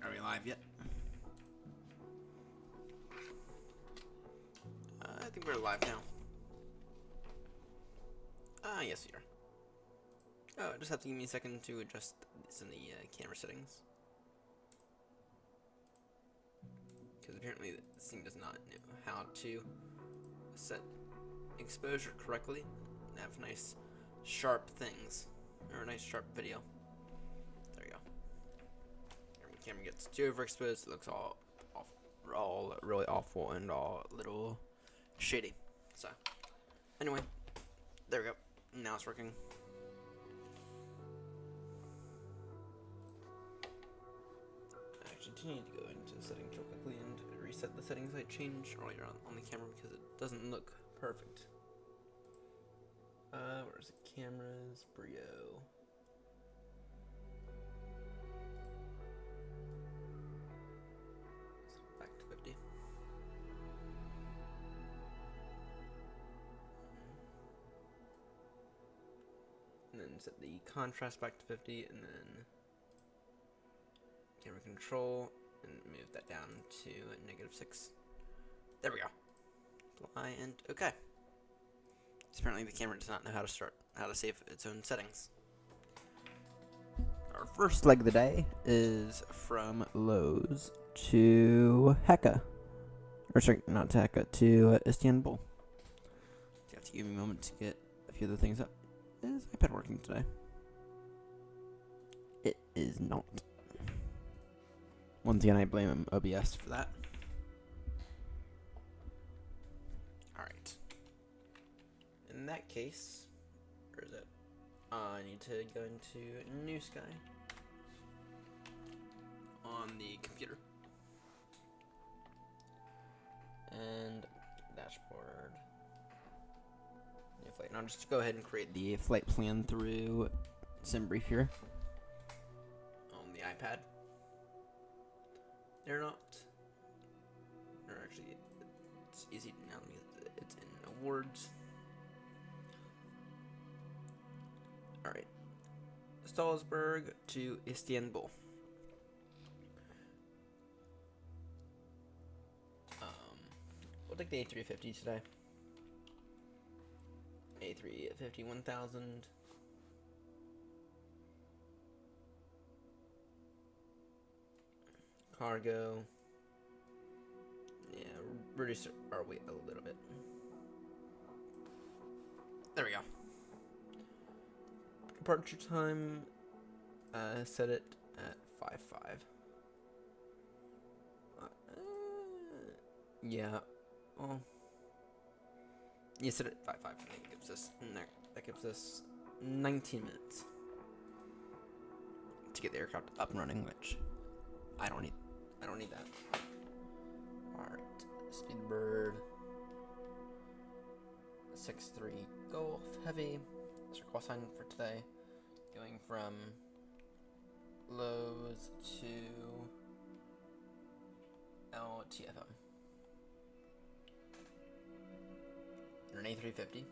Alright, are we live yet? I think we're live now. Yes we are. Oh, just have to give me a second to adjust this in the camera settings. Because apparently this thing does not know how to set exposure correctly and have nice sharp things, or a nice sharp video. There you go. When the camera gets too overexposed, it looks all really awful and all a little shady. So, anyway, there we go. Now it's working. I actually do need to go into the settings real quickly and reset the settings I changed earlier on the camera because it doesn't look perfect. Where's the cameras? Brio. Back to 50. And then set the contrast back to 50, and then camera control, and move that down to -6. There we go. Apply and okay. Apparently the camera does not know how to save its own settings. Our first leg of the day is from Lowe's to HECA. Or sorry, not to HECA, to Istanbul. You have to give me a moment to get a few other things up. Is iPad working today? It is not. Once again, I blame OBS for that. Alright. In that case, where is it? I need to go into Newsky on the computer. And dashboard. New flight. And I'll just go ahead and create the flight plan through SimBrief here on the iPad. AirNott. Or actually, it's easy now because it's in awards. Alright. Salzburg to Istanbul. We'll take the A350 today. A350 1000. Cargo. Yeah, reduce our weight a little bit. There we go. Departure time, set it at 5:05. Yeah, well, you set it at 5:05. That gives us 19 minutes to get the aircraft up and running, which I don't need. I don't need that. All right, Speedbird 6-3 Golf Heavy. That's our call sign for today. Going from Lows to LTFM. An A350.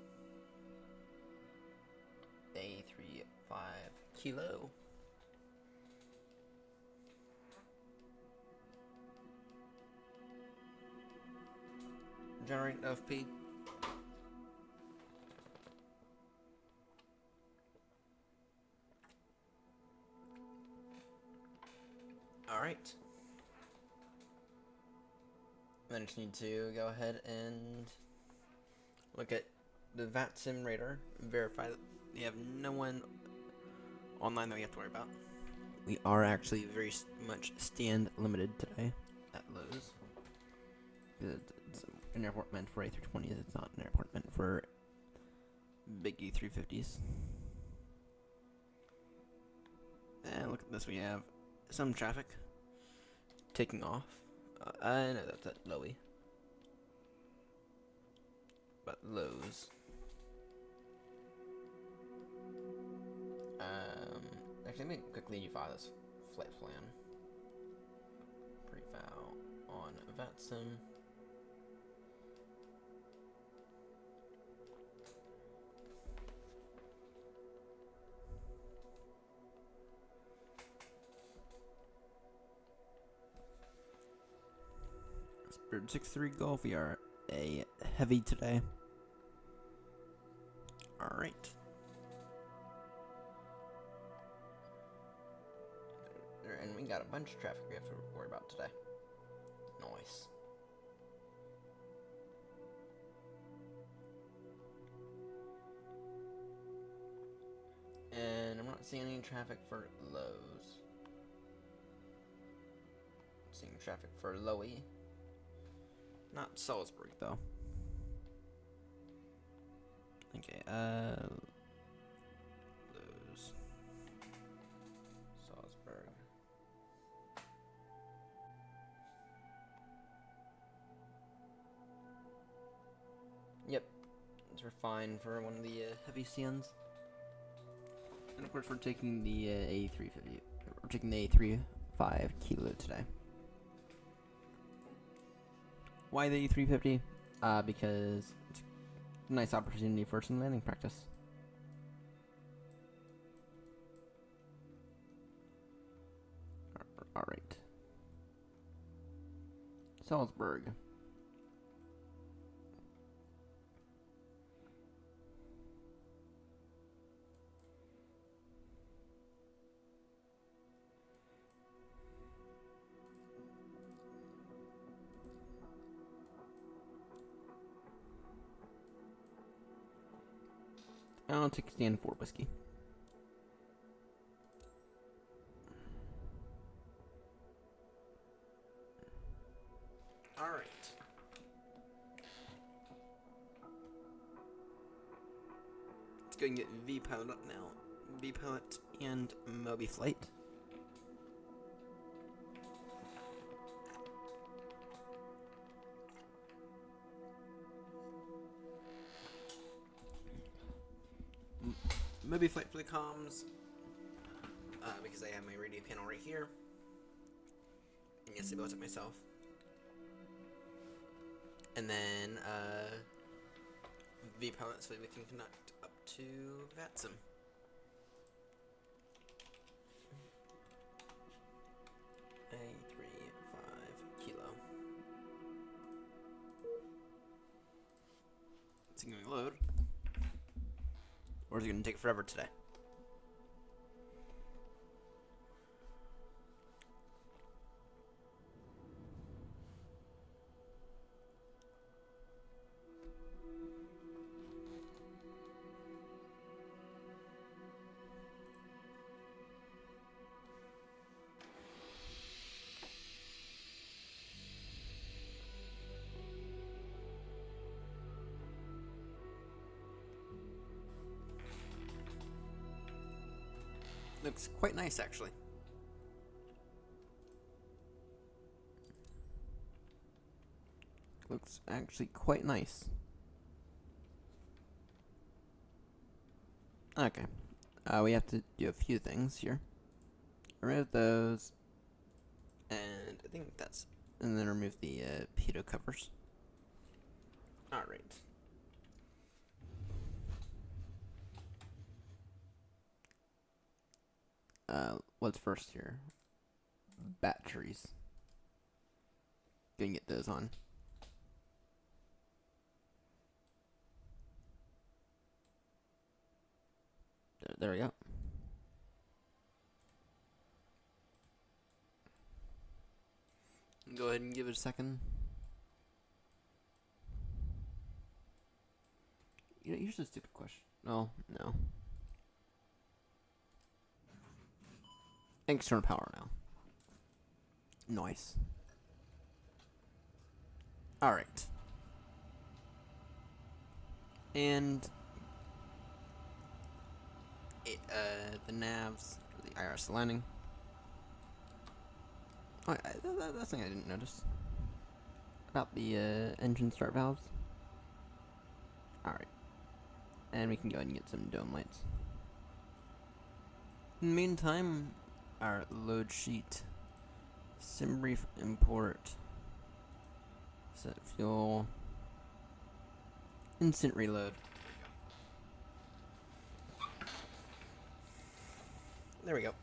A35 Kilo. Generate FP. Alright. Then I just need to go ahead and look at the VAT Sim Radar, verify that we have no one online that we have to worry about. We are actually very much stand limited today at Lowe's. It's an airport meant for A320s, it's not an airport meant for big E350s. And look at this, we have some traffic taking off. I know that's at Lowy. But Lowe's. Actually, let me quickly file this flight plan. Pre-file on VATSIM. Bird 63 Golf, we are a heavy today. Alright. And we got a bunch of traffic we have to worry about today. Nice. And I'm not seeing any traffic for Lowe's. Seeing traffic for Lowy. Not Salisbury though. Okay, Lowe's. Salisbury. Yep. We're fine for one of the heavy stands. And of course we're taking the A350. We're taking the A35 kilo today. Why the A350? Because it's a nice opportunity for some landing practice. Alright. Salzburg. I'll take stand 4 whiskey. Alright. Let's go and get V-Pilot up now. V-Pilot and Moby Flight. Moby Flight for the comms, because I have my radio panel right here. And yes, I built it myself. And then, V-Pilot so we can connect up to VATSIM. A35 kilo. It's going to load. Or is it going to take forever today? Looks quite nice, actually. Looks actually quite nice. Okay. We have to do a few things here. Remove those. And I think that's... And then remove the pitot covers. Alright. What's first here? Batteries. Gonna get those on. There we go. Go ahead and give it a second. Here's a stupid question. No. External power now. Nice. Alright. And the navs, the IRS landing. Oh, that's something I didn't notice. About the engine start valves. Alright. And we can go ahead and get some dome lights. In the meantime, our load sheet. Sim brief import. Set fuel. Instant reload. There we go.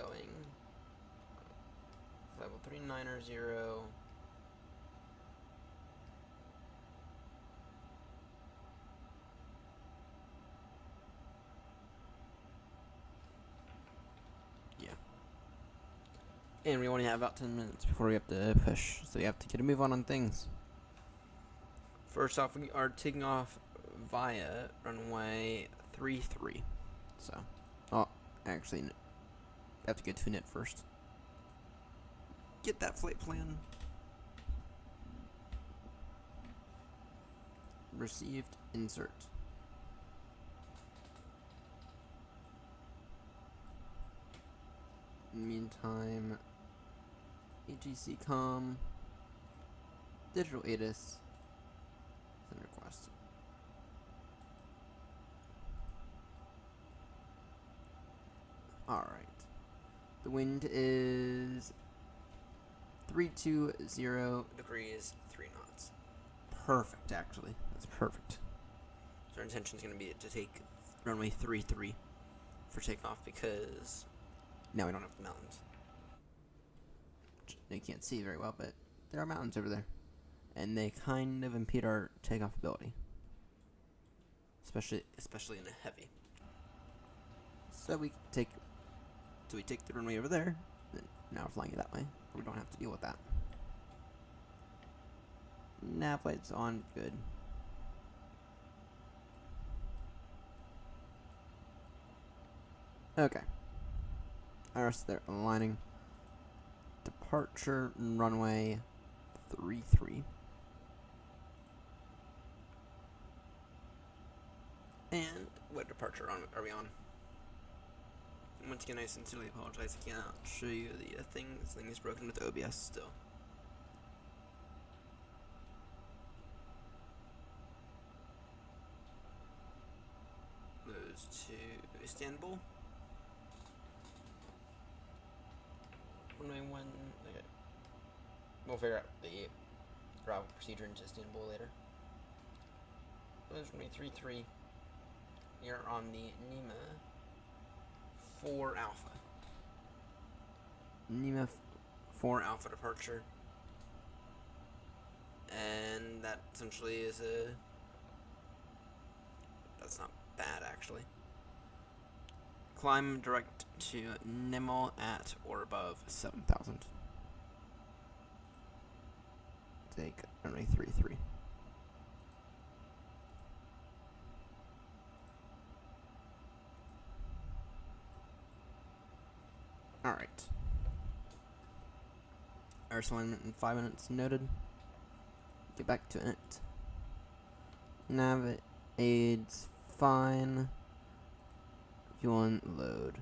going level 390. Yeah. And we only have about 10 minutes before we have to push, so we have to get a move on things. First off, we are taking off via runway 33. So, oh, actually, I have to get to it first. Get that flight plan. Received, insert. Meantime, ATC com, digital ATIS, send request. Alright. The wind is 320 degrees, 3 knots. Perfect, actually. That's perfect. So our intention is going to be to take runway 33 for takeoff because now we don't have the mountains. You can't see very well, but there are mountains over there. And they kind of impede our takeoff ability. Especially in a heavy. So we take the runway over there, and now we're flying it that way. We don't have to deal with that. Nav lights on, good. Okay. IRS, they're aligning. Departure runway 33. And what departure are we on? Once again, I sincerely apologize. I cannot show you the thing. This thing is broken with OBS still. Goes to Istanbul. Runway 1. Okay. We'll figure out the route procedure into Istanbul later. There's runway 33. You're on the NEMA 4 Alpha. NEMA 4 Alpha departure. And that essentially is that's not bad, actually. Climb direct to Nimel at or above 7,000. Take runway 33. Alright. Iris alignment in 5 minutes noted. Get back to it. Nav aids fine. Fuel and load.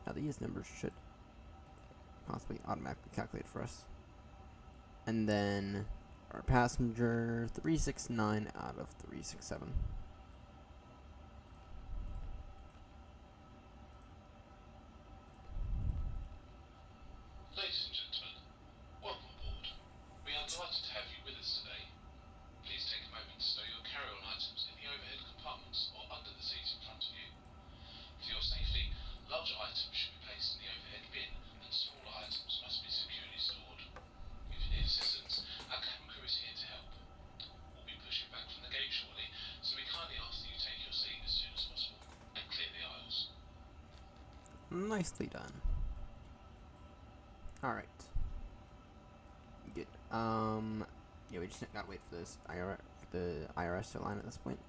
Now these numbers should possibly automatically calculate for us. And then our passenger 369 out of 367. Ladies and gentlemen, welcome aboard. We are delighted to have you with us today. Please take a moment to stow your carry-on items in the overhead compartments or under the seats in front of you. For your safety, larger items should be placed in the overhead bin and smaller items must be securely stored. If you need assistance, our cabin crew is here to help. We'll be pushing back from the gate shortly, so we kindly ask that you take your seat as soon as possible and clear the aisles. Nicely done. Alright. Good. Yeah, we just gotta wait for this IRS to align at this point.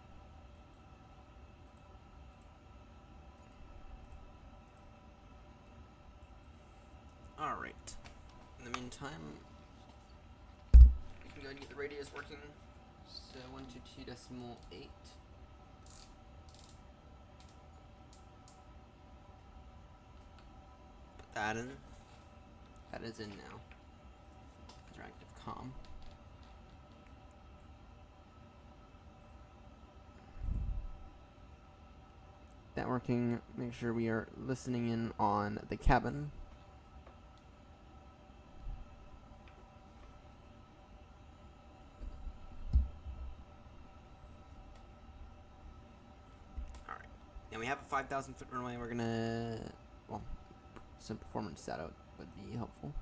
Alright. In the meantime, we can go and get the radios working. So 122.8. Put that in. That is in now. Interactive comm. That working. Make sure we are listening in on the cabin. Alright. And we have a 5,000 foot runway. We're gonna, well, some performance data would be helpful.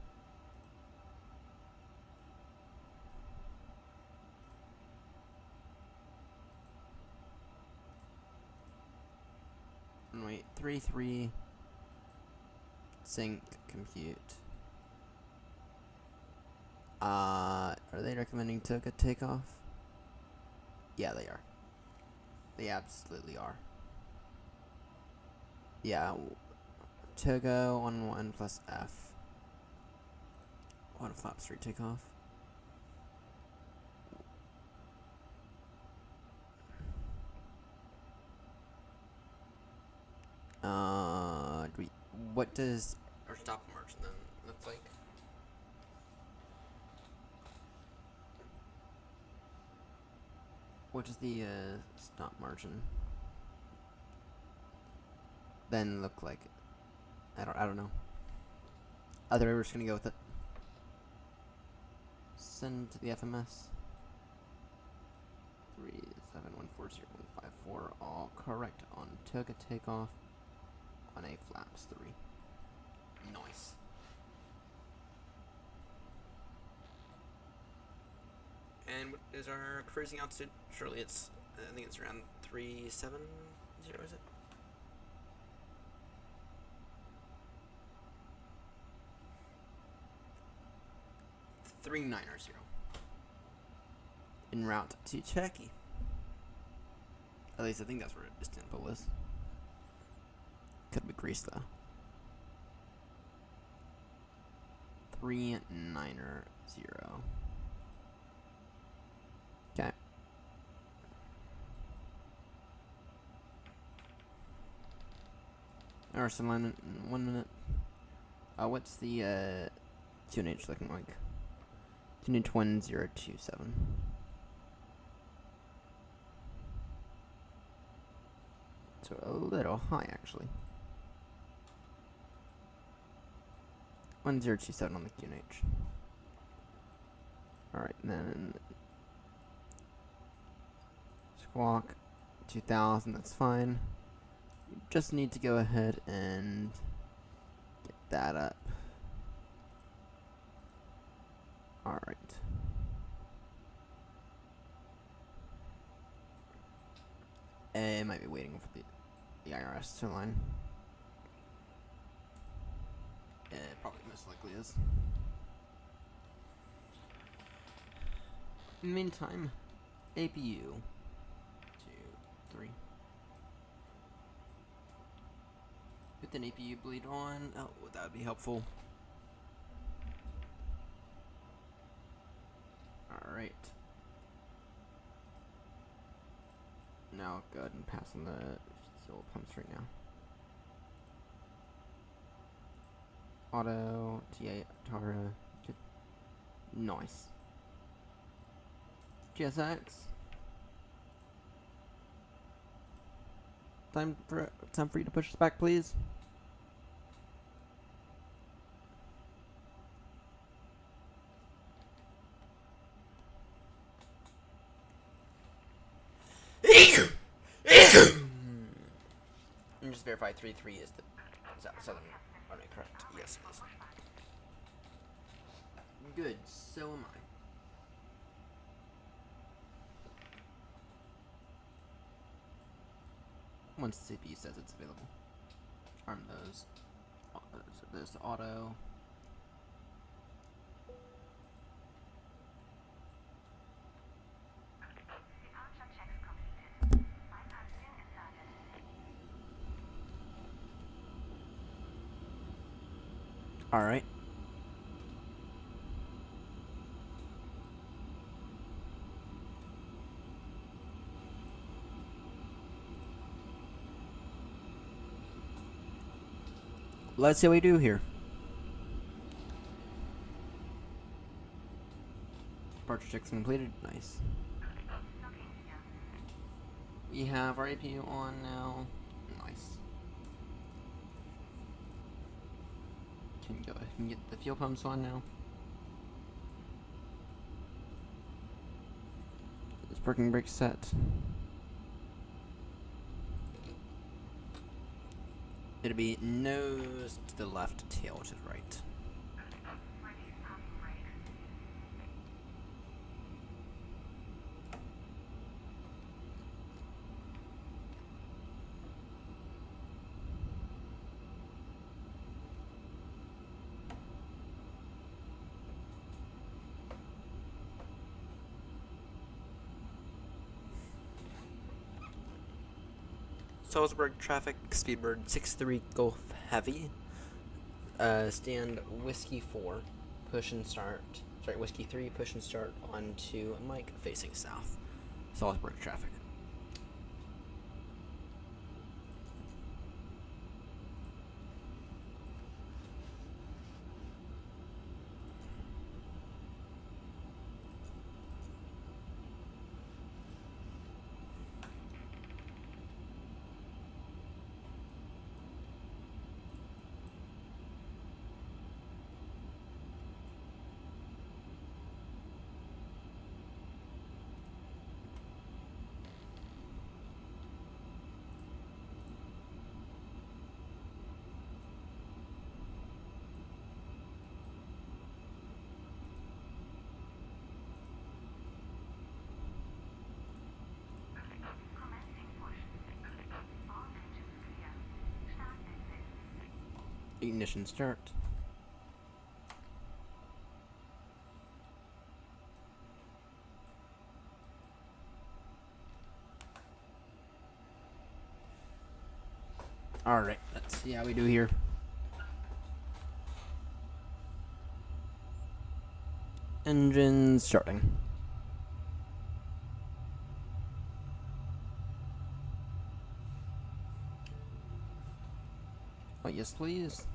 Runway 33, sync, compute. Are they recommending TOGA takeoff? Yeah, they are. They absolutely are. Yeah, TOGA 11 plus F. Auto flap 3 takeoff. What does our stop margin then look like? What does the stop margin then look like? I don't know. Other we're just gonna go with it. Send to the FMS. 3714054, all correct on TOGA takeoff on a flaps 3. Nice. And what is our cruising altitude? Surely it's, I think it's around 370, is it? .390. En route to Turkey. At least I think that's where Istanbul is. Could be Greece though. 390. Okay. Our alignment in 1 minute. What's the QNH looking like? QNH 1027. So a little high actually. 1027 on the QNH. Alright, then squawk 2000, that's fine. You just need to go ahead and get that up. Alright. It might be waiting for the IRS to line. It probably most likely is. In the meantime, APU 2, 3. Put an APU bleed on. Oh, that would be helpful. Alright. Now go ahead and pass on the fuel pumps right now. Auto, TA, Tara, nice. GSX. Time for you to push us back, please. And just verify 33 is that southern runway correct? Yes, it is. Good, so am I. Once the CPU says it's available. Arm those. So there's the auto. Alright. Let's see what we do here. Departure checks completed. Nice. We have our APU on now. Nice. Can go ahead and get the fuel pumps on now. This parking brake set. It'll be nose to the left, tail to the right. Salzburg traffic, Speedbird 63 Golf Heavy. Stand Whiskey 4, push and start. Sorry, Whiskey 3, push and start onto Mike facing south. Salzburg traffic. Ignition start. Alright, let's see how we do here. Engine starting. Oh, yes, please.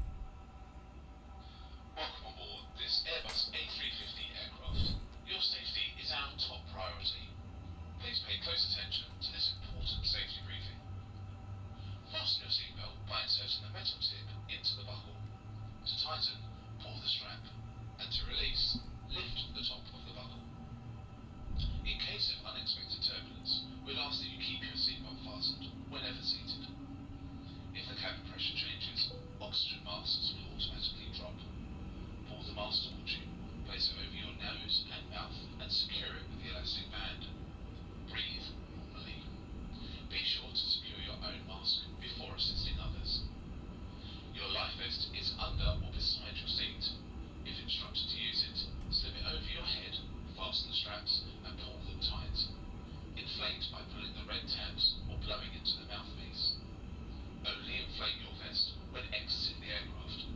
Welcome aboard this Airbus A350 aircraft. Your safety is our top priority. Please pay close attention to this important safety briefing. Fasten your seatbelt by inserting the metal tip into the buckle. To tighten, pull the strap, and to release, lift the top of the buckle. In case of unexpected turbulence, we'd ask that you keep your seatbelt fastened whenever seated. If the cabin pressure changes, oxygen masks will automatically drop. Pull the mask double tube, place it over your nose and mouth, and secure it with the elastic band. Breathe normally. Be sure to secure your own mask before assisting others. Your life vest is under or beside your seat. If instructed to use it, slip it over your head, fasten the straps, and pull them tight. Inflate by pulling the red tabs or blowing into the mouthpiece. Only inflate your vest when exiting the aircraft.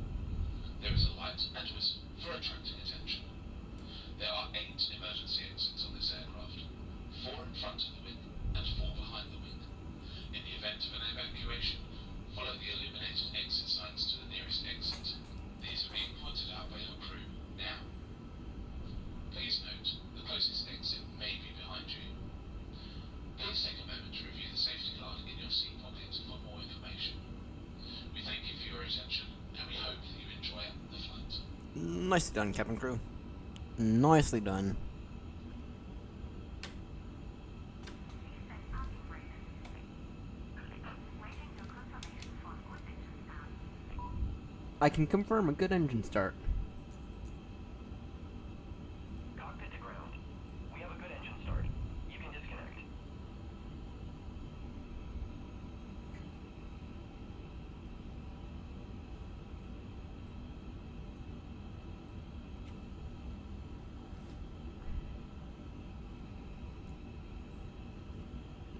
There is a light and whistle for attracting attention. There are 8 emergency exits on this aircraft, 4 in front of the wing and 4 behind the wing. In the event of an evacuation, follow the illuminated exit signs to the nearest exit. These are being pointed out by your crew now. Please note, the closest exit may be behind you. Please take a moment to review the safety card in your seat pocket for more information. We thank you for your attention, and we hope that you enjoy the flight. Nicely done, cabin crew. Nicely done. I can confirm a good engine start. Cockpit to ground. We have a good engine start. You can disconnect.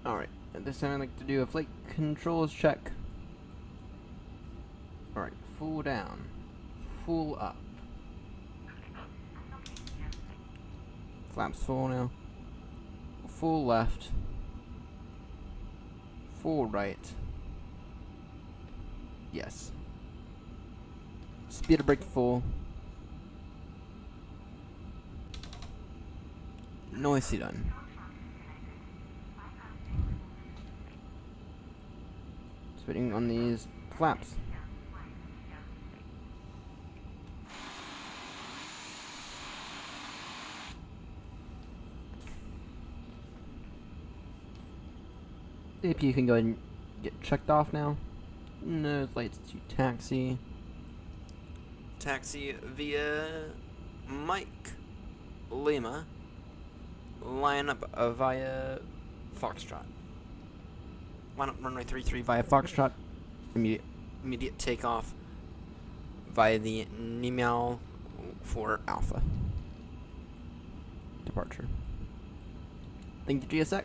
Alright, at this time I'd like to do a flight controls check. Alright, full down, full up. Flaps full now. Full left. Full right. Yes. Speed brake full. Nicely done. Just waiting on these flaps. AP can go ahead and get checked off now. Nose lights to taxi. Taxi via Mike Lima. Line up via Foxtrot. Line up runway 33 via Foxtrot. Immediate takeoff via the Nemial for Alpha. Departure. Link to GSX.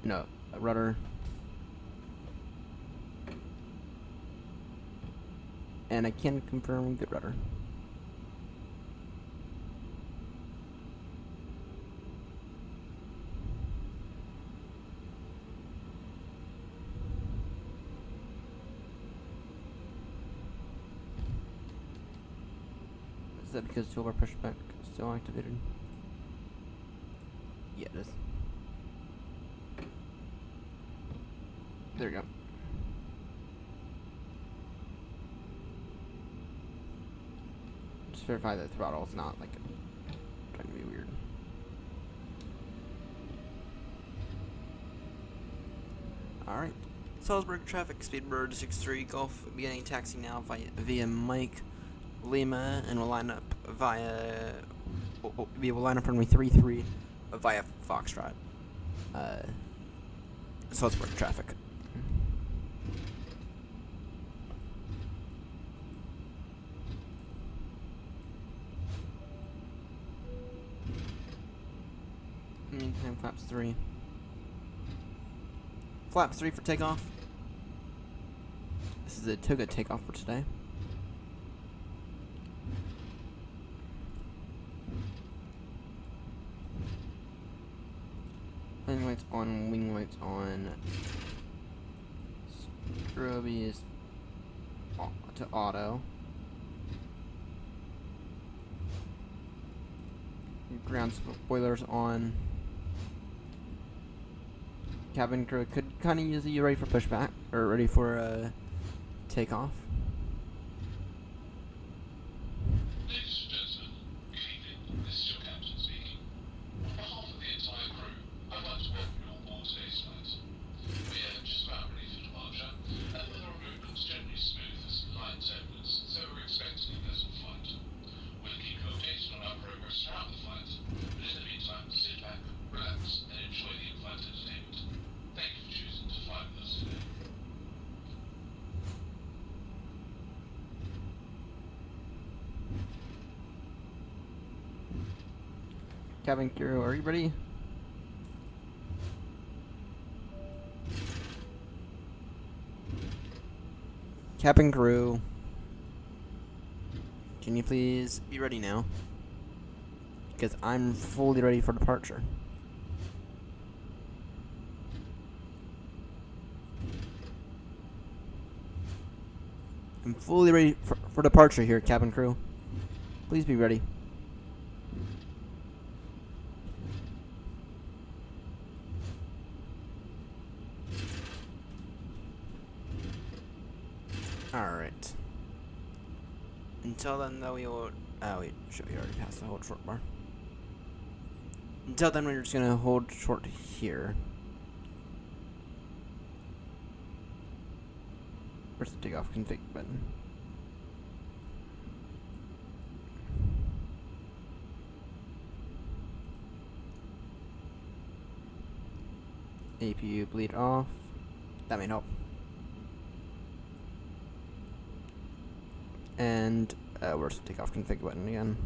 No, rudder. And I can confirm good rudder. Is that because toolbar pushback is still activated? Yeah, it is. There you go. Just verify that throttle is not like trying to be weird. Alright. Salzburg traffic, Speedbird 63 Golf, beginning taxi now via Mike Lima, and we'll line up via. We will line up runway 33 via Foxtrot. Salzburg traffic. Meantime, flaps 3. Flaps 3 for takeoff. This is a Toga takeoff for today. Landing lights on, wing lights on. Strobe is to auto. Ground spoilers on. Cabin crew could kind of use you ready for pushback or ready for takeoff. Ladies and gentlemen, good evening. This is your captain speaking. On behalf of the entire crew, I'd like to welcome you on board today's flight. We are just about ready for departure, and the weather en route looks generally smooth with some light turbulence, so we're expecting a pleasant flight. We'll keep you updated on our progress throughout the flight, but in the meantime, sit back, relax, and enjoy the in-flight entertainment. Thank you for choosing to fly with us today. Cabin crew, are you ready? Cabin crew, can you please be ready now? Because I'm fully ready for departure. I'm fully ready for departure here, cabin crew. Please be ready. Alright. Until then, though, we will. Oh, wait. Should we already passed the hold short bar? Until then, we're just gonna hold short here. Where's the takeoff config button? APU bleed off. That may help. And where's the takeoff config button again?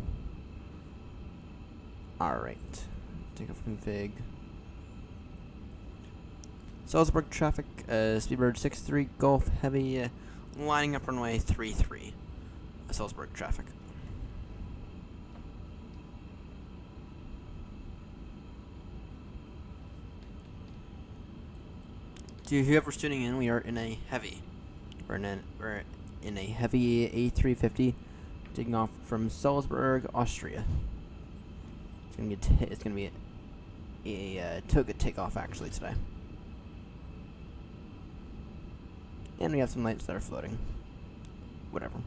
Alright. Takeoff config. Salzburg traffic, Speedbird 63 Golf Heavy, lining up runway 33. Salzburg traffic. To whoever's tuning in, we are in a heavy. We're in a heavy A350, taking off from Salzburg, Austria. It's gonna be a Toga takeoff actually today. And we have some lights that are floating. Whatever.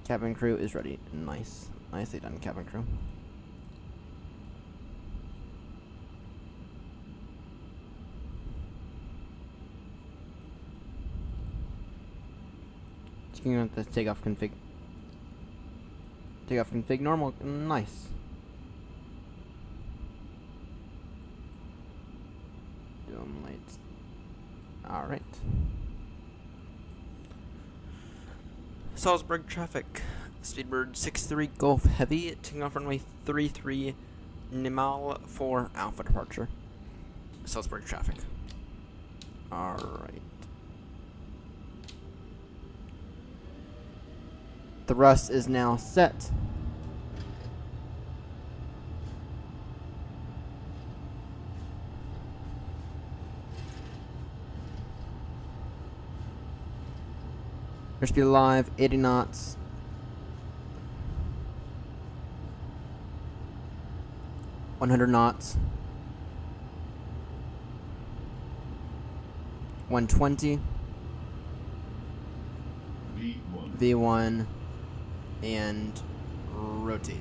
Cabin crew is ready. Nice. Nicely done, cabin crew. Checking out the takeoff config. Takeoff config normal. Nice. Dome lights. Alright. Salzburg traffic. Speedbird 63 Golf Heavy, taking off runway 33 Nimal for Alpha departure. Salzburg traffic. Alright. The thrust is now set. Airspeed alive, 80 knots. $100 knots. 120. V1 and rotate.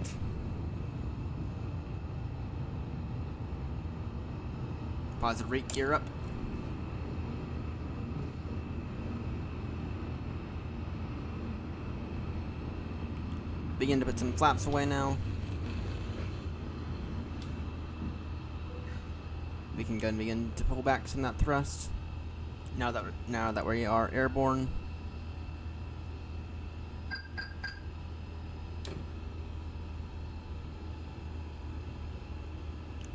Positive rate, gear up. Begin to put some flaps away now. We can go and begin to pull back some of that thrust. Now that we are airborne.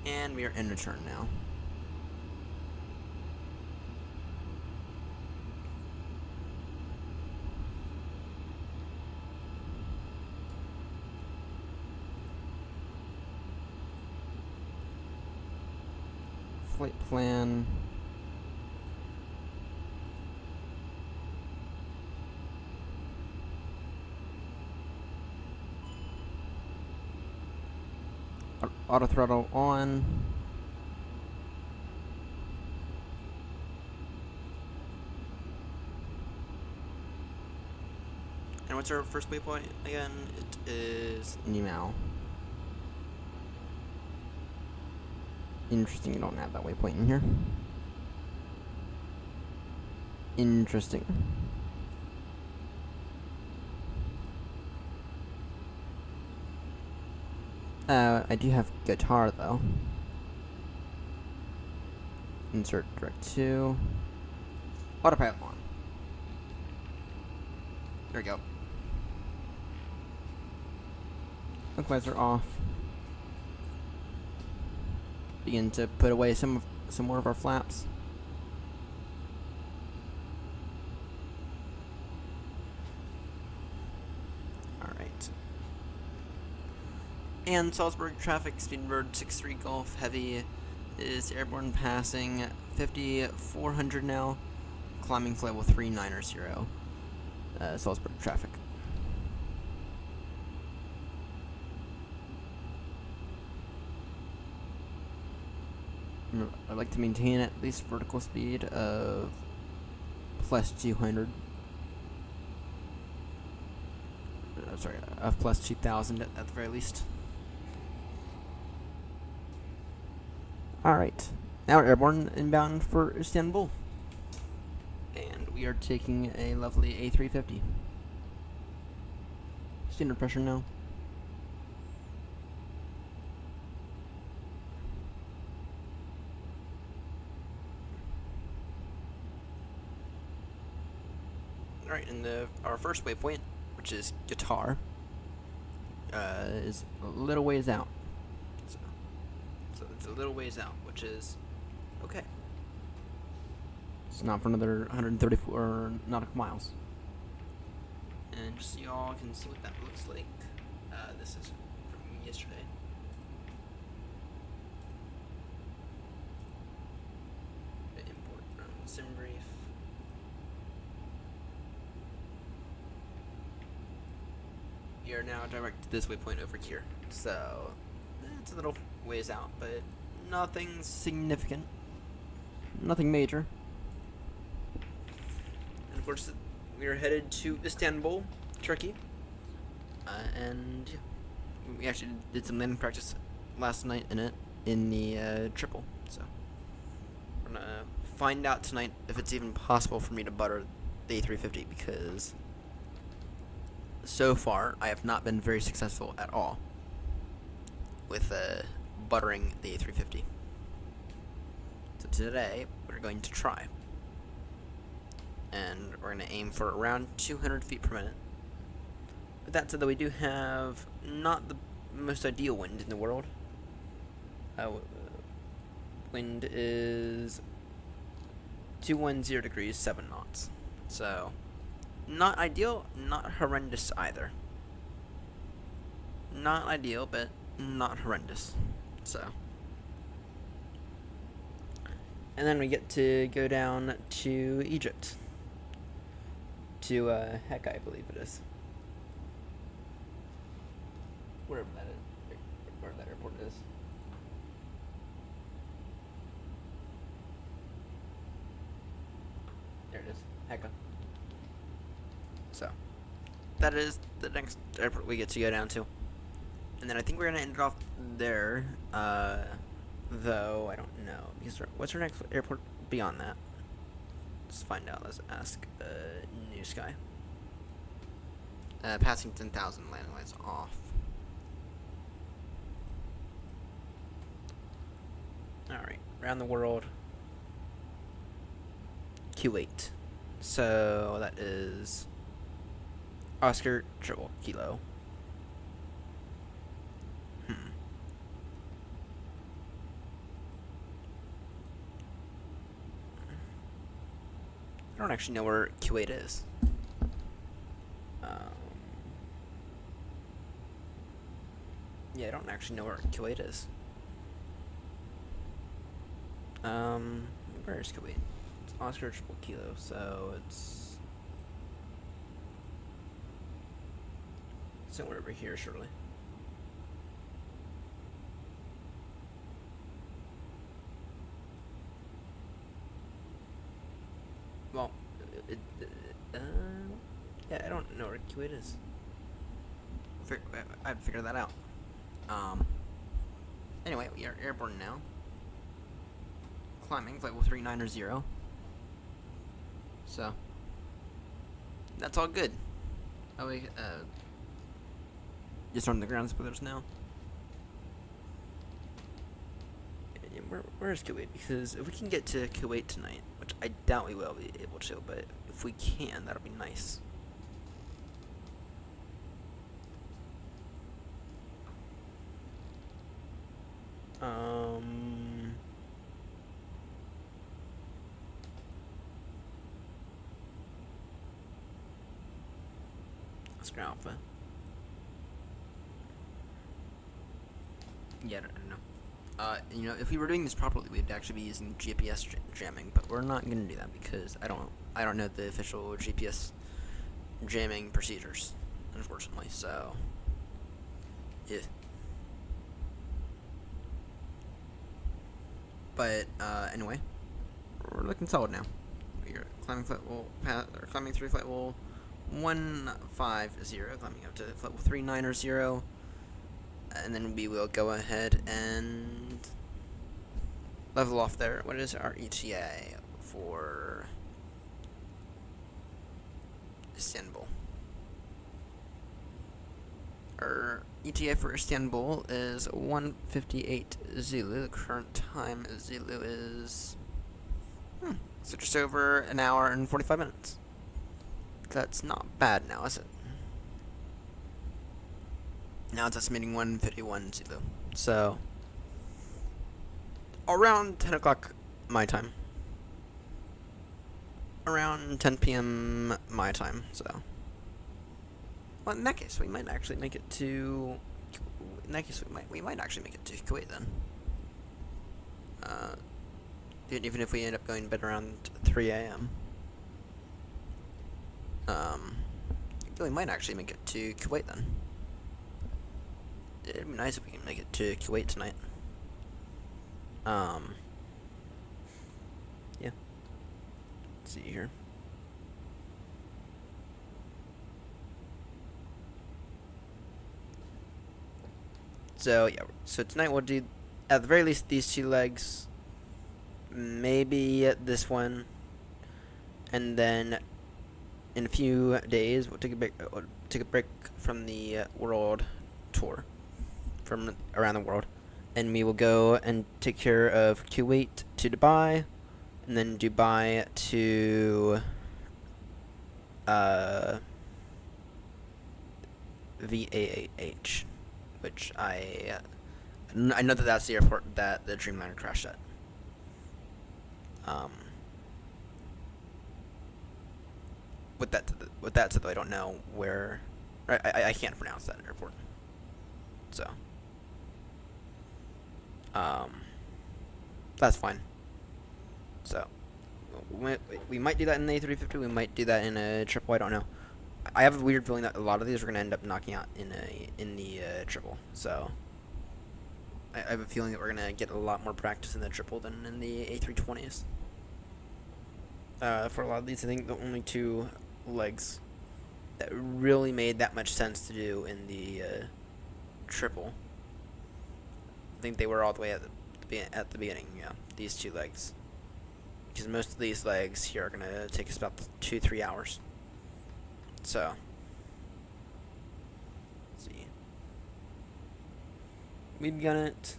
And we are in return now. Flight plan. Auto throttle on. And what's our first waypoint again? It is Nimao. Interesting, you don't have that waypoint in here. Interesting. I do have guitar though. Insert direct to. Autopilot on. There we go. Equalizer off. Begin to put away some more of our flaps. And Salzburg traffic, Speedbird 63 Golf Heavy is airborne passing 5400 now, climbing to level 390. Salzburg traffic. I'd like to maintain at least vertical speed of plus 200. Sorry, of plus 2000 at the very least. Alright, now we're airborne inbound for Istanbul. And we are taking a lovely A350. Standard pressure now. Alright, and our first waypoint, which is guitar, is a little ways out. So it's a little ways out, which is okay. It's not for another 134 nautical miles. And just so y'all can see what that looks like, this is from yesterday. Import sim brief. We are now direct to this waypoint over here. So it's a little ways out, but nothing significant. Nothing major. And of course, we are headed to Istanbul, Turkey, And yeah, we actually did some landing practice last night in the triple. So we're gonna find out tonight if it's even possible for me to butter the A350, because so far I have not been very successful at all with buttering the A350. So today we're going to try, and we're going to aim for around 200 feet per minute. But that said, though, we do have not the most ideal wind in the world. Wind is 210 degrees, 7 knots. So, not ideal, not horrendous either. Not ideal, but not horrendous. So, and then we get to go down to Egypt, to HECA, I believe it is. Wherever that airport is. There it is, HECA. So, that is the next airport we get to go down to. And then I think we're going to end it off there, though I don't know. Because what's our next airport beyond that? Let's find out. Let's ask Newsky. Passing 10,000, landing lights off. Alright, around the world. Kuwait. So that is Oscar Triple Kilo. I don't actually know where Kuwait is. Yeah, I don't actually know where Kuwait is. Where is Kuwait? It's Oscar Triple Kilo, so it's somewhere over here, surely. Well, yeah, I don't know where Kuwait is. I'd figure that out. Anyway, we are airborne now. Climbing flight 390. So that's all good. Oh, we just on the ground spoilers now. Where's Kuwait? Because if we can get to Kuwait tonight, which I doubt we will be able to, but if we can, that'll be nice. Oscar Alpha. Yeah, I don't know. You know, if we were doing this properly, we'd actually be using GPS jamming, but we're not gonna do that because I don't know the official GPS jamming procedures, unfortunately. So, yeah. But anyway, we're looking solid now. We're climbing flight level climbing through flight level 150, climbing up to flight level 390. And then we will go ahead and level off there. What is our ETA for Istanbul? Our ETA for Istanbul is 1:58 Zulu. The current time Zulu is so just over an hour and 45 minutes. That's not bad now, is it? Now it's estimating 1:51 Zulu. So, around 10 o'clock my time. Around 10 p.m. my time, so. Well, in that case, we might actually make it to... In that case, we might actually make it to Kuwait then. Even if we end up going to bed around 3 a.m. We might actually make it to Kuwait then. It'd be nice if we can make it to Kuwait tonight. Yeah. Let's see here. So yeah, so tonight we'll do at the very least these 2 legs, maybe this one, and then in a few days we'll take a break from the world tour, from around the world, and we will go and take care of Kuwait to Dubai, and then Dubai to VAH, which I know that that's the airport that the Dreamliner crashed at. With that said, though, I don't know where. I can't pronounce that airport. So, that's fine. So, we might do that in the A350. We might do that in a triple. I don't know. I have a weird feeling that a lot of these are going to end up knocking out in the triple. So, I have a feeling that we're going to get a lot more practice in the triple than in the A320s. For a lot of these, I think the only 2 legs that really made that much sense to do in the triple, I think they were all the way at the beginning. Yeah, these 2 legs, because most of these legs here are going to take us about 2-3 hours. So, let's see. We've begun it.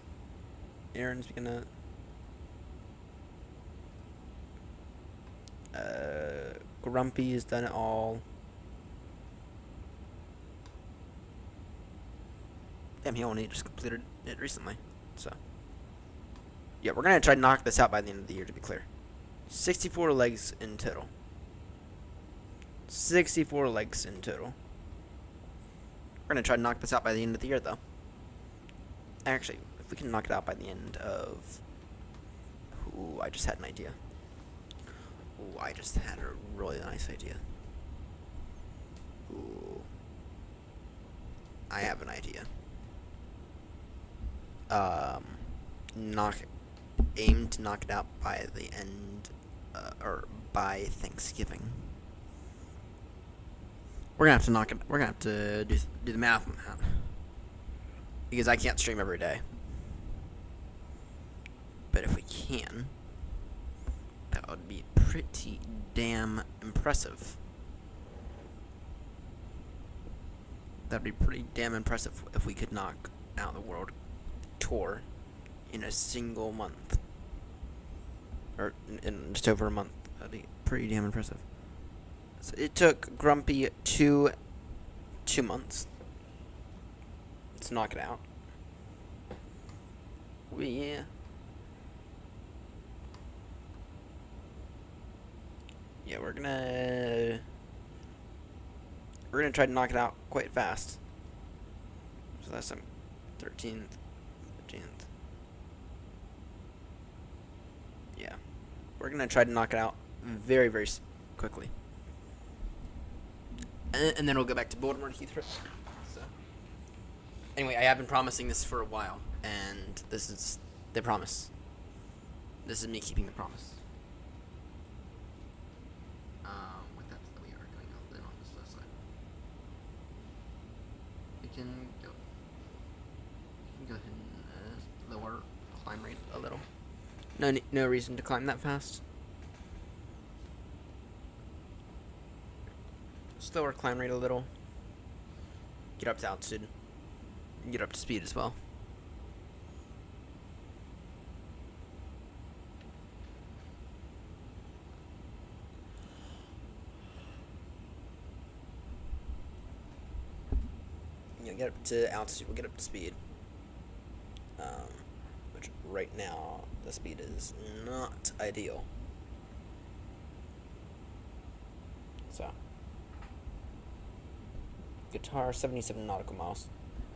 Aaron's begun it. Grumpy's done it all. Damn, he only just completed it recently. So, yeah, we're gonna try to knock this out by the end of the year, to be clear. 64 legs in total. 64 legs in total. We're gonna try to knock this out by the end of the year, though. Actually, if we can knock it out by the end of... Ooh, I just had an idea. Ooh, I just had a really nice idea. Ooh. I have an idea. Aim to knock it out by the end, or by Thanksgiving. We're gonna have to knock it. We're gonna have to do the math on that, because I can't stream every day. But if we can, that would be pretty damn impressive. That'd be pretty damn impressive if we could knock out the world tour in a single month, or in just over a month. That'd be pretty damn impressive. So it took Grumpy 2 months to knock it out. Yeah. Yeah, we're gonna try to knock it out quite fast. So that's some 13th, 15th. Yeah, we're gonna try to knock it out very, very quickly, and then we'll go back to Baltimore and Heathrow. So, anyway, I have been promising this for a while, and this is the promise. This is me keeping the promise. With that, we are going out then on this left side. We can go ahead and lower climb rate a little. No reason to climb that fast. Slower climb rate a little. Get up to altitude. Get up to speed as well. Get up to altitude, we'll get up to speed. Which right now the speed is not ideal. So, guitar 77 nautical miles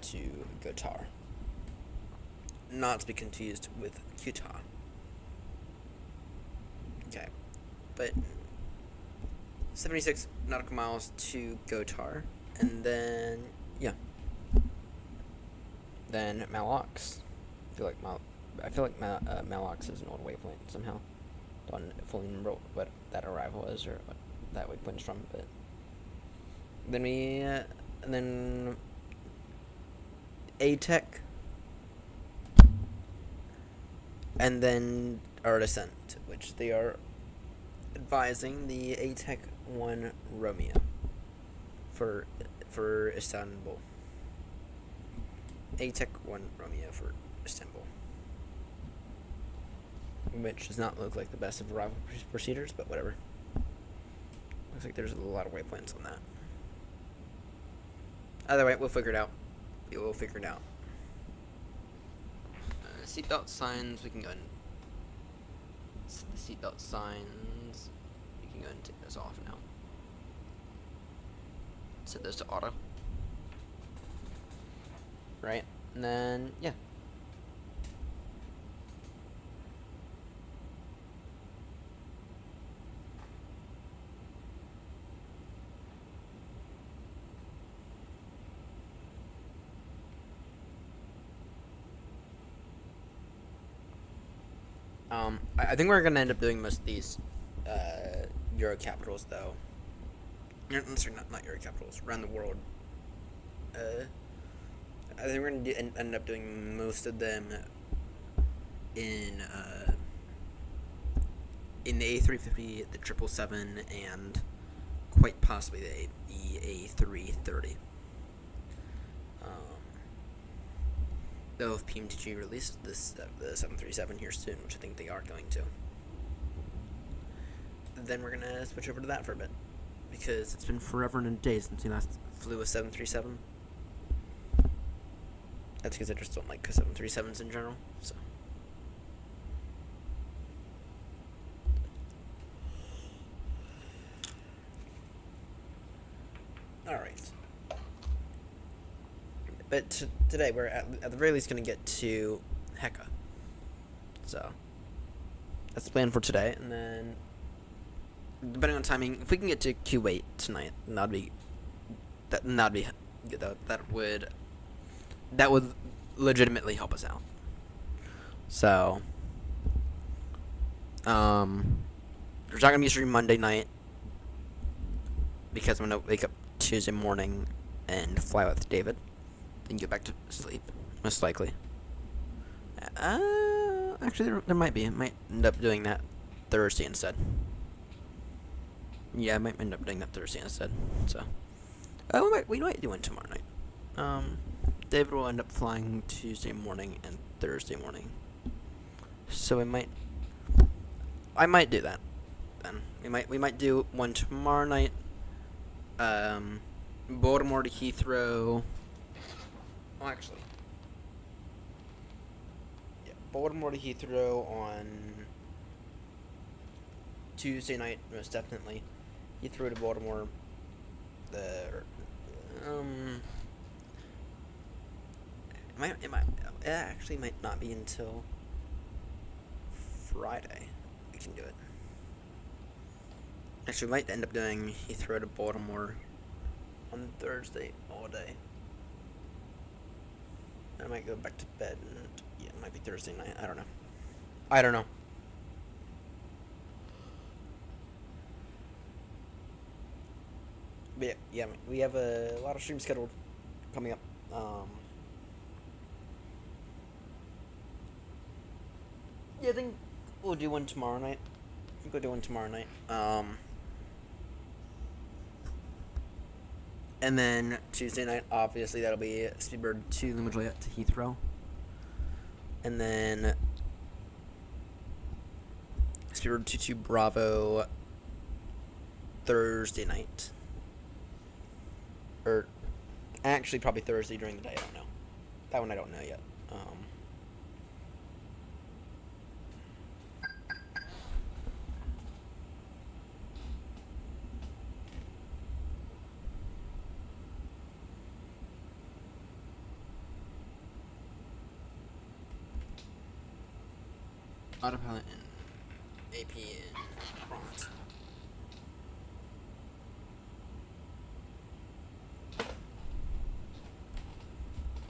to guitar. Not to be confused with guitar. Okay, but 76 nautical miles to Gotar, and then yeah. Then Malox. I feel like Malox is an old waypoint somehow. Don't fully remember what that arrival is or what that waypoint is from, but then we and then A-Tech and then our descent, which they are advising the ATEC 1 Romeo for Istanbul. ATEC 1 Romeo for Istanbul, which does not look like the best of arrival procedures, but whatever. Looks like there's a lot of waypoints on that. Either way, we'll figure it out. We will figure it out. Seatbelt signs, we can go and the seatbelt signs, we can go and take those off now. Set those to auto. Right, and then, yeah. I think we're gonna end up doing most of these Euro capitals, though. Sorry, not Euro capitals, around the world. I think we're gonna end up doing most of them in the A350, the 777, and quite possibly the A330. Though if PMDG releases the 737 here soon, which I think they are going to, then we're gonna switch over to that for a bit, because it's been forever and a day since we last flew a 737. That's because I just don't like 737s in general. So. All right. But today we're at the very least going to get to HECA. So that's the plan for today, and then depending on timing, if we can get to Kuwait tonight, that'd be good. That would legitimately help us out. So there's not gonna be a stream Monday night because I'm gonna wake up Tuesday morning and fly with David. Then get back to sleep, most likely. Actually, there might be. I might end up doing that Thursday instead. Yeah, I might end up doing that Thursday instead. So, we might do one tomorrow night. David will end up flying Tuesday morning and Thursday morning. So I might do that. Then we might do one tomorrow night. Baltimore to Heathrow. Well, actually, yeah, Baltimore to Heathrow on Tuesday night, most definitely. Heathrow to Baltimore, it actually might not be until Friday we can do it. Actually, we might end up doing Heathrow to Baltimore on Thursday all day. I might go back to bed, and yeah, it might be Thursday night. I don't know. But yeah, we have a lot of streams scheduled coming up. Yeah, I think we'll do one tomorrow night. And then Tuesday night, obviously, that'll be Speedbird to Lima Juliet to Heathrow. And then Speedbird 22 Bravo Thursday night. Or actually, probably Thursday during the day. I don't know. That one I don't know yet. Autopilot and AP and prompt.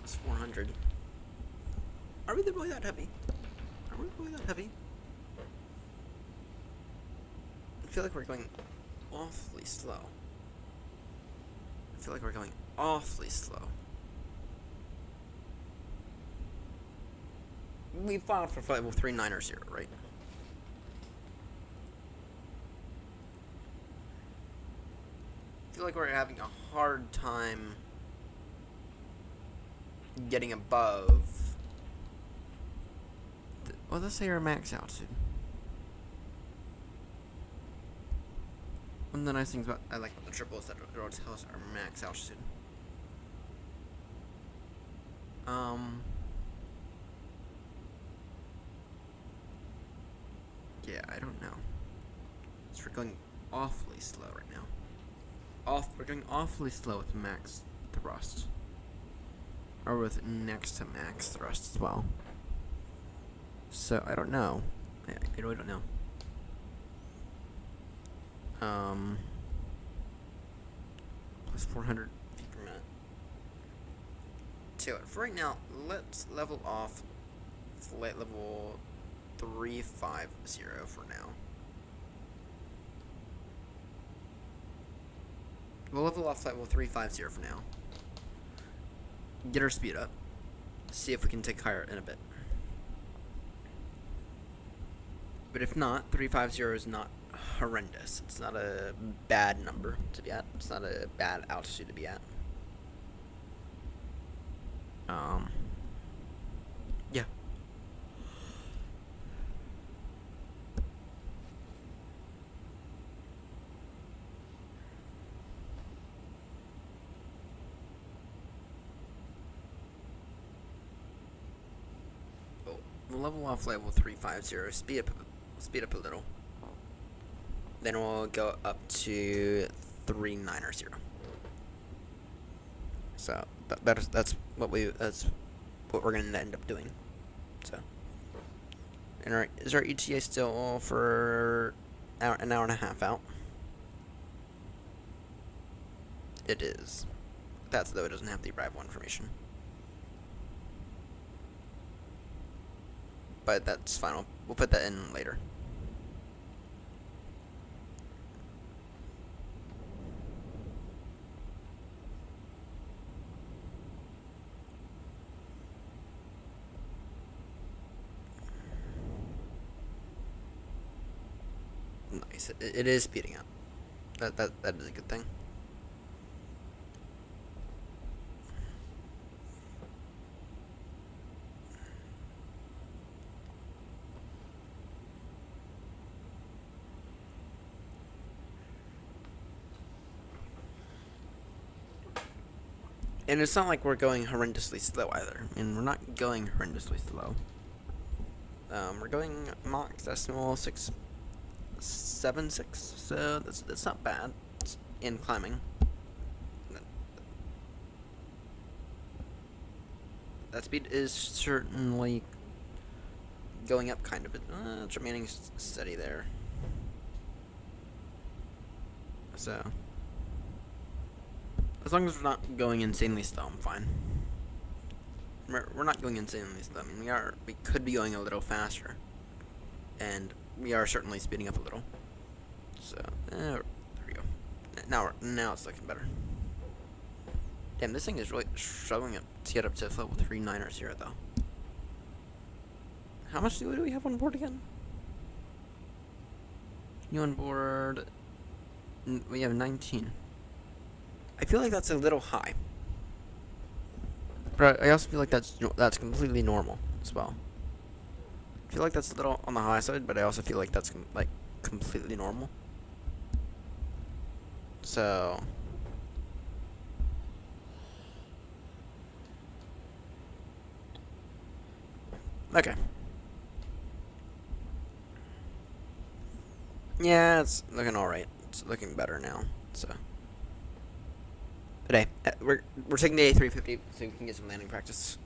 It's 400. Are we really that heavy? I feel like we're going awfully slow. we filed for flight level 390, right? I feel like we're having a hard time getting above. Well, let's say our max altitude. One of the nice things about I like about the triple is that it'll tell us our max altitude. Yeah, I don't know. So we're going awfully slow right now. We're going awfully slow with max thrust. Or with next to max thrust as well. So, I don't know. I really don't know. Plus 400 feet per minute. So, for right now, let's level off flight level 350 for now. We'll level off flight level 350 for now. Get our speed up. See if we can take higher in a bit. But if not, 350 is not horrendous. It's not a bad number to be at. It's not a bad altitude to be at. Yeah. Oh, we'll level off level 350. Speed up a little. Then we'll go up to 390. So that's what we're gonna end up doing. So, and is our ETA still for an hour and a half out? It is. That's though it doesn't have the arrival information. But that's fine. We'll put that in later. Nice. It is speeding up. That is a good thing. And it's not like we're going horrendously slow either. I mean, we're not going horrendously slow. We're going Mach decimal 676, so that's not bad. It's in climbing. That speed is certainly going up kind of, but it's remaining steady there. So, as long as we're not going insanely slow, I'm fine. We're not going insanely slow. I mean, we could be going a little faster, and we are certainly speeding up a little. So, there we go. Now it's looking better. Damn, this thing is really struggling to get up to level 390 though. How much do we have on board again? You on board? We have 19. I feel like that's a little high, but I also feel like that's completely normal as well. I feel like that's a little on the high side, but I also feel like that's like completely normal. So, okay. Yeah, it's looking alright. It's looking better now. So, today we're taking the A350 so we can get some landing practice.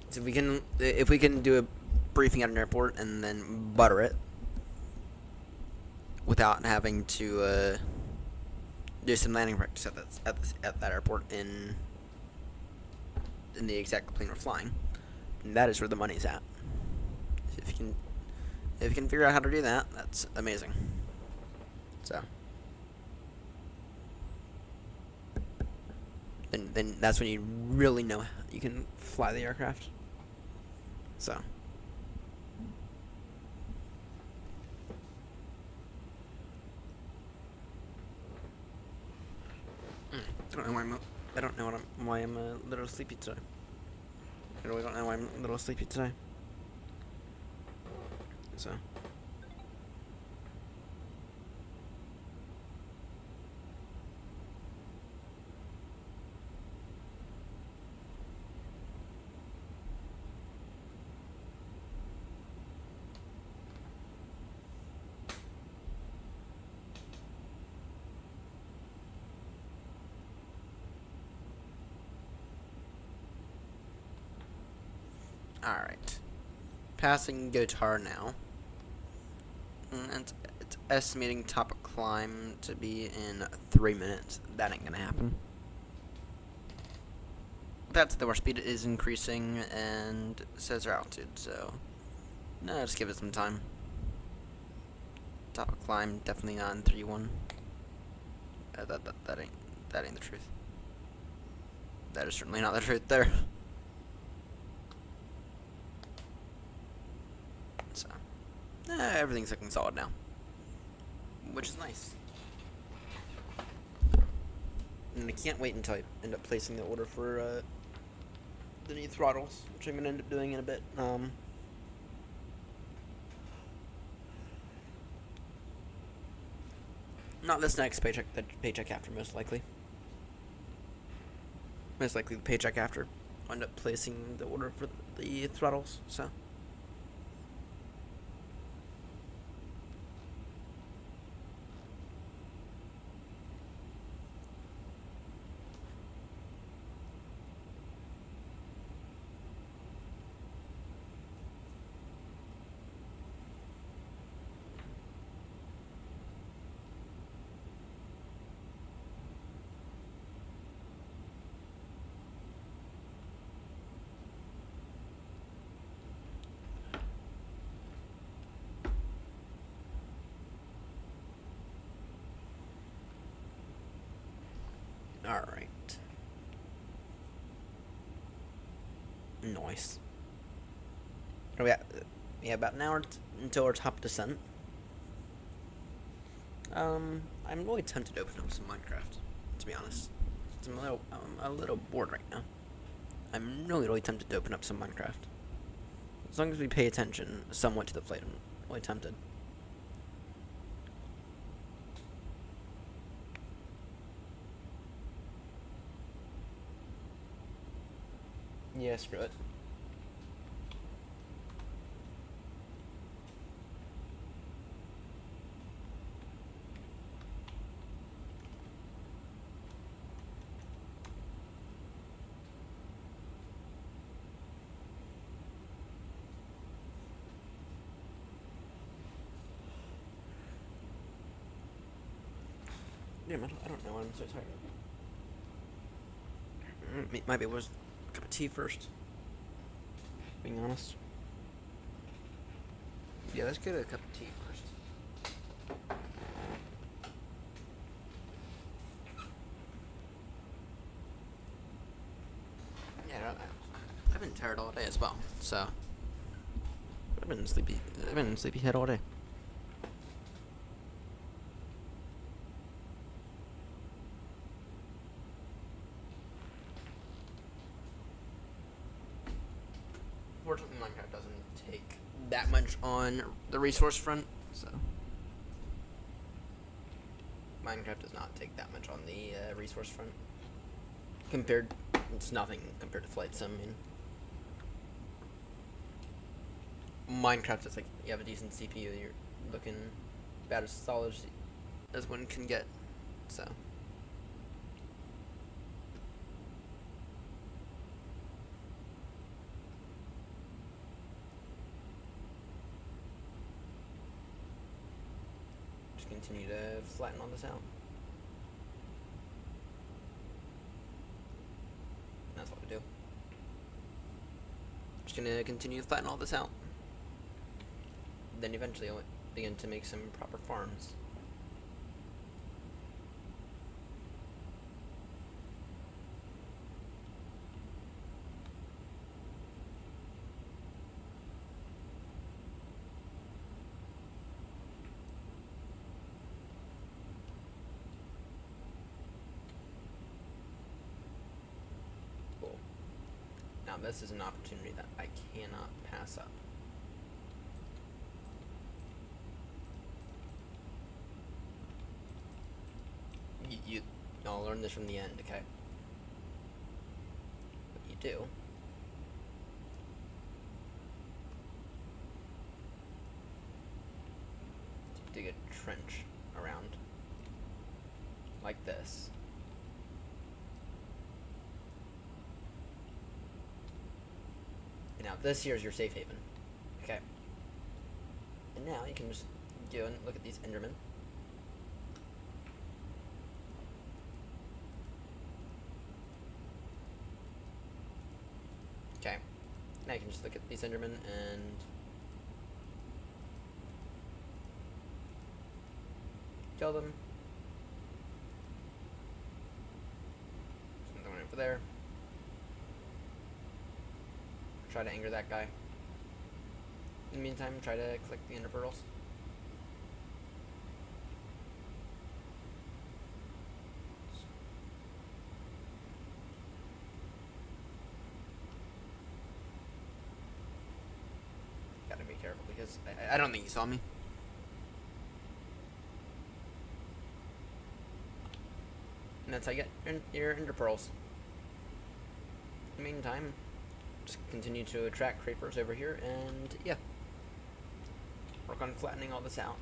So if we can do a briefing at an airport and then butter it without having to do some landing practice at that airport in the exact plane we're flying, and that is where the money's at. So if you can figure out how to do that, that's amazing. So then that's when you really know you can fly the aircraft. So. I don't know why I'm a little sleepy today. I really don't know why I'm a little sleepy today. So. Alright. Passing guitar now. And it's estimating top climb to be in 3 minutes. That ain't gonna happen. That's the speed is increasing and says our altitude, so no, just give it some time. Top of climb definitely not in 3-1. That ain't the truth. That is certainly not the truth there. So everything's looking solid now, which is nice. And I can't wait until I end up placing the order for the new throttles, which I'm gonna end up doing in a bit. Not this next paycheck, the paycheck after, most likely. Most likely the paycheck after. I'll end up placing the order for the throttles, so. Alright. Nice. Are we at? Yeah, about an hour until our top descent. I'm really tempted to open up some Minecraft, to be honest. I'm a little bored right now. I'm really tempted to open up some Minecraft. As long as we pay attention somewhat to the flight, I'm really tempted. Yeah, screw it. Damn, I don't know why I'm so tired. Maybe it was a cup of tea first. Being honest. Yeah, let's get a cup of tea first. Yeah, I've been tired all day as well, so I've been sleepy head all day. Fortunately, Minecraft doesn't take that much on the resource front, so Minecraft does not take that much on the resource front. It's nothing compared to Flight Sim. Minecraft is like, you have a decent CPU, you're looking about as solid as one can get, so. Just continue to flatten all this out. That's what we do. Just gonna continue to flatten all this out. Then eventually I'll begin to make some proper farms. Now this is an opportunity that I cannot pass up. Y'all learn this from the end, okay? What you do is you dig a trench around like this. And now this here is your safe haven, okay? And now you can just go and look at these Endermen. Okay, now you can just look at these Endermen and kill them. There's another one over there. Try to anger that guy. In the meantime, try to collect the ender pearls. Gotta be careful because I don't think he saw me. And that's how you get your ender pearls. In the meantime, just continue to attract creepers over here and yeah, work on flattening all this out.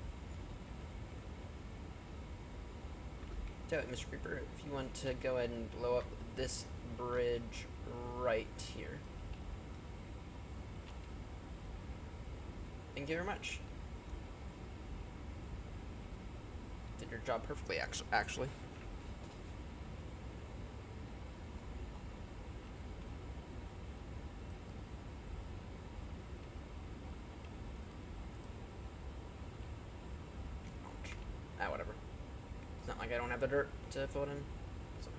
So, Mr. Creeper, if you want to go ahead and blow up this bridge right here. Thank you very much. Did your job perfectly, actually. Ah, whatever. It's not like I don't have the dirt to fill it in. So.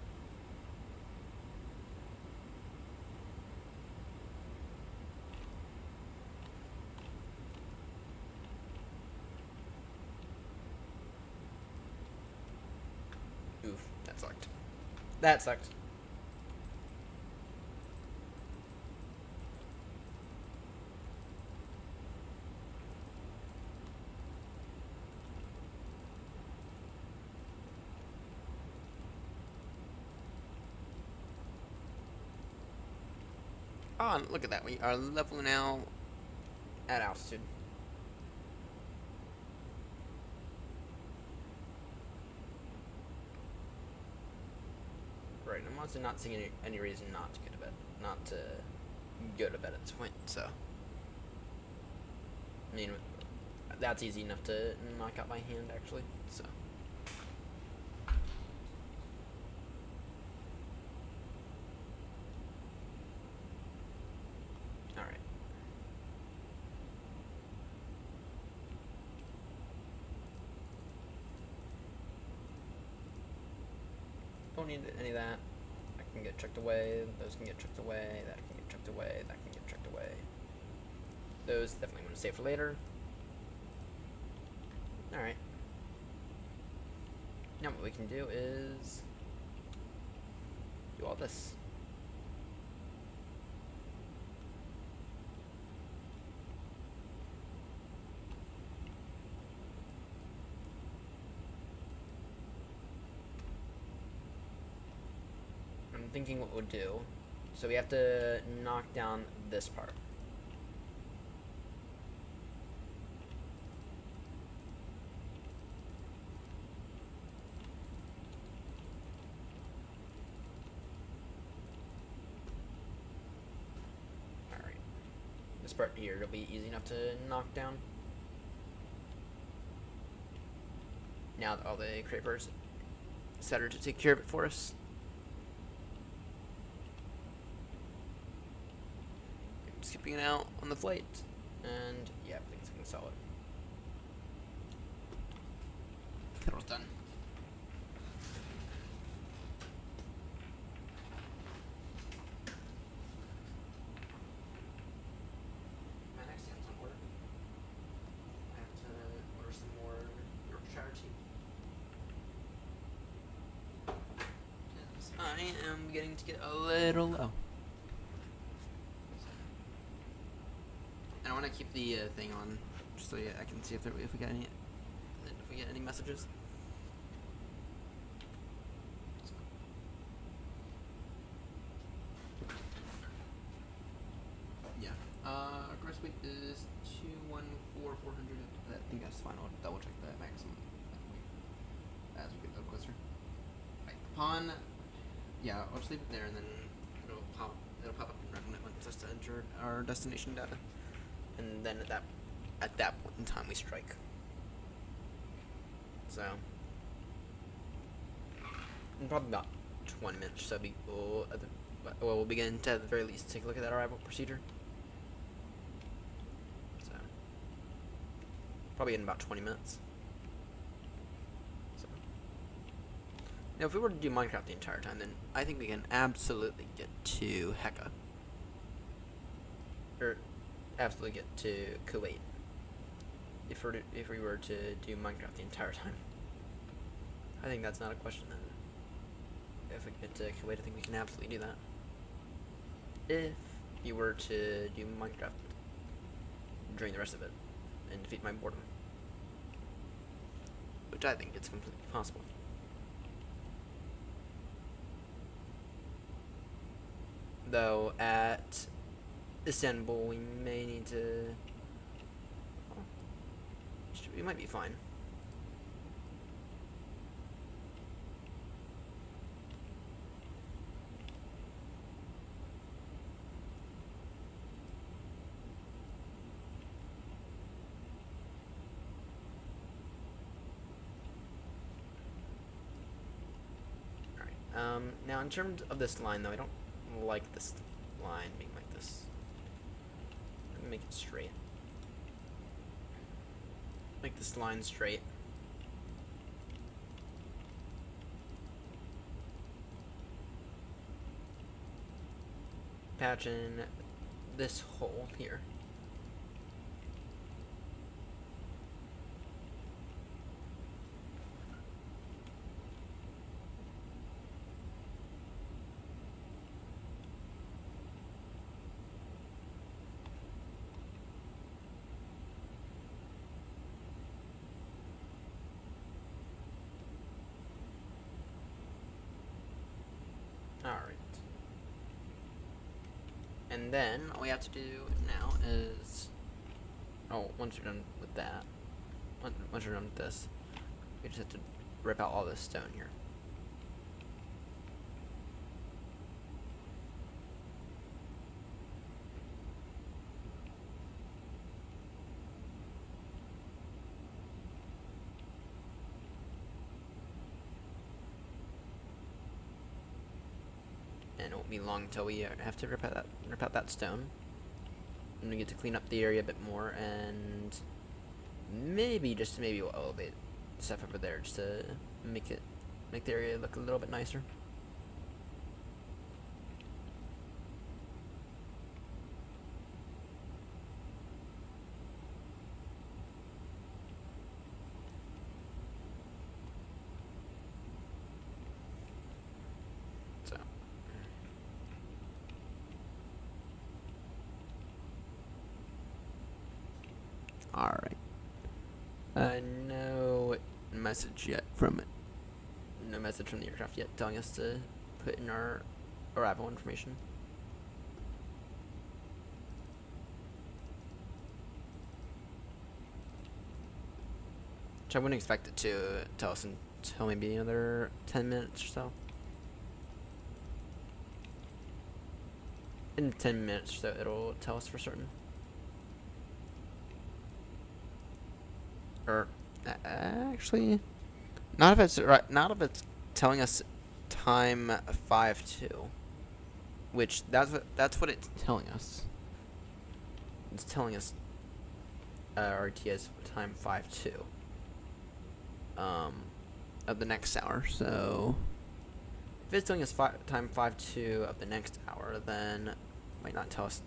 Oof, that sucked. That sucked. Oh, and look at that. We are level now at altitude. Right, I'm also not seeing any reason not to go to bed. Not to go to bed at this point, so. I mean, that's easy enough to knock out by hand, actually, so. Don't need any of that. That can get chucked away. Those can get chucked away. That can get chucked away. That can get chucked away. Those definitely want to save for later. Alright. Now what we can do is do all this. Thinking what we'll do. So we have to knock down this part. Alright. This part here will be easy enough to knock down. Now that all the creepers set her to take care of it for us. Skipping it out on the flight, and yeah, everything's looking solid. Petal's done. My next hand's on order. I have to order some more Yorkshire tea. Because I am beginning to get a little low. want to keep the thing on, just so I can see if we get any messages. Yeah. Gross weight is 214,400. I think that's fine. I'll double check that maximum as we get a little closer. Right. Upon, yeah, I'll just leave it there, and then it'll pop up in red when it wants us to enter our destination data, and then at that point in time we strike. So, in probably about 20 minutes, so we'll begin to at the very least take a look at that arrival procedure. So, probably in about 20 minutes. So, now if we were to do Minecraft the entire time, then I think we can absolutely get to HECA. Or absolutely get to Kuwait. If we were to do Minecraft the entire time. I think that's not a question then. If we get to Kuwait, I think we can absolutely do that. If you were to do Minecraft during the rest of it and defeat my boredom. Which I think it's completely possible. Though at Istanbul we may need to... we might be fine. Alright, now in terms of this line though, I don't like this line being like this. Let me make it straight. Make this line straight. Patch in this hole here. Alright. And then all we have to do now is, once you're done with that, once you're done with this, we just have to rip out all this stone here. And it won't be long until we have to rip out that stone. And we get to clean up the area a bit more, and maybe, just maybe, we'll elevate stuff over there just to make the area look a little bit nicer. So. Alright. No message yet from it. No message from the aircraft yet telling us to put in our arrival information. Which I wouldn't expect it to tell us until maybe another 10 minutes or so. In 10 minutes or so, it'll tell us for certain. Or actually, not if it's right. Not if it's telling us time 5-2, which that's what it's telling us. It's telling us RTS time 5-2 of the next hour. So if it's telling us time 5-2 of the next hour, then it might not tell us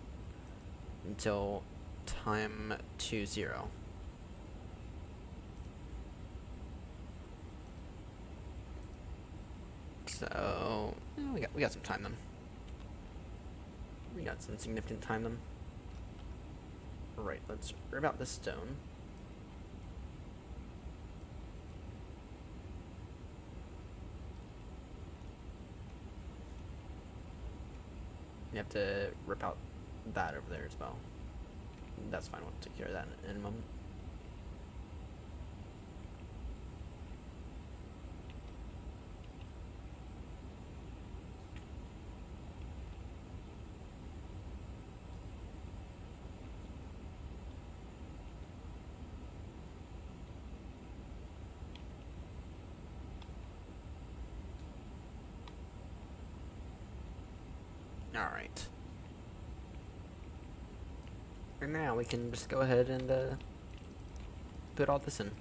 until time 20. So yeah, we got some time then. We got some significant time then. Alright, let's rip out this stone. You have to rip out that over there as well. That's fine, we'll take care of that in a moment. Alright. And now we can just go ahead and put all this in.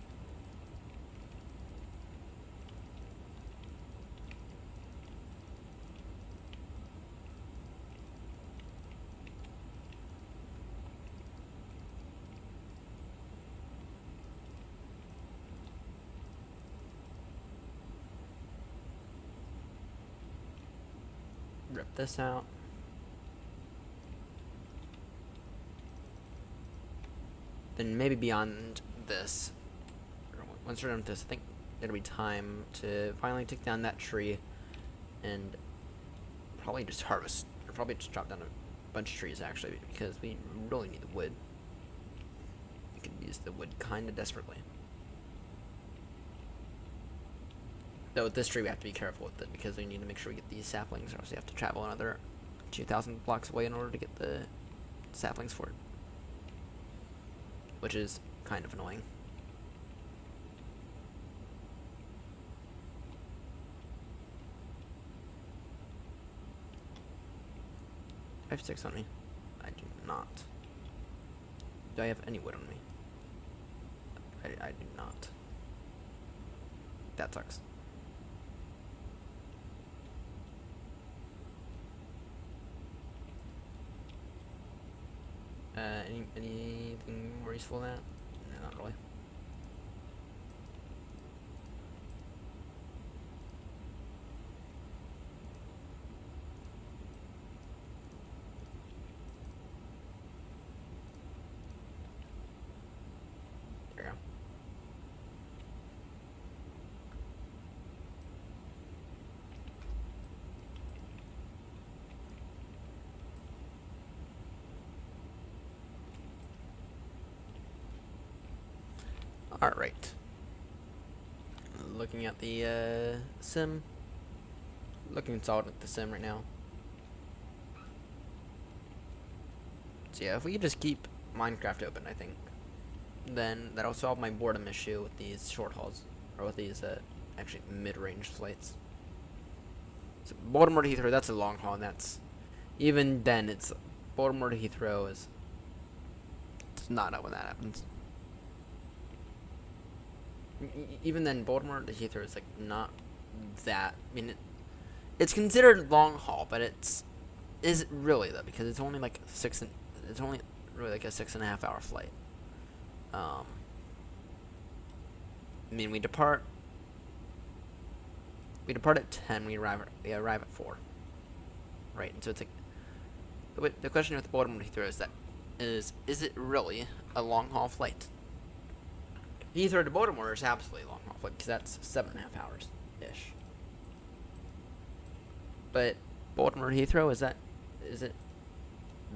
Rip this out. Then maybe beyond this, once we're done with this, I think it'll be time to finally take down that tree and probably just harvest, or probably just chop down a bunch of trees actually, because we really need the wood. We could use the wood kind of desperately. Though with this tree we have to be careful with it, because we need to make sure we get these saplings, or else we have to travel another 2,000 blocks away in order to get the saplings for it. Which is kind of annoying. I have 6 on me. I do not. Do I have any wood on me? I do not. That sucks. Anything more useful than that? No, not really. There we go. Alright. Looking at the sim. Looking solid with the sim right now. So yeah, if we could just keep Minecraft open, I think, then that'll solve my boredom issue with these short hauls, or with these actually mid-range flights. So Baltimore to Heathrow, that's a long haul, and that's, even then, it's Baltimore to Heathrow is, it's not up when that happens. Even then, Baltimore to Heathrow is like not that. I mean, it's considered long haul, but is it really though? Because it's only like it's only really like a 6.5 hour flight. I mean, we depart at 10. We arrive at 4. Right, and so it's like the question with Baltimore to Heathrow is it really a long haul flight? Heathrow to Baltimore is absolutely a long haul flight because that's 7.5 hours ish. But Baltimore to Heathrow, is it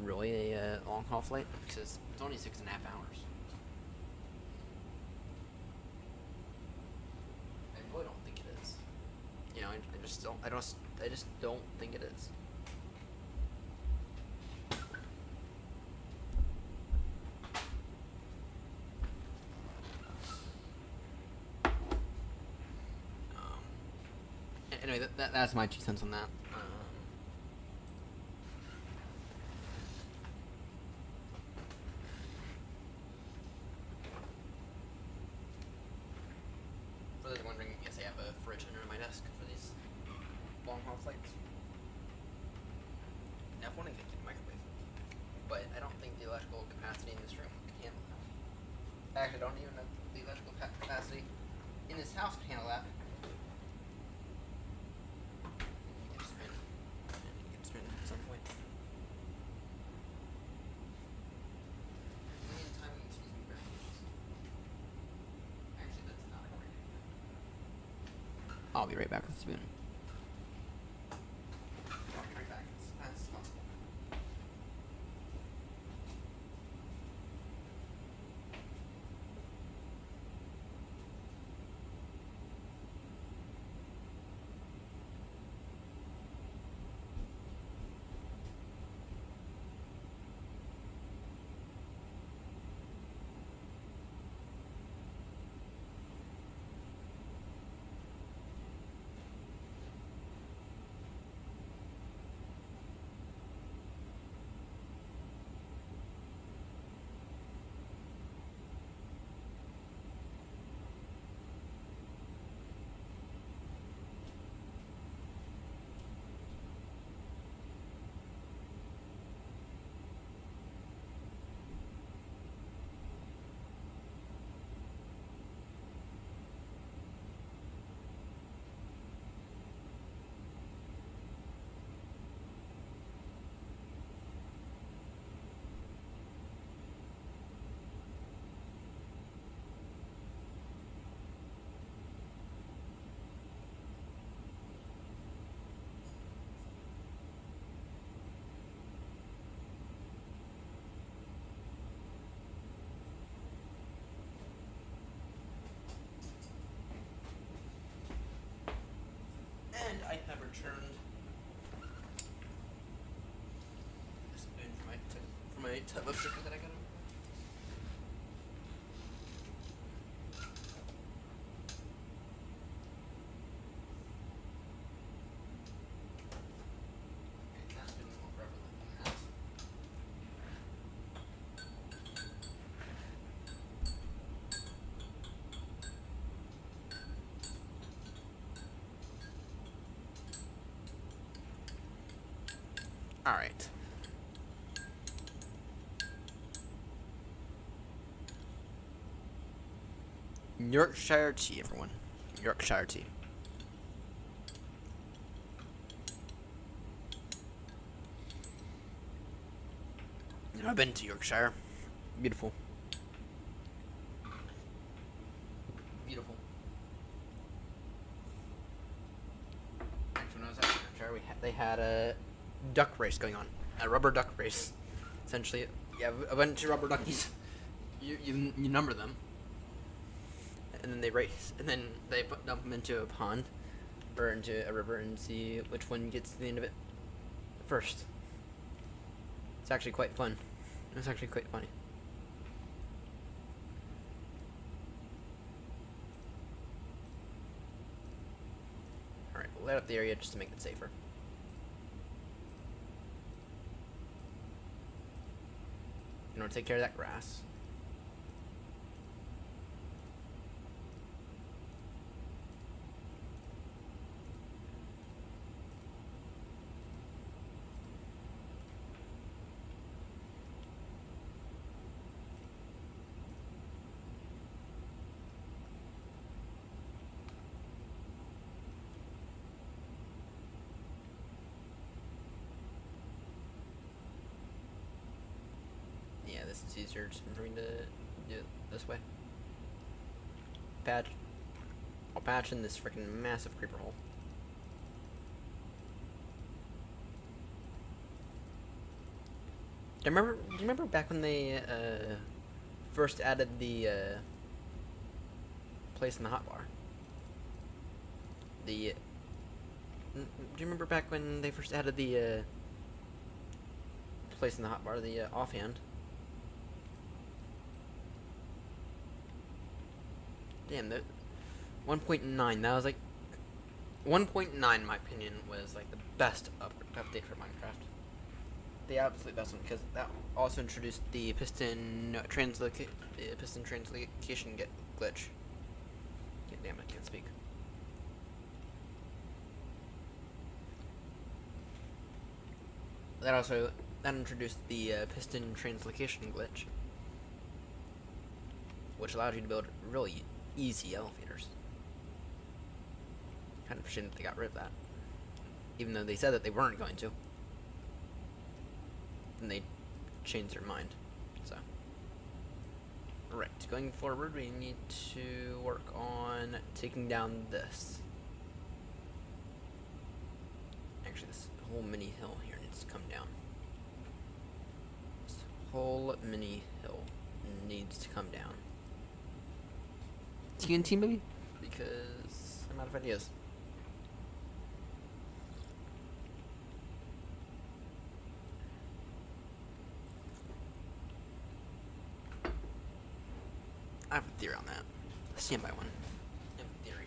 really a long haul flight? Because it's only 6.5 hours. I really don't think it is. You know, I just don't think it is. Anyway, that's my 2 cents on that. For those wondering, yes, I have a fridge under my desk for these long haul flights. Now, if one, I could keep a microwave, but I don't think the electrical capacity in this room can handle that. I actually don't even know the electrical capacity in this house can handle that. At some point. I'll be right back with the spoon. I'll be right back as fast as possible. And I have returned the spoon for my tub of sugar that I got over. Okay, that's been more prevalent than that. All right. Yorkshire tea, everyone. Yorkshire tea. I've been to Yorkshire. Beautiful. Beautiful. Actually, when I was at Yorkshire, they had a duck race going on. A rubber duck race. Essentially, you have a bunch of rubber duckies. You number them. And then they race. And then they dump them into a pond. Or into a river and see which one gets to the end of it first. It's actually quite fun. It's actually quite funny. Alright, we'll light up the area just to make it safer. In order to take care of that grass. Yeah, this is easier just for me to do it this way. I'll patch in this freaking massive creeper hole. Do you remember back when they first added the place in the hotbar? Do you remember back when they first added the place in the hotbar, the offhand? Damn, the 1.9, that was like 1.9 in my opinion was like the best update for Minecraft. The absolute best one, because that also introduced the piston translocation glitch. Damn it, can't speak. That introduced the piston translocation glitch, which allowed you to build really easy elevators. Kind of shame that they got rid of that, even though they said that they weren't going to. Then they changed their mind. So, right, going forward, we need to work on taking down this. Actually, this whole mini hill here needs to come down. This whole mini hill needs to come down. TNT maybe? Because I'm out of ideas. I have a theory on that. Stand by one. I have a theory.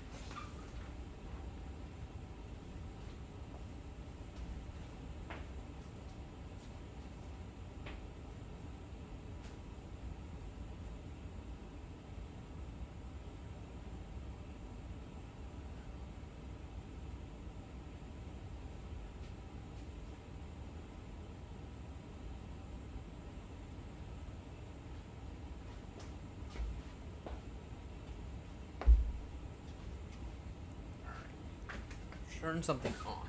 Turn something off.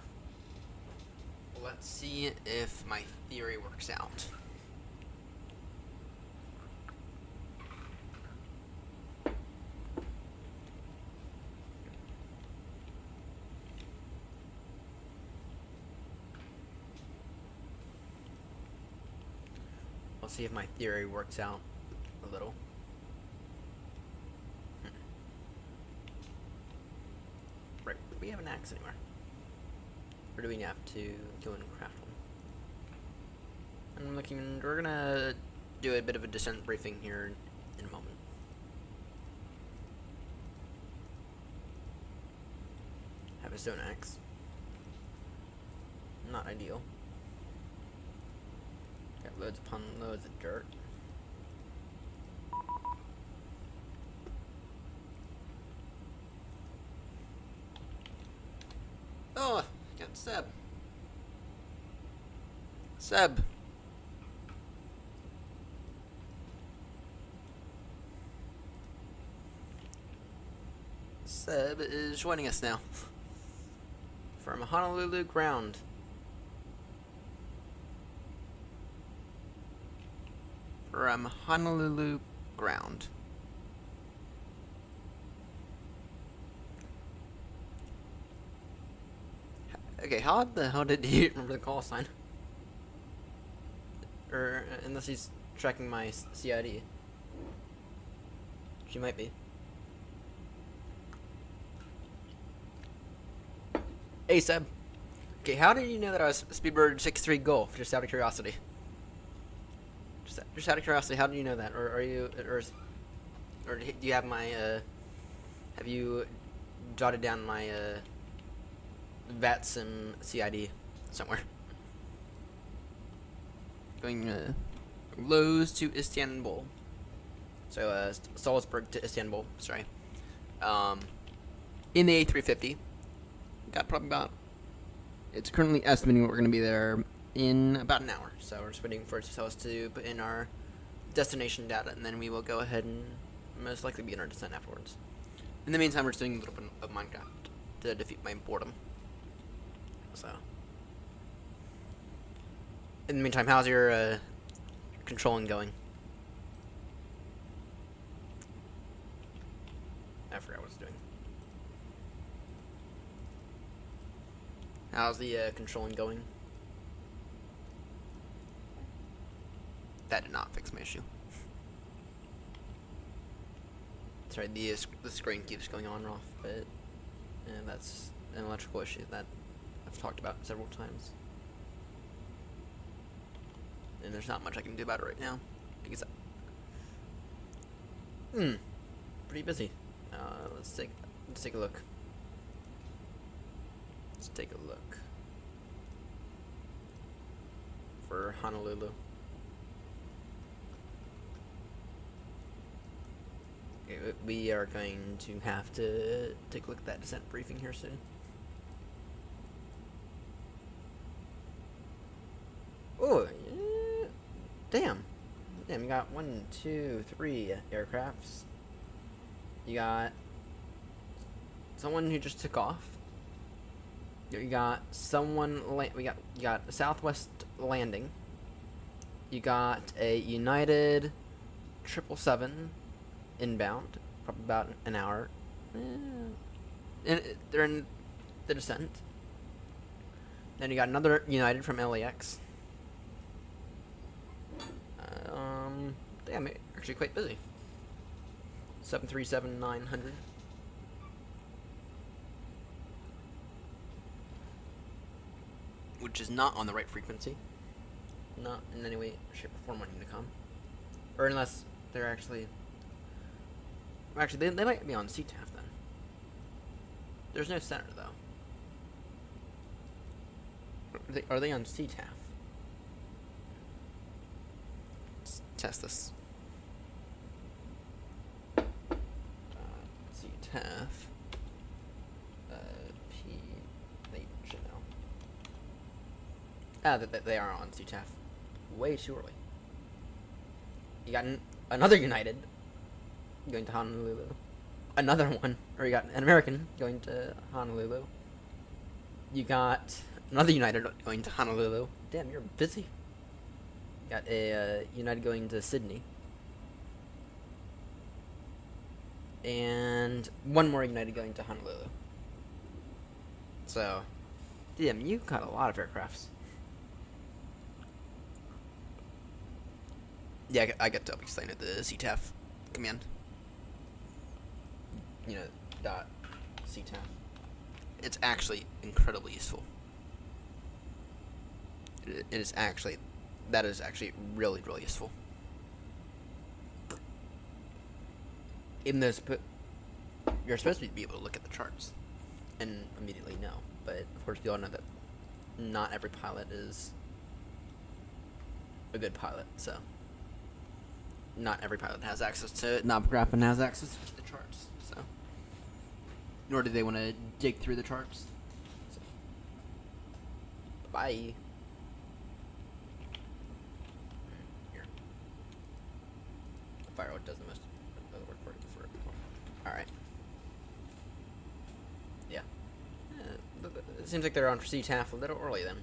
Let's see if my theory works out. We'll see if my theory works out a little. Right, do we have an axe anywhere? Or do we have to go and craft one? I'm looking, we're gonna do a bit of a descent briefing here in a moment. Have a stone axe. Not ideal. Got loads upon loads of dirt. Oh, got Seb. Seb. Seb is joining us now. From Honolulu ground. From Honolulu ground. Okay, how the hell did he remember the call sign? Or, unless he's tracking my CID. She might be. Hey, Seb. Okay, how did you know that I was Speedbird 63 Golf? Just out of curiosity. Just out of curiosity, how did you know that? Or are you, or do you have my, have you jotted down my, VATSIM CID somewhere? Going Lowe's to Istanbul. So Salzburg to Istanbul. Sorry. In the A350. Got probably about. It's currently estimating we're going to be there in about an hour. So we're just waiting for it to tell us to put in our destination data, and then we will go ahead and most likely begin our descent afterwards. In the meantime, we're just doing a little bit of Minecraft to defeat my boredom. So, in the meantime, how's your controlling going? I forgot what I was doing. How's the controlling going? That did not fix my issue. Sorry, the screen keeps going on and off, but that's an electrical issue that I've talked about several times. And there's not much I can do about it right now. Because pretty busy. Let's take a look. Let's take a look. For Honolulu. Okay, we are going to have to take a look at that descent briefing here soon. Oh, yeah. Damn, you got 1, 2, 3 aircrafts. You got someone who just took off. You got someone, you got a Southwest landing. You got a United 777 inbound, probably about an hour. And they're in the descent. Then you got another United from LAX. Damn, actually quite busy. 737-900. Which is not on the right frequency. Not in any way, shape, or form on Unicom. Or unless they're actually... Actually, they might be on CTAF then. There's no center, though. Are they on CTAF? Let's test this. CTAF. They are on CTAF. Way too early. You got another United going to Honolulu. Another one. Or you got an American going to Honolulu. You got another United going to Honolulu. Damn, you're busy. You got a United going to Sydney. And one more United going to Honolulu. So, damn, you got a lot of aircrafts. Yeah, I get to explain it, the CTAF command. You know, dot CTAF. It's actually incredibly useful. It is actually, that is actually really, really useful. In this, you're supposed to be able to look at the charts and immediately know, but of course you all know that not every pilot is a good pilot, so not every pilot has access to Navgraph and has access to the charts, so nor do they want to dig through the charts. So, bye. Here. Firewood does the most of the work for it. Alright. Yeah. It seems like they're on for CTAF a little early then,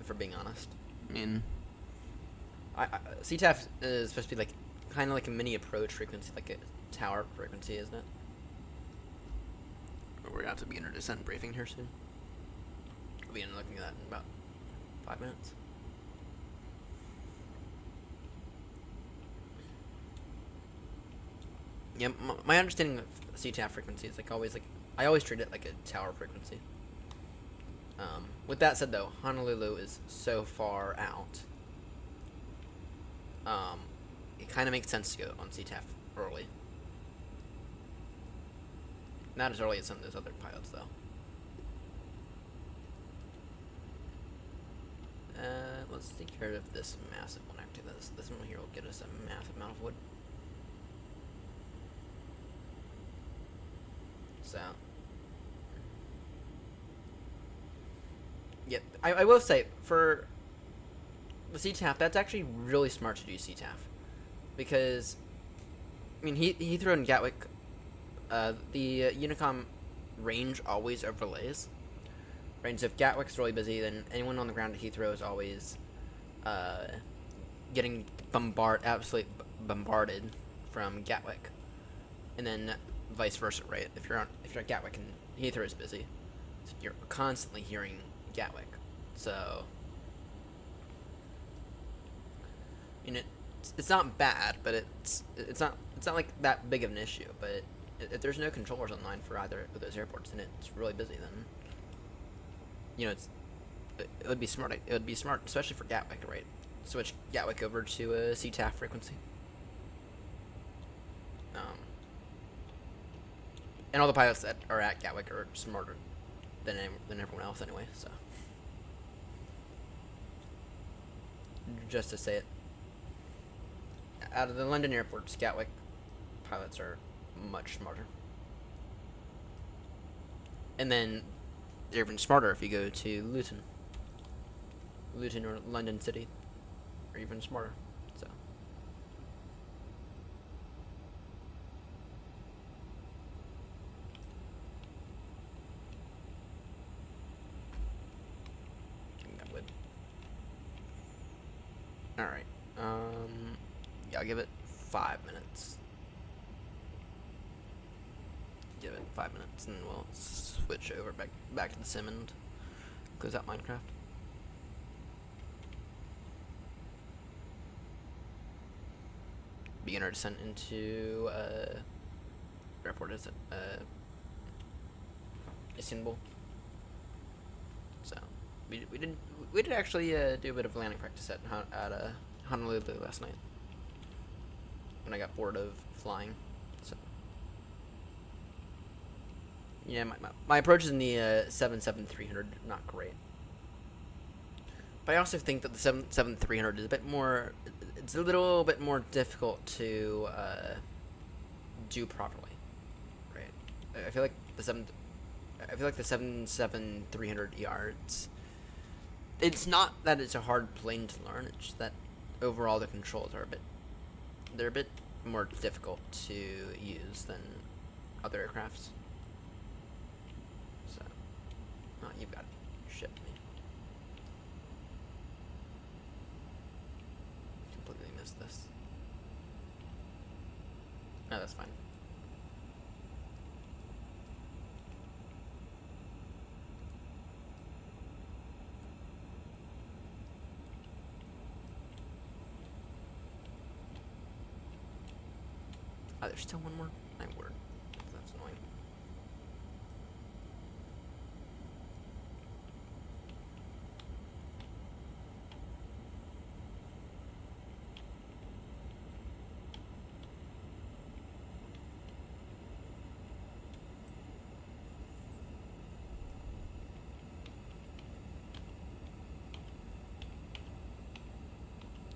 if we're being honest. I mean, CTAF is supposed to be like kind of like a mini approach frequency, like a tower frequency, isn't it? We're going to have to begin our descent briefing here soon. We'll begin looking at that in about 5 minutes. Yeah, my understanding of CTAF frequency is like always like I always treat it like a tower frequency. With that said, though, Honolulu is so far out. It kind of makes sense to go on CTAF early. Not as early as some of those other pilots, though. Let's take care of this massive one. Actually, this one here will get us a massive amount of wood. So, yeah, I will say, for the CTAF, that's actually really smart to do CTAF. Because, I mean, Heathrow and Gatwick, the Unicom range always overlays. Right, so if Gatwick's really busy, then anyone on the ground at Heathrow is always getting absolutely bombarded from Gatwick. And then vice versa, right? If you're at Gatwick and Heathrow is busy, so you're constantly hearing Gatwick. So, I mean, it's not bad, but it's not like that big of an issue. But if there's no controllers online for either of those airports, and it's really busy, then you know it would be smart. It would be smart, especially for Gatwick, right? Switch Gatwick over to a CTAF frequency. And all the pilots that are at Gatwick are smarter than everyone else anyway, so. Just to say it. Out of the London airports, Gatwick pilots are much smarter. And then they're even smarter if you go to Luton. Luton or London City are even smarter, so. Alright, yeah, I'll give it 5 minutes. Give it 5 minutes, and we'll switch over back to the sim and Close out Minecraft. Beginner descent into airport, is it? Istanbul. So we did actually do a bit of landing practice at Honolulu last night when I got bored of flying. So yeah, my approach in the 77300 not great, but I also think that the 77300 is a bit more. It's a little bit more difficult to do properly, right? I feel like the 77300 ER. It's not that it's a hard plane to learn. It's just that overall the controls are a bit more difficult to use than other aircrafts. So, oh, you've got shipped me. Completely missed this. No, that's fine. Oh, there's still one more? I'm word. That's annoying.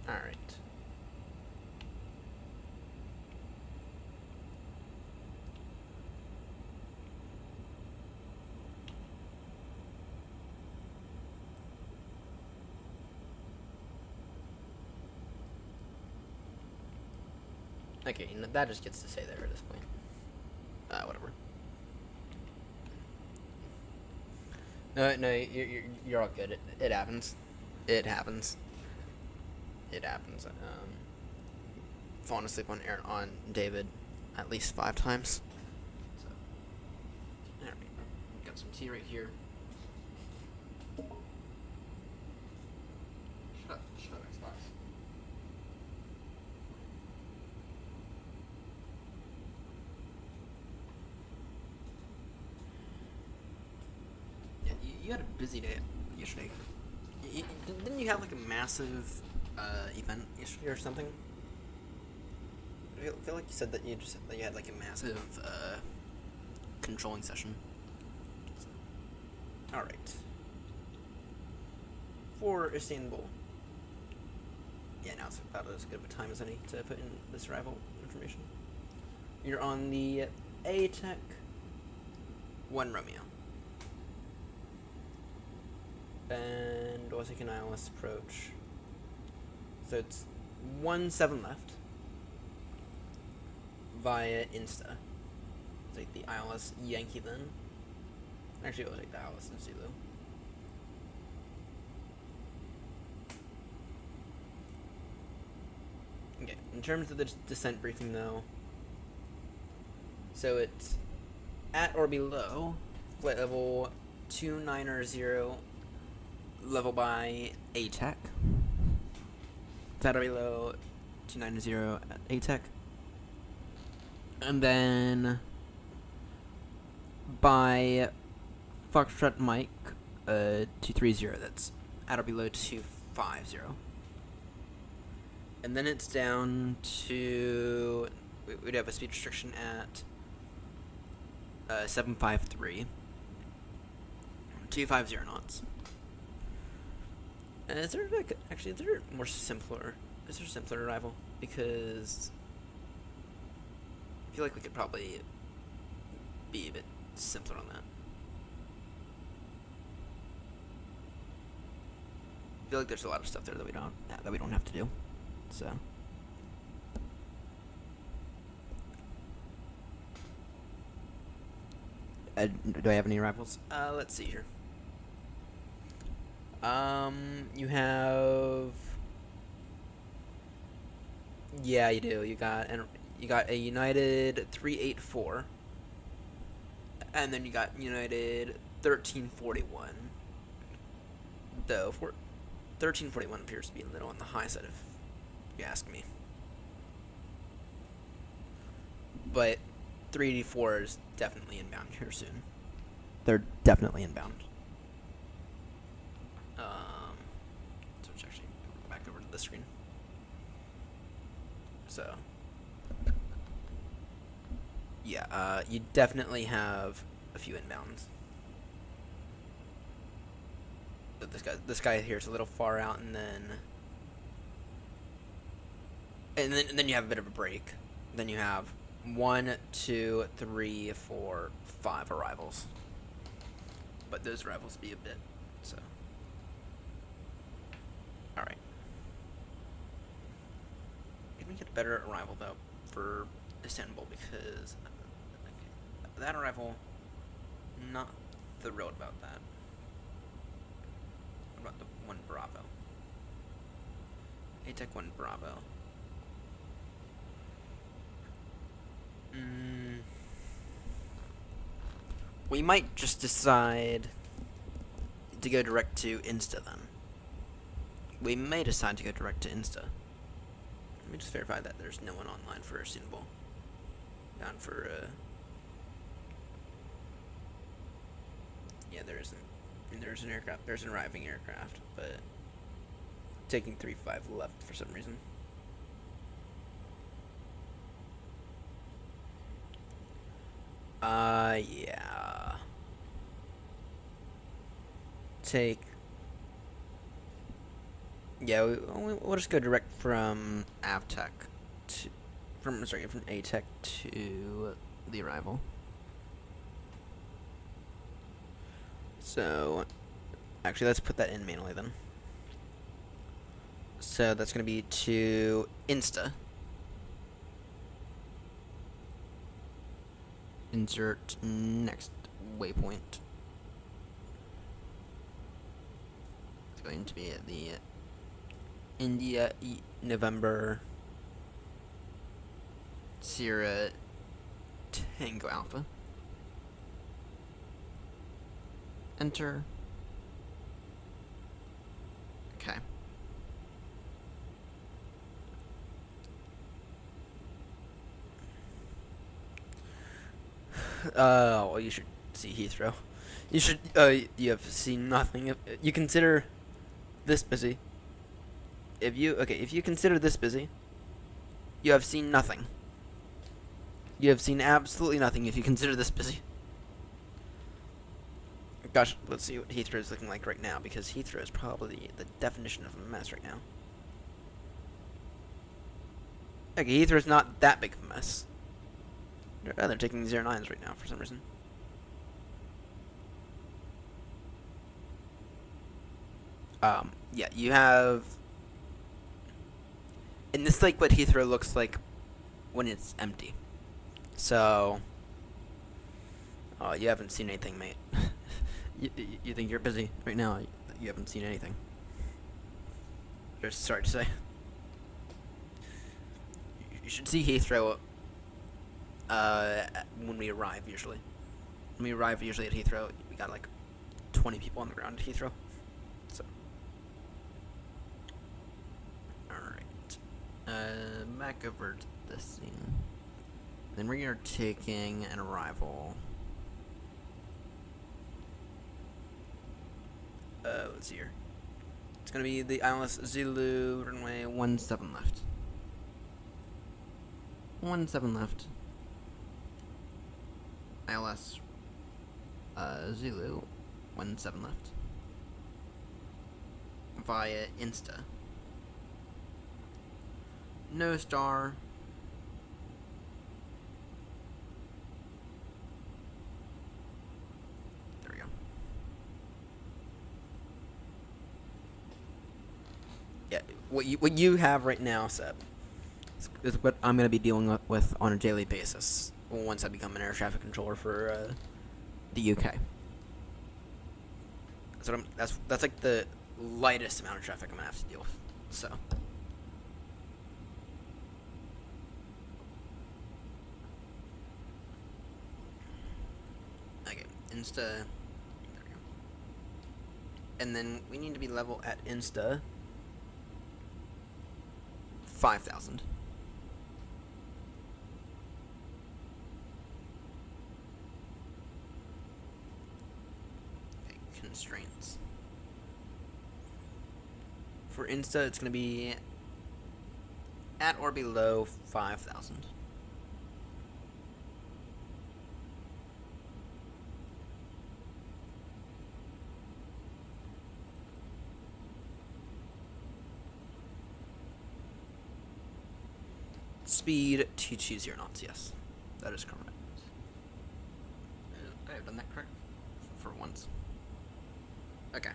Alright. Okay, that just gets to stay there at this point. Whatever. No, you're all good. It happens. It happens. It happens. Falling asleep on David at least 5 times. So, alright, got some tea right here. Shut up, Xbox. You had a busy day yesterday. Didn't you have like a massive event yesterday or something? I feel like you said that you had like a massive controlling session. So, all right. For Istanbul. Yeah, now it's about as good of a time as any to put in this arrival information. You're on the ATEC 1 Romeo. And we'll take an ILS approach. So it's 17 left via Insta. Take the ILS Yankee then. Actually, we'll take the ILS Zulu. Okay, in terms of the descent briefing though, so it's at or below flight level 290, level by ATEC. It's at or below 290 at ATEC. And then by Foxtrot Mike 230, that's at or below 250. And then it's down to, we'd have a speed restriction at 753, 250 knots. And is there a simpler arrival? Because I feel like we could probably be a bit simpler on that. I feel like there's a lot of stuff there that we don't have to do. So do I have any arrivals? Let's see here. You have, yeah, you do. You got a United 384, and then you got United 1341, though. 1341 appears to be a little on the high side, if you ask me. But 384 is definitely inbound here soon. They're definitely inbound. Switch actually back over to the screen. So, yeah, you definitely have a few inbounds. But this guy here is a little far out, and then you have a bit of a break. Then you have 1, 2, 3, 4, 5 arrivals. But those arrivals be a bit, so. Alright. Can we get a better arrival, though, for Istanbul? Because that arrival, not thrilled about that. What about the 1 Bravo? ATEC 1 Bravo. We might just decide to go direct to Insta then. We may decide to go direct to Insta. Let me just verify that there's no one online for Istanbul. Down for, yeah, there isn't. And there's an aircraft, there's an arriving aircraft, but taking 35 left for some reason. Yeah. Yeah, we'll just go direct from AvTech to, from ATEC to the arrival. So, actually, let's put that in manually then. So that's going to be to Insta. Insert next waypoint. It's going to be at the India November Sierra Tango Alpha. Enter. Okay. Well, you should see Heathrow. You should, you have seen nothing. If you consider this busy, if you consider this busy, you have seen nothing. You have seen absolutely nothing if you consider this busy. Gosh, let's see what Heathrow is looking like right now, because Heathrow is probably the definition of a mess right now. Okay, Heathrow's not that big of a mess. They're taking these Air9s right now for some reason. Yeah, you have... And this is like what Heathrow looks like when it's empty. So... you haven't seen anything, mate. You think you're busy right now. You haven't seen anything. Just sorry to say. You should see Heathrow when we arrive, usually. When we arrive, usually at Heathrow, we got like 20 people on the ground at Heathrow. So. Alright. Back over to this scene. Then we are taking an arrival. Let's see here. It's gonna be the ILS Zulu runway 17 left. 17 left. ILS Zulu 17 left. Via Insta. No star. There we go. Yeah, what you have right now, Seb, is what I'm going to be dealing with on a daily basis once I become an air traffic controller for the UK. That's like the lightest amount of traffic I'm going to have to deal with. So. Okay, Insta. There we go. And then we need to be level at Insta 5,000. Okay, constraints. For Insta, it's going to be at or below 5,000. Speed to choose your knots, yes. That is correct. I have done that correct for once. Okay.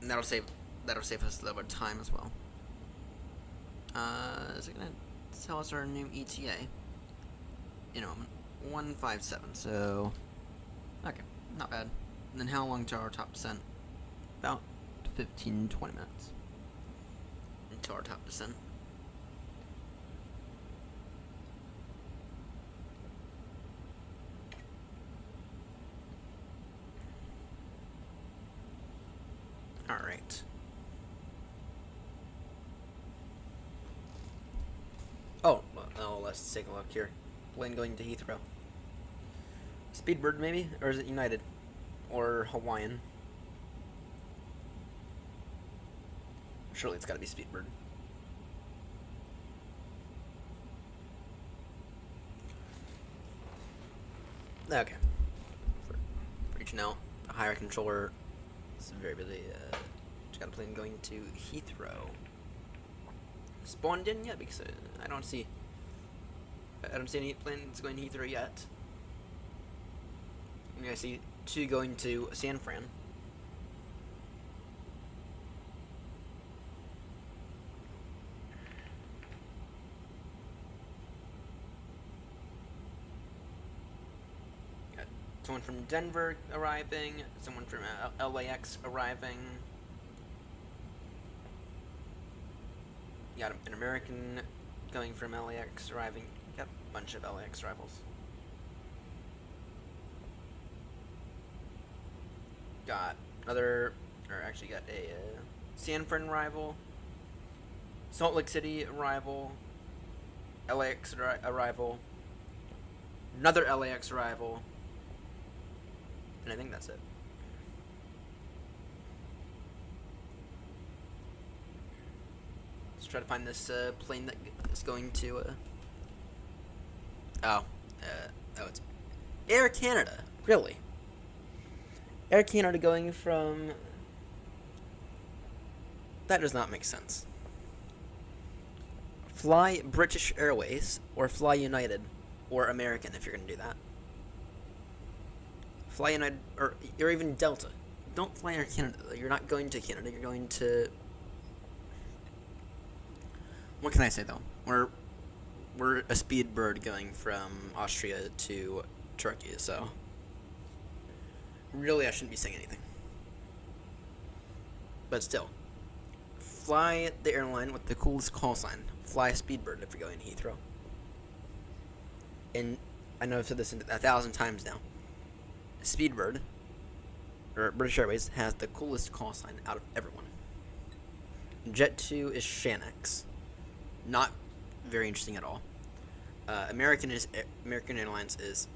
And that'll save us a little bit of time as well. Is it gonna tell us our new ETA? In a moment. 157, so okay, not bad. And then how long to our top descent? About 15-20 minutes until our top descent. Alright. Oh, let's take a look here. Plane going to Heathrow. Speedbird maybe? Or is it United? Or Hawaiian? Surely it's gotta be Speedbird. Okay. For reaching out, a higher controller. It's very busy. Just got a plane going to Heathrow. Spawned in yet? Because I don't see any planes going to Heathrow yet. I see 2 going to San Fran. Got someone from Denver arriving, someone from LAX arriving. Got an American going from LAX arriving. Got a bunch of LAX arrivals. Got got a San Fran arrival, Salt Lake City arrival, LAX arrival, another LAX arrival, and I think that's it. Let's try to find this plane that is going to. It's Air Canada. Really? Air Canada going from. That does not make sense. Fly British Airways or fly United or American if you're going to do that. Fly United or even Delta. Don't fly Air Canada. You're not going to Canada. You're going to. What can I say though? We're a speed bird going from Austria to Turkey, so really I shouldn't be saying anything. But still, fly the airline with the coolest call sign. Fly Speedbird if you're going to Heathrow. And I know I've said this 1,000 times now. Speedbird, or British Airways, has the coolest call sign out of everyone. Jet2 is Shanex. Not very interesting at all. American Airlines is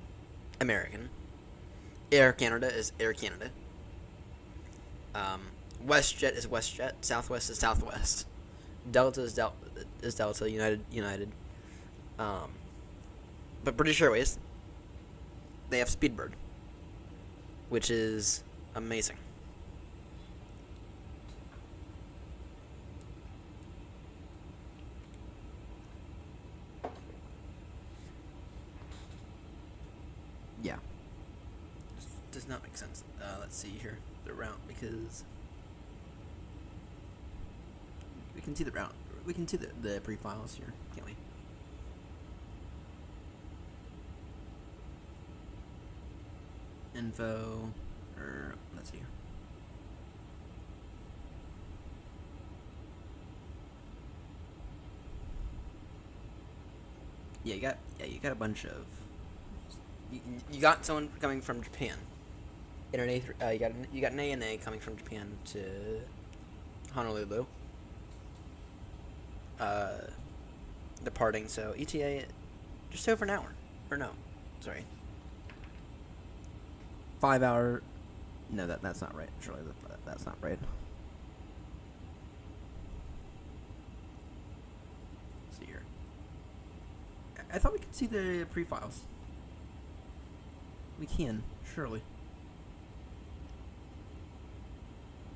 American. Air Canada is Air Canada. WestJet is WestJet. Southwest is Southwest. Delta is Delta. United. But British Airways, they have Speedbird, which is amazing. Yeah. Does not make sense. Let's see here. The route, because we can see the route. We can see the pre-files here, can't we? Info, or let's see here. Yeah, you got a bunch of you got someone coming from Japan. In an you got an ANA coming from Japan to Honolulu. Departing, so ETA just over an hour. Or no, sorry. 5 hour. No, that's not right. Surely that's not right. Let's see here. I thought we could see the pre-files. We can, surely.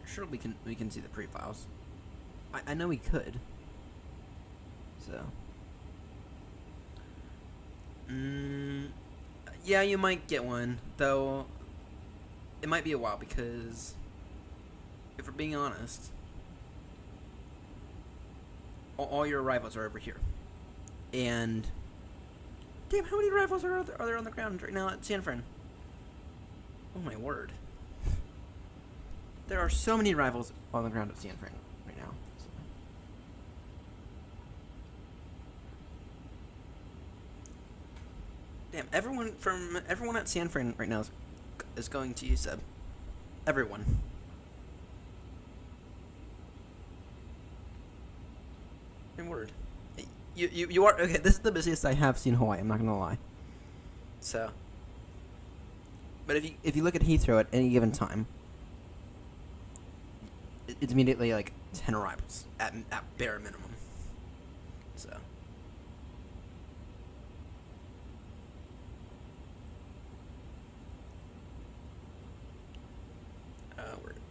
Sure, we can see the pre-files. I know we could. So. Yeah, you might get one, though. It might be a while because, if we're being honest, all your arrivals are over here, and damn, how many arrivals are there on the ground right now at San Fran? Oh my word! There are so many arrivals on the ground at San Fran right now. So. Damn, everyone at San Fran right now is going to use everyone. In word. You are okay, this is the busiest I have seen Hawaii, I'm not gonna lie. So, but if you look at Heathrow at any given time, it's immediately like 10 arrivals at bare minimum. So.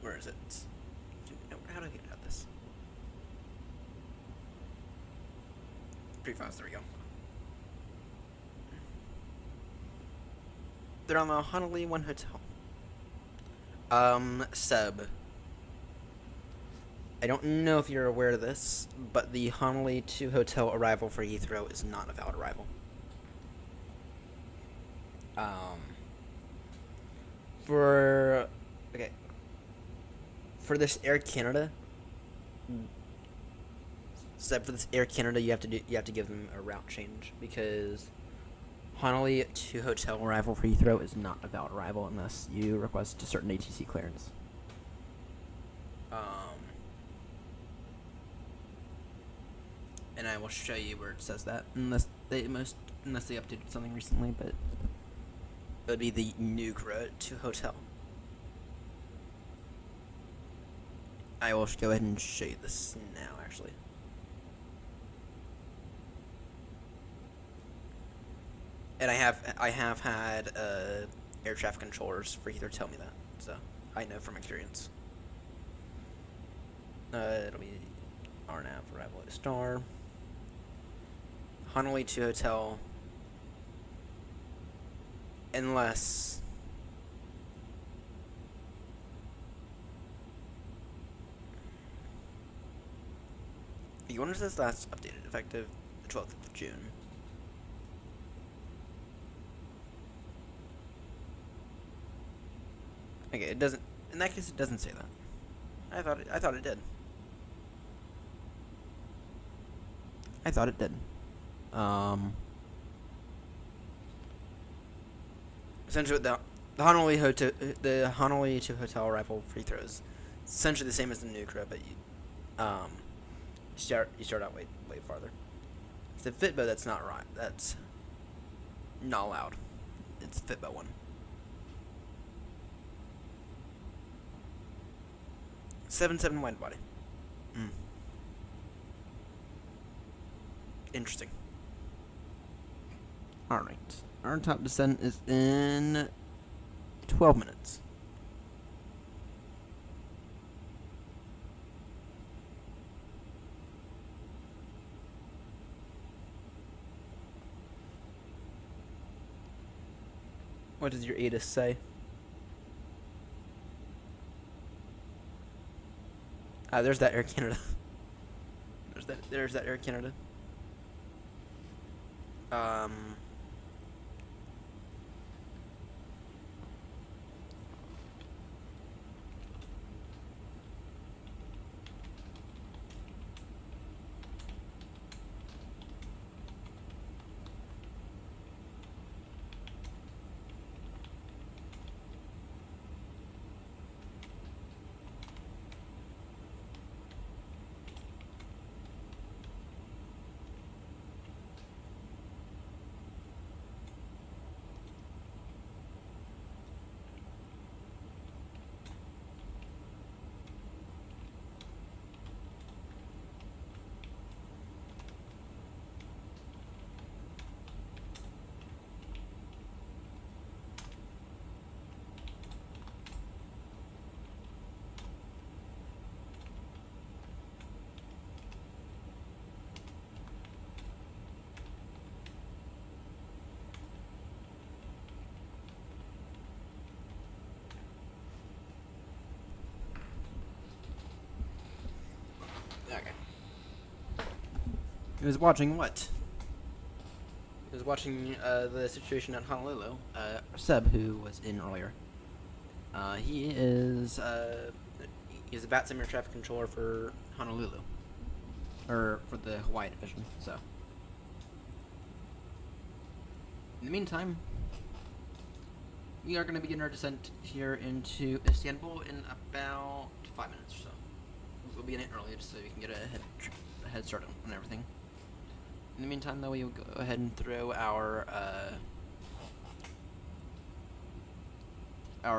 Where is it? How do I get out of this? Pre-files, there we go. They're on the Honolulu 1 hotel. Sub. I don't know if you're aware of this, but the Honolulu 2 hotel arrival for Heathrow is not a valid arrival. For this Air Canada, you have to give them a route change because Honolulu 2 hotel arrival for Heathrow is not a valid arrival unless you request a certain ATC clearance. And I will show you where it says that unless they updated something recently, but it would be the Newsky 2 hotel. I will go ahead and show you this now, actually. And I have had air traffic controllers for Heathrow tell me that, so I know from experience. It'll be RNAV arrival at Star. Honolulu 2 hotel. Unless you wonder if this last updated, effective the 12th of June. Okay, it doesn't. In that case, it doesn't say that. I thought it did. I thought it did. Essentially, the Honolulu 2 hotel arrival for Heathrow is essentially the same as the Newsky, but you start out way farther. It's the Fitbo that's not right. That's not allowed. It's Fitbo 1. 7-7 wide body. Interesting. Alright. Our top descent is in 12 minutes. What does your ATIS say? There's that Air Canada. There's that Air Canada. Okay. He was watching what? He was watching the situation at Honolulu. Seb, who was in earlier. He is he's a bat sim air traffic controller for Honolulu. Or for the Hawaii division, so. In the meantime, we are going to begin our descent here into Istanbul in about 5 minutes or so. We'll begin it early just so we can get a head start on everything. In the meantime, though, we will go ahead and throw our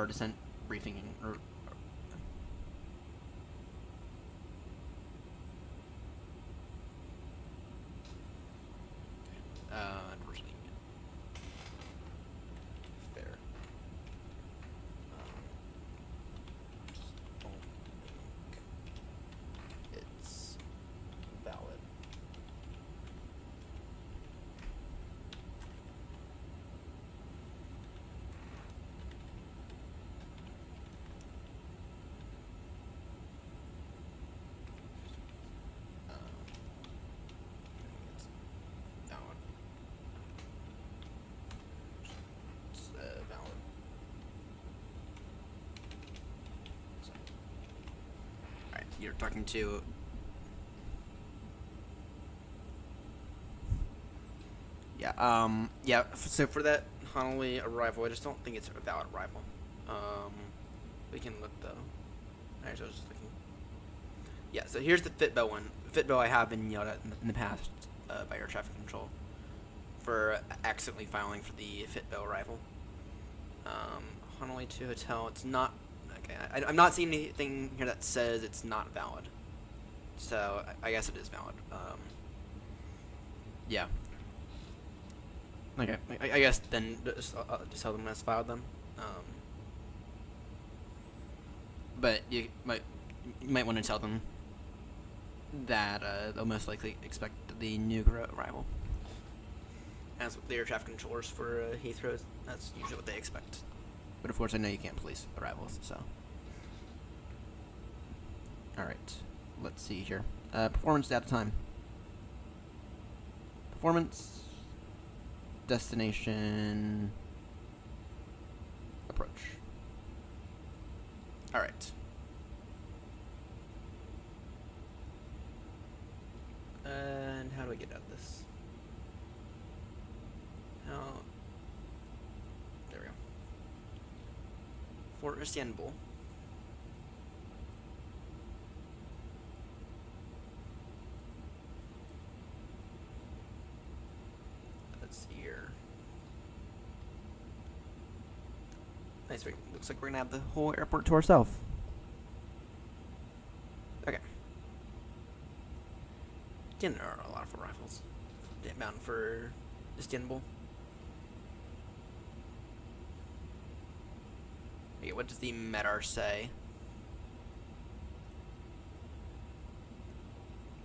descent briefing or unfortunately. Fair. Don't think it's valid. You're talking to. Yeah, so for that Honolulu arrival, I just don't think it's a valid arrival. We can look though. Actually, I was just looking. Yeah, so here's the Fitbel one. Fitbel I have been yelled at in the past by air traffic control for accidentally filing for the Fitbel arrival. Honolulu to hotel, it's not. Okay, I'm not seeing anything here that says it's not valid. So I guess it is valid. Yeah. Okay, I guess then just tell them as filed then. But you might want to tell them that they'll most likely expect the new arrival. As with the air traffic controllers for Heathrow, that's usually what they expect. But of course, I know you can't police arrivals, so. Alright, let's see here. Performance data time. Performance, destination, approach. Alright. And how do I get out of this? How? There we go. For Istanbul. Let's see here. Nice. Looks like we're gonna have the whole airport to ourselves. Okay. Again, there are a lot of arrivals. Bound for Istanbul. Okay, what does the MEDAR say?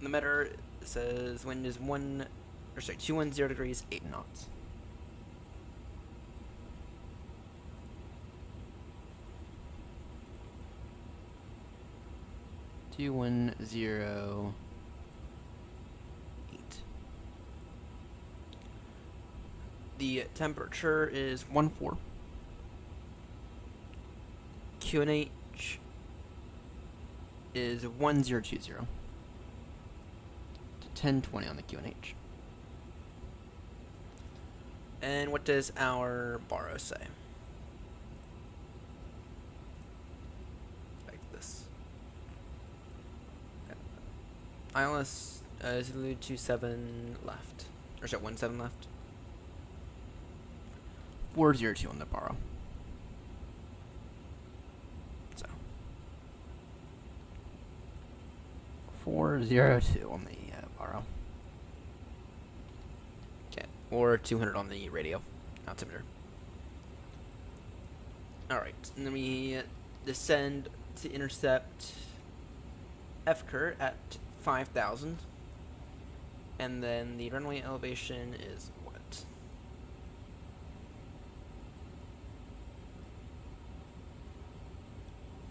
The MEDAR says wind is 210 degrees, 8 knots. Two 108. The temperature is 14. QNH is 1020 to 1020 on the QNH. And what does our borrow say? Like this. ILS is 27 left. Or sorry, 17 left. 402 on the borrow. So 402 on the borrow. Okay, or 200 on the radio altimeter. Alright, and then we descend to intercept HECA at 5,000. And then the runway elevation is what?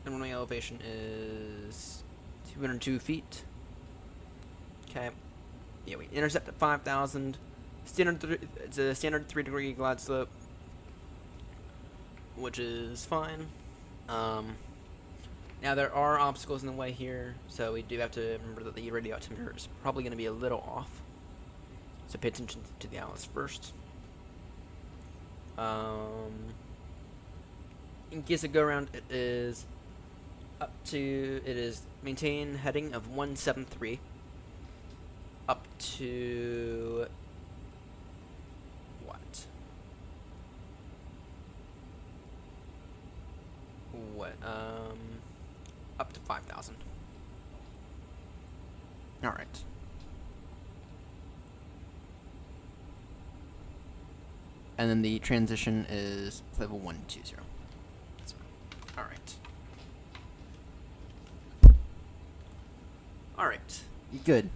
The runway elevation is 202 feet. Okay. Yeah, we intercept at 5,000. It's a standard 3-degree glide slope, which is fine. Now there are obstacles in the way here, so we do have to remember that the radio altimeter is probably going to be a little off. So pay attention to the ILS first. In case of go around, it is maintain heading of 173 up to up to 5,000. All right. And then the transition is level 120. All right. All right. Good.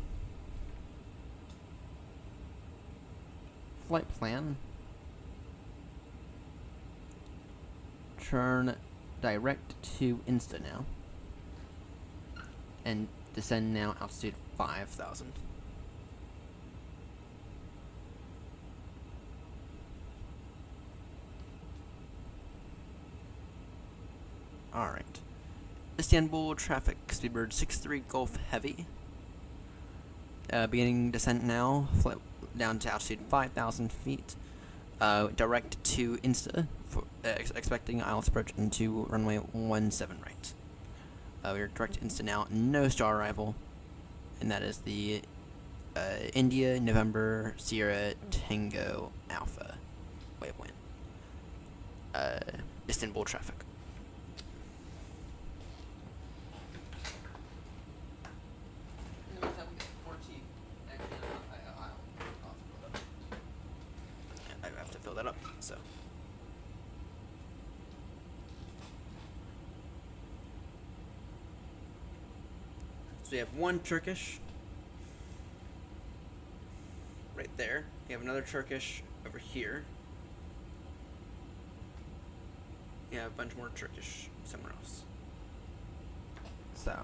Flight plan. Turn direct to Insta now. And descend now altitude 5,000. Alright. Istanbul traffic, Speedbird 63 Gulf Heavy. Beginning descent now, flight down to altitude 5,000 feet. Direct to Insta, expecting ILS approach into runway 17 right. We are direct to Insta now, no star arrival, and that is the India November Sierra Tango Alpha waypoint. Istanbul traffic. I have to fill that up, so. So we have one Turkish right there. We have another Turkish over here. We have a bunch more Turkish somewhere else. So.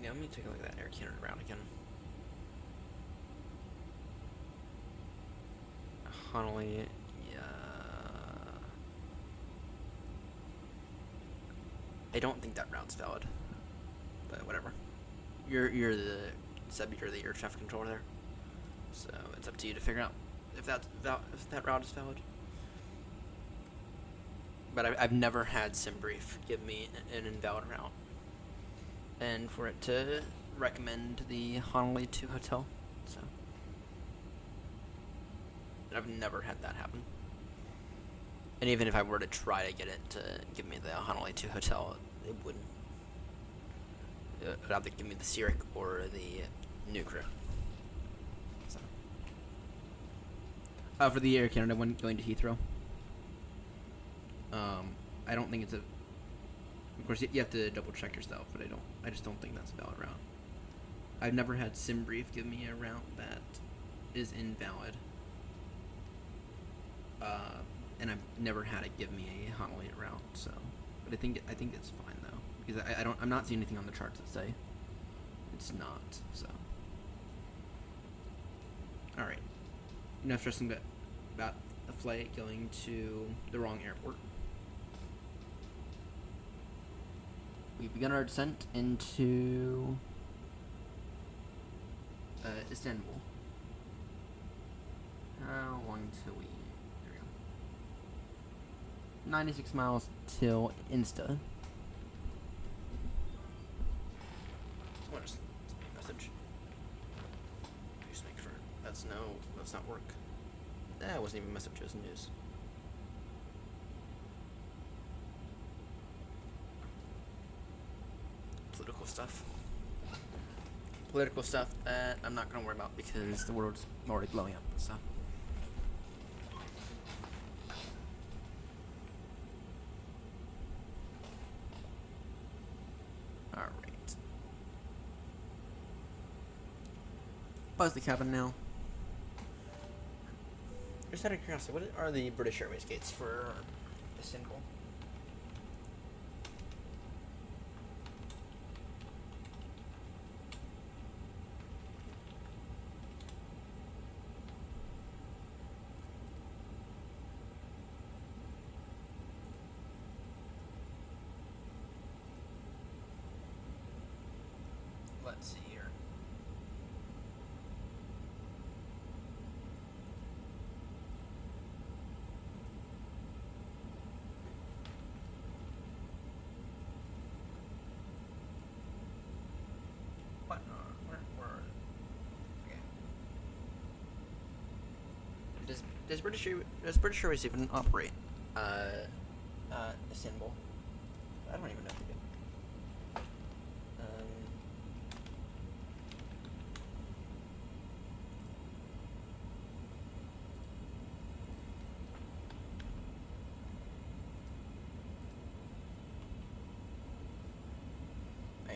Yeah, let me take a look at that Air Canada route again. Honolulu, yeah. I don't think that route's valid, but whatever. You're the air traffic controller there, so it's up to you to figure out if that route is valid. But I've never had SimBrief give me an invalid route, and for it to recommend the Honolulu 2 hotel, so. I've never had that happen. And even if I were to try to get it to give me the Honolulu 2 hotel, it wouldn't. It would either give me the Zurich or the Newcrew. So. For the Air Canada one going to Heathrow. I don't think it's a. Of course, you have to double check yourself, but I just don't think that's a valid route. I've never had SimBrief give me a route that is invalid. And I've never had it give me a Honolulu route, so. But I think it's fine though, because I'm not seeing anything on the charts that say it's not. So. All right. Enough stressing about a flight going to the wrong airport. We've begun our descent into Istanbul. How long till we? 96 miles till Insta. What is the message? Just make sure that's not work. That wasn't even a message, it was news. Political stuff that I'm not gonna worry about because the world's already blowing up, so. Buzz the cabin now. Just out of curiosity, what are the British Airways gates for Istanbul? Let's see here. What? Where? Okay. Does British Airways even operate Istanbul? I don't even know if they do.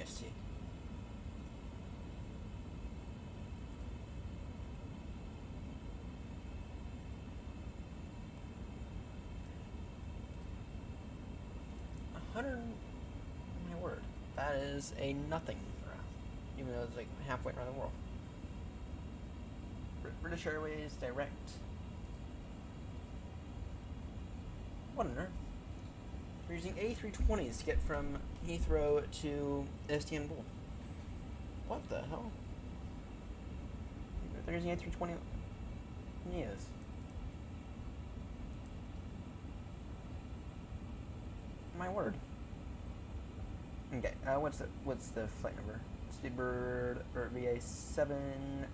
IST. My word, that is a nothing around, even though it's like halfway around the world. British Airways direct. What on earth? We're using A320s to get from Heathrow to Istanbul. What the hell? They're using A320 neos. My word. Okay, what's the flight number? Speedbird or VA7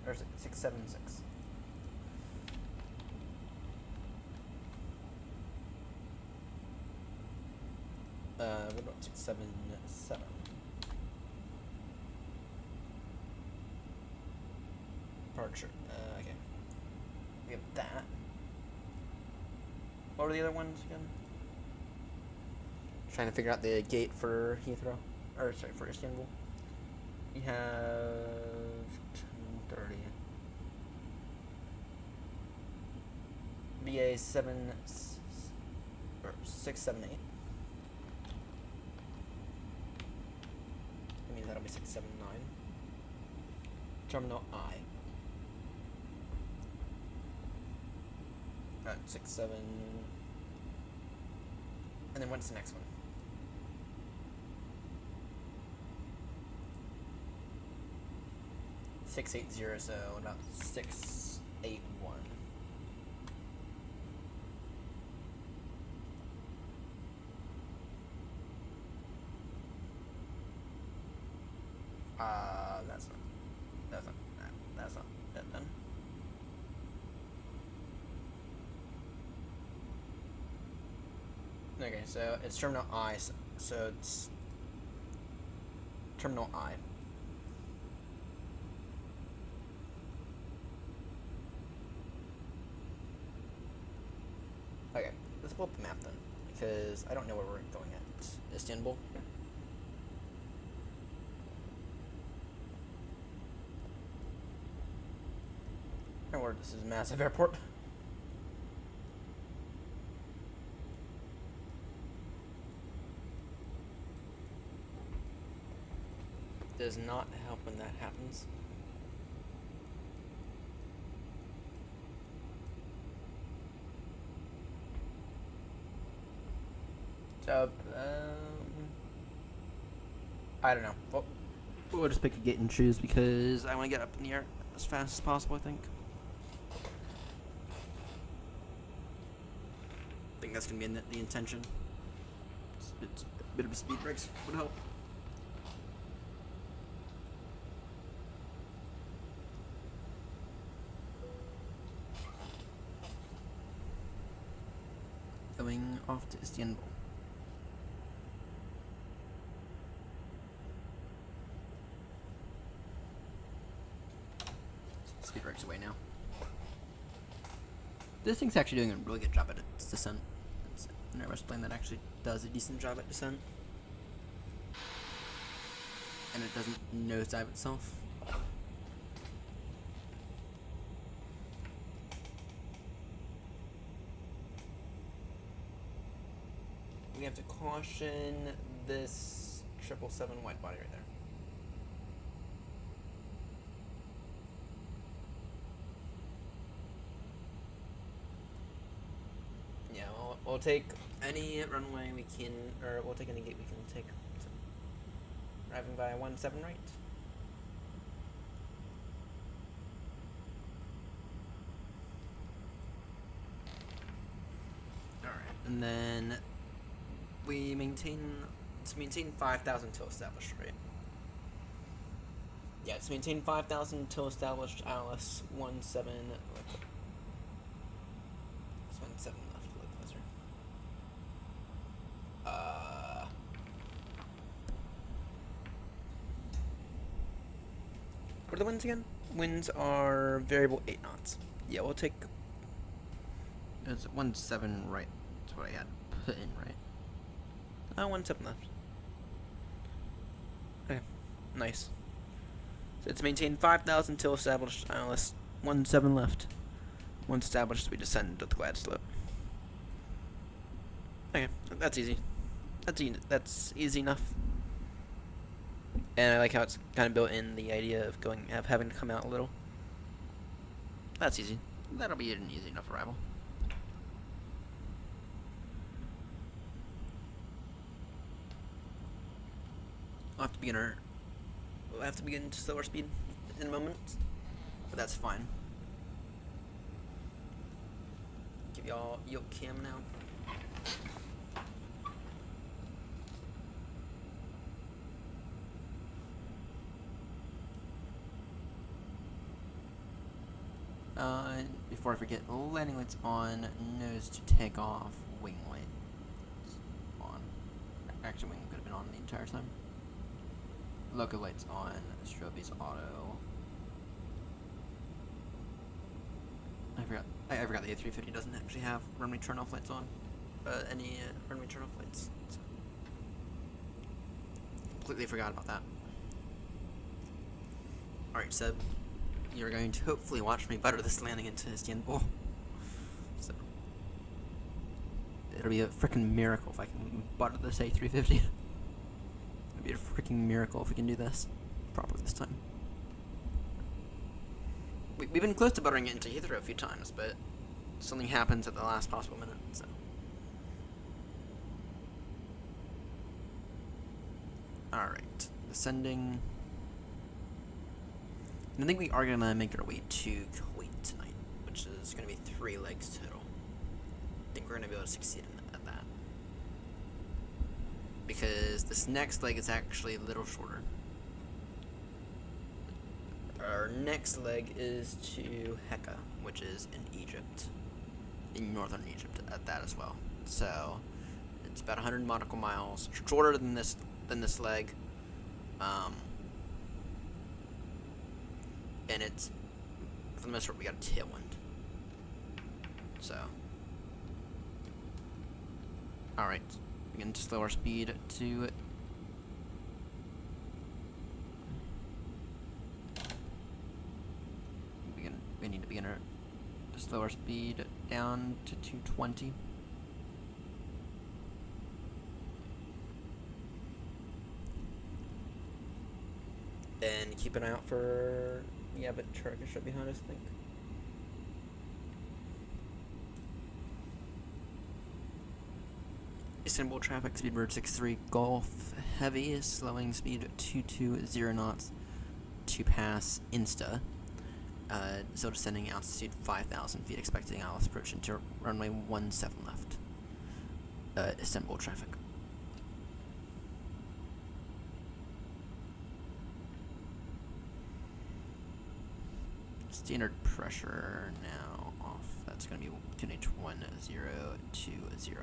or 676. What about 677? Departure. Okay. We have that. What were the other ones again? Trying to figure out the gate for Heathrow. Or, sorry, for Istanbul. We have 10:30. BA7 or 678. That means that'll be 679. Terminal I. 67. And then what's the next one? 680, so about 681. That's not that done. Okay, so it's terminal I, so it's terminal I. Okay, let's pull up the map then, because I don't know where we're going at. Istanbul. My word, this is a massive airport. Does not help when that happens. So, I don't know. Well, we'll just pick a gate and choose because I want to get up in the air as fast as possible, I think. I think that's going to be the intention. It's a bit of a speed brakes would help. Going off to Istanbul. Speed brakes away now. This thing's actually doing a really good job at its descent. It's an Airbus plane that actually does a decent job at descent. And it doesn't nosedive itself. caution this 777 wide body right there. Yeah, we'll take any runway we can, or we'll take any gate we can take. So, arriving by 17 right. Alright, and then we maintain 5,000 till established, right? Yeah, it's maintain 5,000 till established, Alice 17 left. 17 left, a little closer. What are the winds again? Winds are variable 8 knots. Yeah, we'll take. It's 17 right. That's what I had put in, right? 17 left. Okay, nice. So it's maintained 5,000 till established, Alice 17 left. Once established, we descend to the glide slope. Okay, that's easy. That's easy enough. And I like how it's kind of built in the idea of having to come out a little. That's easy. That'll be an easy enough arrival. We'll have to begin to slower speed in a moment, but that's fine. Give y'all yoke cam now. Before I forget, landing lights on, nose to take off, wing lights on. Actually, wing could have been on the entire time. Loco lights on, strobies auto. I forgot the A350 doesn't actually have runway turn off lights on. Any runway turn off lights. So completely forgot about that. Alright, Seb. You're going to hopefully watch me butter this landing into Istanbul. So it'll be a freaking miracle if I can butter this A350. It'll be a freaking miracle if we can do this properly this time. We've been close to buttering it into Heathrow a few times, but something happens at the last possible minute, so. Alright, descending. I think we are going to make our way to Kuwait tonight, which is going to be 3 legs total. I think we're going to be able to succeed at that. Because this next leg is actually a little shorter. Our next leg is to HECA, which is in Egypt. In northern Egypt at that as well. So, it's about 100 nautical miles shorter than this leg. And it's, for the most part, we got a tailwind. So. Alright. Begin to slow our speed to. We need to begin to slow our speed down to 220. And keep an eye out for. Yeah, but Turkish right behind us, I think. Istanbul traffic, speedbird 63 Golf heavy, slowing speed 220 knots to pass Insta. So descending altitude 5,000 feet, expecting Alice approach into runway 17 left. Istanbul traffic. Standard pressure now off. That's going to be QNH 1020.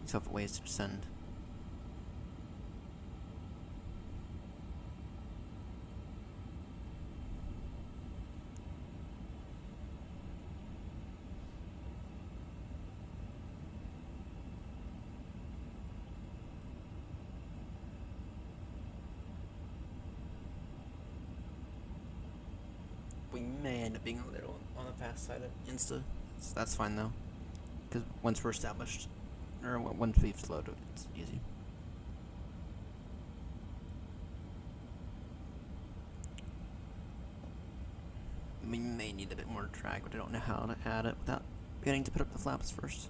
So have ways to descend. we may end up being a little on the fast side of Insta. So that's fine though, because once we're established, or once we've slowed it, it's easy. We may need a bit more drag, but I don't know how to add it without beginning to put up the flaps first.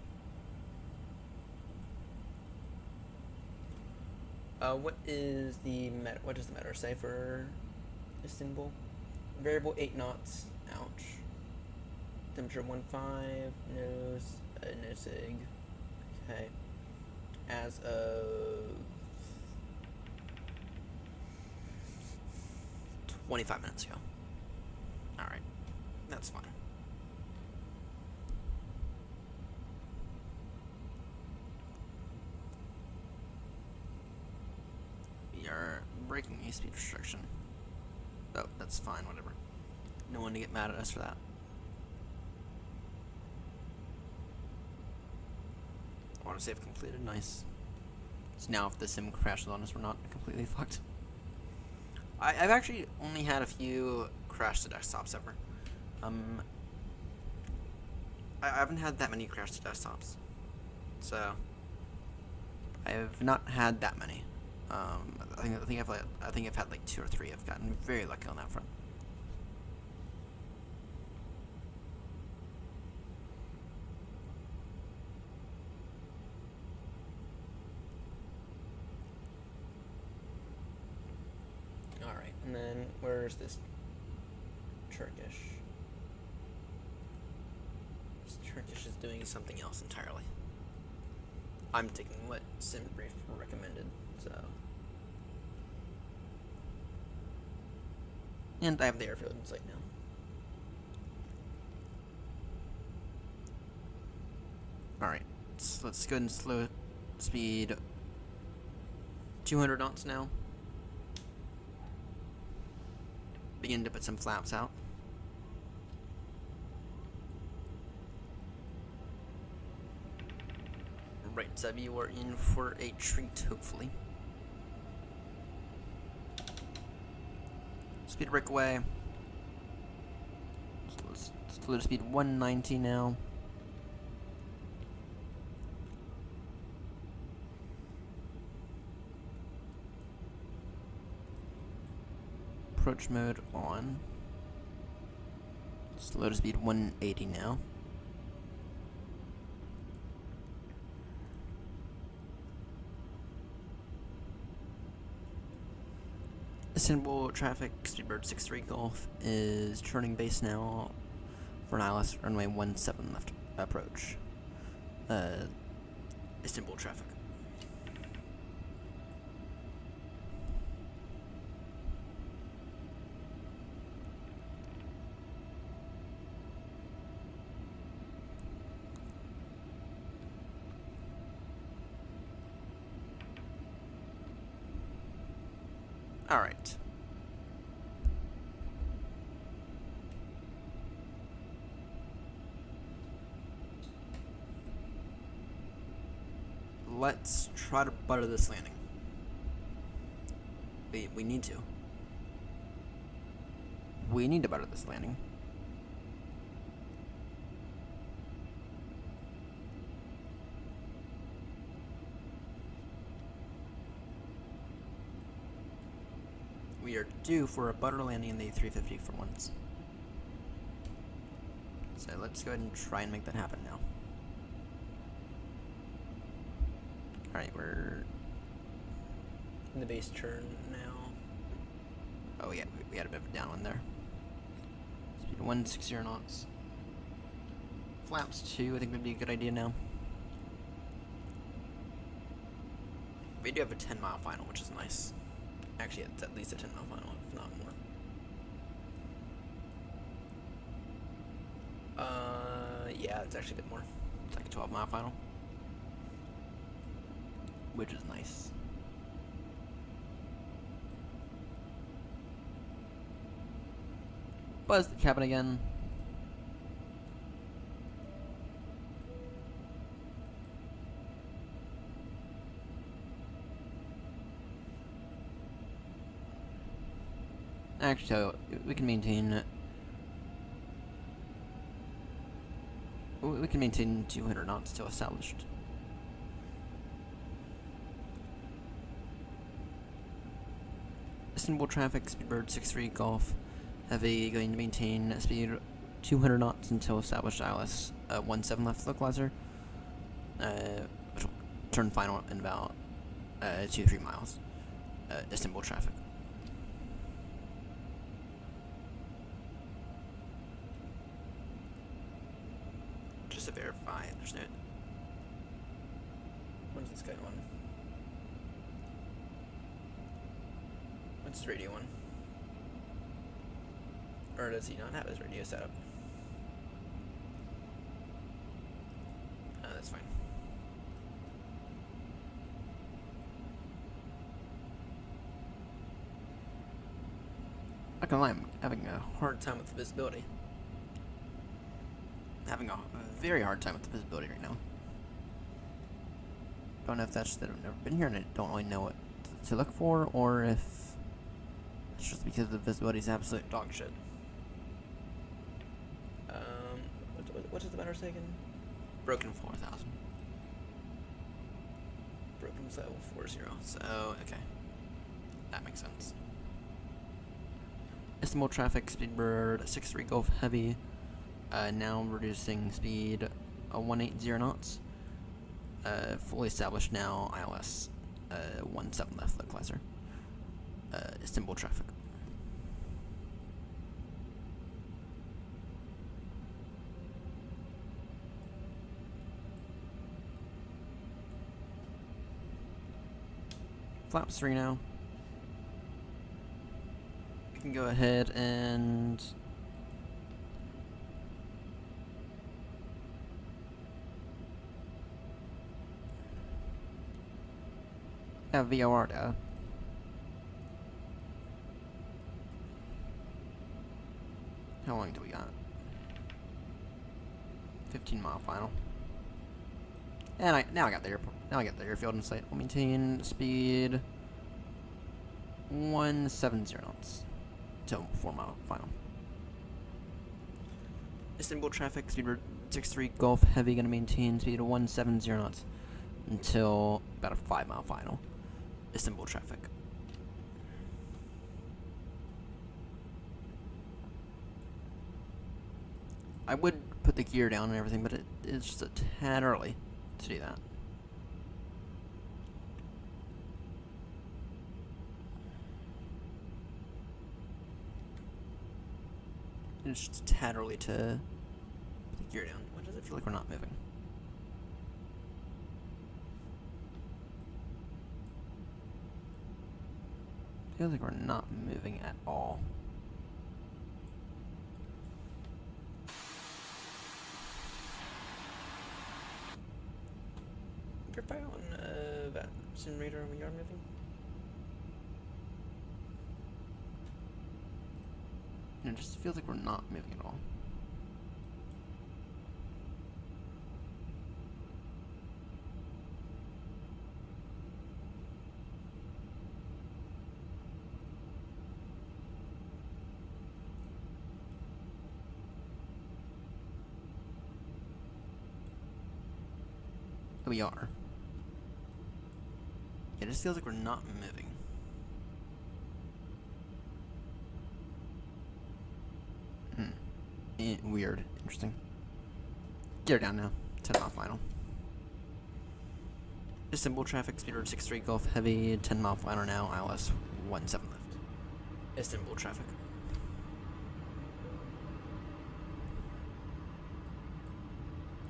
What does the matter say for Istanbul? Variable 8 knots. Ouch. Temperature 1.5. No sig. Okay. As of 25 minutes ago. Alright. That's fine. We are breaking a speed restriction. Oh, that's fine, whatever. No one to get mad at us for that. Autosave completed, nice. So now if the sim crashes on us, we're not completely fucked. I've actually only had a few crash to desktops ever. I haven't had that many crash to desktops. So I've not had that many. I think I've had like 2 or 3. I've gotten very lucky on that front. Alright, and then where's this Turkish? This Turkish is doing something else entirely. I'm taking what SimBrief recommended, so. And I have the airfield in sight now. Alright, so let's go ahead and slow speed 200 knots now. Begin to put some flaps out. Right, Zeb, you are in for a treat, hopefully. Speed breakaway. Slow to speed 190 now. Approach mode on. Slow to speed 180 now. Istanbul traffic, Speedbird 63 Golf is turning base now for an ILS runway 17 left approach. Istanbul traffic. All right. Let's try to butter this landing. We need to. We need to butter this landing. We are due for a butter landing in the A350 for once. So let's go ahead and try and make that happen now. Alright, we're in the base turn now. Oh yeah, we had a bit of a downwind there. Speed 160 knots. Flaps 2, I think would be a good idea now. We do have a 10-mile final, which is nice. Actually, it's at least a 10-mile final, if not more. Yeah, it's actually a bit more. It's like a 12-mile final. Which is nice. Buzz the cabin again. Actually, so we can maintain we can maintain 200 knots till established. Istanbul traffic, Speedbird 63 Golf Heavy, going to maintain speed 200 knots until established ILS 17 left localizer, which will turn final in about 2 to 3 miles. Istanbul traffic. Just to verify, there's no. When's this guy on? What's his radio on? Or does he not have his radio set up? That's fine. Not gonna lie, I'm having a hard time with the visibility. Having a very hard time with the visibility right now. Don't know if that's just that I've never been here and I don't really know what to look for, or if it's just because the visibility is absolute dog shit. What does the matter say again? Broken 4,000. Broken level 40. So, okay. That makes sense. Istanbul traffic, Speedbird 63 Golf Heavy. Now reducing speed 180 knots. Fully established now, ILS 17 left localizer. Istanbul traffic. Flaps 3 now. We can go ahead and have VOR data. How long do we got? 15-mile final. And now I got the airfield in sight. We'll maintain speed 170 knots till 4-mile final. Istanbul traffic, Speedbird 63 Golf Heavy, gonna maintain speed 170 knots until about a 5-mile final. Istanbul traffic. I would put the gear down and everything, but it is just a tad early to do that. It's just a tad early to put the gear down. Why does it feel like we're not moving? Feels like we're not moving at all. Verify on that sim radar when you are moving. It just feels like we're not moving at all. We are. It just feels like we're not moving. Weird. Interesting. Gear down now. 10-mile final. Istanbul traffic, Speedbird 63 Golf Heavy, 10-mile final now, ILS 17 left. Istanbul traffic.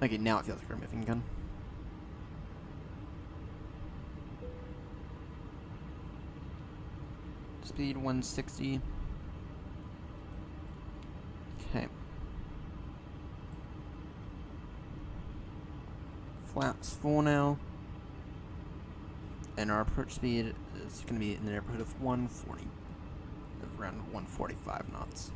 Okay, now it feels like we're moving again. Speed 160. Okay. Flaps full now. And our approach speed is going to be in the neighborhood of 140. Around 145 knots.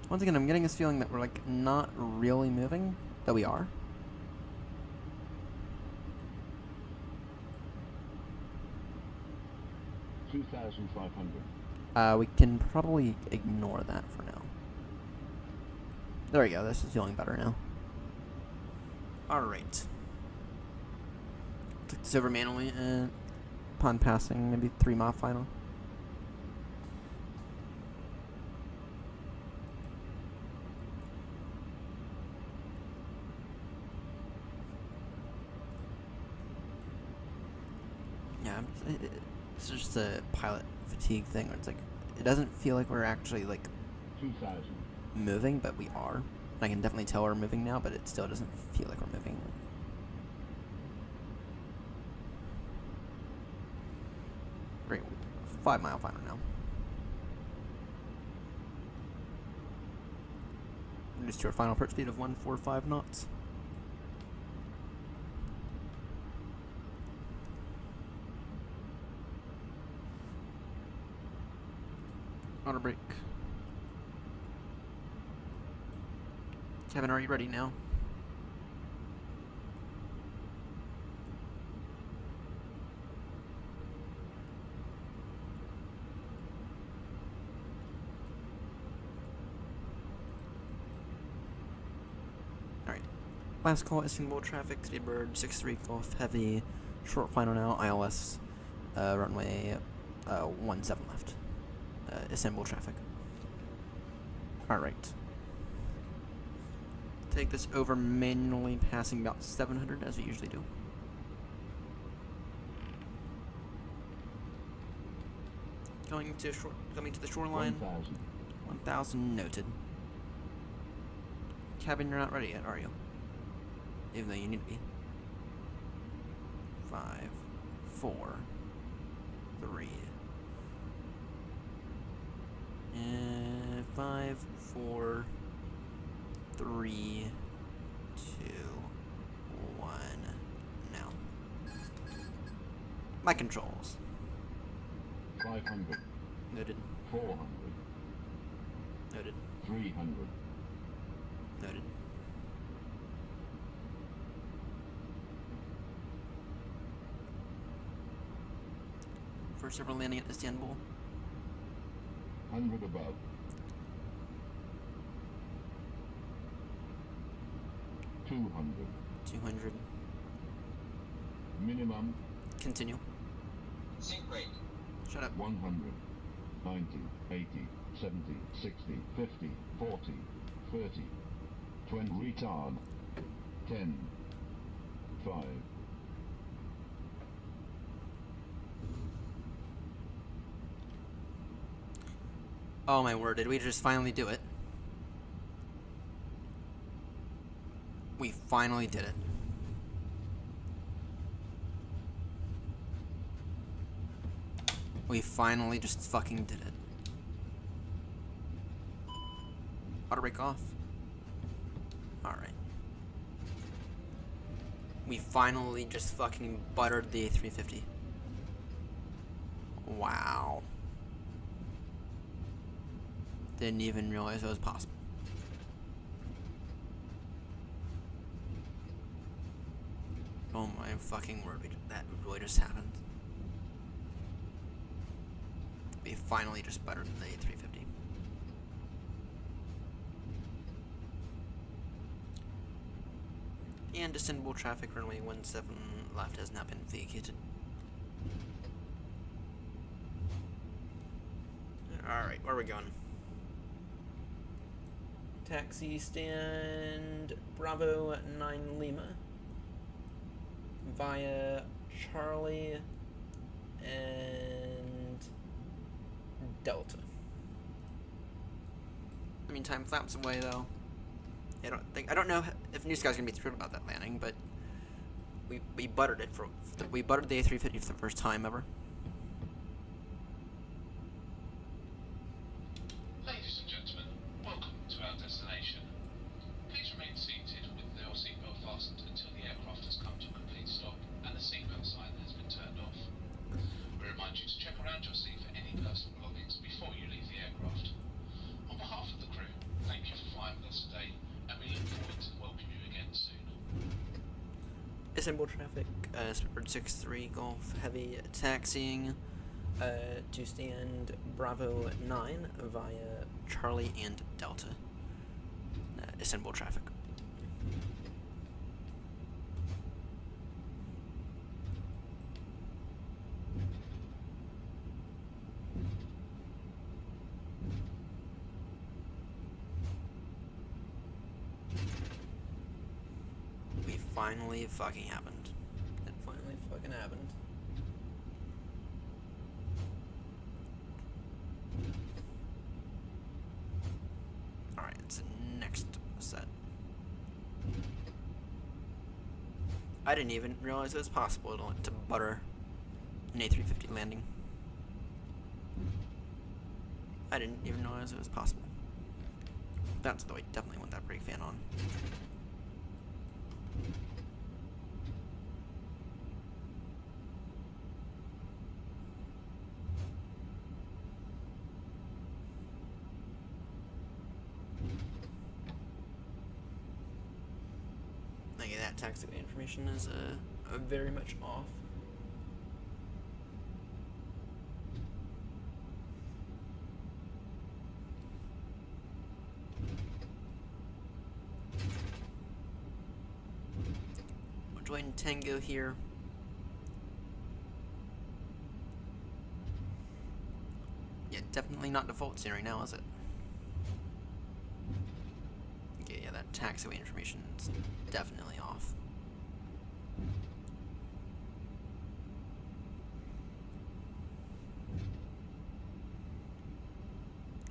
Once again, I'm getting this feeling that we're like not really moving, though we are. 2,500. We can probably ignore that for now. There we go. This is feeling better now. Alright. Took this over manually and upon passing maybe 3 mile final. Yeah, it's just a pilot fatigue thing where it's like, it doesn't feel like we're actually like 2,000. moving, but we are. I can definitely tell we're moving now, but it still doesn't feel like we're moving. Great. 5 mile final now. Reduced to our final approach speed of 145 knots. Auto brake. Kevin, are you ready now? Alright. Last call, Istanbul traffic, Speedbird 63 Golf Heavy, short final now, ILS, runway 17 left. Istanbul traffic. Alright. Take this over manually, passing about 700 as we usually do. Coming to the shoreline. 1,000. 1,000 noted. Cabin, you're not ready yet, are you? Even though you need to be. 5, 4, 3. And 5, 4, 3, 2, 1. Now. My controls. 500. Noted. 400. Noted. 300. Noted. First ever landing at Istanbul. 100 above. 200. 200. Minimum. Continue. Sync rate. Shut up. 100. 90. 80. 70. 60. 50. 40. 30. 20. Retard. 10. 5. Oh my word, did we just finally do it? We finally did it. We finally just fucking did it. Auto brake off. Alright. We finally just fucking buttered the A350. Wow. Didn't even realize it was possible. Oh my fucking word, that really just happened. We finally just buttered the A350. And Istanbul traffic runway 17 left has now been vacated. Alright, where are we going? Taxi stand Bravo 9 Lima via Charlie and Delta. I mean, time flaps away though. I don't know if Newsky's gonna be thrilled about that landing, but we buttered it we buttered the A350 for the first time ever. Ladies and gentlemen, welcome to our destination. Please remain seated with your seatbelt fastened until the aircraft has come to a complete stop and the seatbelt sign has been turned off. We remind you to check around your seat for any personal belongings before you leave the aircraft. On behalf of the crew, thank you for flying with us today, and we look forward to welcoming you again soon. Istanbul traffic, Speedbird 63 Golf Heavy taxiing to stand Bravo 9 via Charlie and Delta. Istanbul traffic. We finally fucking happened. It finally fucking happened. Alright, it's the next set. I didn't even realize it was possible to butter an A350 landing. I didn't even realize it was possible. That's though I definitely want that brake fan on. Okay, that taxiway information is very much off. We'll join Tango here. Yeah, definitely not default scene right now, is it? Okay, yeah, that taxiway information is definitely off.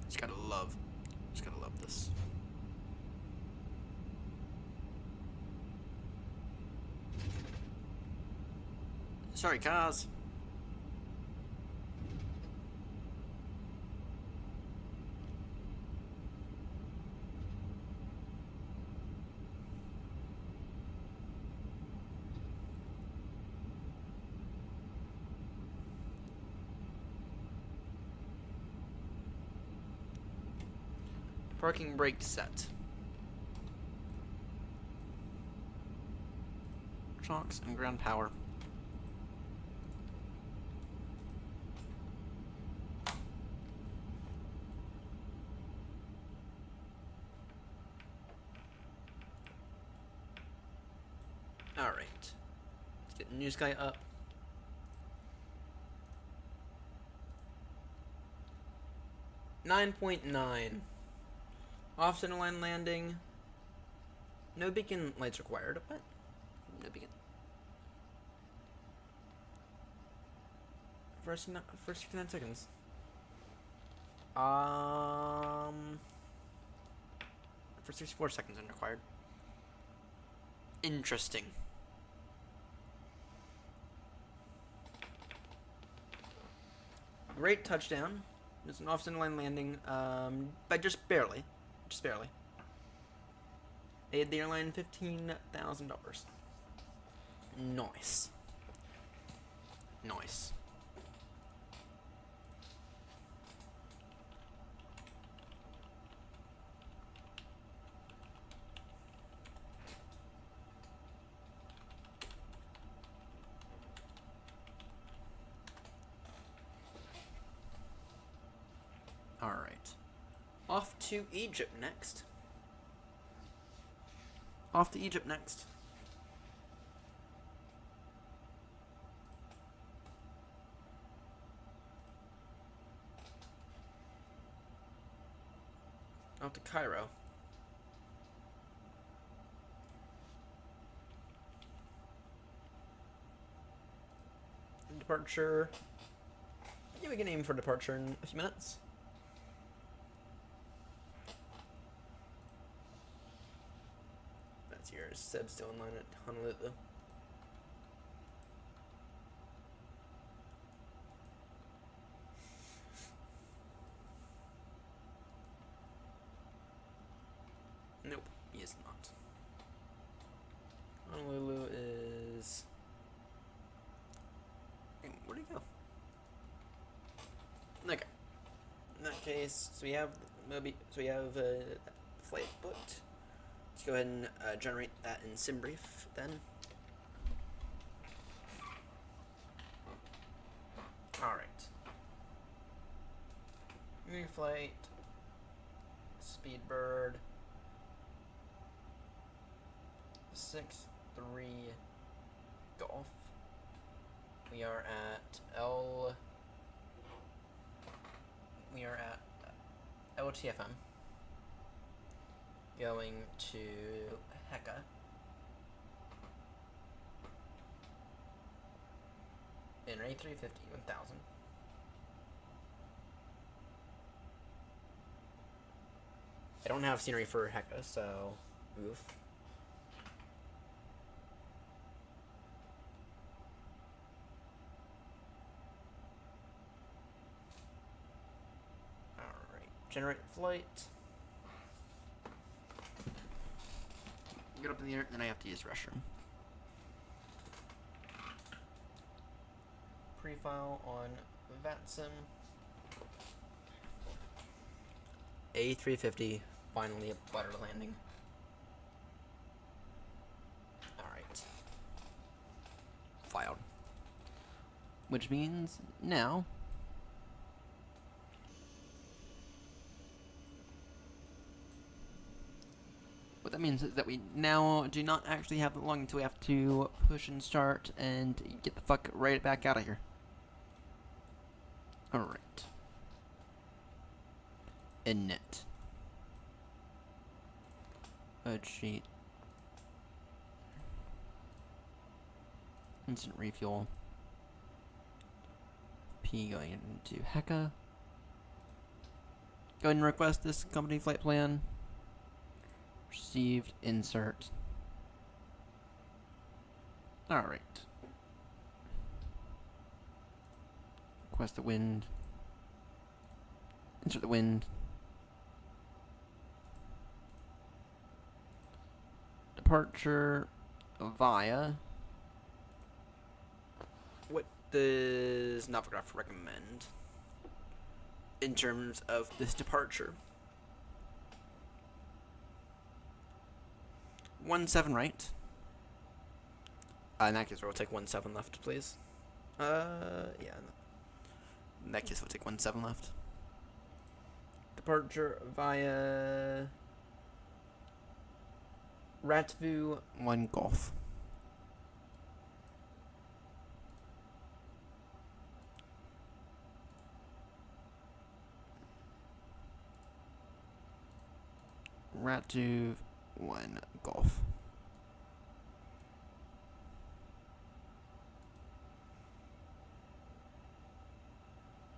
Just gotta love this. Sorry, cars. Parking brake set. Shocks and ground power. Alright. Let's get Newsky up. $9.9. Off center line landing. No beacon lights required. What? No beacon. First 69 seconds. For 64 seconds unrequired. Interesting. Great touchdown. It's an off center line landing, but just barely. Just barely. Paid the airline $15,000. Nice. Nice. All right. Off to Egypt next. Off to Egypt next. Off to Cairo. Departure. Yeah, we can aim for departure in a few minutes. That's yours. Seb's still in line at Honolulu. Nope, he is not. Honolulu is... Where'd he go? Okay. In that case, so we have flight booked. Let's go ahead and generate that in SimBrief then. Alright. Reflight, Speedbird, 6-3 Golf. We are at LTFM. Going to HECA. In A350 1000. I don't have scenery for HECA, so oof. Alright, generate flight. Get up in the air, and then I have to use restroom. Pre-file on VATSIM. A350, finally a butter landing. Alright. Filed. Which means now what that means is that we now do not actually have long until we have to push and start and get the fuck right back out of here. Alright. IniBuilds. Sheet. Instant refuel. P going into HECA. Go ahead and request this company flight plan. Received, insert. Alright. Request the wind. Insert the wind. Departure via. What does Navigograph recommend in terms of this departure? 17 right. In that case, we'll take 17 left, please. Yeah. In that case, we'll take 17 left. Departure via Ratview 1 Golf. Ratview 1 Golf.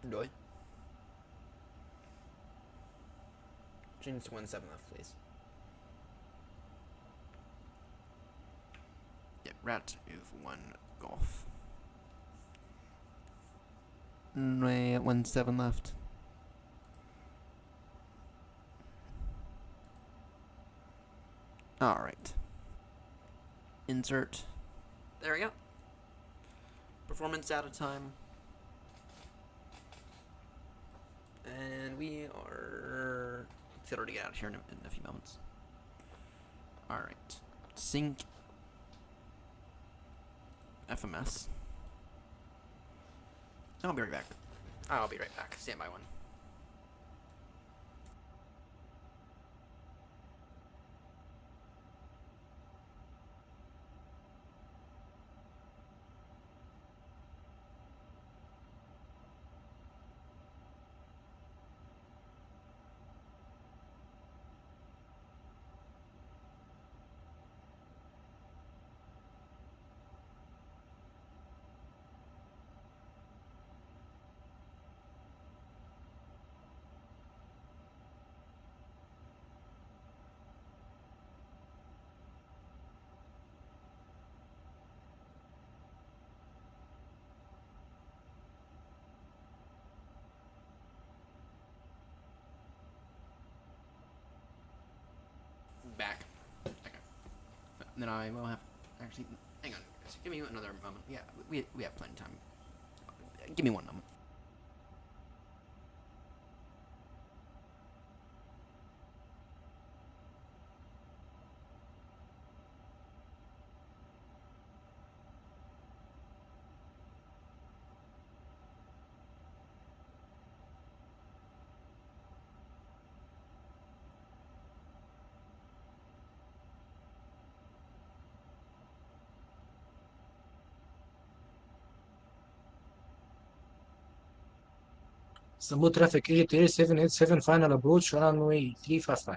Really? Change to 17 left, please. Yeah, Ratview 1 Golf. 17 left. Alright. Insert. There we go. Performance data time. And we are excited to get out of here in a few moments. Alright. Sync FMS. I'll be right back. Stand by one. Back. Okay. Then I will have actually hang on. Give me another moment. Yeah, we have plenty of time. Give me one moment. Istanbul traffic Egypt Air 787 final approach runway 355.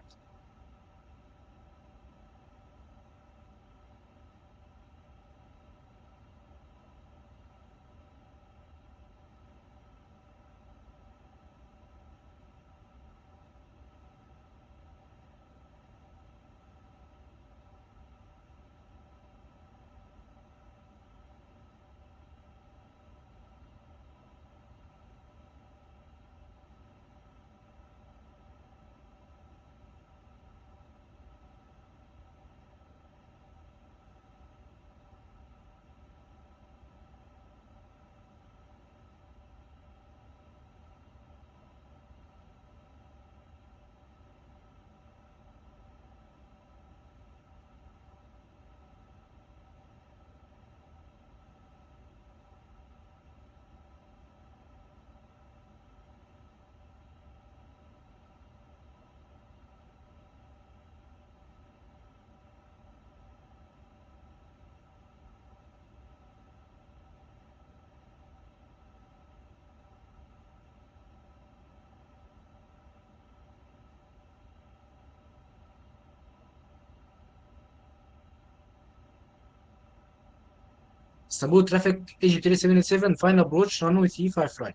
Istanbul traffic Egypt Air 787 final approach runway 355.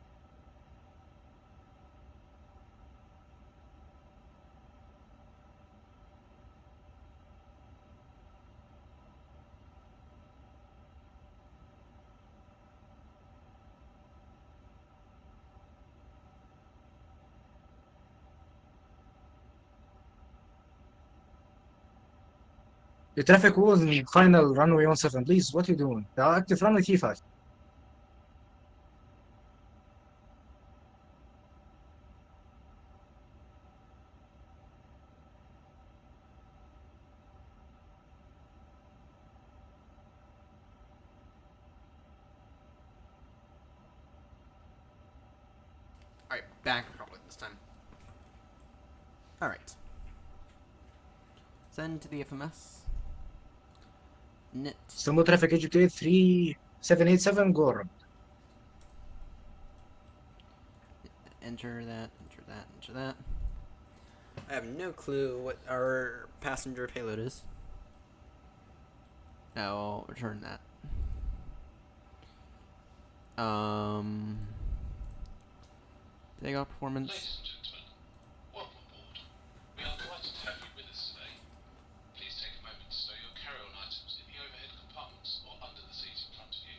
The traffic was in the final runway 17, please. What are you doing? The active runway 35. Alright, back probably this time. Alright. Send to the FMS. Knit. Istanbul traffic Egypt Air 3787 go around. Enter that, enter that, enter that. I have no clue what our passenger payload is. I'll return that. Takeoff performance. Ladies and gentlemen, welcome aboard. We are delighted to have you with us today. Please take a moment to stow your carry-on items in the overhead compartments or under the seats in front of you.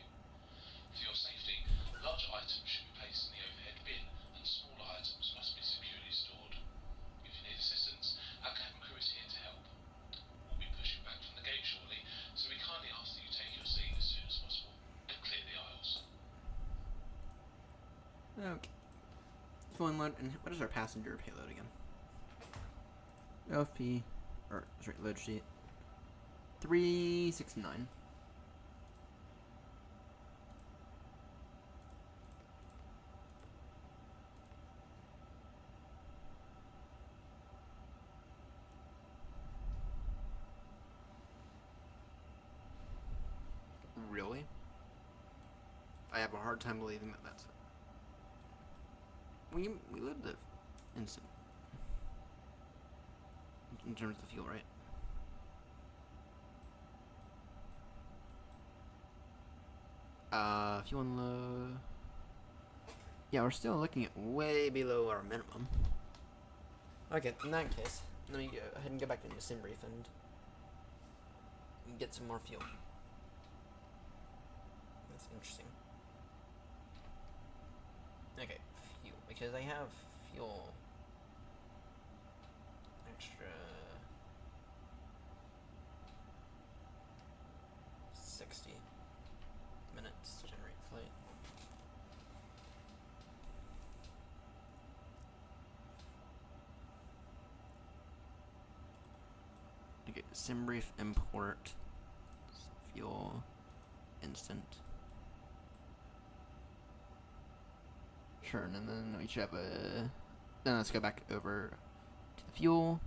For your safety, larger items should be placed in the overhead bin and smaller items must be securely stored. If you need assistance, our cabin crew is here to help. We'll be pushing back from the gate shortly, so we kindly ask that you take your seat as soon as possible and clear the aisles. Okay. Full load, and what is our passenger payload again? LFP, or sorry, load sheet. 369. Really? I have a hard time believing that that's it. We lived the instant in terms of the fuel, right? Fuel unload. Yeah, we're still looking at way below our minimum. Okay, in that case, let me go ahead and go back into SimBrief and get some more fuel. That's interesting. Okay, fuel, because I have fuel extra 60 minutes to generate flight. Okay, SimBrief import fuel instant. Sure, and then we should have a. Then let's go back over to the fuel.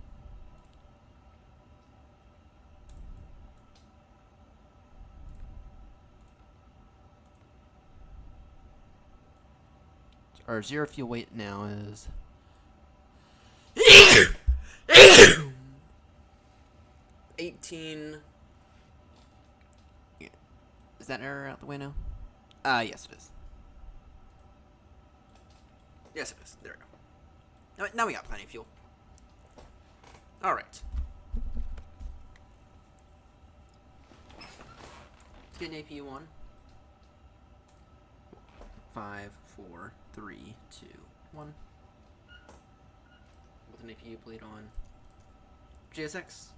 Our zero fuel weight now is 18. Is that error out the way now? Yes it is. Yes, it is. There we go. Now we got plenty of fuel. All right. Let's get an APU on. 5, 4, 3, 2, 1. With an APU bleed on. GSX.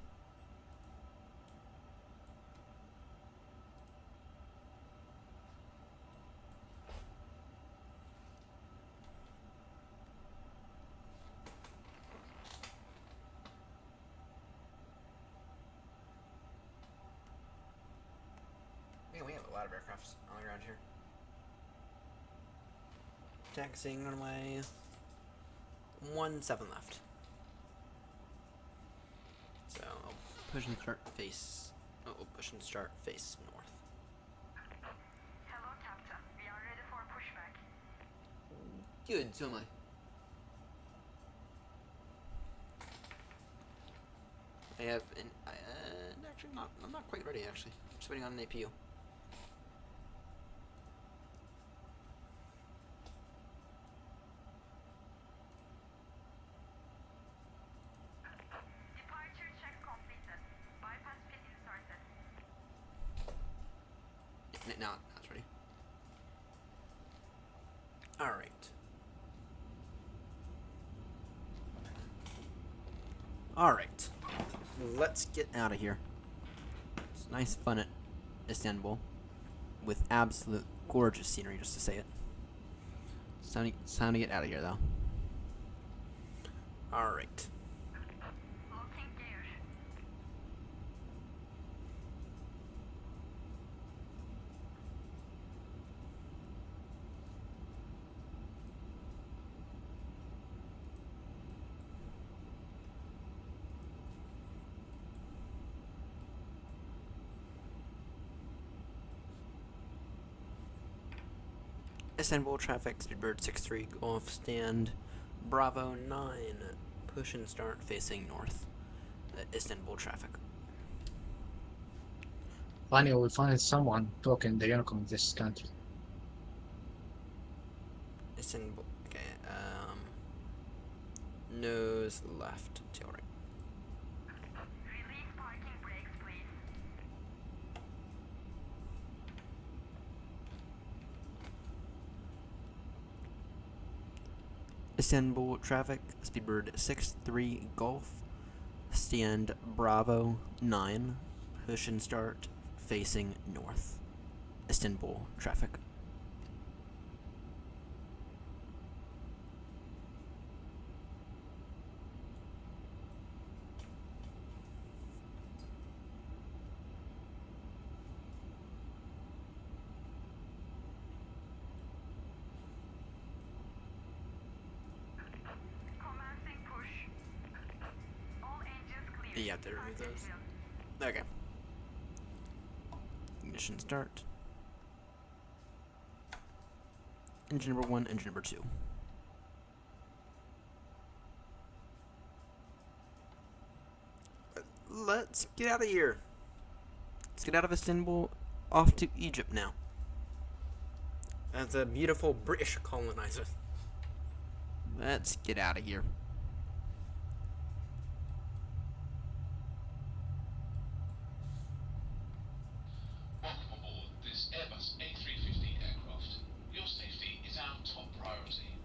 Yeah, we have a lot of aircrafts on the ground here. Taxiing runway 17 left. So I'll push and start face. Oh, we'll push and start face north. Hello, Captain. We are ready for pushback. Good, so am I. I have an actually not. I'm not quite ready. Actually, I'm just waiting on an APU. Departure check completed. Bypass pit inserted. Now that's ready. All right. All right. Let's get Out of here. It's nice fun at Istanbul. With absolute gorgeous scenery, just to say it. It's time to get out of here, though. All right. Locking gear. Istanbul traffic, Speedbird 63, Golf Stand, Bravo 9, push and start facing north. Istanbul traffic. Finally, we find someone talking the unicorn in this country. Istanbul, okay, nose left, tail right. Release parking brakes, please. Istanbul traffic, Speedbird 63, Golf, Stand Bravo 9, push and start facing north. Istanbul traffic. Commencing push. All engines clear. You have to remove Departure those. field. Okay. Ignition start. Engine number 1, engine number 2. Let's get out of here. Let's get out of Istanbul, off to Egypt now. As a beautiful British colonizer. Let's get out of here. Welcome aboard this Airbus A350 aircraft. Your safety is our top priority.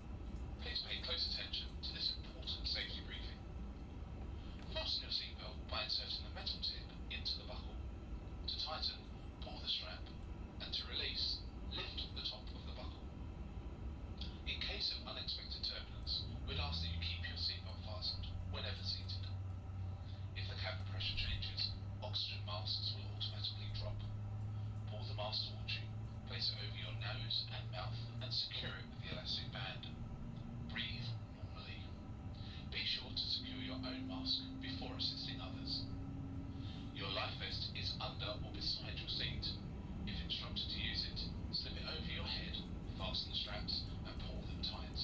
Please pay close attention to this important safety briefing. Fasten your seatbelt by inserting the metal tip into the buckle. To tighten, pull the strap, and to release, lift the top of the buckle. In case of unexpected turbulence, we'd ask that you keep your seatbelt fastened whenever seated. If the cabin pressure changes, oxygen masks will automatically drop. Pull the mask towards you, place it over your nose and mouth, and secure it with the elastic band. Breathe normally. Be sure to secure your own mask before assisting others. Your life vest is under or beside your seat. If instructed to use it, slip it over your head, fasten the straps, and pull them tight.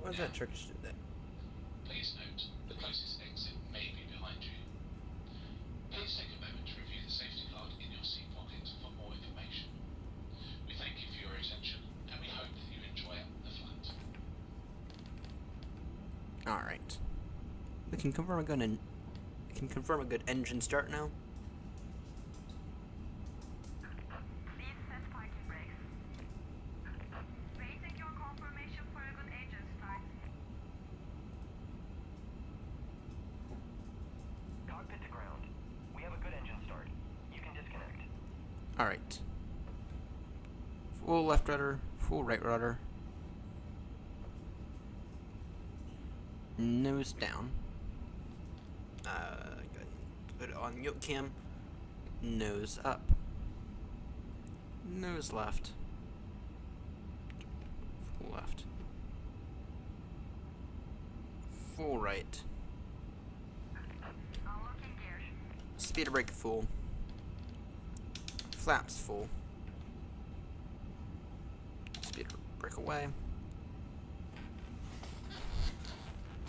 What's that Turkish do that? Please note, the closest exit may be behind you. Please take a moment to review the safety card in your seat pocket for more information. We thank you for your attention, and we hope that you enjoy the flight. Alright. We can confirm a good engine start now. Please set parking brakes. Waiting your confirmation for a good engine start. Cockpit to ground. We have a good engine start. You can disconnect. Alright. Full left rudder, full right rudder. Nose down. Good. Put it on yoke cam. Nose up. Nose left. Full left. Full right. Unlocking gear. Speed brake full. Flaps full. Speed brake away.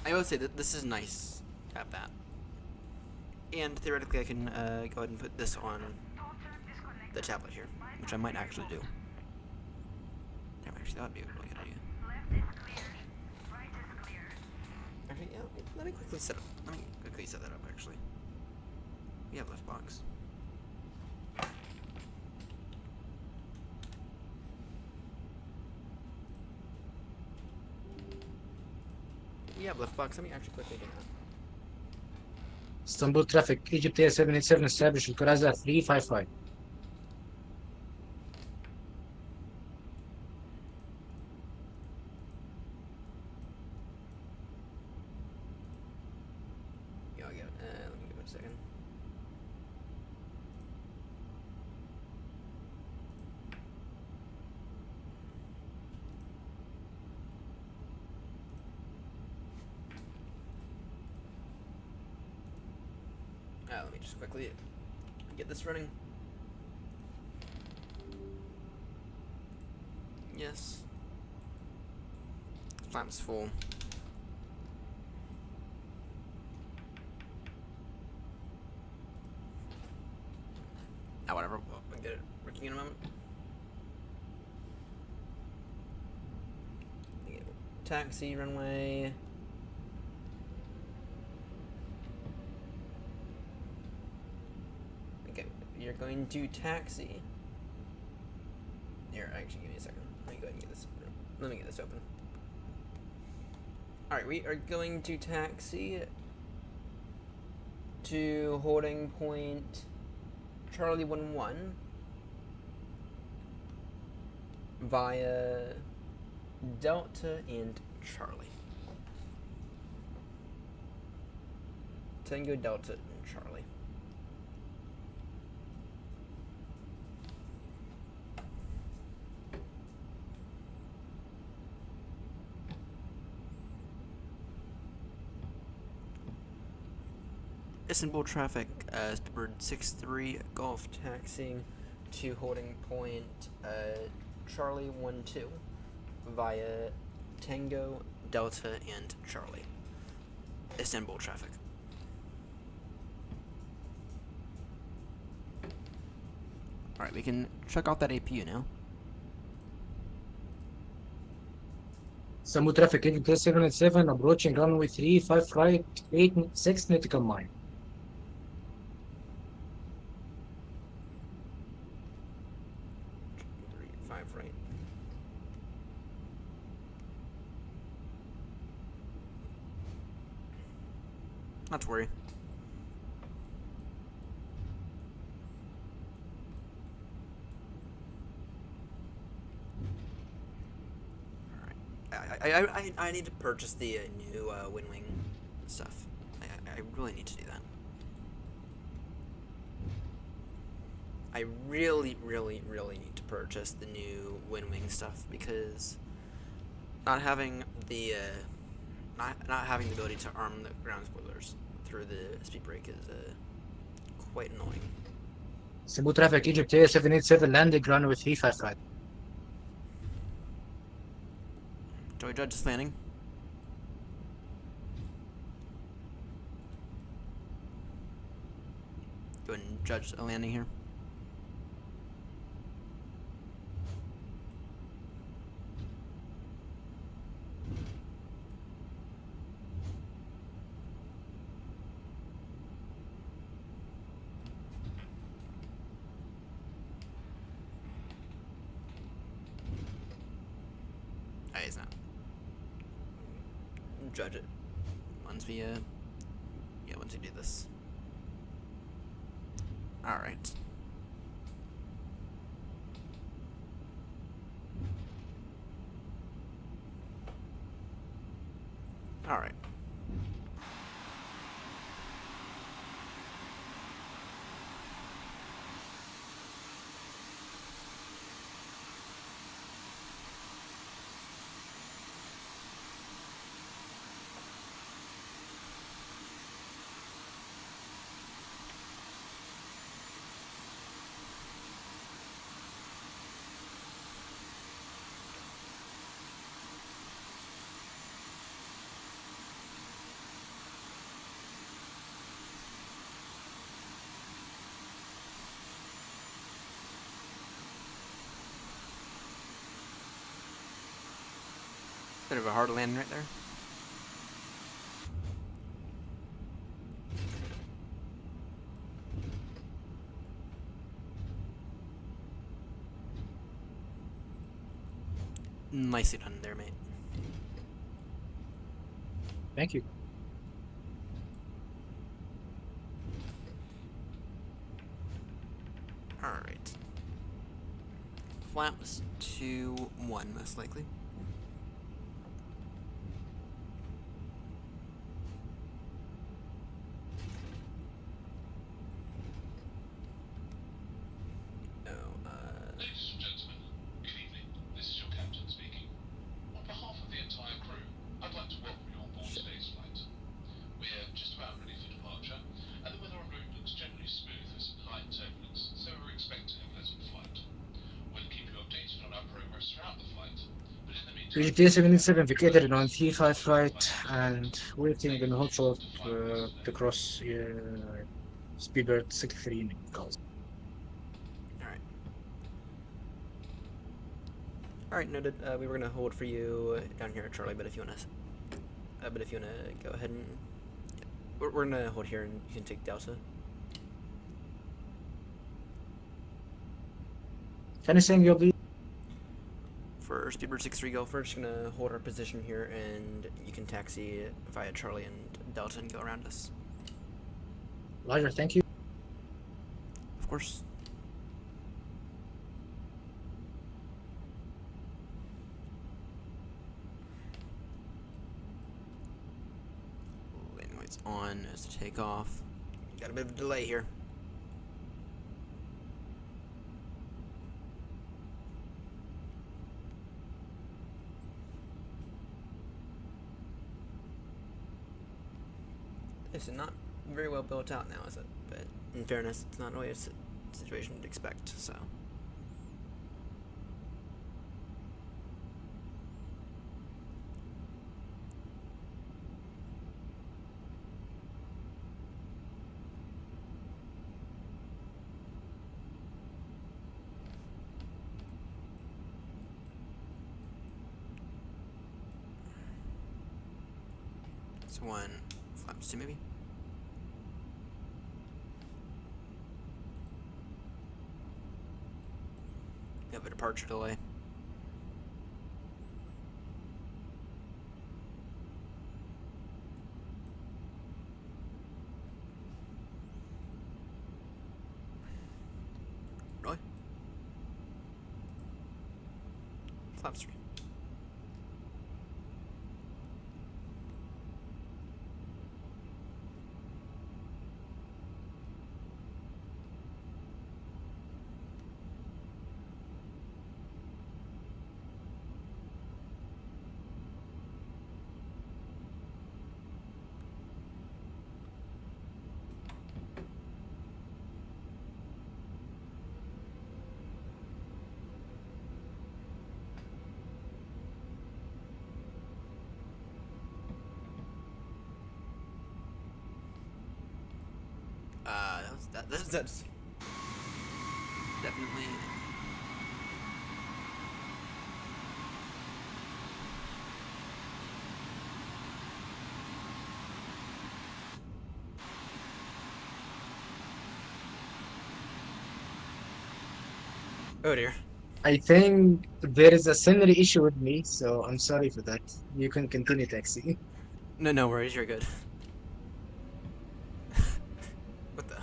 I will say that this is nice to have that. And theoretically I can go ahead and put this on Total disconnect. the tablet here, which I might actually do. Damn, actually that would be a really good idea. Left is clear. Right is clear. Actually, yeah, let me quickly set that up actually. We have left box. We have left box, let me actually quickly do that. Istanbul traffic, Egypt Air 787 established Kuraza 355. Yeah, I'll get it. Let me give it a second. Let me just quickly get this running. Yes. Flaps full. Whatever. I'll get it working in a moment. Taxi runway. Okay, you're going to taxi. Here, actually, give me a second. Let me go ahead and get this. Let me get this open. All right, we are going to taxi to holding point Charlie 11 via Delta and Charlie. Tango, Delta, and Charlie. Istanbul traffic, Speedbird 63 Golf taxiing to holding point Charlie 12 via Tango, Delta, and Charlie. Istanbul traffic. Alright, we can check out that APU now. Istanbul traffic, Egypt Air 787 approaching runway 35 right, 86 nautical mile. Right. Not to worry. Alright. I need to purchase the new Wind Wing stuff. I really need to do that. I really need to purchase the new Wind Wing stuff because not having the not having the ability to arm the ground spoilers through the speed brake is quite annoying. Istanbul traffic, Egypt Air 787 landing runway 35 right. Joey Judge is landing. judge a landing here. Oh, he's not. Judge it once we once we do this. All right. All right. Bit of a hard landing right there. Nicely done there, mate. Thank you. Alright. Flat was 2-1 most likely. Ladies and gentlemen, good evening. This is your captain speaking. On behalf of the entire crew, I'd like to welcome you on board today's flight. We're just about ready for departure, and the weather en route looks generally smooth with some light turbulence, so we're expecting a pleasant flight. We'll keep you updated on our progress throughout the flight, but in the meantime... GT77 vacated on T5 right and waiting in hotspot to cross Speedbird 63 calls. Alright, noted. We were gonna hold for you down here at Charlie, but if you wanna, go ahead and we're gonna hold here and you can take Delta. Anything you'll be? For Speedbird 63 Golf, we're just gonna hold our position here and you can taxi via Charlie and Delta and go around us. Roger, thank you. Of course. Landing lights on as to take off. Got a bit of a delay here. This is not very well built out now, is it? But in fairness, it's not always a situation you'd expect, so. It's one, flaps two maybe? We have a departure delay. Really? Flaps three. That's definitely. Oh dear. I think there is a similar issue with me, so I'm sorry for that. You can continue, taxi. No, no worries. You're good. What the?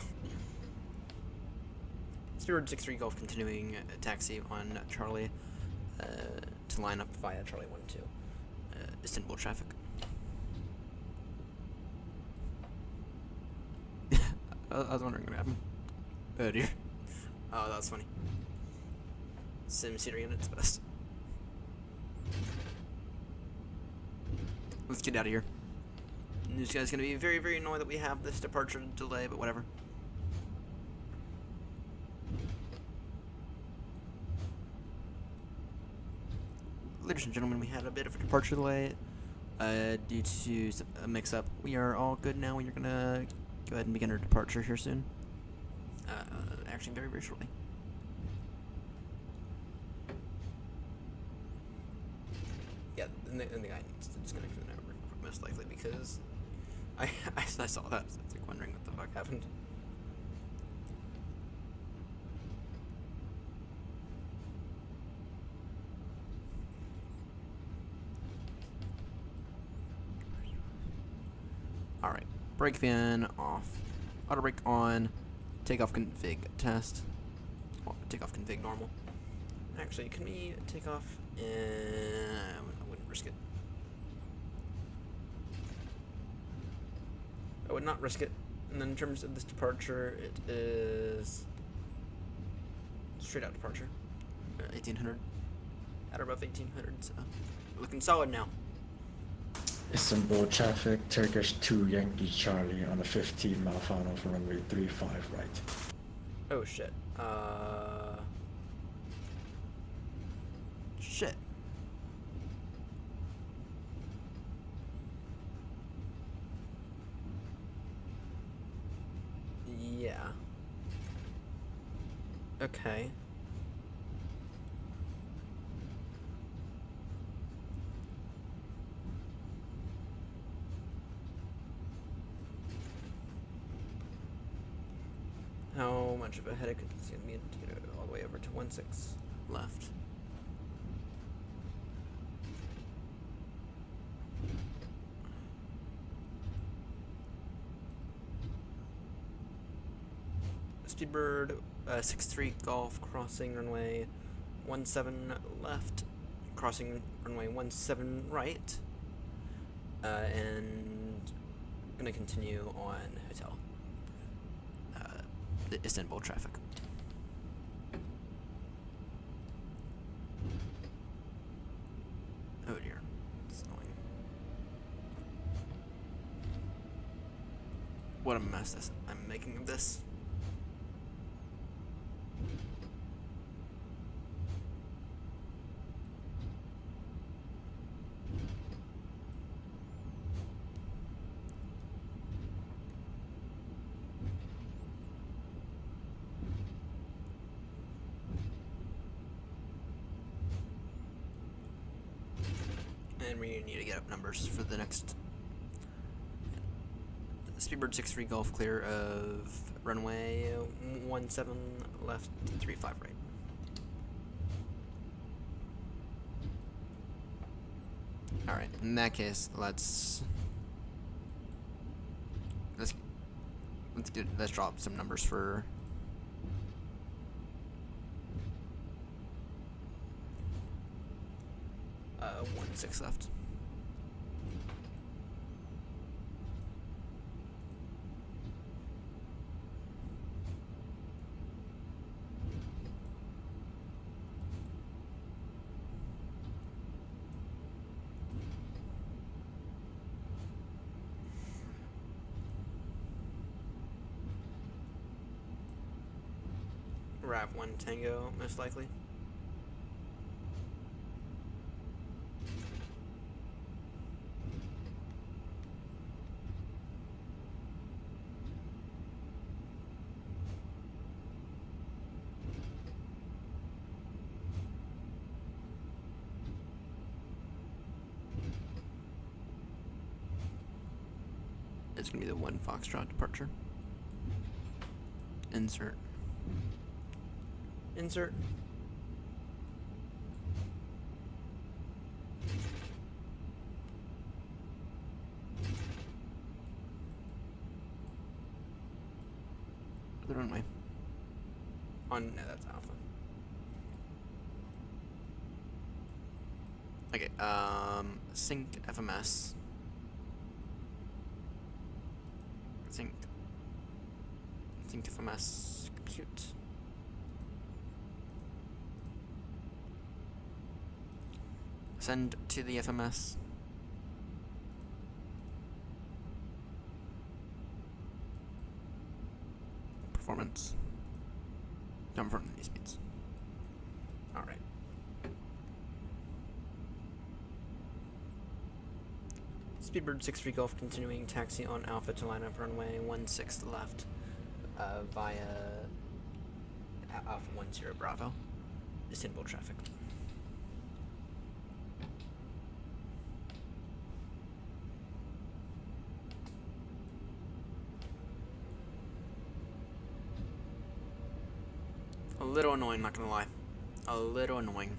Speedbird 63 Golf continuing taxi on Charlie to line up via Charlie 1-2. Istanbul traffic. I was wondering what happened. Oh dear. Oh, that was funny. Sim scenery at its best. Let's get out of here. Newsky is going to be very, very annoyed that we have this departure delay, but whatever. Ladies and gentlemen, we had a bit of a departure delay due to a mix-up. We are all good now. We are going to go ahead and begin our departure here soon. Actually, very, very shortly. Yeah, and the guy needs to disconnect from the network, most likely, because I saw that. I was like wondering what the fuck happened. Alright, brake fan off, auto brake on, takeoff config test, takeoff config normal. Actually, can we take off? I wouldn't risk it. I would not risk it. And then in terms of this departure, it is straight out departure, 1800, at or above 1800. So looking solid now. Istanbul traffic, Turkish 2 Yankee Charlie on a 15 mile final for runway 35 right. Oh shit. Shit. Yeah. Okay. How much of a headache is it going to be to get it all the way over to 1-6 left? Speedbird 63 Golf crossing runway 17 left, crossing runway 17 right, and gonna continue on hotel. The Istanbul traffic. Oh dear, it's annoying. What a mess I'm making of this. And we need to get up numbers for the next Speedbird 63 Golf clear of runway 17 left, 35 right. Alright, in that case, let's drop some numbers for 1-6 left. Wrap 1 Tango, most likely. is going to be the 1 Foxtrot departure. Insert. Insert. The runway. On, no, that's Alpha. Okay, sync FMS. Sync FMS compute. Send to the FMS. Performance. Confirm these speeds. Alright. Speedbird 63 Golf continuing taxi on Alpha to line up runway 16 left via Alpha 10 Bravo. Istanbul traffic. A little annoying, not gonna lie. A little annoying.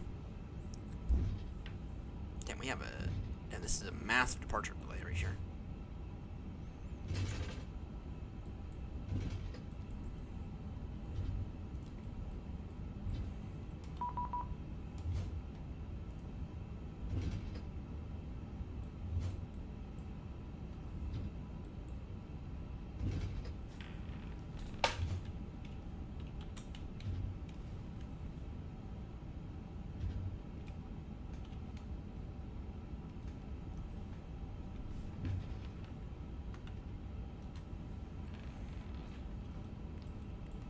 Damn, we have a... Damn, this is a massive departure delay right here.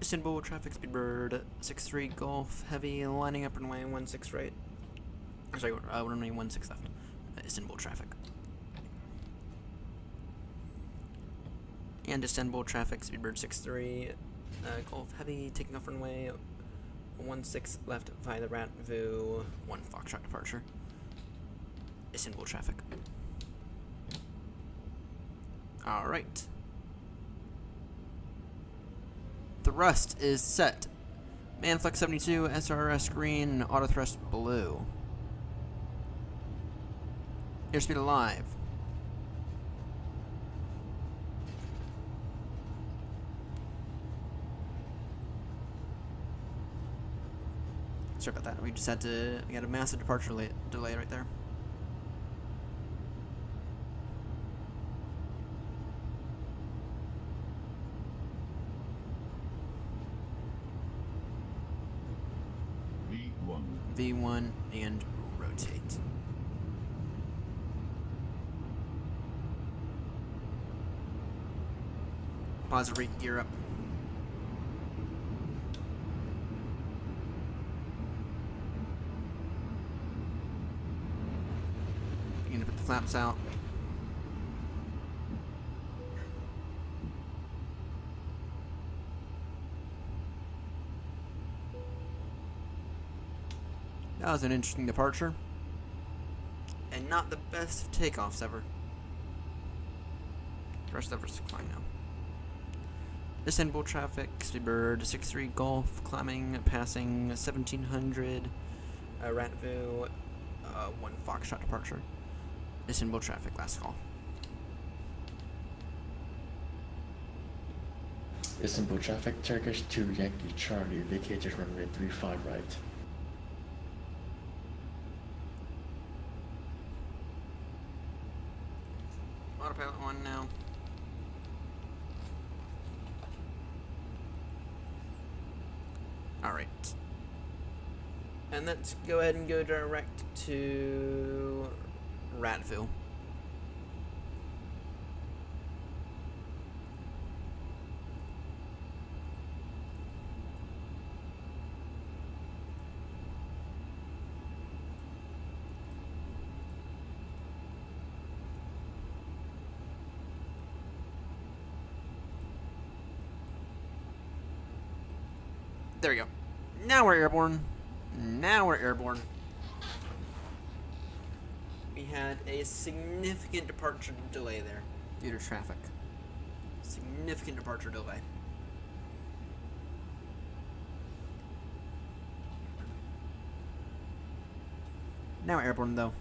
Istanbul traffic, Speedbird 63 Golf Heavy lining up runway 16 right. Or sorry, runway 16 left. Istanbul traffic. And Istanbul traffic, Speedbird 63 Golf Heavy taking off runway 16 left via the Ratvu 1 Foxtrot departure. Istanbul traffic. Alright. Thrust is set. Manflex 72, SRS green, auto thrust blue. Airspeed alive. Sorry about that. We just had to get a massive departure delay right there. V1 and rotate. Pause and re-gear up. You're gonna put the flaps out. That was an interesting departure. And not the best of takeoffs ever. Thrust efforts to climb now. Istanbul traffic, Speedbird 63 Golf, climbing, passing 1700, Ratvu, 1 Foxtrot departure. Istanbul traffic, last call. Istanbul traffic, Turkish 2 Yankee Charlie, vacated runway 35 right. Autopilot 1 now. Alright. And let's go ahead and go direct to Ratvu. There we go. Now we're airborne. Now we're airborne. We had a significant departure delay there due to traffic. significant departure delay. Now airborne though.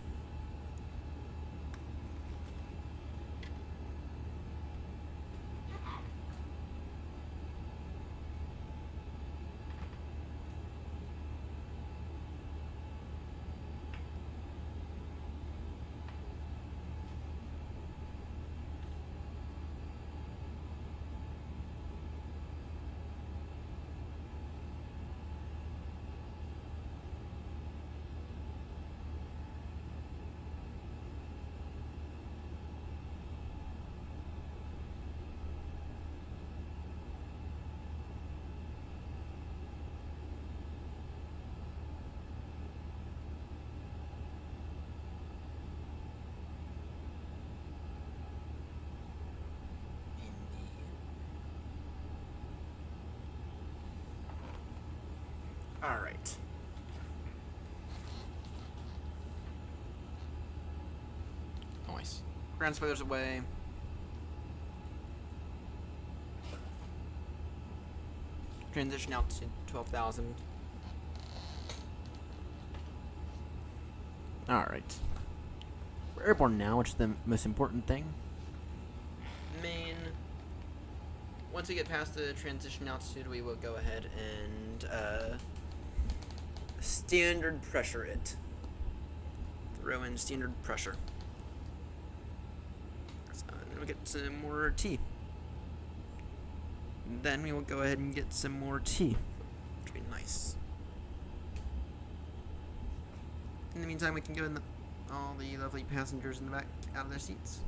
All right. Nice. Ground spoilers away. Transition out to 12,000. Alright. We're airborne now, which is the most important thing. Main. Once we get past the transition altitude, we will go ahead and standard pressure it. Throw in standard pressure. So, and then we'll get some more tea. And then we will go ahead and get some more tea. Which will be nice. In the meantime, we can go in all the lovely passengers in the back out of their seats.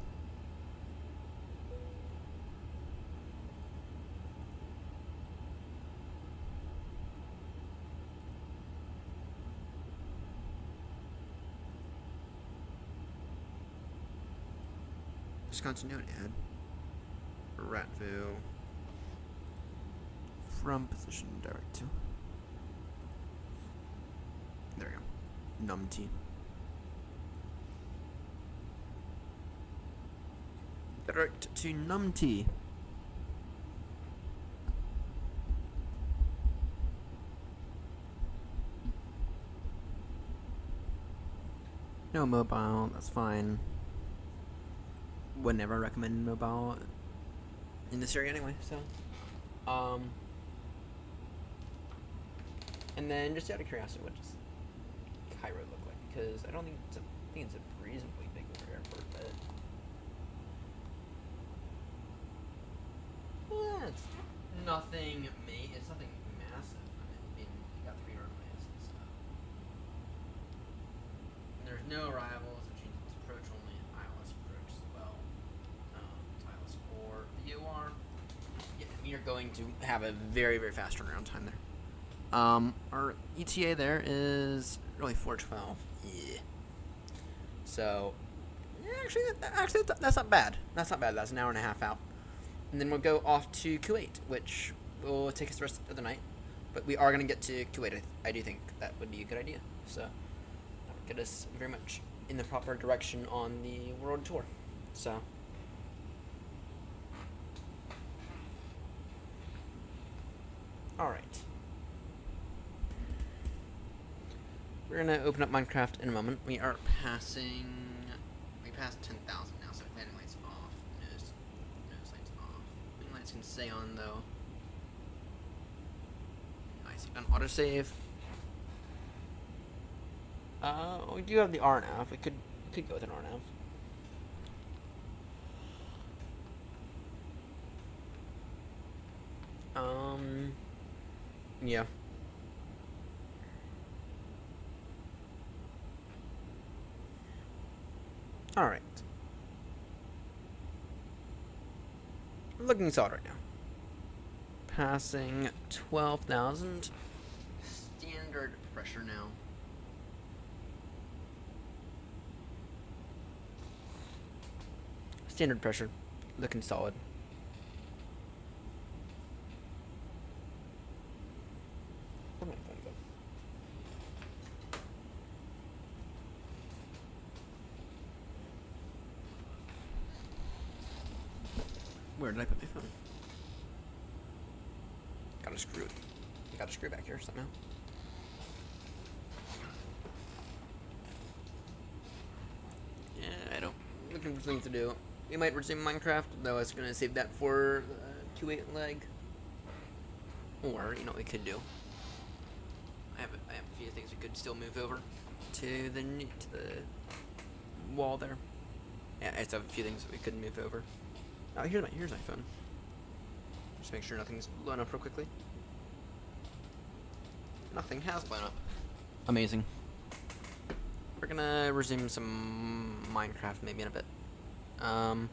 Continuity ad. Ratville. From position direct to. There we go. Numpty. Direct To Numpty. No mobile, that's fine. Would never recommend mobile in this area anyway, so. And then just out of curiosity, what does Cairo look like? Because I don't think it's a reasonably big airport, but it's nothing it's nothing massive. I mean, you got 3 runways, so. And there's no arrivals, which means it's approach only, ILS approach as well. ILS 4 VOR. Yeah, you're going to have a very, very fast turnaround time there. Our ETA there is Really 412. Yeah. So, yeah, actually, that's not bad. That's not bad. That's an hour and a half out. And then we'll go off to Kuwait, which will take us the rest of the night. But we are going to get to Kuwait. I do think that would be a good idea. So, that would get us very much in the proper direction on the world tour. So. Alright. We're going to open up Minecraft in a moment. We are passed 10,000 now, so landing lights off, nose lights off. Wing lights can stay on though. Nice, done autosave. We do have the RNAV. We could go with an RNAV. Yeah. Alright. Looking solid right now. Passing 12,000. Standard pressure now. Standard pressure. Looking solid. Where'd my phone go? Where did I put my phone? Got a screw. Got a screw back here somehow. Yeah, I don't. Looking for things to do. We might resume Minecraft, though I was gonna save that for 2-8 leg. Or, you know what we could do? I have a few things we could still move over to the wall there. Yeah, I just have a few things that we could move over. Oh, here's my phone. Just make sure nothing's blown up real quickly. Nothing has blown up. Amazing. We're gonna resume some Minecraft maybe in a bit. In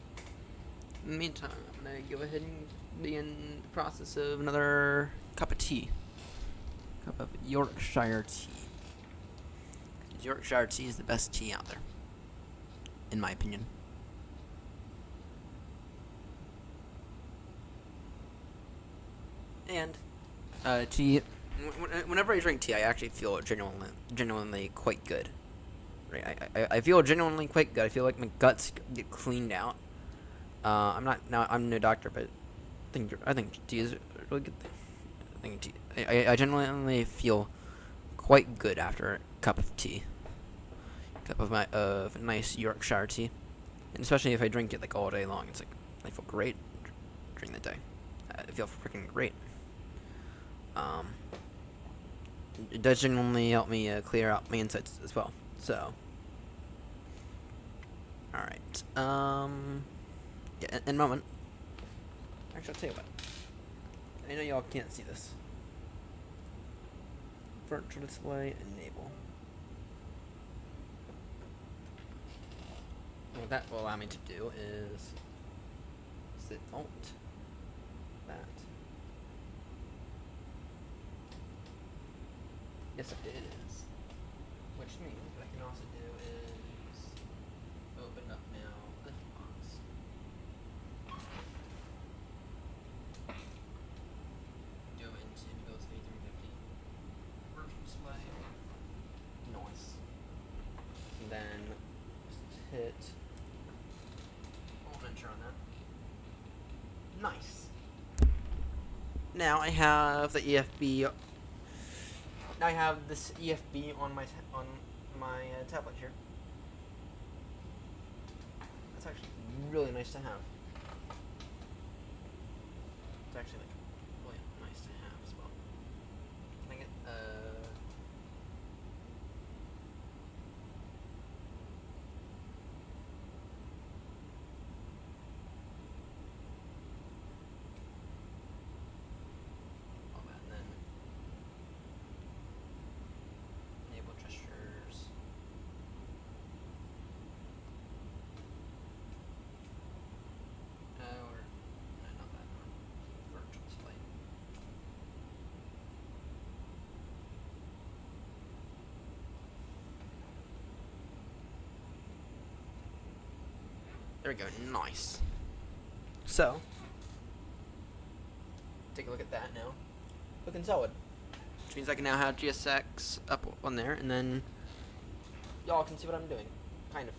the meantime, I'm gonna go ahead and be in the process of another cup of tea. Cup of Yorkshire tea. Yorkshire tea is the best tea out there, in my opinion. And tea. Whenever I drink tea, I actually feel genuinely quite good. Right? I feel genuinely quite good. I feel like my guts get cleaned out. I'm no doctor, but I think tea is a really good thing. I genuinely feel quite good after a cup of tea. Cup of nice Yorkshire tea, and especially if I drink it like all day long, it's like I feel great during the day. I feel freaking great. It does genuinely help me clear out my insides as well. So, all right. Yeah, in a moment. Actually, I'll tell you what. I know y'all can't see this. Virtual display enable. What that will allow me to do is set alt that. Yes, it is. Which means what I can also do is open up now this box. Go into IniBuilds A350. Virtual display. Nice. And then just hit enter on that. Nice. Now I have the EFB. Now I have this EFB on my tablet here. That's actually really nice to have. It's actually like really nice to have as well. Can I get there we go, nice. So, take a look at that now. Looking solid. Which means I can now have GSX up on there, and then y'all can see what I'm doing. Kind of.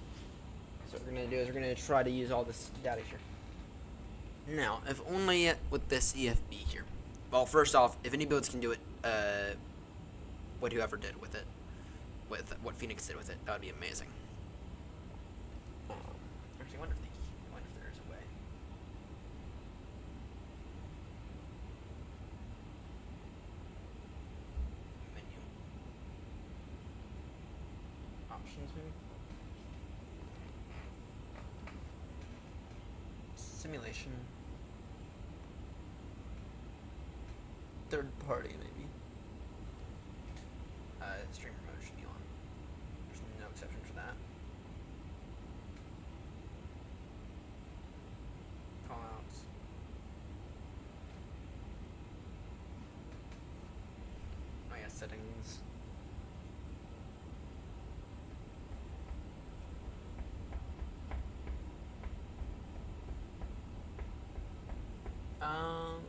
So what we're going to do is we're going to try to use all this data here. Now, if only with this EFB here. Well, first off, if IniBuilds can do it, what whoever did with it, with what Phoenix did with it, that would be amazing. Actually, I wonder if there's a way. Menu. Options, maybe? Simulation. Third party, maybe. Stream remote should be on. There's no exception for that. Callouts. Oh yeah, settings.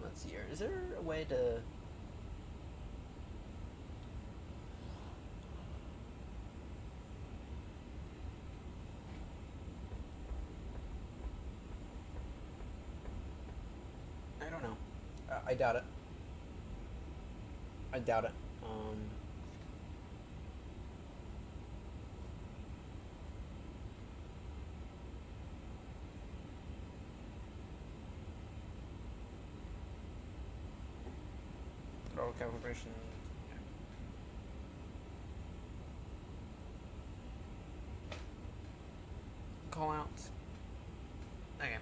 Let's see here. Is there a way to... I doubt it. I doubt it. Throttle calibration. Call outs. Okay.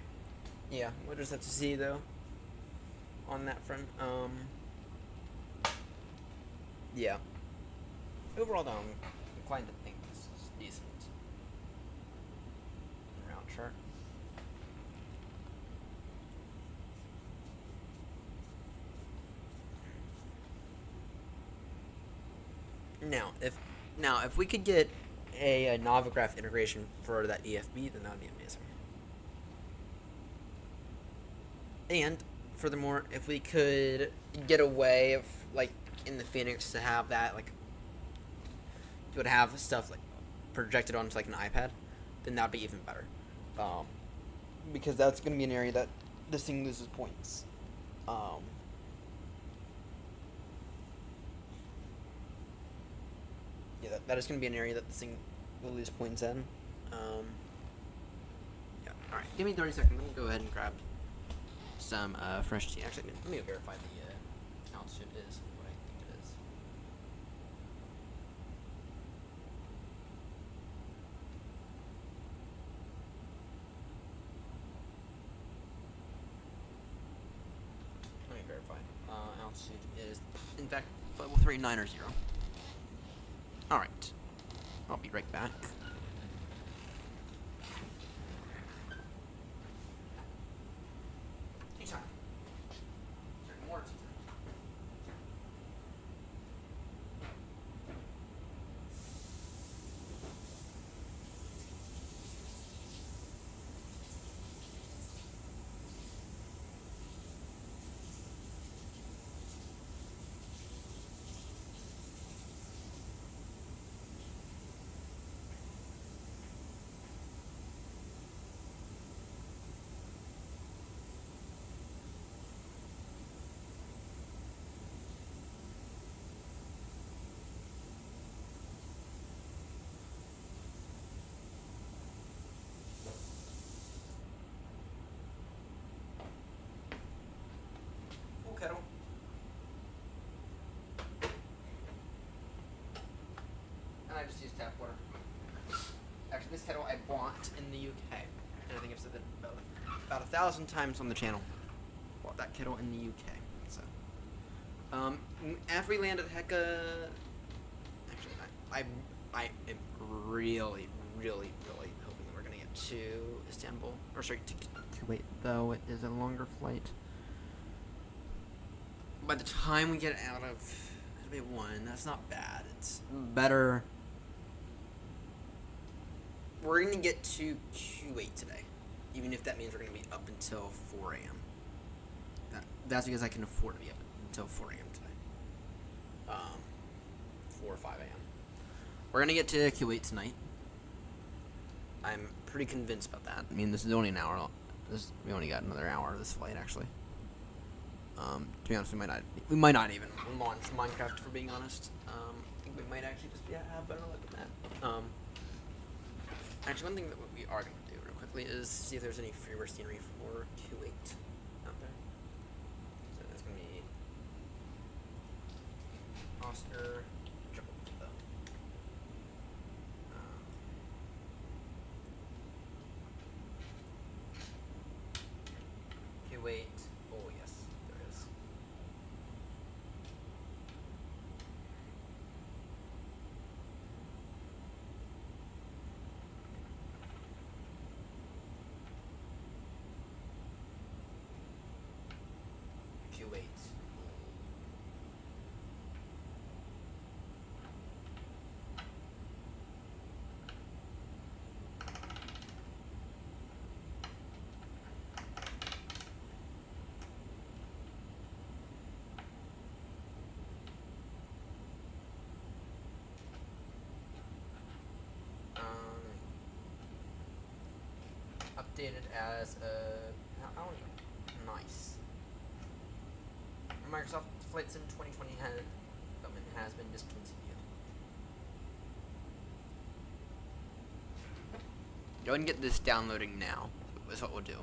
Yeah, we'll just have to see though. On that front. Yeah. Overall though, I'm inclined to think this is decent. Round chart. Now if we could get a Navigraph integration for that EFB, then that would be amazing. And furthermore, if we could get a way of, like, in the Phoenix to have that, like, you would have stuff like projected onto like an iPad, then that'd be even better. Because that's going to be an area that this thing loses points. Yeah, that is going to be an area that this thing will lose points in. Yeah, alright, give me 30 seconds. Let me go ahead and grab some fresh tea. Actually, let me verify the altitude is what I think it is. Let me verify. Altitude is, in fact, level 390. Alright. I'll be right back. Tea time. More tea time. Kettle. And I just use tap water. Actually, this kettle I bought in the UK, and I think I've said that about 1,000 times on the channel. Bought that kettle in the UK. So, after we land at HECA, actually, I am really hoping that we're gonna get to Istanbul, or sorry, to Kuwait. Though it is a longer flight. By the time we get out of one, that's not bad. It's better. We're gonna get to Kuwait today, even if that means we're gonna be up until 4 a.m. That's because I can afford to be up until 4 a.m. today. 4 or 5 a.m. We're gonna get to Kuwait tonight. I'm pretty convinced about that. I mean, this is only an hour. We only got another hour of this flight, actually. To be honest, we might not even launch Minecraft, for being honest. I think we might actually just have better luck with that. Actually, one thing that we are going to do real quickly is see if there's any freeware scenery for Kuwait out there. So that's going to be Oscar Triple Kilo. Kuwait. Oh yes, there is. Kuwait. Updated as a nice. Microsoft Flight Sim 2020 development has been discontinued. Go ahead and get this downloading now. Is what we'll do.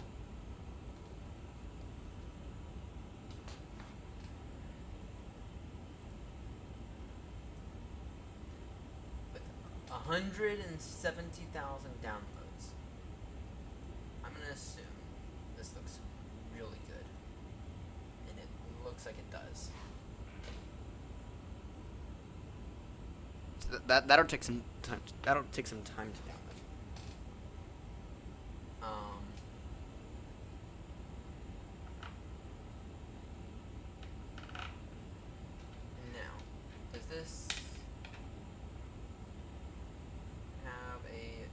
With 170,000 downloads, I'm gonna assume this looks really good, and it looks like it does. So that'll take some time. That'll take some time to download. Now, does this have a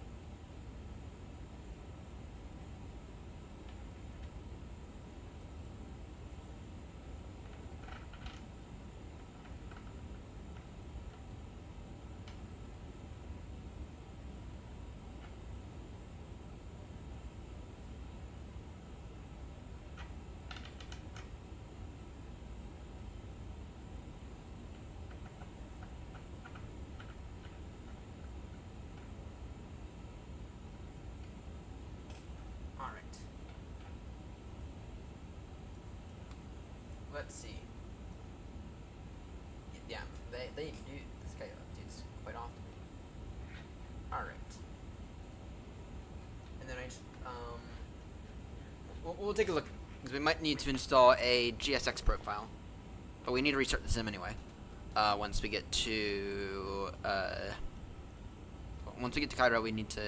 let's see. Yeah, they do. This guy updates quite often. All right. And then I just we'll take a look because we might need to install a GSX profile, but we need to restart the sim anyway. Once we get to Cairo, we need to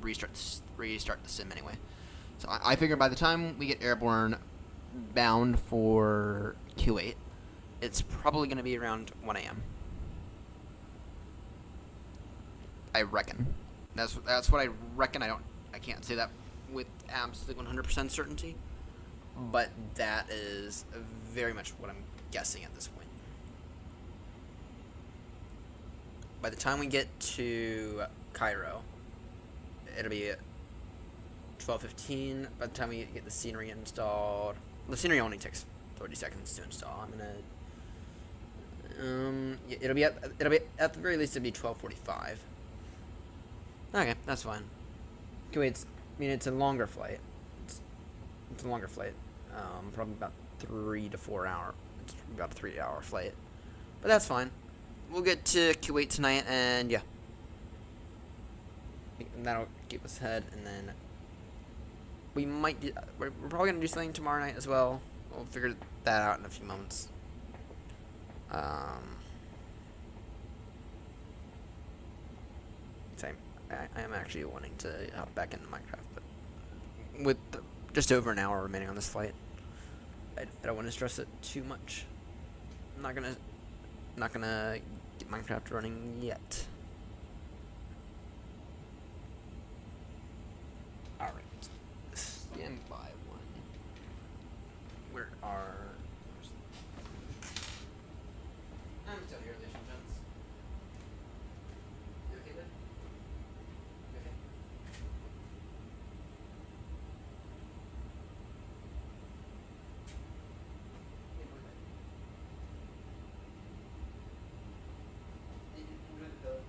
restart the sim anyway. So I figure by the time we get airborne bound for Kuwait, it's probably going to be around 1 a.m. I reckon. That's what I reckon. I can't say that with absolute 100% certainty, but that is very much what I'm guessing at this point. By the time we get to Cairo, it'll be 12:15. By the time we get the scenery installed, the scenery only takes 30 seconds to install. I'm gonna it'll be at the very least it'll be 12:45. Okay, that's fine. Kuwait's, it's a longer flight. It's a longer flight. Probably about 3 to 4 hour. It's about a 3-hour flight, but that's fine. We'll get to Kuwait tonight, and yeah, and that'll keep us ahead. And then we might do, we're probably gonna do something tomorrow night as well. We'll figure that out in a few moments. I am actually wanting to hop back into Minecraft, but with just over an hour remaining on this flight, I don't want to stress it too much. I'm not gonna get Minecraft running yet. All right, stand by one. Where are? I'm still here, ladies and gents. You okay, bud? You okay? Yeah, we're good. Did you enjoy the bill?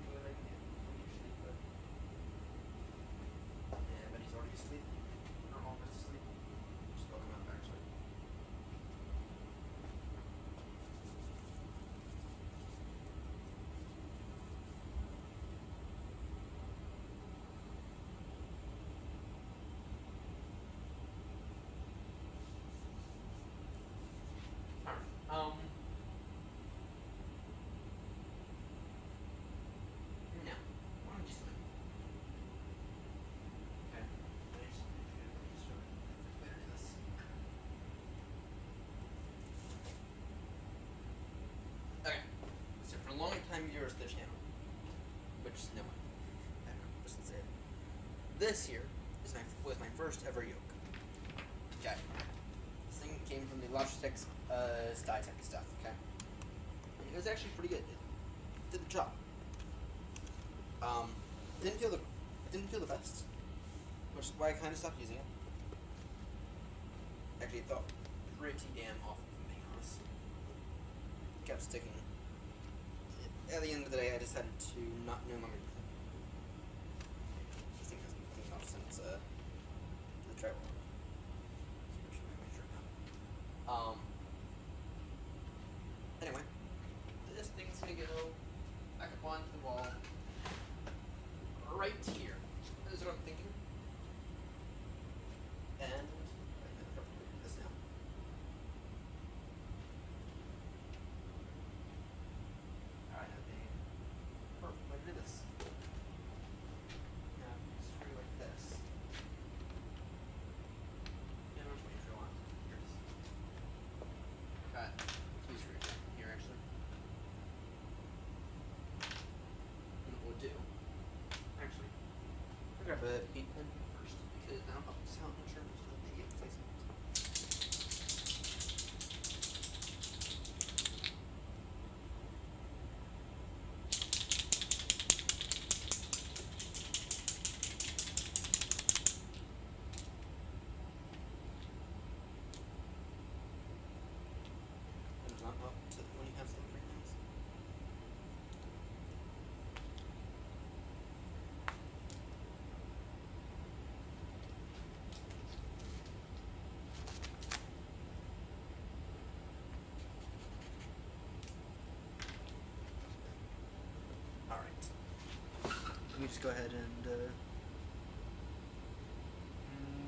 Enjoy it like you did when you sleep, bud? Yeah, but he's already asleep. Or almost asleep. Just woke him up, actually. Alright, now, why don't you sleep? Okay. Better do this. Okay. So for long-time viewers of the channel, which is no one, I don't know, just say it. This here is was my first ever yoke. Okay. This thing came from the Logitech SkyTech stuff. Okay. And it was actually pretty good. It did the job. Didn't feel the best, which is why I kind of stopped using it. Actually, pretty damn awful, if I'm being honest. Kept sticking. At the end of the day, I decided to no longer. This thing hasn't been cleaned off since the drywall. Anyway, this thing's gonna go back up onto the wall right here. This is what I'm thinking. And I'm gonna probably do this now. Alright, okay. Perfect. Way to do this. Now screw like this. Yeah, which way do you want? Here it is. Got three screws here actually. And what we'll do, actually, I'll grab a 8-pin first because that'll help us out in terms of the placement. And it's not up to when you have some free hands. Alright. Let me just go ahead and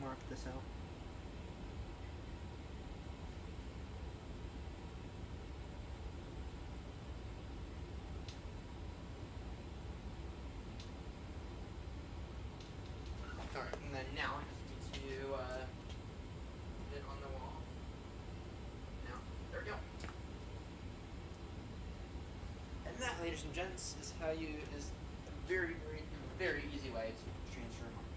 mark this out. Alright, and then now I just need to put it on the wall. Now, there we go. And that, ladies and gents, is how you is a very, very, very easy way to transfer money.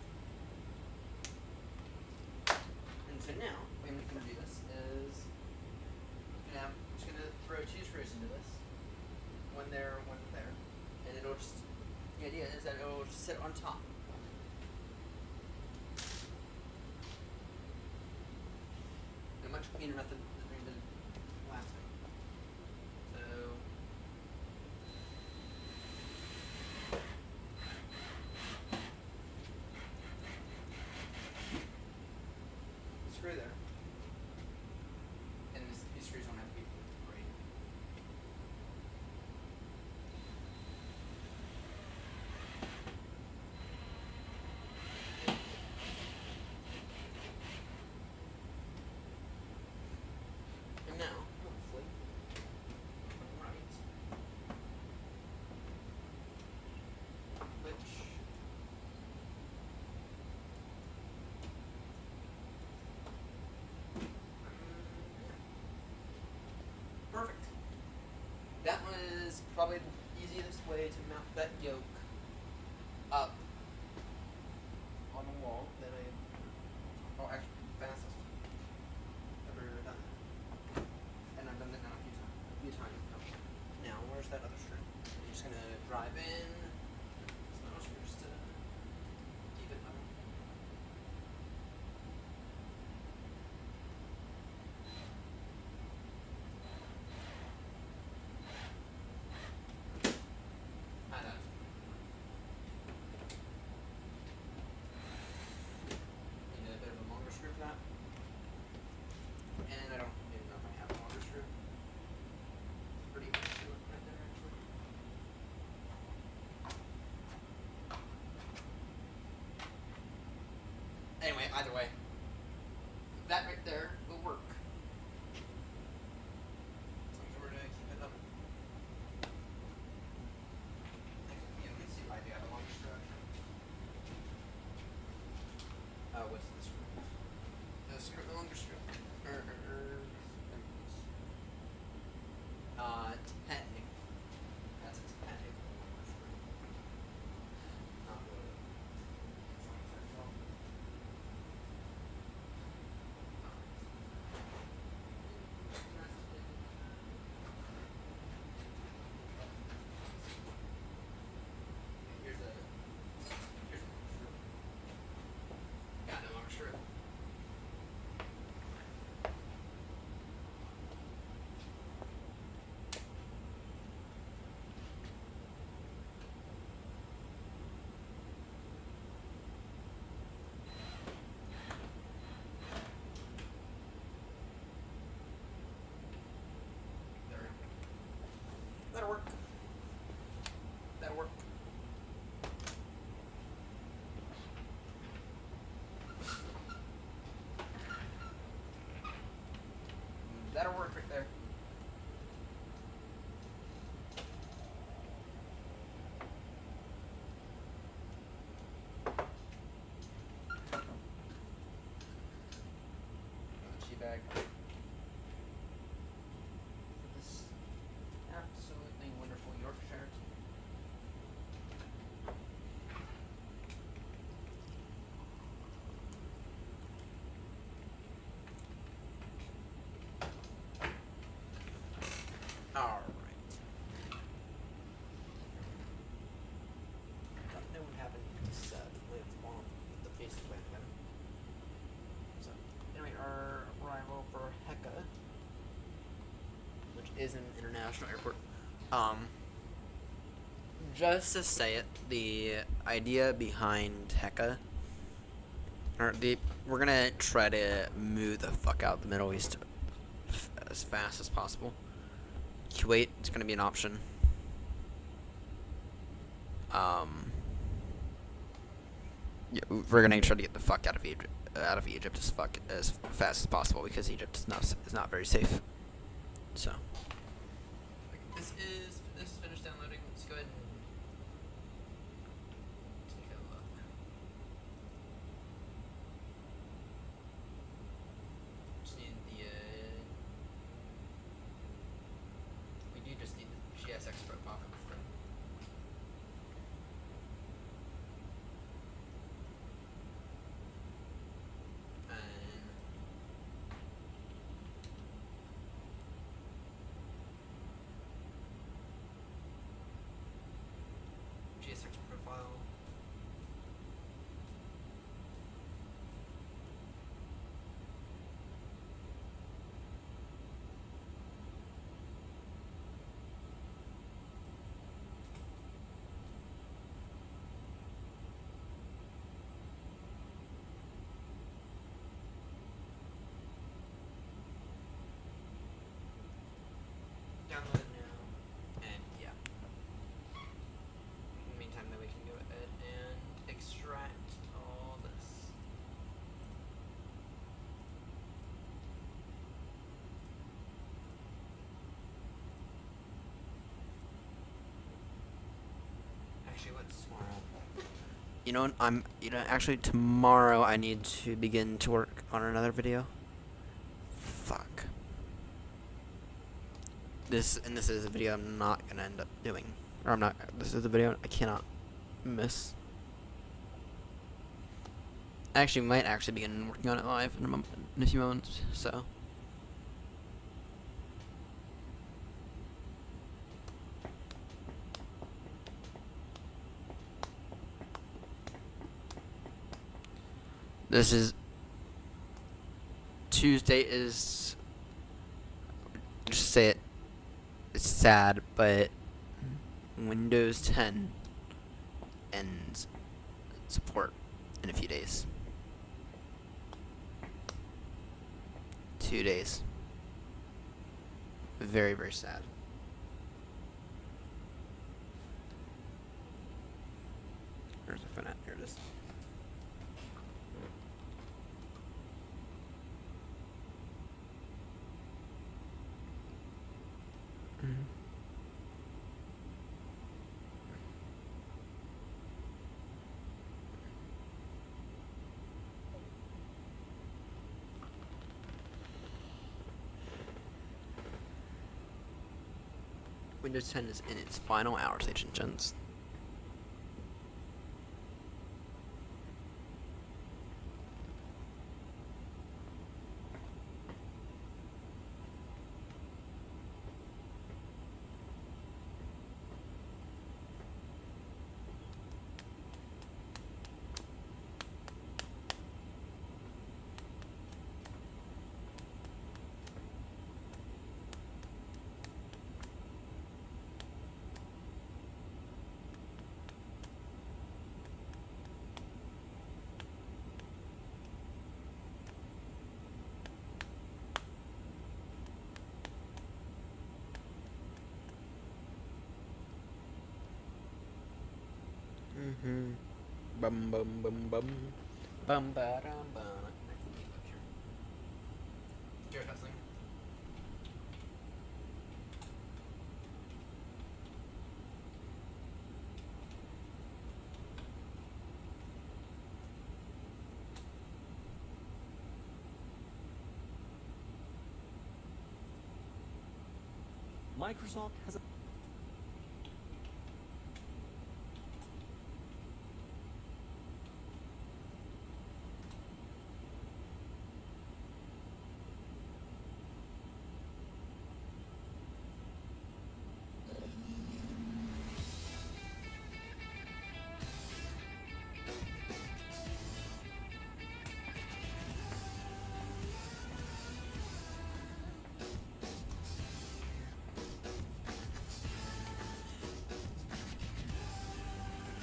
And so now, the way I'm going to do this is I'm just going to throw 2 screws into this. One there, one there. And it'll just, the idea is that it'll just sit on top. A much cleaner method than the last time. So screw there. And these screws don't have to be right. And now, hopefully, right, which perfect. That was probably the easiest way to mount that yoke up on the wall that I've, oh, actually, fastest ever done. And I've done that now a few times. Now, where's that other screw? I'm just gonna drive in. Some other screws to keep it level. I know. Need a bit of a longer screw for that. And I don't even know if I have a longer screw. Pretty much right there, actually. Anyway, either way, that right there will work. As long as we're gonna keep it up. Yeah, let me see if I do have a longer screw. What's the screw? The longer screw. Technically. That's a technical longer screw. Not really. Here's a longer screw. Got no longer screw. That'll work. That'll work. That'll work right there. Bag. This absolutely wonderful Yorkshire tea. All right. Don't know what happened to this live on the face of the way. So anyway, our arrival for HECA, which is an international airport. Just to say it, the idea behind HECA, we're gonna try to move the fuck out of the Middle East as fast as possible. Kuwait is gonna be an option. Yeah, we're gonna try to get the fuck out of Egypt as fast as possible because Egypt is not very safe. So this is finished downloading. Let's go ahead and take a look. Just need we do just need the GSX profile for the friend. GSX profile. Download it now, and yeah. In the meantime, then we can go ahead and extract all this. Actually, what's tomorrow? Actually tomorrow I need to begin to work on another video. Fuck. This is a video I'm not gonna end up doing. This is a video I cannot miss. I actually might begin working on it live in a few moments, so. This is Tuesday is, just say it, it's sad, but Windows 10 ends support in a few days. 2 days. Very, very sad. Where's the phone at? Here it is. Windows 10 is in its final hours, ladies and gents. Bum bum bum bum. Bum ba dum bum. Gear testing. Microsoft has a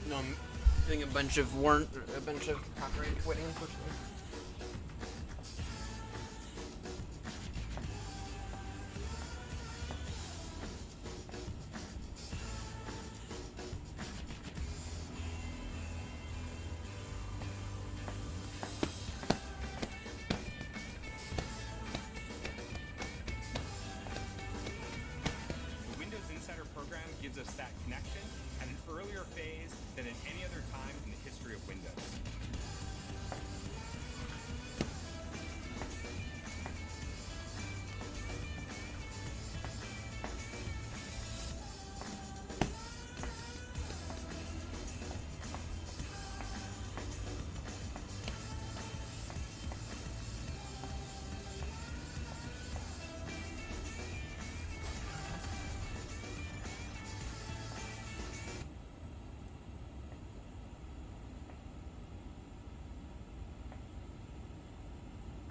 No, I'm doing a bunch of copyright quitting, unfortunately. The Windows Insider program gives us that connection at an earlier phase than at any other time in the history of Windows.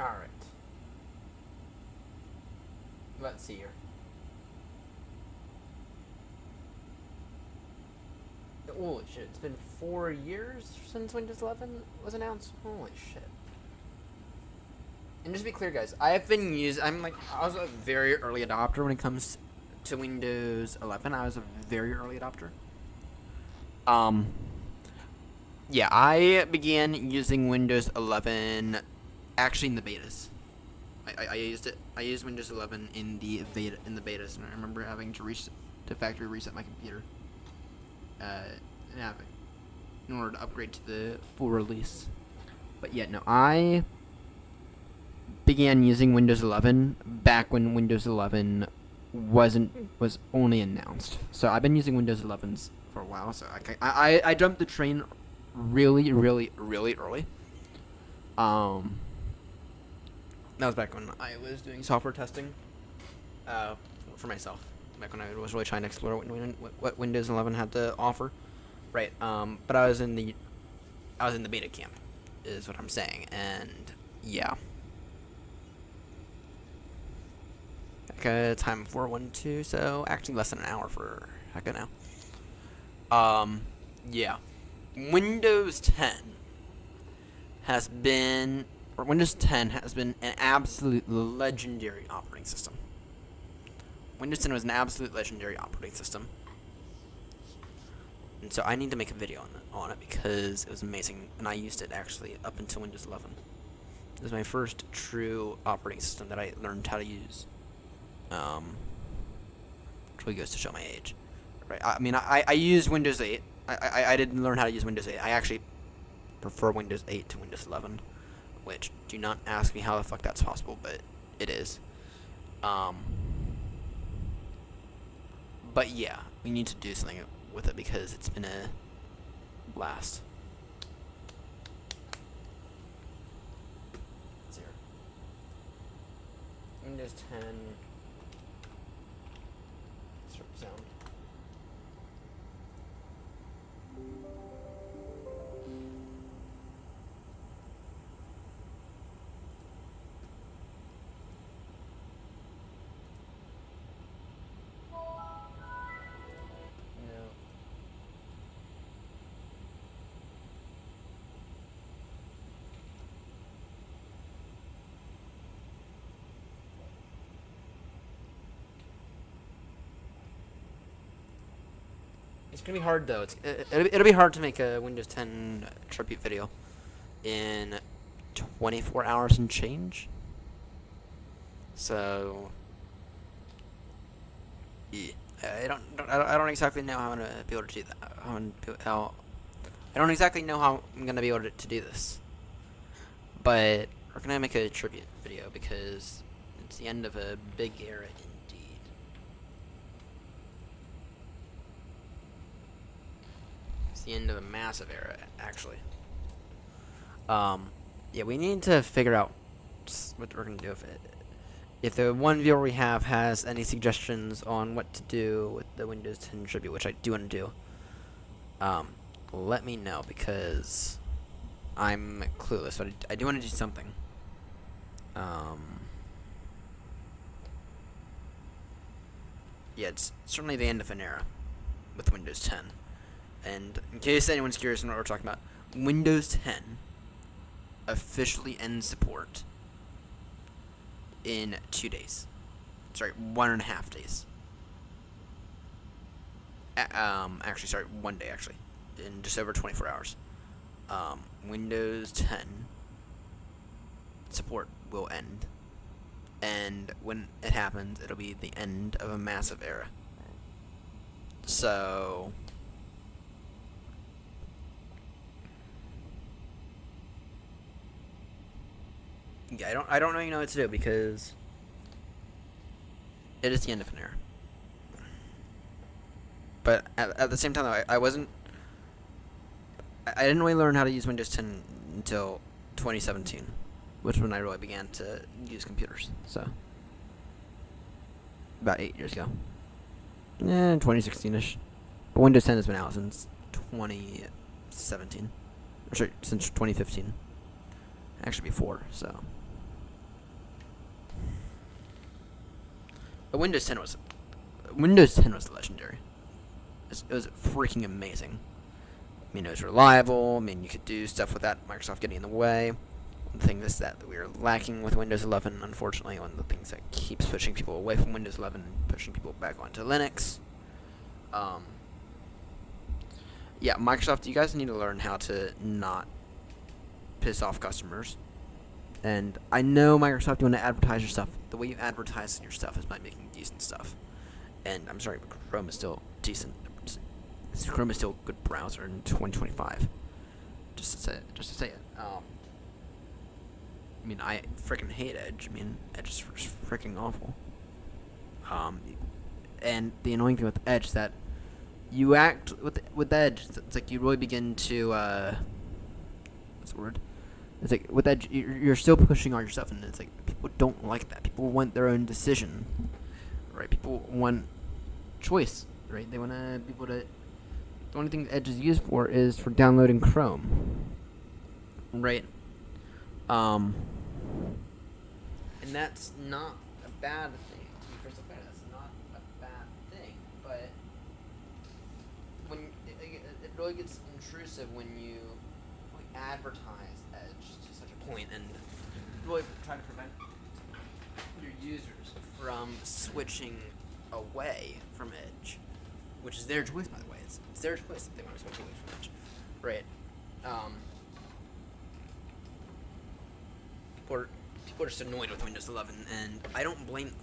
Alright. Let's see here. Holy shit, it's been 4 years since Windows 11 was announced? Holy shit. And just to be clear, guys, I was a very early adopter when it comes to Windows 11. I was a very early adopter. Yeah, I began using Windows 11 actually in the betas. I used Windows 11 in the betas, and I remember having to factory reset my computer in order to upgrade to the full release. But yeah, no, I began using Windows 11 back when Windows 11 was only announced. So I've been using Windows 11s for a while. So I jumped the train really early. That was back when I was doing software testing for myself. Back when I was really trying to explore what Windows 11 had to offer, right? But I was in the beta camp, is what I'm saying, and yeah. HECA time 412, so actually less than an hour for HECA now. Yeah. Windows 10 has been an absolute legendary operating system. Windows 10 was an absolute legendary operating system. And so I need to make a video on it because it was amazing, and I used it actually up until Windows 11. It was my first true operating system that I learned how to use. Which really goes to show my age. Right? I mean, I used Windows 8. I didn't learn how to use Windows 8. I actually prefer Windows 8 to Windows 11. Which, do not ask me how the fuck that's possible, but it is. But yeah, we need to do something with it because it's been a blast. Let's see here. Windows 10 sound. It's gonna be hard though. It'll be hard to make a Windows 10 tribute video in 24 hours and change. So yeah, I don't exactly know how I'm gonna be able to do that. I don't exactly know how I'm gonna be able to do this. But we're gonna make a tribute video because it's the end of a big era indeed. It's the end of a massive era, actually. Yeah, we need to figure out what we're gonna do with it. If the one viewer we have has any suggestions on what to do with the Windows 10 tribute, which I do want to do, let me know because I'm clueless, but I do want to do something. Yeah, it's certainly the end of an era with Windows 10. And in case anyone's curious on what we're talking about, Windows 10 officially ends support in 2 days. Sorry, 1.5 days. Actually, sorry, 1 day, actually. In just over 24 hours. Windows 10 support will end. And when it happens, it'll be the end of a massive era. So yeah, I don't really know what to do because it is the end of an era. But at the same time, though, I didn't really learn how to use Windows 10 until 2017, which is when I really began to use computers. So about 8 years ago, 2016ish. But Windows 10 has been out since 2017, or sorry, since 2015. Actually, before. So, but Windows 10 was legendary. It was freaking amazing. I mean, it was reliable. I mean, you could do stuff without Microsoft getting in the way. The thing is that we are lacking with Windows 11, unfortunately, one of the things that keeps pushing people away from Windows 11 and pushing people back onto Linux. Yeah, Microsoft, you guys need to learn how to not piss off customers. And I know Microsoft, you want to advertise your stuff. The way you advertise your stuff is by making decent stuff. And I'm sorry, but Chrome is still decent. Chrome is still a good browser in 2025. Just to say it. I mean, I freaking hate Edge. I mean, Edge is freaking awful. And the annoying thing with Edge is that you act with Edge. It's like you really begin to what's the word? It's like with Edge, you're still pushing all your stuff, and it's like people don't like that. People want their own decision, right? People want choice, right? They want people to. The only thing Edge is used for is for downloading Chrome, right? And that's not a bad thing. That's not a bad thing, but when it really gets intrusive when you advertise Edge to such a point and really try to prevent your users from switching away from Edge, which is their choice, by the way. It's their choice if they want to switch away from Edge, right? People are just annoyed with Windows 11, and I don't blame them.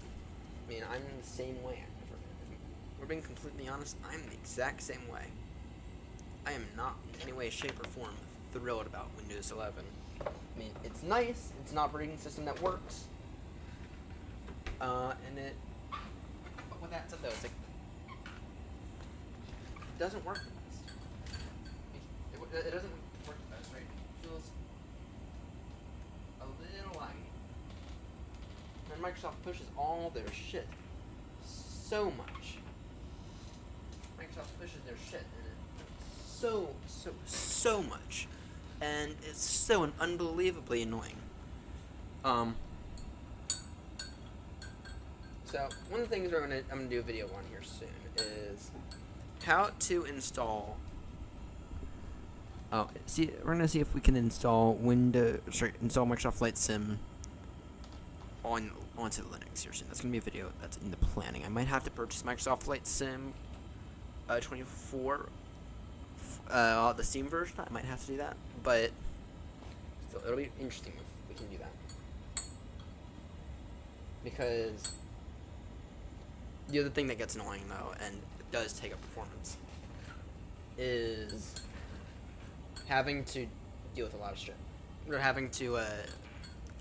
I mean, I'm the same way. If we're being completely honest, I'm the exact same way. I am not in any way, shape, or form thrilled about Windows 11. I mean, it's nice. It's an operating system that works. But with that said, though, it's like it doesn't work the best. It doesn't work the best, right? It feels a little laggy. And Microsoft pushes all their shit so much. Microsoft pushes their shit so much, and it's so unbelievably annoying. So one of the things I'm gonna do a video on here soon is how to install. We're gonna see if we can install install Microsoft Flight Sim onto Linux here soon. That's gonna be a video that's in the planning. I might have to purchase Microsoft Flight Sim 24, the Steam version. I might have to do that, but still, it'll be interesting if we can do that. Because the other thing that gets annoying, though, and it does take up performance, is having to deal with a lot of shit. Or having to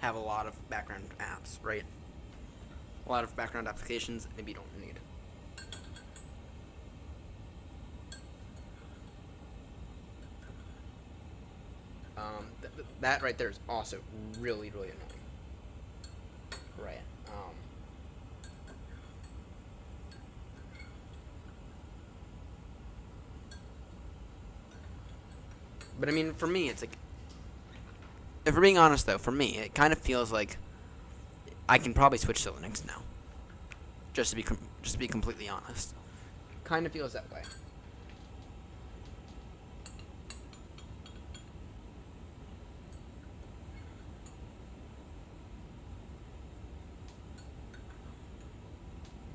have a lot of background apps, right? A lot of background applications that maybe you don't need. That right there is also really, really annoying. Right. But I mean, for me, it's like, if we're being honest, though, for me, it kind of feels like I can probably switch to Linux now. Just to be completely honest, kind of feels that way.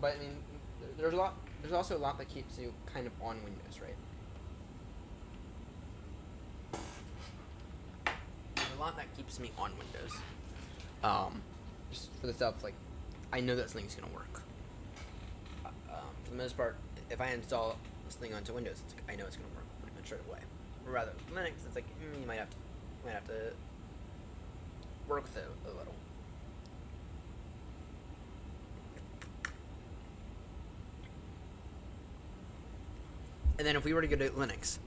But I mean, there's also a lot that keeps you kind of on Windows, right? There's a lot that keeps me on Windows. Just for the stuff like, I know that something's gonna work. For the most part, if I install this thing onto Windows, it's like, I know it's gonna work pretty much right away. Rather with Linux, it's like you might have to work with it a little. And then if we were to go to Linux,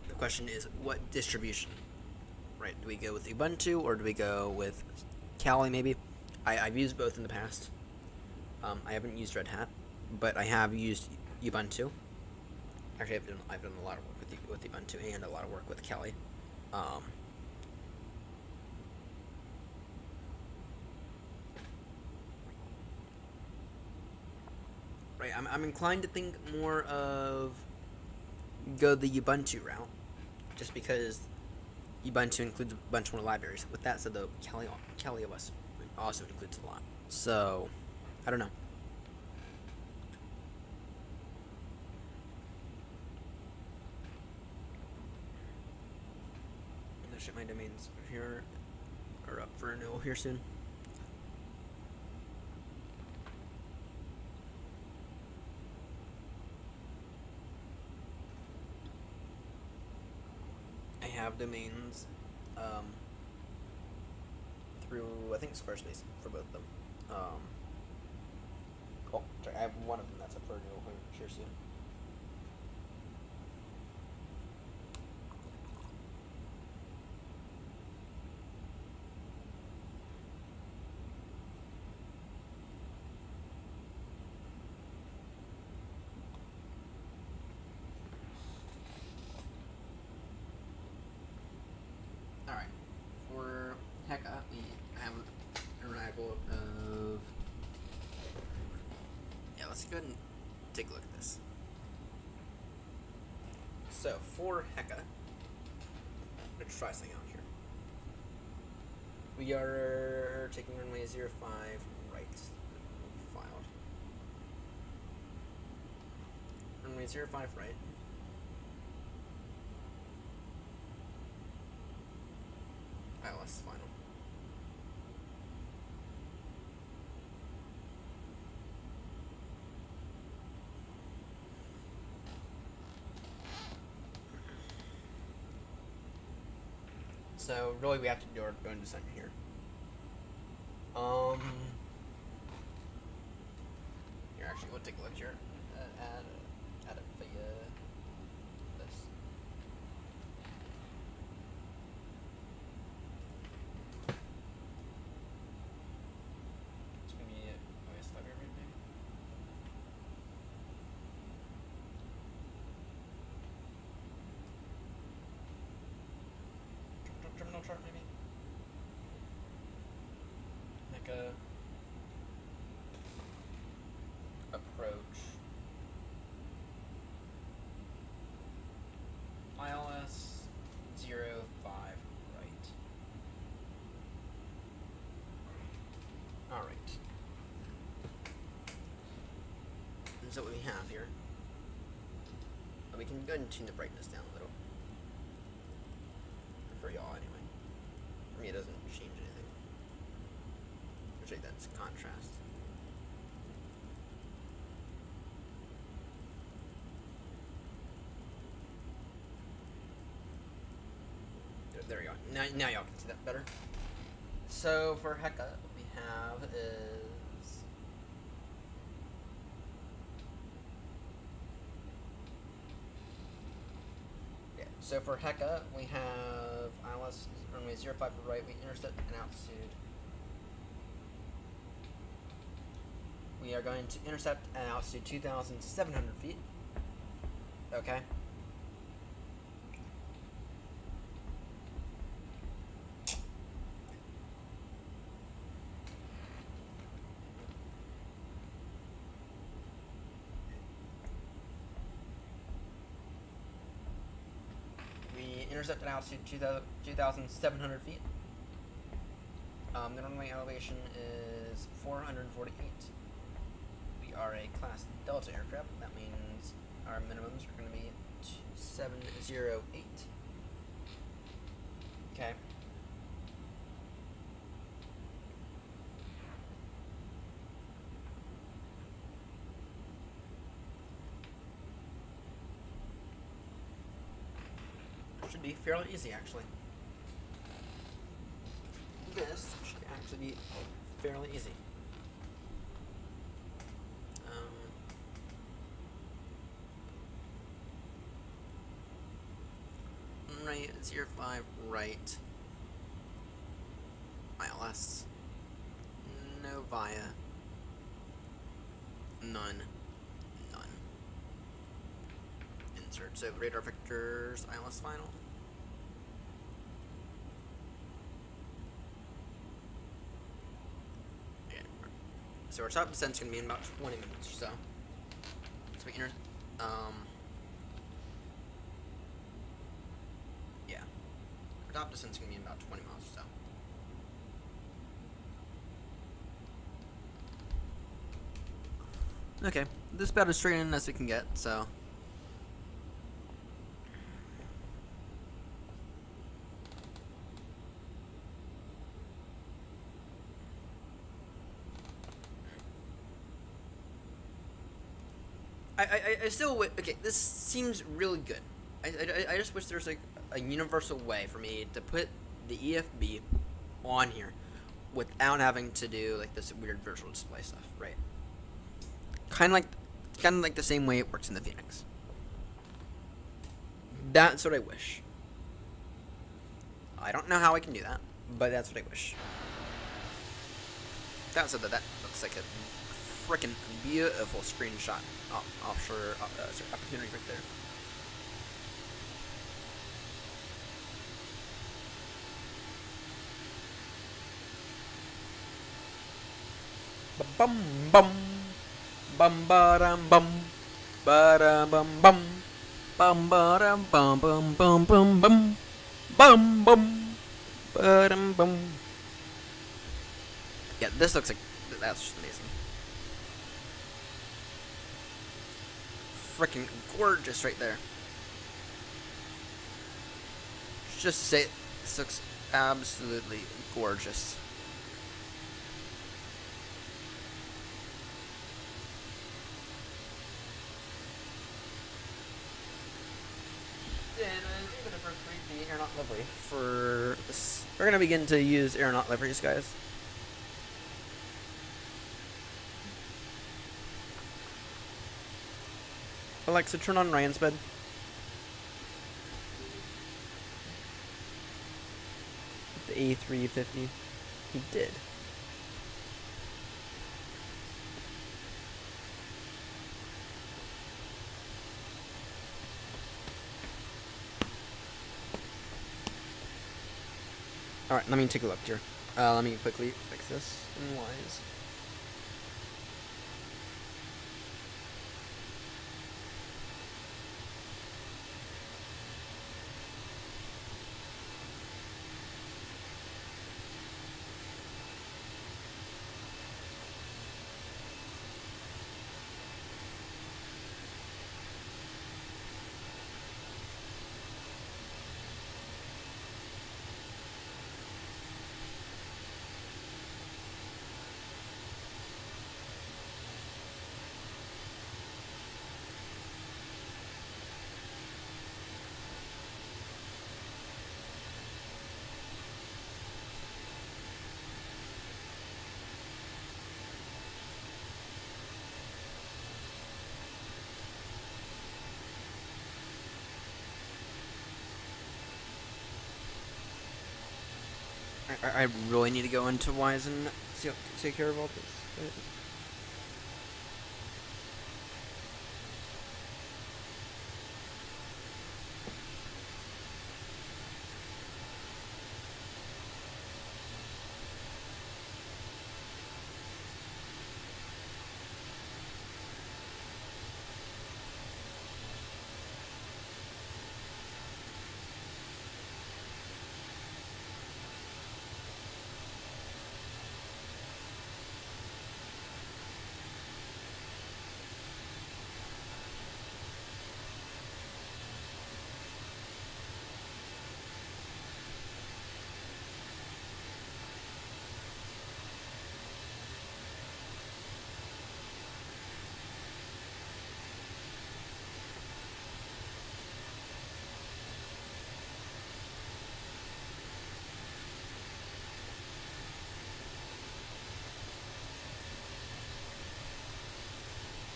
the question is, what distribution? Right? Do we go with Ubuntu or do we go with Kali maybe? I've used both in the past. I haven't used Red Hat, but I have used Ubuntu. Actually, I've done a lot of work with Ubuntu and a lot of work with Kali. Right, I'm inclined to think more of go the Ubuntu route, just because Ubuntu includes a bunch more libraries. With that said, though, Kali OS also includes a lot. So, I don't know. No shit, my domains here are up for renewal here soon. I have domains through, I think, Squarespace for both of them. Oh, sorry, I have one of them that's up for renewal here soon. Alright, for HECA, we have an arrival of... Yeah, let's go ahead and take a look at this. So, for HECA, let's try something out here. We are taking runway 05 right. Filed. Runway 05 right. ILS final. So really, we have to do our own descent here. Here, actually, we'll take a look here at it via this. It's gonna be OS Library, maybe. Terminal chart, maybe. HECA approach. ILS 05 right. Alright. So what we have here We can go ahead and tune the brightness down a little. For y'all, anyway. For me, it doesn't change anything. Actually, that's contrast. There we go. Now y'all can see that better. So for HECA, what we have is so for HECA we have ILS runway 05 right. We intercept an altitude. We are going to intercept an altitude 2,700 feet. Okay. Intercept an altitude 2,700 feet. The runway elevation is 448. We are a Class Delta aircraft. That means our minimums are going to be 708. Okay. Should be fairly easy, actually. This should actually be fairly easy. Right, 05 right. ILS. No via. None. Insert. So radar vectors, ILS final. Okay. So our top descent's gonna be in about 20 minutes or so. So we enter. Yeah. Our top descent's gonna be in about 20 miles or so. Okay, this is about as straight in as we can get, so. I still okay. This seems really good. I just wish there's like a universal way for me to put the EFB on here without having to do like this weird virtual display stuff, right? Kind of like the same way it works in the Phoenix. That's what I wish. I don't know how I can do that, but that's what I wish. That said, that looks like a freaking beautiful screenshot offshore opportunity right there. Bum bum bum ba-dum bum ba-dum bum bum ba-dum bum bum bum bum bum bum bum ba-dum bum. Yeah, this looks like that's just amazing. Freaking gorgeous right there. Just to say, this looks absolutely gorgeous. And I'm going to create the AirNott livery for this. We're going to begin to use AirNott liveries, guys. Alexa, turn on Ryan's bed. The A350. He did. Alright, let me take a look here. Let me quickly fix this in Wise. I really need to go into Wise and take care of all this.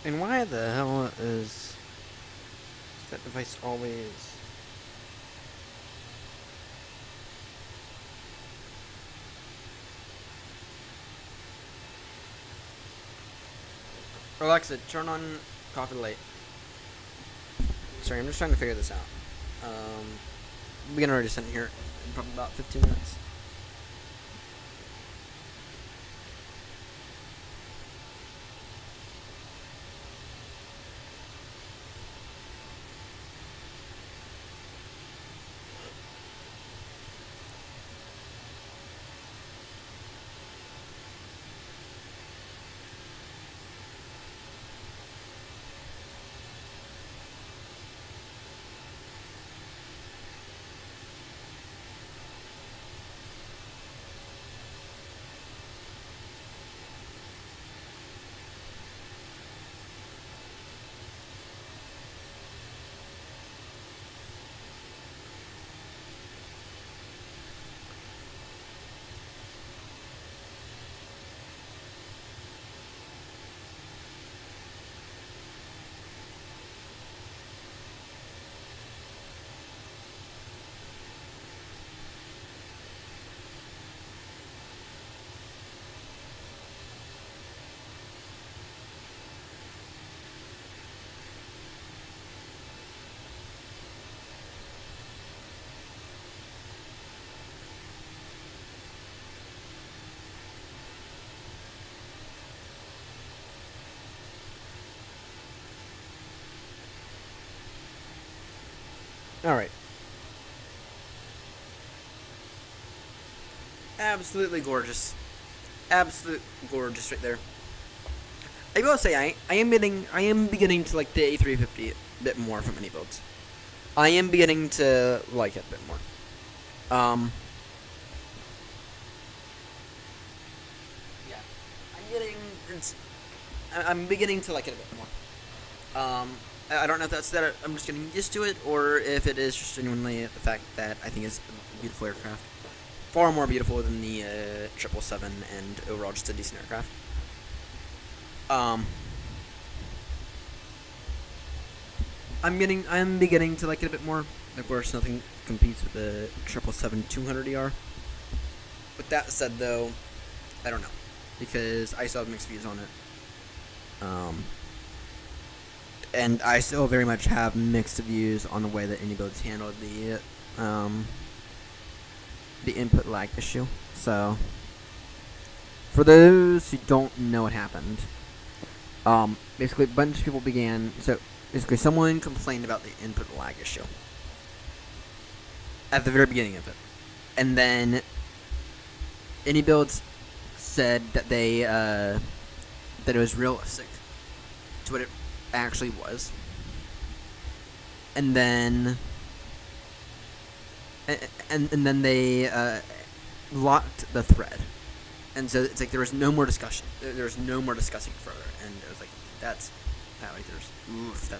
And why the hell is that device always... Alexa, turn on Coffee Late. Sorry, I'm just trying to figure this out. We can already send here in probably about 15 minutes. Alright. Absolutely gorgeous. Absolute gorgeous right there. I will say I am beginning to like the A350 a bit more from IniBuilds. I am beginning to like it a bit more. Yeah. I'm beginning to like it a bit more. I don't know if that's that I'm just getting used to it, or if it is just genuinely the fact that I think it's a beautiful aircraft. Far more beautiful than the 777 and overall just a decent aircraft. I'm beginning to like it a bit more. Of course, nothing competes with the 777-200ER. With that said, though, I don't know, because I still have mixed views on it. And I still very much have mixed views on the way that IniBuilds handled the input lag issue. So, for those who don't know what happened, basically a bunch of people began. So, basically, someone complained about the input lag issue at the very beginning of it, and then IniBuilds said that that it was realistic to what it actually was, and then they locked the thread, and so it's like there was no more discussion. There was no more discussing further, and it was like that's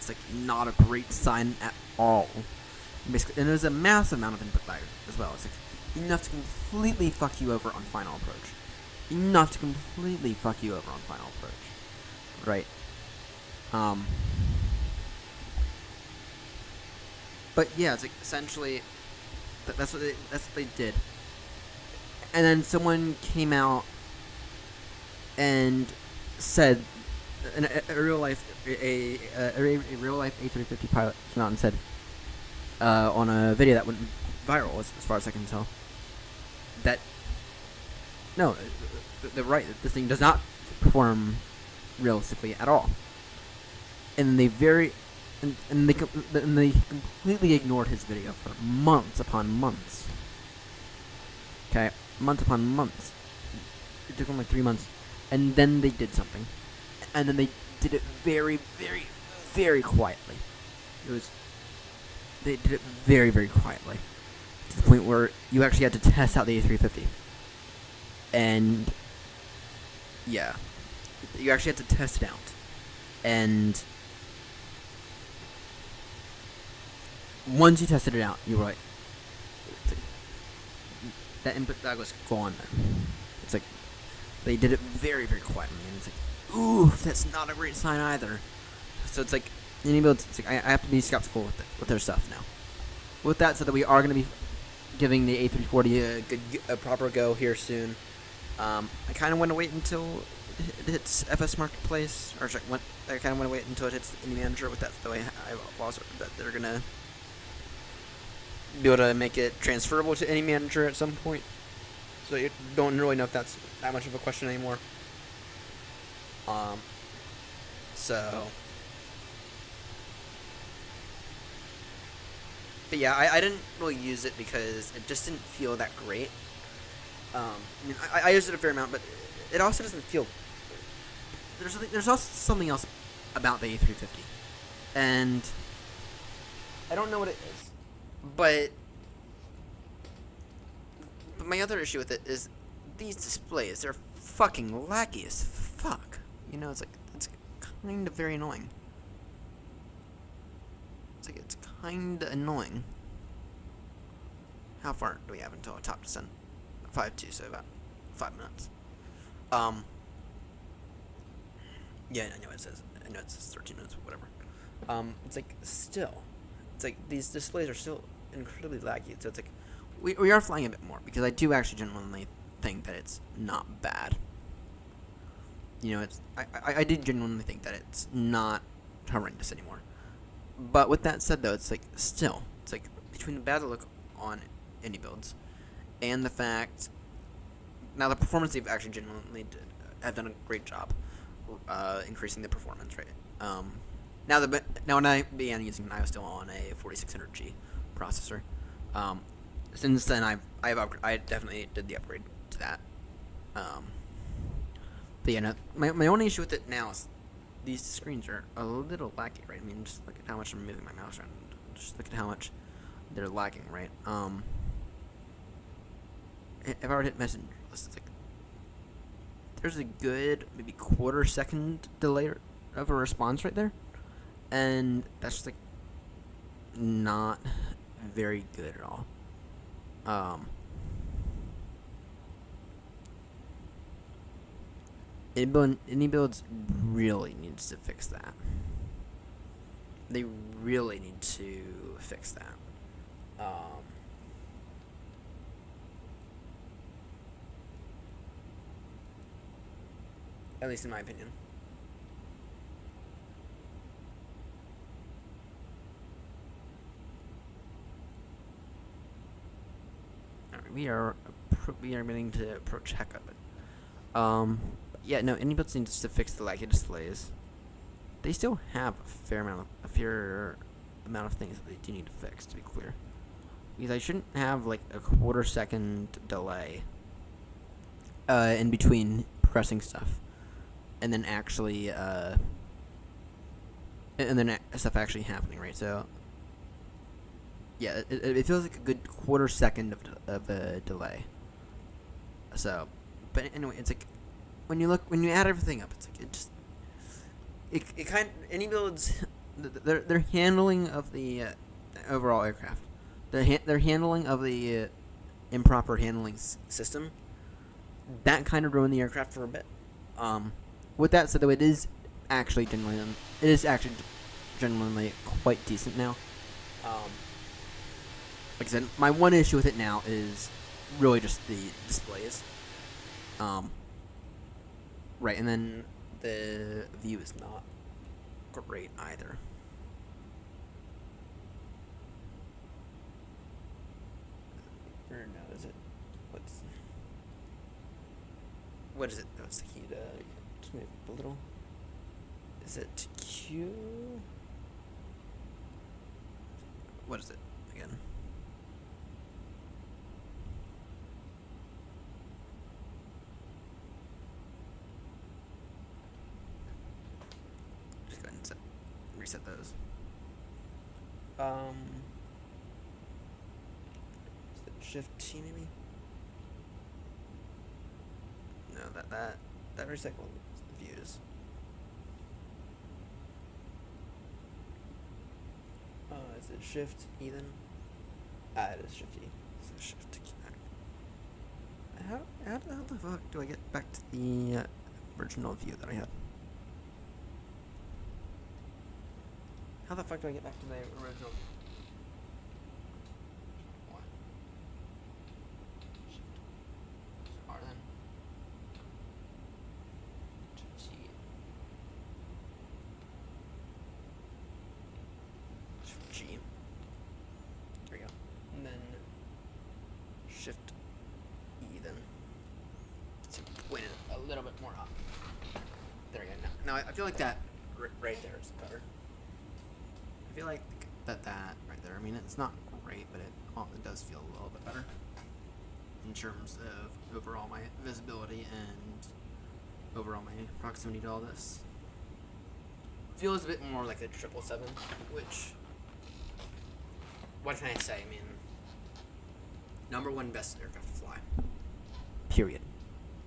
like not a great sign at all. Basically, and there's a massive amount of input lag as well. It's like enough to completely fuck you over on final approach. Enough to completely fuck you over on final approach. Right. But yeah, it's like essentially that's what they did. and then someone came out and said, a real life A350 pilot came out and said on a video that went viral, as far as I can tell, that no, this thing does not perform realistically at all, and they completely ignored his video for months upon months. Okay, months upon months. It took them like 3 months, and then they did something, and then they did it very, very, very quietly. They did it very, very quietly, to the point where you actually had to test out the A350. And yeah, you actually had to test it out, and once you tested it out, you were like, that input lag was gone then. It's like, they did it very, very quietly, and it's like, ooh, that's not a great sign either. So it's like, IniBuilds, it's like, I have to be skeptical with their stuff now. With that said, that we are going to be giving the A340 a proper go here soon. I kind of want to wait until it hits FS Marketplace, or I kind of want to wait until it hits the Indie Manager. With that, the way I also that they're gonna be able to make it transferable to Indie Manager at some point. So you don't really know if that's that much of a question anymore. But yeah, I didn't really use it because it just didn't feel that great. I mean, I used it a fair amount, but it also doesn't feel. There's also something else about the A350, and I don't know what it is, but my other issue with it is these displays. They're fucking laggy as fuck. You know, it's kind of very annoying. It's kind of annoying. How far do we have until top descent? 5-2, so about 5 minutes. Yeah, I know it says 13 minutes, but whatever. It's like, still, it's like these displays are still incredibly laggy. So it's like we are flying a bit more, because I do actually genuinely think that it's not bad. You know, I did genuinely think that it's not horrendous anymore. But with that said, though, it's like, still, it's like between the bad look on IniBuilds and the fact, now the performance, they've actually genuinely have done a great job increasing the performance, right? Now when I began using it, I was still on a 4600G processor. Since then, I definitely did the upgrade to that. But yeah, no, my only issue with it now is these screens are a little laggy, right? I mean, just look at how much I'm moving my mouse around. Just look at how much they're lagging, right? If I were to hit message list, it's like there's a good maybe quarter-second delay of a response right there, and that's just like not very good at all. IniBuilds really needs to fix that. They really need to fix that. At least in my opinion. Alright, we are beginning to approach HECA, but yeah, no, IniBuilds needs to fix the laggy displays. They still have a fair amount of things that they do need to fix, to be clear. Because I shouldn't have like a quarter-second delay in between pressing stuff, and then actually stuff actually happening, right? So yeah, it feels like a good quarter-second of a delay. So, but anyway, it's like when you add everything up, it's like it kind of, IniBuilds, their handling of the overall aircraft, their handling of the improper handling system, that kind of ruined the aircraft for a bit. With that said, though, it is actually genuinely quite decent now. Like I said, my one issue with it now is really just the displays. Right, and then the view is not great either. Or no, is it? What is it? Oh, it's the key to just move up a little. Is it Q? What is it again? Just go ahead and reset those. Is it Shift T maybe? No, that recycles the views. Is it Shift E then? It is Shift E. So Shift E. How the fuck do I get back to the original view that I had? How the fuck do I get back to the original? What? Shift R then. Shift G. Shift G. There we go. And then Shift E then. To point it a little bit more up. There we go. Now I feel like that right there is better. I feel like that right there, I mean, it's not great, but it does feel a little bit better in terms of overall my visibility and overall my proximity to all this. Feels a bit more like a 777, which, what can I say? I mean, #1 best aircraft to fly. Period.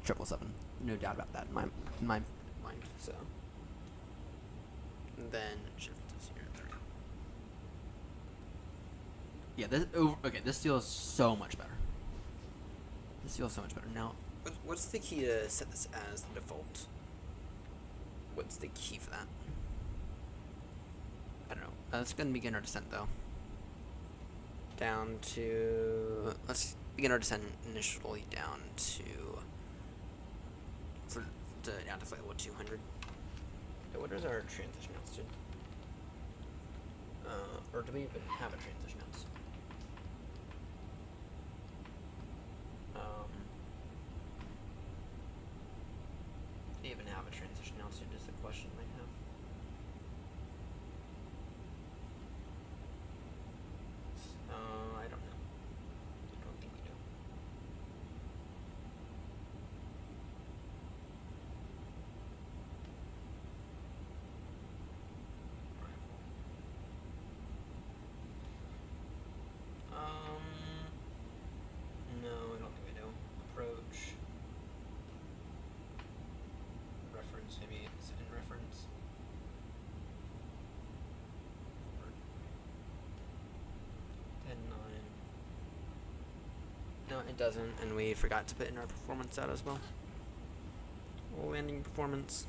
777. No doubt about that in my mind. So, and then Shift is here. There. Yeah, this feels so much better. This feels so much better. Now, what's the key to set this as the default? What's the key for that? I don't know. Let's go and begin our descent, though. Down to... Let's begin our descent initially down to... down to flight level 200. Okay, what is our transition altitude? Or do we even have a transition altitude? Do we even have a transition altitude is the question I have. I don't know. I don't think we do. No, I don't think we do. Approach. Reference, maybe it's in reference. 10-9. No, it doesn't, and we forgot to put in our performance data as well. Landing performance.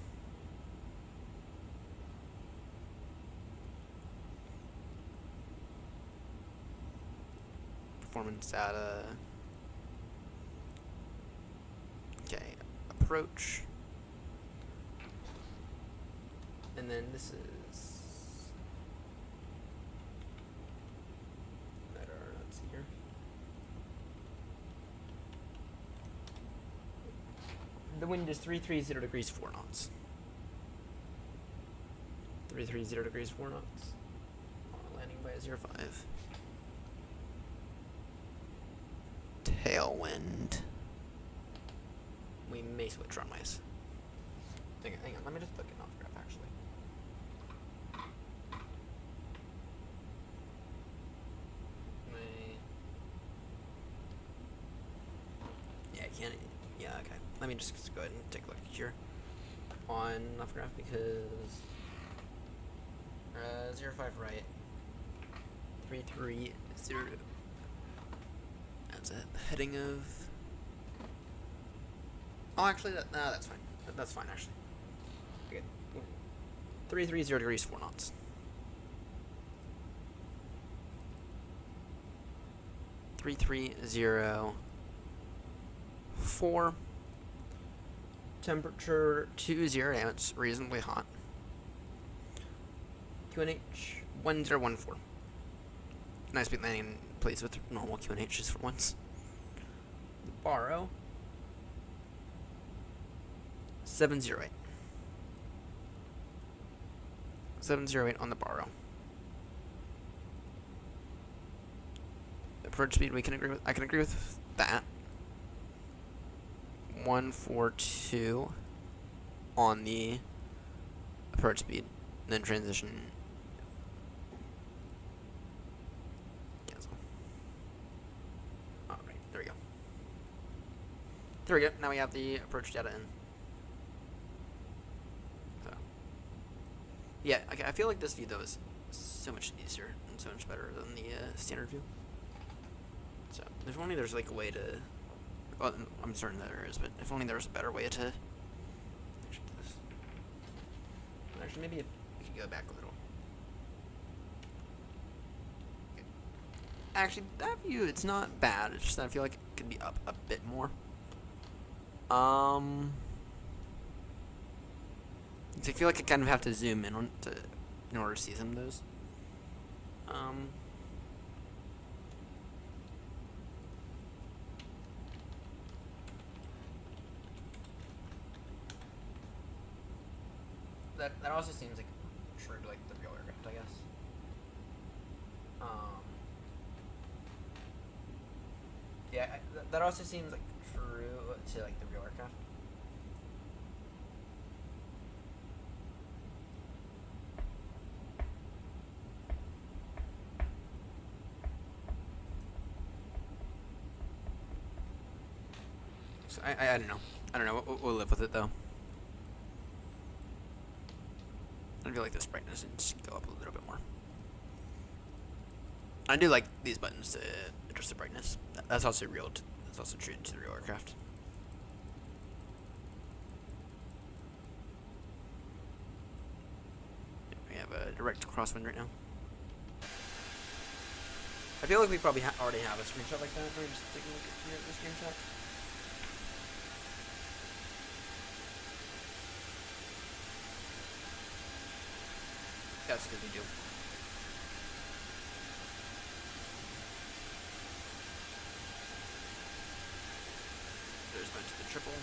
Performance data. Okay, approach. And then this is better, let's see here. The wind is 330 degrees 4 knots. 330 degrees 4 knots. Landing by a 05. Tailwind. We may switch runways. Hang on, let me just look it off graph actually. Yeah, I can't. Yeah, okay. Let me just go ahead and take a look here on off graph because 05 right, 330. That's it. Heading of. Oh, actually, that's fine. That's fine, actually. Okay. 330 degrees 4 knots. 4. Temperature 20 AM. It's reasonably hot. QNH 1014. Nice to be landing in place with normal QNHs for once. The Barrow 708. 708 on the Barrow. Approach speed we can agree with. I can agree with that. 142 on the approach speed, then transition. Cancel. All right, there we go. There we go. Now we have the approach data in. So, yeah, I feel like this view though is so much easier and so much better than the standard view. So, if only there's like a way to. Well, I'm certain that there is, but if only there was a better way to. Actually, maybe if we could go back a little. Actually, that view, it's not bad. It's just that I feel like it could be up a bit more. I feel like I kind of have to zoom in on to in order to see some of those. That also seems like true to like the real aircraft, I guess. Yeah, that also seems like true to like the real aircraft. So I don't know. I don't know. We'll live with it though. I feel like this brightness needs to go up a little bit more. I do like these buttons to adjust the brightness. That's also real. That's also true to the real aircraft. We have a direct crosswind right now. I feel like we probably already have a screenshot like that. Let me just take a look at the screenshot. That's good we do. There's bunch of the triple.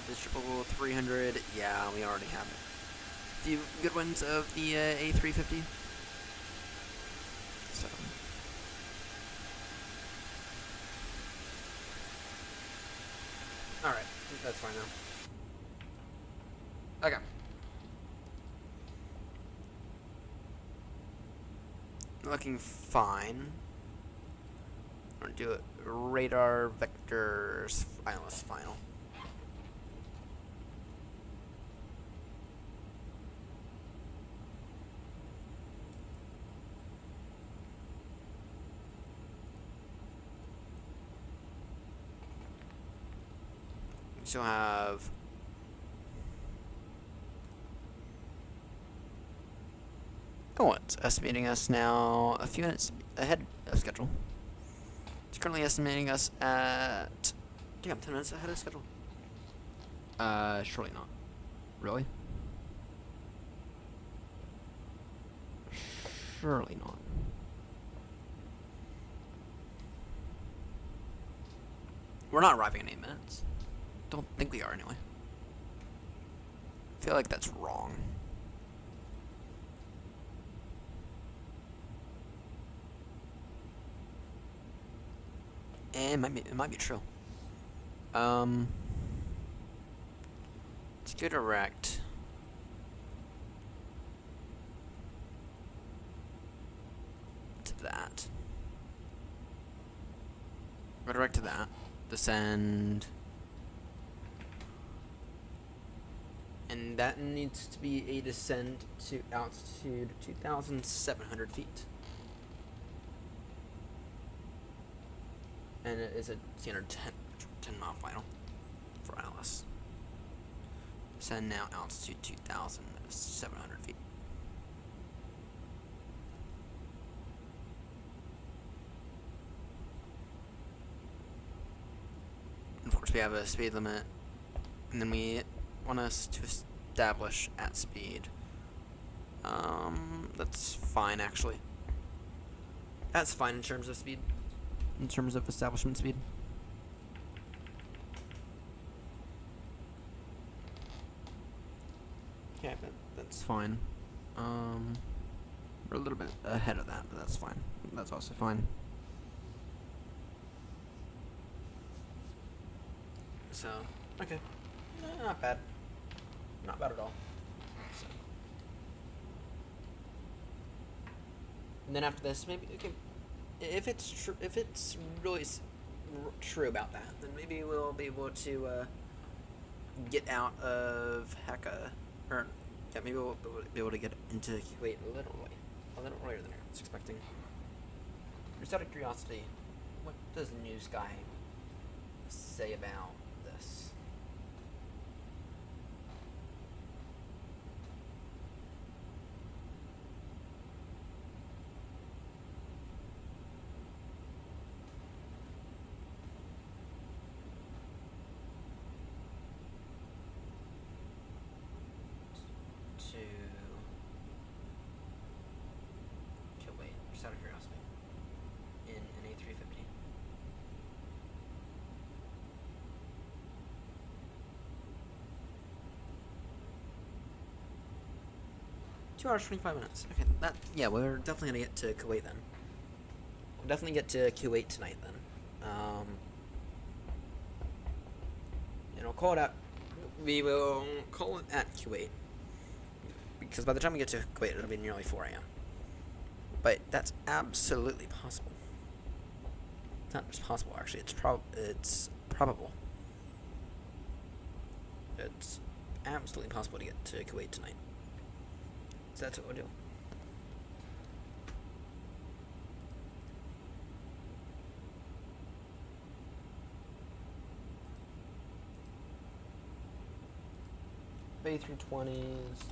This triple 300. Yeah, we already have it. A few good ones of the A350. So. Alright, that's fine now. Okay. Looking fine. I'm gonna do it. Radar vectors final. We still have. Oh, it's estimating us now a few minutes ahead of schedule. It's currently estimating us at... Damn, 10 minutes ahead of schedule. Surely not. Really? Surely not. We're not arriving in 8 minutes. Don't think we are, anyway. I feel like that's wrong. It might be true. Let's go direct. To that. Go direct to that. Descend. And that needs to be a descent to altitude 2,700 feet. And it is a standard 10 mile final for ILS. Descend now altitude 2,700 feet. which we have a speed limit, and then we want us to establish at speed. That's fine actually. That's fine in terms of speed. In terms of establishment speed. Yeah, that's fine. We're a little bit ahead of that, but that's fine. That's also fine. So, okay. Not bad. Not bad at all. So. And then after this, maybe, okay, if it's really true about that, then maybe we'll be able to get out of HECA, or yeah, maybe we'll be able to get into Kuwait a little earlier than I was expecting. Just out of curiosity, what does Newsky say about this? To Kuwait, just out of curiosity, in an A350. $2 25 minutes. Okay, that, yeah, we're definitely gonna get to Kuwait then. We'll definitely get to Kuwait tonight then. And we'll call it out. We will call it at Kuwait, because by the time we get to Kuwait, it'll be nearly 4 a.m. But that's absolutely possible. It's not just possible, actually. It's probable. It's absolutely possible to get to Kuwait tonight. So that's what we'll do. A320s.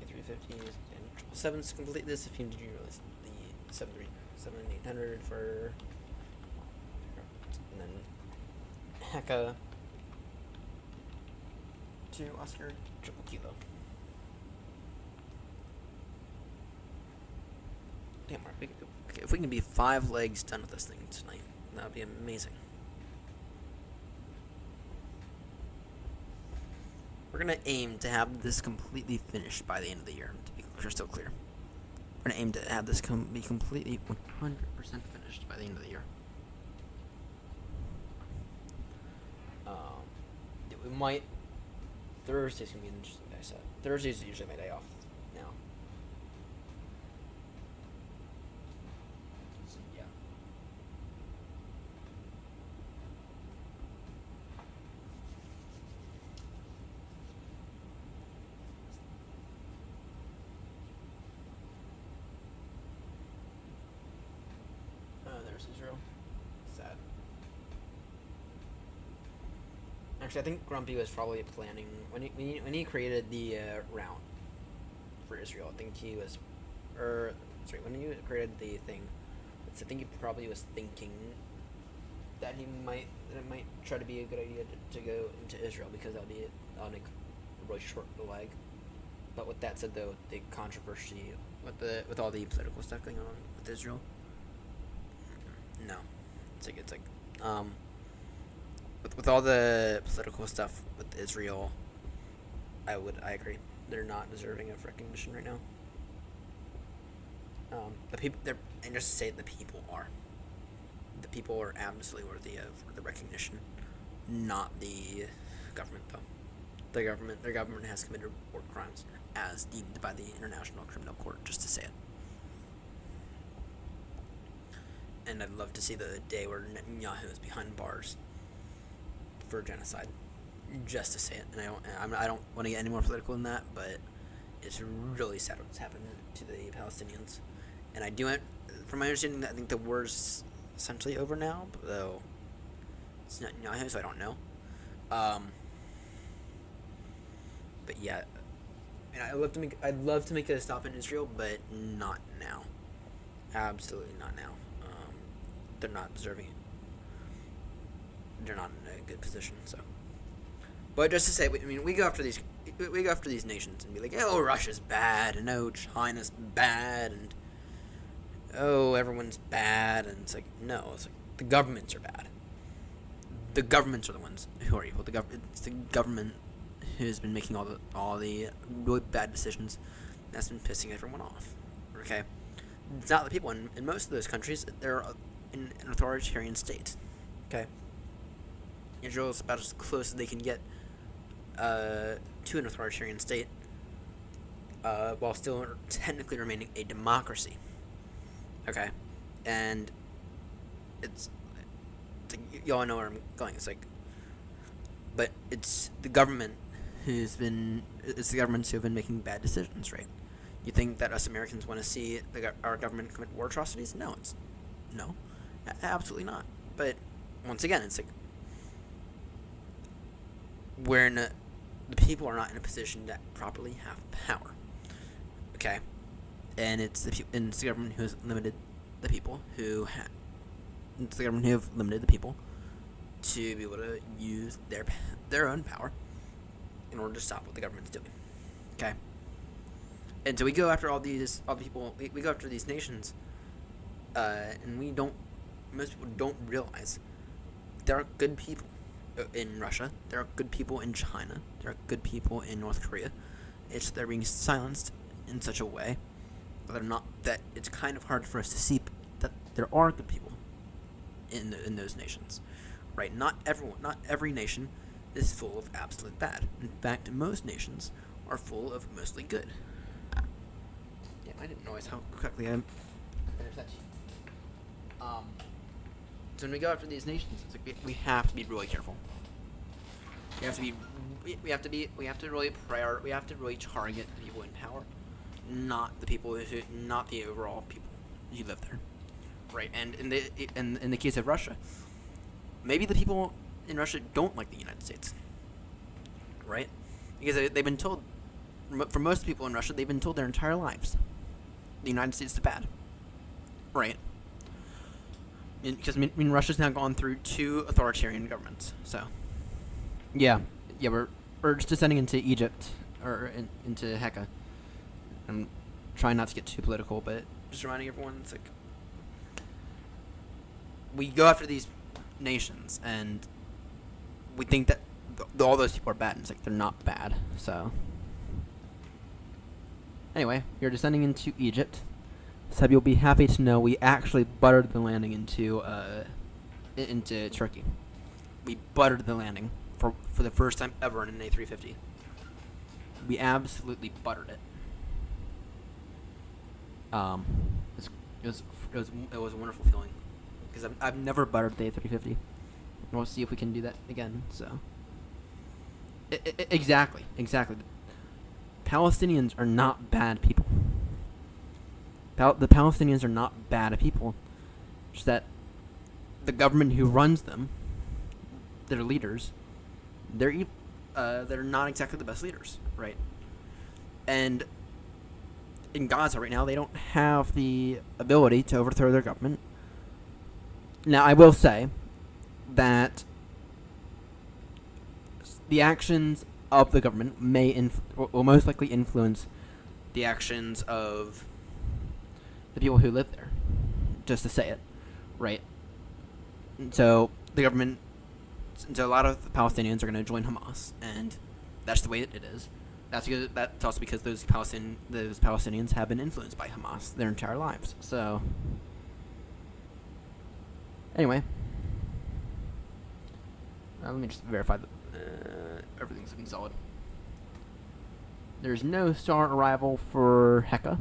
A350s and 777s to complete this. If PMDG release the 737-800 for, and then HECA to Oscar Triple Kilo. Damn, okay, if we can be 5 legs done with this thing tonight, that would be amazing. We're gonna aim to have this completely finished by the end of the year, to be crystal clear. We're gonna aim to have this be completely 100% finished by the end of the year. We might. Thursday's gonna be an interesting day. So Thursday's usually my day off now. So, yeah. There's Israel. Sad. Actually, I think Grumpy was probably planning when he created the route for Israel. I think he was, when he created the thing, I think he probably was thinking that it might try to be a good idea to go into Israel, because that would be on a really short leg. But with that said, though, the controversy with all the political stuff going on with Israel, no, it's like with all the political stuff with Israel, I agree. They're not deserving of recognition right now. The people, and just to say the people are. The people are absolutely worthy of the recognition, not the government, though. Their government has committed war crimes as deemed by the International Criminal Court, just to say it. And I'd love to see the day where Netanyahu is behind bars for genocide, just to say it. And I don't want to get any more political than that, but it's really sad what's happened to the Palestinians. And I do it, from my understanding, I think the war's essentially over now, though it's Netanyahu, so I don't know. But yeah, and I'd love to make a stop in Israel, but not now. Absolutely not now. they're not deserving it. They're not in a good position. So, but just to say, I mean, we go after these nations and be like, oh, Russia's bad, and oh, China's bad, and oh, everyone's bad, and it's like, no, it's like the governments are bad. The governments are the ones who are evil. It's the government who's been making all the really bad decisions. That's been pissing everyone off. Okay, it's not the people. In most of those countries, they're in an authoritarian state. Okay, Israel's about as close as they can get to an authoritarian state, while still technically remaining a democracy. Okay, and it's like, y'all know where I'm going. It's like, but it's the government it's the governments who have been making bad decisions, right? You think that us Americans want to see our government commit war atrocities? No, absolutely not. But once again, it's like the people are not in a position to properly have power. Okay, and it's the government who has limited the people it's the government who have limited the people to be able to use their own power in order to stop what the government's doing. Okay, and so we go after all the people. We go after these nations, and most people don't realize there are good people in Russia. There are good people in China. There are good people in North Korea. It's they're being silenced in such a way that it's kind of hard for us to see that there are good people in those nations, right? Not every nation is full of absolute bad. In fact, most nations are full of mostly good. Yeah, I didn't realize how quickly I finished that. So when we go after these nations, it's like we have to be really careful. We have to really target the people in power, not the overall people who live there, right? And in the case of Russia, maybe the people in Russia don't like the United States, right? Because they've been told, for most people in Russia, they've been told their entire lives, the United States is bad, right? Because Russia's now gone through 2 authoritarian governments, so yeah, we're just descending into Egypt or into HECA. I'm trying not to get too political, but just reminding everyone, it's like we go after these nations and we think that all those people are bad, and it's like they're not bad. So anyway, you're descending into Egypt. So you'll be happy to know we actually buttered the landing into Turkey. We buttered the landing for the first time ever in an A350. We absolutely buttered it. It was a wonderful feeling because I've never buttered the A350. And we'll see if we can do that again. So exactly. Palestinians are not bad people. The Palestinians are not bad people. Just that the government who runs them, their leaders, they're not exactly the best leaders, right? And in Gaza right now, they don't have the ability to overthrow their government. Now, I will say that the actions of the government will most likely influence the actions of the people who live there, just to say it, right? So a lot of the Palestinians are going to join Hamas, and that's the way it is. That's also because those Palestinians have been influenced by Hamas their entire lives. So anyway, let me just verify that everything's looking solid. There's no star arrival for HECA.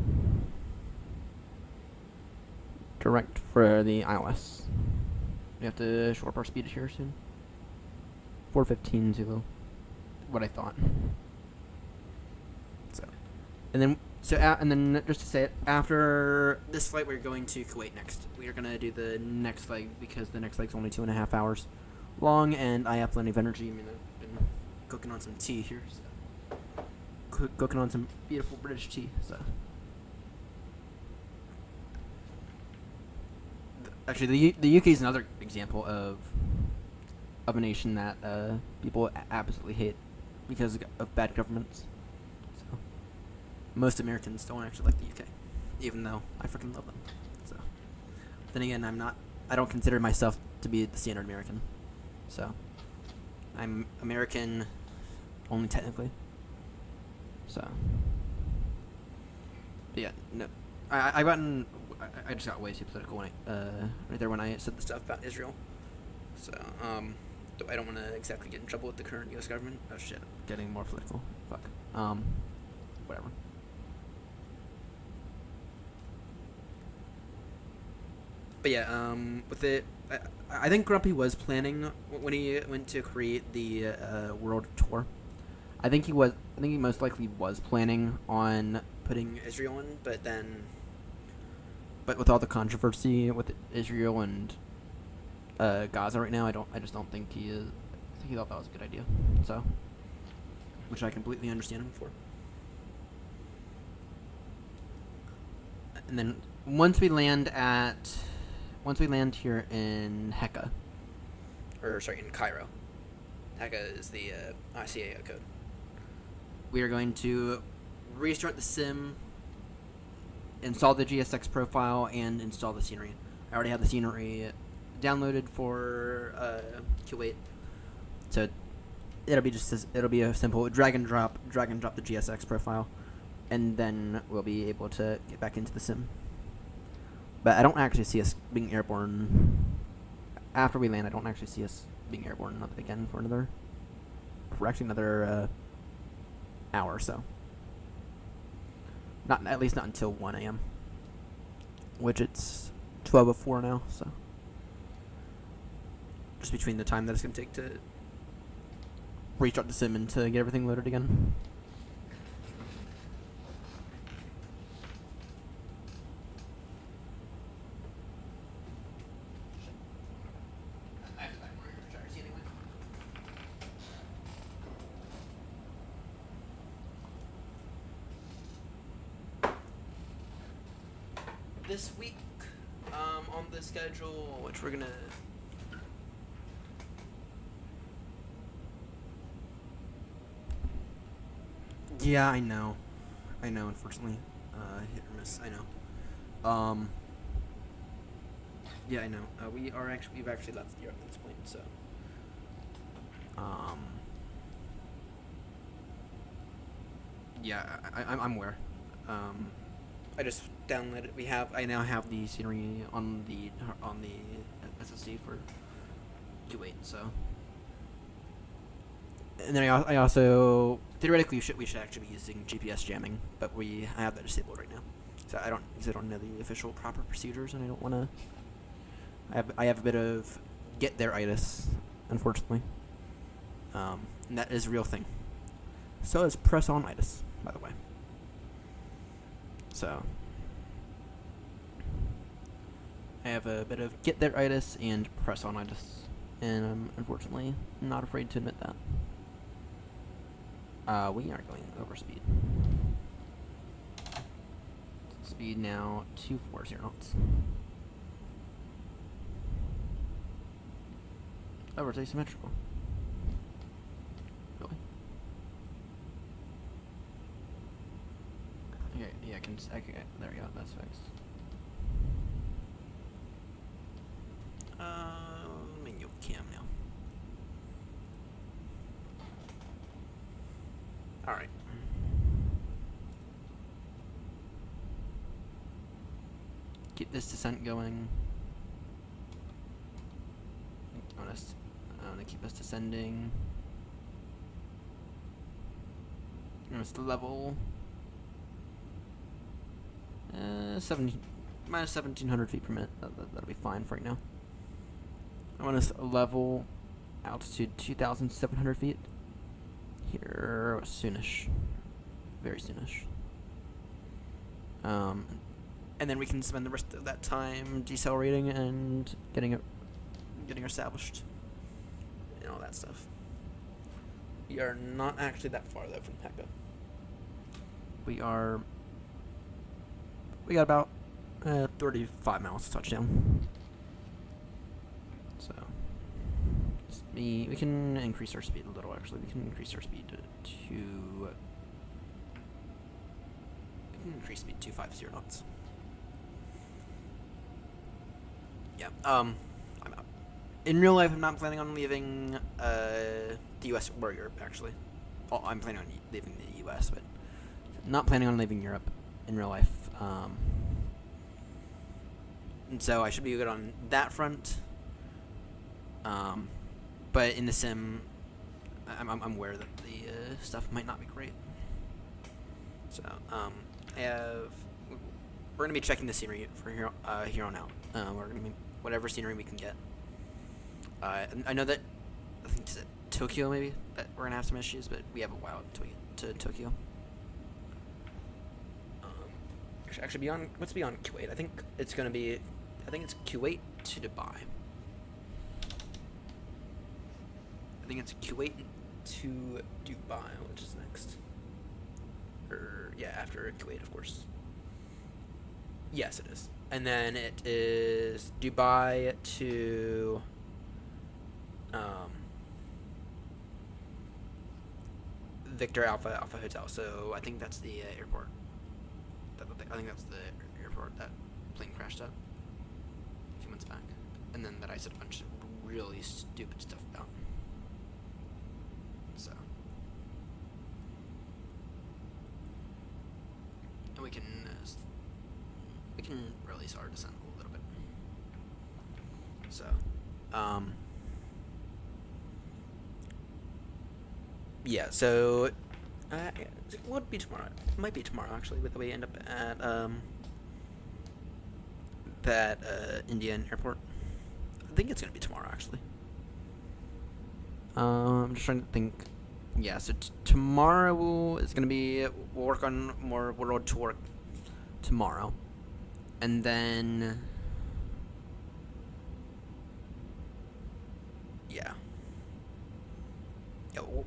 Direct for the iOS. We have to short up our speed here soon. 415 Zulu. What I thought. And then just to say it, after this flight, we're going to Kuwait next. We are gonna do the next leg because the next leg's only 2.5 hours long, and I have plenty of energy. I mean, I've been cooking on some tea here, so cooking on some beautiful British tea. So Actually, the UK is another example of a nation that people absolutely hate because of bad governments. So most Americans don't actually like the UK, even though I freaking love them. So then again, I don't consider myself to be the standard American. So I'm American only technically. So but yeah, no, I just got way too political when right there when I said the stuff about Israel. So I don't want to exactly get in trouble with the current U.S. government. Oh shit, getting more political. Fuck. Whatever. But yeah, with it, I think Grumpy was planning when he went to create the world tour. I think he most likely was planning on putting Israel in, but with all the controversy with Israel and Gaza right now, I just don't think he is. I think he thought that was a good idea. So, which I completely understand him for. And then once we land here in HECA, in Cairo, HECA is the ICAO code. We are going to restart the sim, install the GSX profile, and install the scenery. I already have the scenery downloaded for Kuwait, so it'll be a simple drag and drop the GSX profile, and then we'll be able to get back into the sim. But I don't actually see us being airborne after we land. I don't actually see us being airborne again for another hour or so. At least not until 1 a.m. Which it's 12:04 now, so just between the time that it's gonna take to restart the sim and to get everything loaded again. This week, on the schedule, which we're gonna yeah, I know, unfortunately, hit or miss, I know, yeah, I know, we've actually left Europe at this point, so, yeah, I'm aware, I just downloaded. I now have the scenery on the SSD for Kuwait. So, and then I also theoretically we should actually be using GPS jamming, but I have that disabled right now. So I don't know the official proper procedures, and I don't want to. I have a bit of get there-itis, unfortunately, and that is a real thing. So is press-on-itis, by the way. So, I have a bit of get there-itis and press-on-itis, and I'm unfortunately not afraid to admit that. We are going over speed. Speed now 240 knots. Oh, it's asymmetrical. Really? Okay, yeah, there we go, that's fixed. Menu cam now. Alright. Keep this descent going. I'm gonna keep us descending. It's level minus 1700 feet per minute. That'll be fine for right now. I want to level altitude 2,700 feet here soonish, very soonish. And then we can spend the rest of that time decelerating and getting established and all that stuff. We are not actually that far though from HECA. We got about 35 miles to touchdown. we can increase our speed a little. Actually, we can increase our speed to we can increase speed to 50 knots. Yeah. I'm out. In real life, I'm not planning on leaving the U.S. or Europe. Actually, well, I'm planning on leaving the U.S., but not planning on leaving Europe in real life. And so I should be good on that front. But in the sim, I'm aware that the stuff might not be great. So we're gonna be checking the scenery for here on out. We're gonna be whatever scenery we can get. I know that I think it's Tokyo maybe that we're gonna have some issues, but we have a while to Tokyo. Actually, what's beyond Kuwait? I think it's Kuwait to Dubai. I think it's Kuwait to Dubai, which is next. After Kuwait, of course. Yes, it is. And then it is Dubai to Victor Alpha Hotel. So I think that's the airport. I think that's the airport that plane crashed at a few months back, and then that I said a bunch of really stupid stuff about. So, and we can release our descent a little bit. So, yeah. So, it would be tomorrow. It might be tomorrow actually, but we end up at that Indian airport. I think it's gonna be tomorrow actually. I'm just trying to think. Yeah, so tomorrow is gonna be we'll work on more world tour tomorrow, and then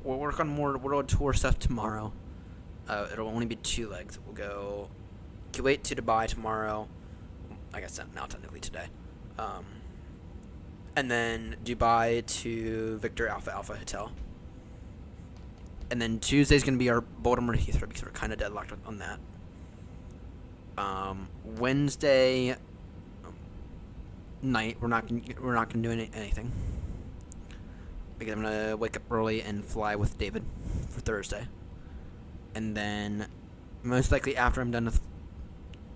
we'll work on more world tour stuff tomorrow. It'll only be 2 legs. We'll go Kuwait to Dubai tomorrow. I guess now technically today. And then Dubai to Victor Alpha Hotel. And then Tuesday's going to be our Baltimore and Heathrow because we're kind of deadlocked on that. Wednesday night we're not going to do anything because I'm going to wake up early and fly with David for Thursday. And then most likely after I'm done with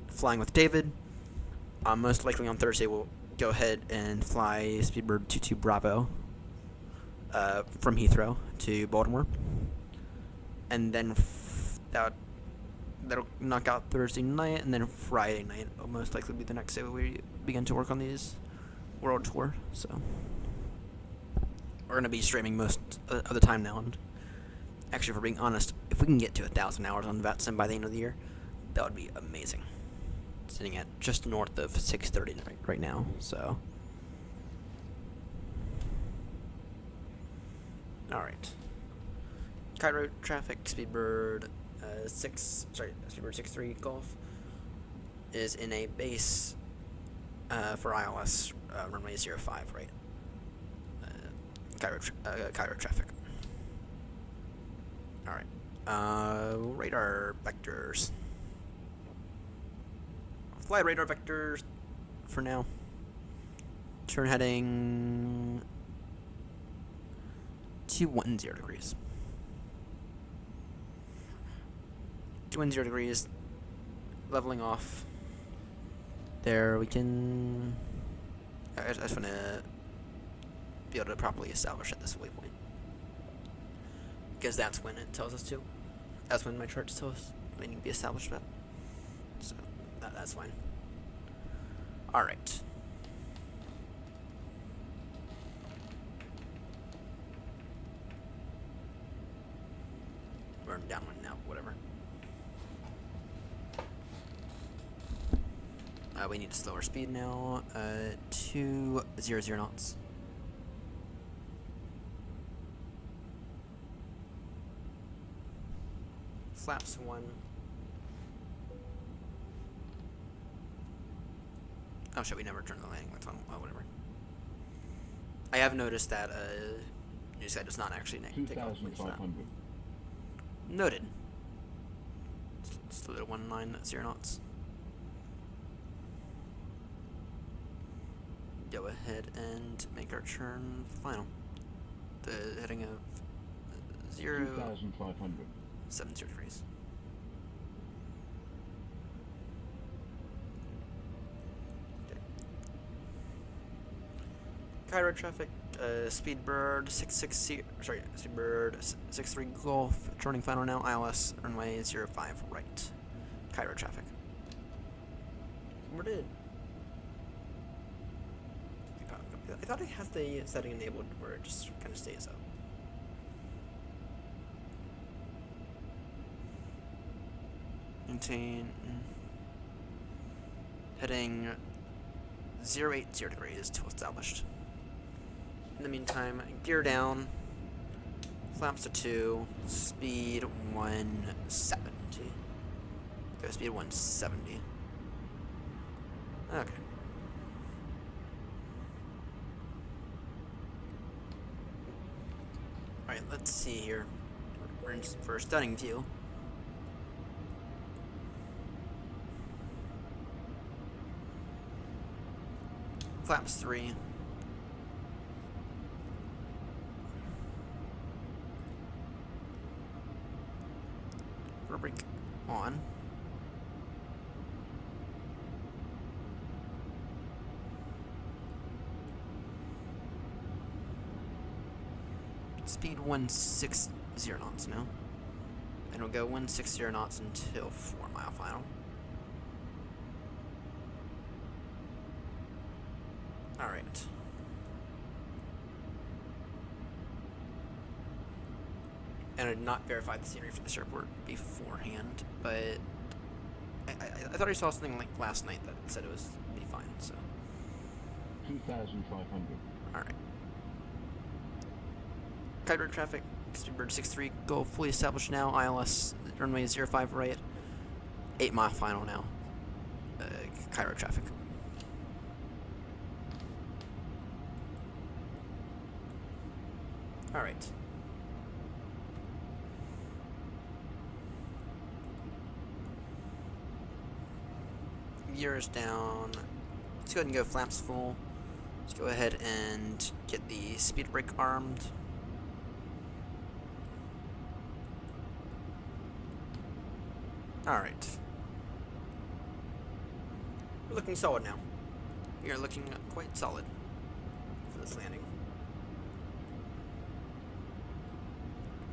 flying with David, most likely on Thursday we'll go ahead and fly Speedbird 22 Bravo from Heathrow to Baltimore, and then that'll knock out Thursday night, and then Friday night will most likely be the next day we begin to work on these world tour. So we're gonna be streaming most of the time now, and actually, if we're being honest, if we can get to 1,000 hours on VATSIM by the end of the year, that would be amazing. Sitting at just north of 630 right now, so. Alright. Cairo traffic, Speedbird 63 Golf is in a base for ILS runway 05, right? Cairo traffic. Alright. Radar vectors. Fly radar vectors for now. Turn heading 210 degrees. 210 degrees. Leveling off. There we can. I just want to be able to properly establish at this waypoint, because that's when it tells us to. That's when my charts tell us we need to be established at. So that's fine. Alright. We're downwind now, whatever. We need to slow our speed now. 200 knots. Flaps 1. Oh shit, we never turned the landing lights on. Oh, whatever. I have noticed that Newsky does not actually take off when it's not. 2,500. Noted. It's the little 190 knots. Go ahead and make our turn final. The heading of 2,500. 70 degrees. Okay. Cairo traffic, Speedbird 660, sorry, Speedbird 63 Golf, turning final now, ILS runway 05 right. Cairo traffic. Where did? I thought I had the setting enabled where it just kind of stays up. Maintain heading 080 degrees to established. In the meantime, gear down, flaps to 2, speed 170. Go speed 170. Okay. Alright, let's see here. We're in for a stunning view. Flaps 3. Brake on. Speed 160 knots now. And we'll go 160 knots until 4 mile final. Alright. And I did not verify the scenery for this airport beforehand, but I thought I saw something like last night that said it was be fine, so. 2,500. Alright. Cairo traffic, Speedbird 63, go fully established now, ILS, runway 05 right, 8 mile final now, Cairo traffic. Alright. Gears down. Let's go ahead and go flaps full. Let's go ahead and get the speed brake armed. Alright. We're looking solid now. We are looking quite solid for this landing.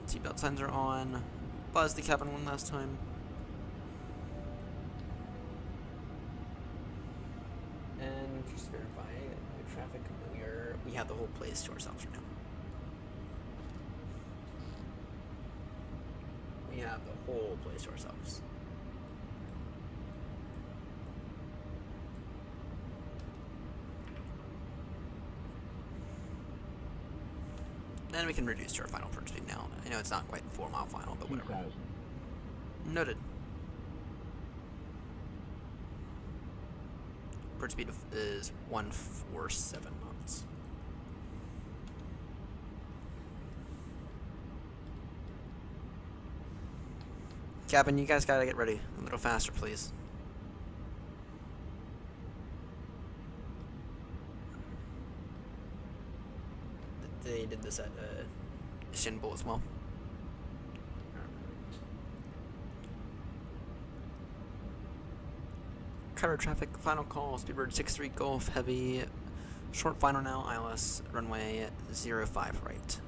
Seatbelt signs are on. Buzz the cabin one last time. And just verify the traffic. We have the whole place to ourselves right now. We have the whole place to ourselves. And we can reduce to our final approach speed now. I know it's not quite 4 mile final, but whatever. 2,000. Noted. Approach speed is 147 knots. Cabin, you guys gotta get ready. A little faster, please. They did this at Istanbul as well. Cairo traffic, final call, Speedbird 63 Golf Heavy, short final now, ILS, runway 05 right.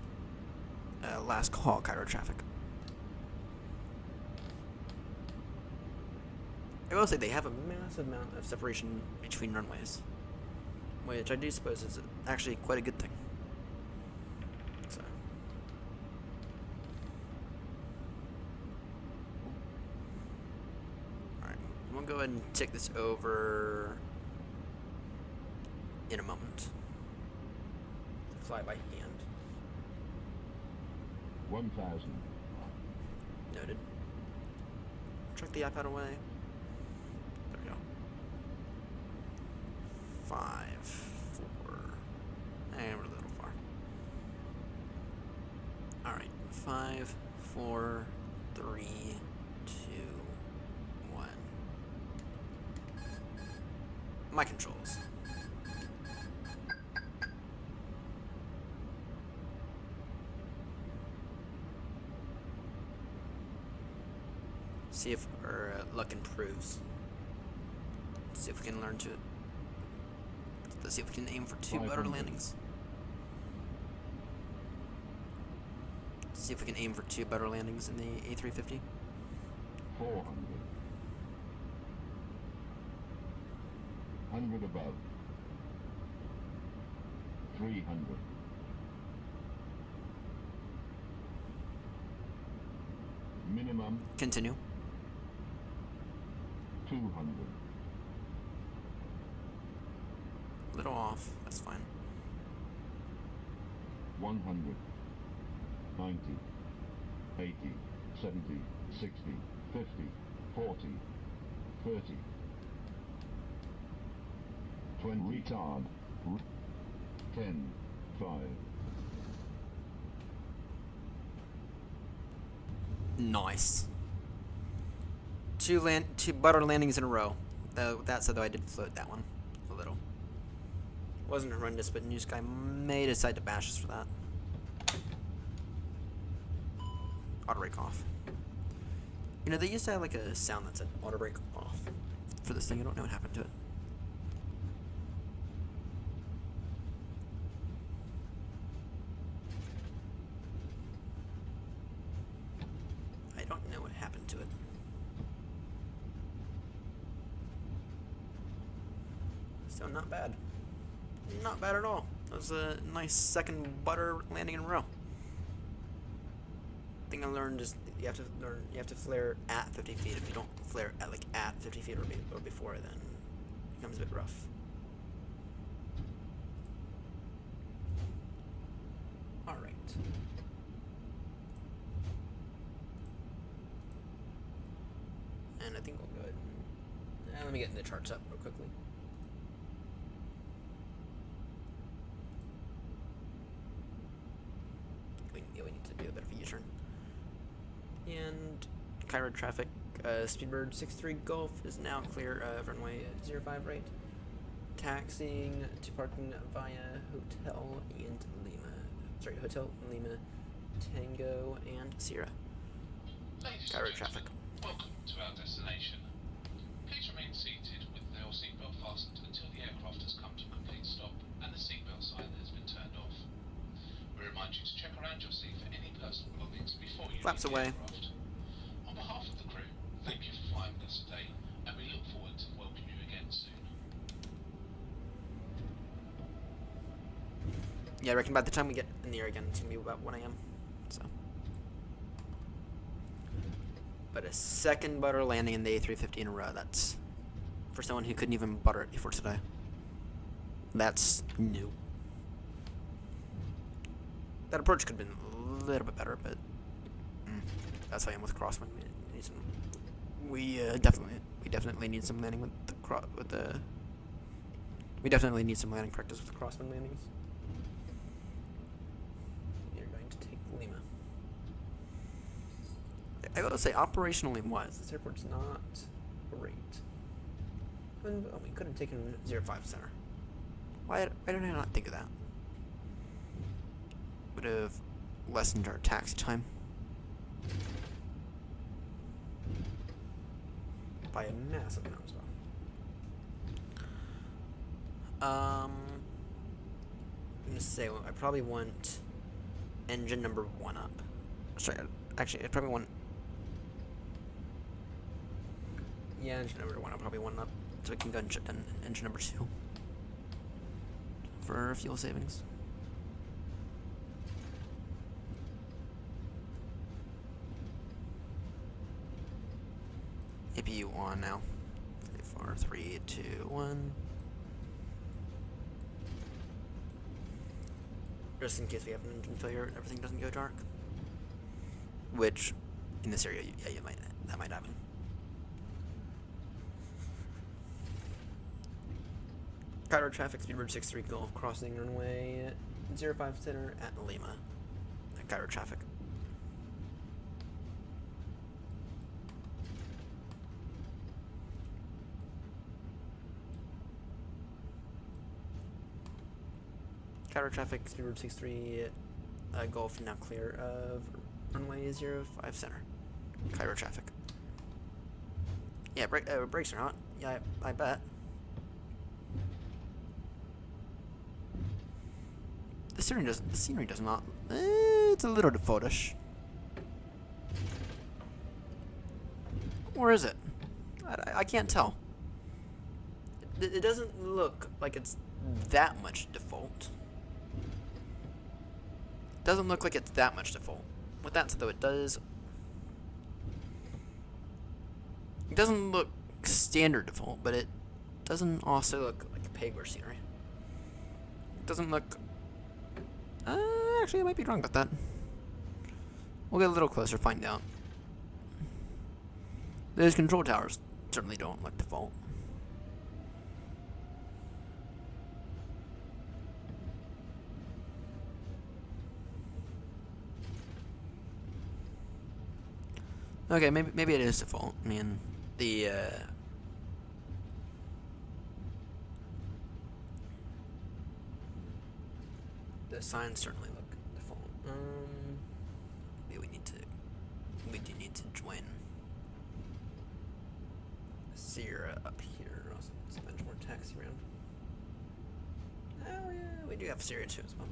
Last call, Cairo traffic. I will say they have a massive amount of separation between runways, which I do suppose is actually quite a good thing. So. Alright, we'll go ahead and take this over in a moment. Fly by hand. 1,000. Noted. Check the iPad away. There we go. 5, 4. And we're a little far. 5, 4, 3, 2, 1. My controls. See if our luck improves. See if we can learn to. Let's see if we can aim for 2 butter 500. landings. See if we can aim for 2 butter landings in the A350. 400. 100 above. 300. Minimum Continue. 200. Little off. That's fine. 100. 90. 80. 70. 60. 50. 40. 30. 20. Retard. 10. 5. Nice. 2 butter landings in a row. That said, though, I did float that one a little. Wasn't horrendous, but Newsky may decide to bash us for that. Auto brake off. You know, they used to have like a sound that said auto brake off for this thing. I don't know what happened to it. I don't know what happened to it. So not bad. Not bad at all. That was a nice second butter landing in a row. Thing I learned is you have to flare at 50 feet. If you don't flare at at 50 feet or before, then it becomes a bit rough. All right. And I think we'll go ahead and let me get the charts up real quickly. We need to do a bit of a U-turn. And Cairo traffic, Speedbird 63 Gulf is now clear of runway 05 right. Taxiing to parking via Hotel Lima, Tango, and Sierra. Ladies Cairo and traffic. gentlemen, welcome to our destination. Please remain seated with your seatbelt fastened until the aircraft has come to a complete stop and the seatbelt sign has been turned off. We remind you to check around your seat for any personal belongings before you Flaps leave the away. aircraft. On behalf of the crew, thank you for flying with us today, and we look forward to welcoming you again soon. Yeah, I reckon by the time we get in the air again, it's gonna be about 1 a.m. So, but a second butter landing in the A350 in a row. That's for someone who couldn't even butter it before today. That's new. That approach could have been a little bit better, but that's how I am with crosswind. We definitely need some landing with the we definitely need some landing practice with crosswind landings. You're going to take Lima. I gotta say, operationally wise, this airport's not great. We could have taken 05 center. Why did I not think of that? Would have lessened our taxi time by a massive amount as well. I'm gonna say I probably want engine number 1 up. Sorry, actually, I probably want. Yeah, engine number 1. I'll probably want up so we can go and shut down engine number 2 for fuel savings. APU on now. 4, 3, 2, 1. Just in case we have an engine failure and everything doesn't go dark. Which, in this area, yeah, that might happen. Cairo traffic, Speedbird 63 Gulf, crossing runway 05 center at Lima. Cairo traffic. Tower traffic, Speedbird 63, Gulf now clear of runway 05 center. Cairo traffic. Yeah, brakes are not. Yeah, I bet. The scenery does not. It's a little defaultish. Or is it? I can't tell. It doesn't look like it's that much default. Doesn't look like it's that much default. With that said, though, it doesn't look standard default, but it doesn't also look like Pegler scenery. It doesn't look. Actually, I might be wrong about that. We'll get a little closer, find out. Those control towers certainly don't look default. Okay, maybe it is default. I mean, the signs certainly look default. Maybe we do need to join Sierra up here. Also, a bunch more taxi around. Oh yeah, we do have Sierra too as well.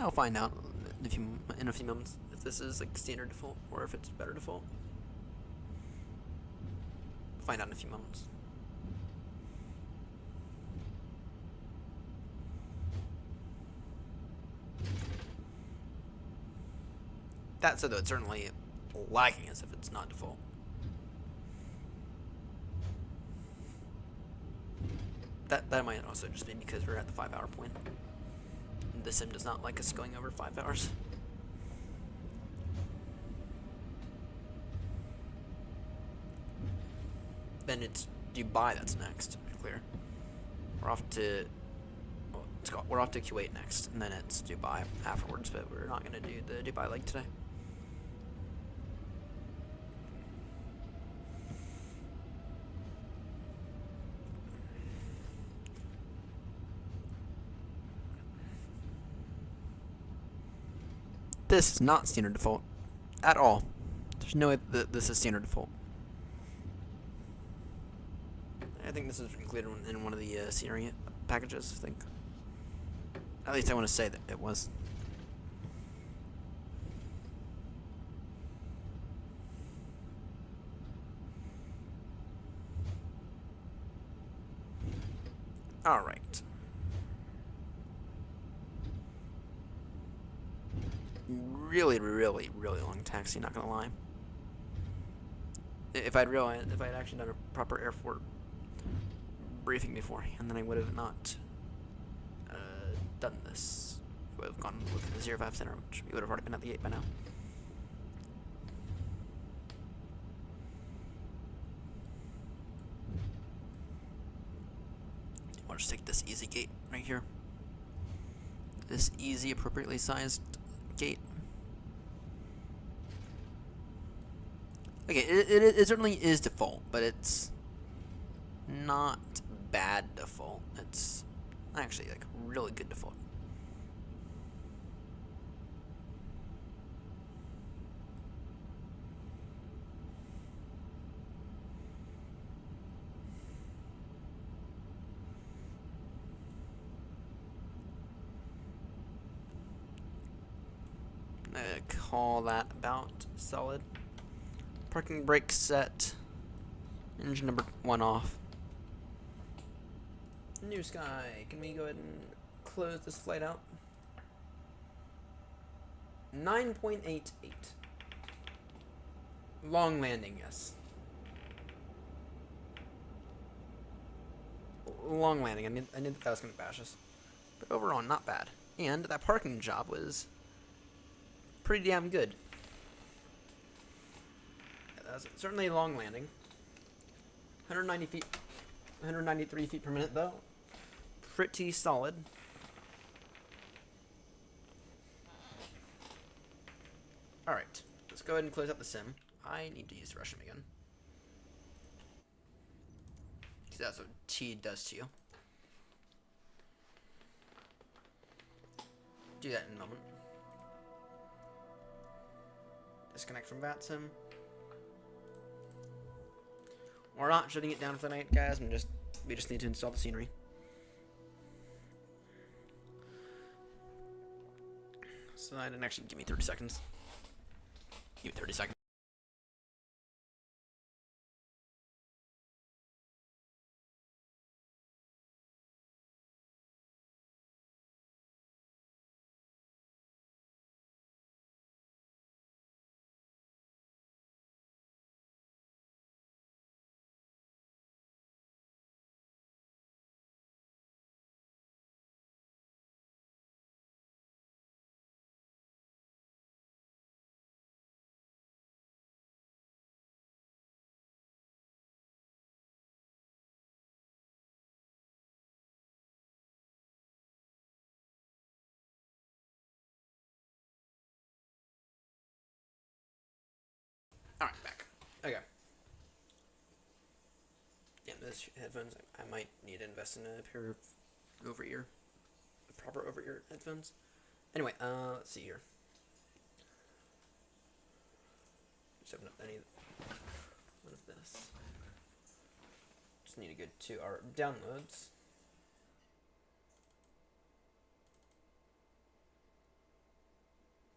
I'll find out in a few moments if this is like standard default or if it's better default. Find out in a few moments. That said, though, it's certainly lagging as if it's not default. That might also just be because we're at the 5 hour point. The sim does not like us going over 5 hours. Then it's Dubai that's next. To be clear, we're off to Kuwait next, and then it's Dubai afterwards. But we're not going to do the Dubai leg today. This is not standard default at all. There's no way that this is standard default. I think this is included in one of the scenery packages, I think. At least I want to say that it was. Alright. Really long taxi, not gonna lie. If I'd actually done a proper airport briefing beforehand, then I would have not done this. We would have gone and looked at the 05 center, which we would have already been at the 8 by now. I'll just take this easy gate right here. This easy, appropriately sized gate. Okay, it certainly is default, but it's not bad default. It's actually like really good default. Call that about solid. Parking brake set. Engine number 1 off. Newsky, can we go ahead and close this flight out? 9.88. Long landing, yes. Long landing. I knew that was going to bash us. But overall, not bad. And that parking job was pretty damn good. Yeah, that's certainly a long landing. 190 feet, 193 feet per minute though. Pretty solid. Alright, let's go ahead and close out the sim. I need to use the restroom again. 'cause that's what T does to you. Do that in a moment. Disconnect from VATSIM. We're not shutting it down for the night, guys. We just need to install the scenery. So I didn't actually give me 30 seconds. Give me 30 seconds. Alright, back. Okay. Yeah, those headphones, I might need to invest in a pair of over-ear, proper over-ear headphones. Anyway, let's see here. Just open up one of this. Just need to go to our downloads.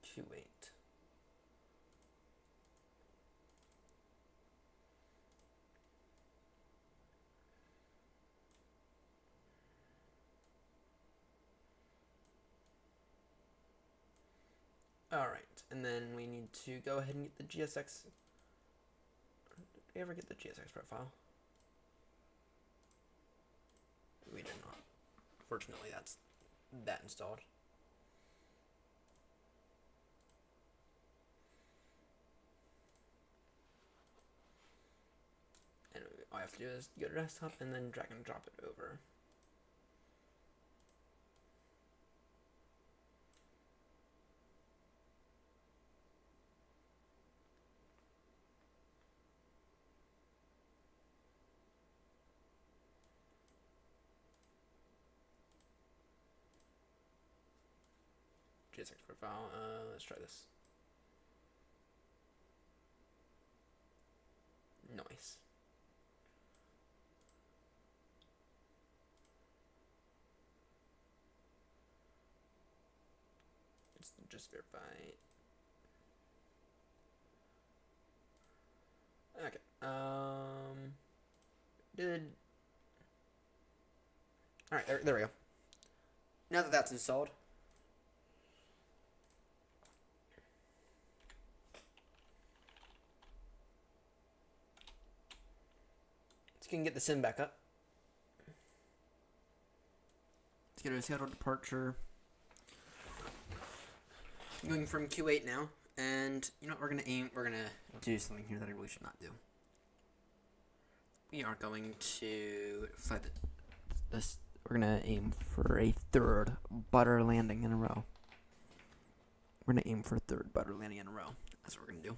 Q8. Alright, and then we need to go ahead and get the GSX. Did we ever get the GSX profile? We did not. Fortunately, that's that installed. And all I have to do is go to desktop and then drag and drop it over. GSX profile, let's try this. Nice. Let's just verify. Okay. Alright, there we go. Now that that's installed, let's go and get the sim back up. Let's get a scheduled departure. Going from Q8 now, and you know what we're gonna do something here that I really should not do. We are going to fly this. We're gonna aim for a third butter landing in a row. We're gonna aim for a third butter landing in a row. That's what we're gonna do.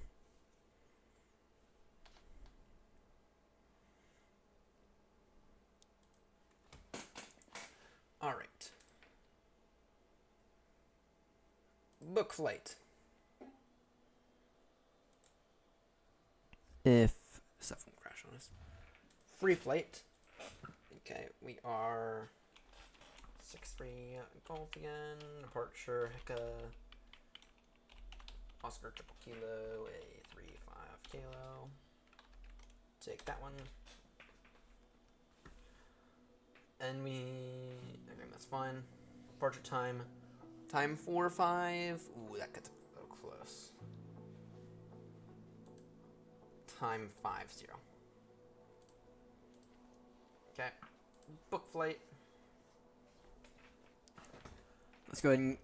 All right. Book flight. If stuff won't crash on us. Free flight. Okay, we are 6-3 Golf again. Departure HECA. Oscar triple kilo, A35 kilo. Take that one. And okay, that's fine. Departure time. Time 4-5. Ooh, that gets a little close. Time 5-0. Okay. Book flight. Let's go ahead and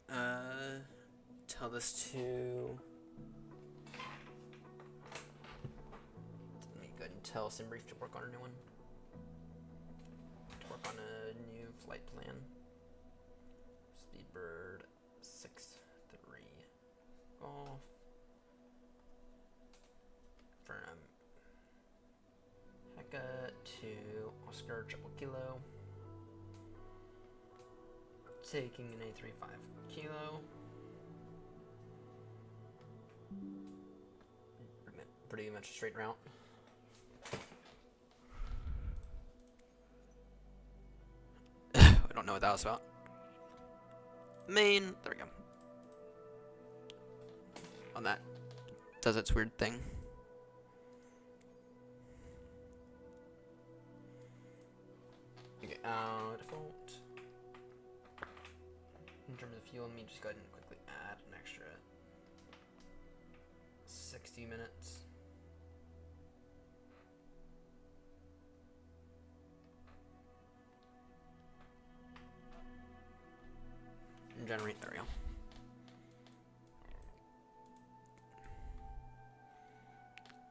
tell this to. Let me go ahead and tell SimBrief to work on a new one. To work on a new flight plan. Speedbird 6-3 Golf. From HECA to Oscar Oscar Triple Kilo. Taking an A35 Kilo. Pretty much a straight route. I don't know what that was about. Main, there we go. On that, does its weird thing. Okay, default. In terms of fuel, let me just go ahead and quickly add an extra 60 minutes. And generate, there we go.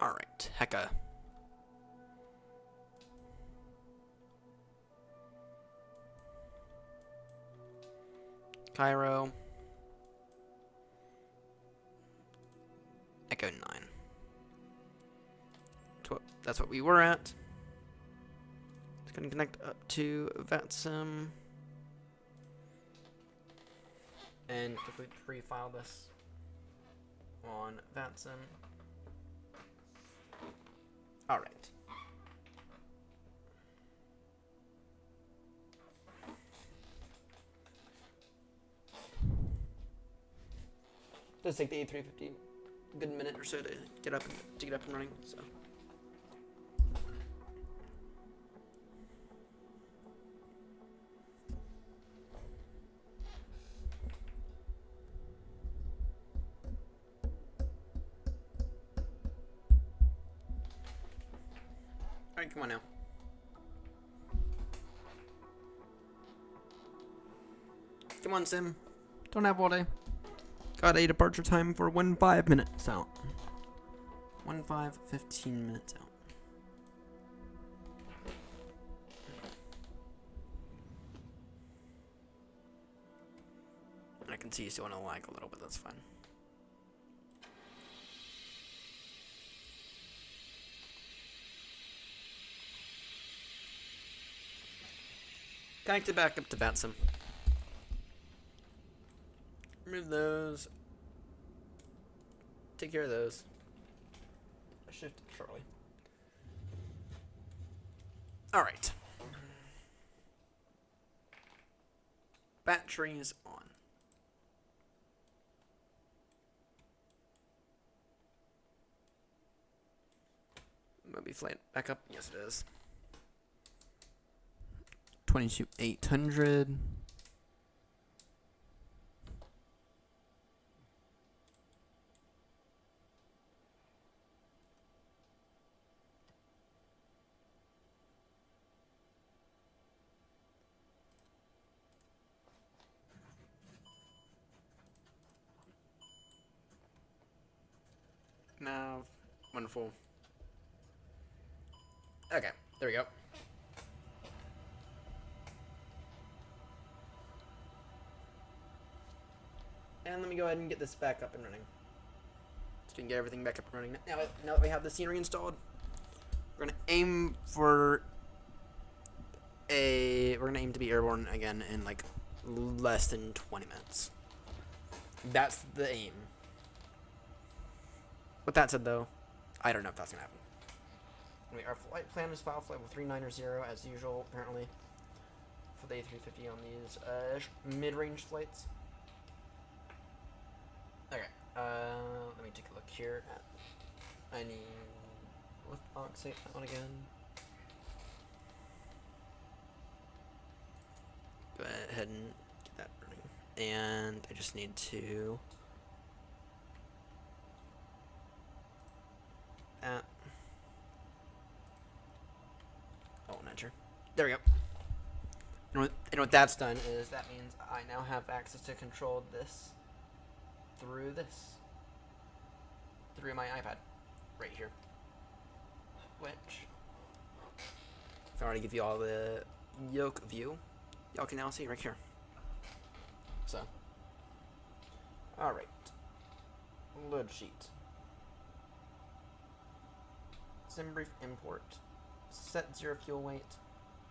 Alright, HECA. Cairo. Echo 9. That's what we were at. It's going to connect up to VATSIM. And quickly pre-file this on VATSIM. Alright. Does take the A350 a good minute or so to get up and running, so. Alright, come on now. Come on, Sim. Don't have all day. Got a departure time for 15 minutes out. 15 minutes out. I can see you still want to lag a little, but that's fine. Connect it back up to VATSIM. Remove those. Take care of those. Shift shortly. Alright. Batteries on. Maybe flight back up. Yes, it is. 22,800. Now, wonderful. Okay, there we go. And let me go ahead and get this back up and running. So we can get everything back up and running. Now that we have the scenery installed, we're gonna aim for we're gonna aim to be airborne again in like less than 20 minutes. That's the aim. With that said, though, I don't know if that's gonna happen. Anyway, our flight plan is file flight 390 as usual, apparently, for the A350 on these mid-range flights. Okay, let me take a look here at. I need lift box on again. Go ahead and get that running, and I just need to. And enter. There we go. And what that's done is that means I now have access to control this through my iPad right here. Which, if I were to give you all the yoke view, y'all can now see right here. So, all right, load sheet. Sim brief import. Set 0 fuel weight.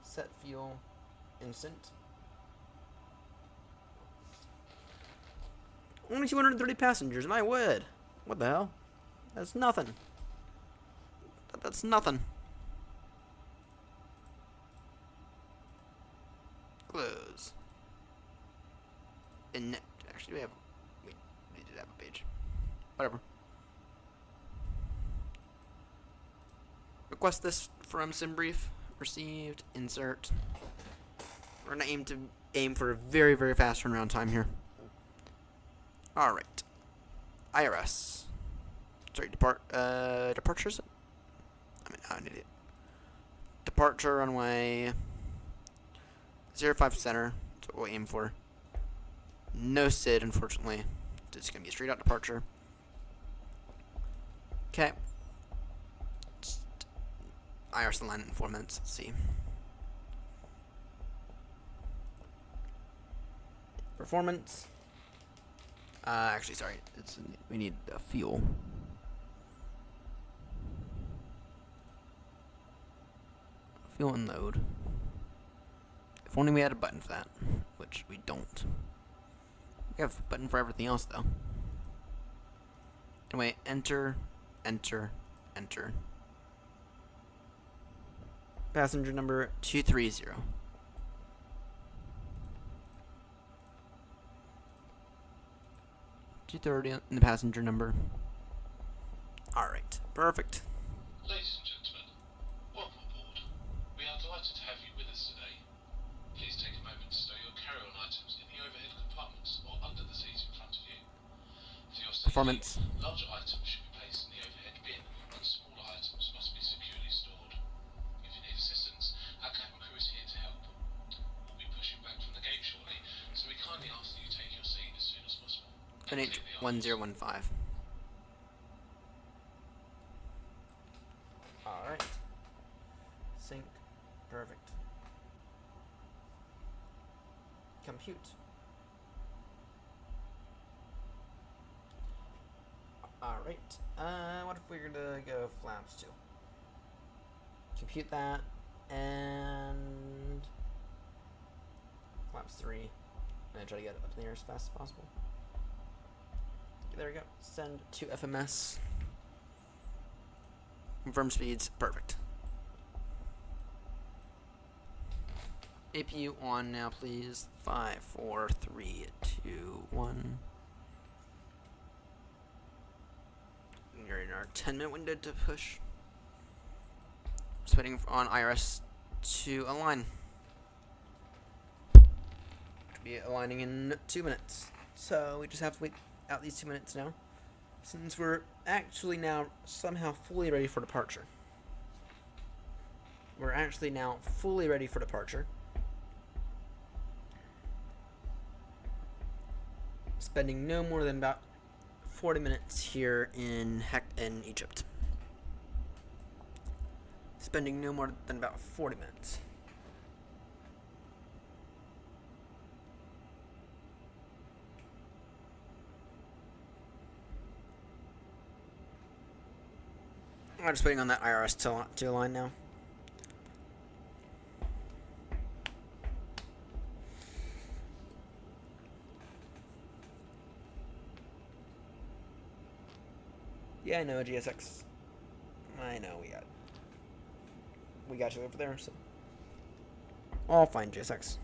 Set fuel. Instant. Only 230 passengers, my word. What the hell? That's nothing. That's nothing. Close. And actually, we did have a page. Whatever. Request this from SimBrief. Received. Insert. We're gonna aim for a very, very fast turnaround time here. All right. IRS. Sorry, departures. I'm an idiot. Departure runway 05 center. That's what we'll aim for. No SID, unfortunately. It's gonna be a straight out departure. Okay. IRS alignment in 4 minutes. Let's see. Performance. Actually, sorry. We need fuel. Fuel and load. If only we had a button for that, which we don't. We have a button for everything else, though. Anyway, enter. Passenger number 230. $230 in the passenger number. Alright, perfect. Ladies and gentlemen, welcome aboard. We are delighted to have you with us today. Please take a moment to stow your carry-on items in the overhead compartments or under the seats in front of you. For your safety, Performance. larger items should be placed in the overhead bin and smaller items must be securely stored. If you need assistance, our cabin crew is here to help. We'll be pushing back from the gate shortly, so we kindly ask that you take your seat as soon as possible. NH 1015. Alright. Sync. Perfect. Compute. Alright. What if we were to go flaps 2? Compute that. And flaps 3. And try to get it up in the air as fast as possible. There we go. Send to FMS. Confirm speeds. Perfect. APU on now, please. 5, 4, 3, 2, 1. You're in our 10-minute window to push. Just waiting on IRS to align. Should be aligning in 2 minutes. So we just have to wait out these 2 minutes now, since we're actually now somehow fully ready for departure. We're actually now fully ready for departure. Spending no more than about 40 minutes here in Egypt. Spending no more than about 40 minutes. I'm just waiting on that IRS to align now. Yeah, I know, GSX. I know, we got you over there, so all fine, GSX.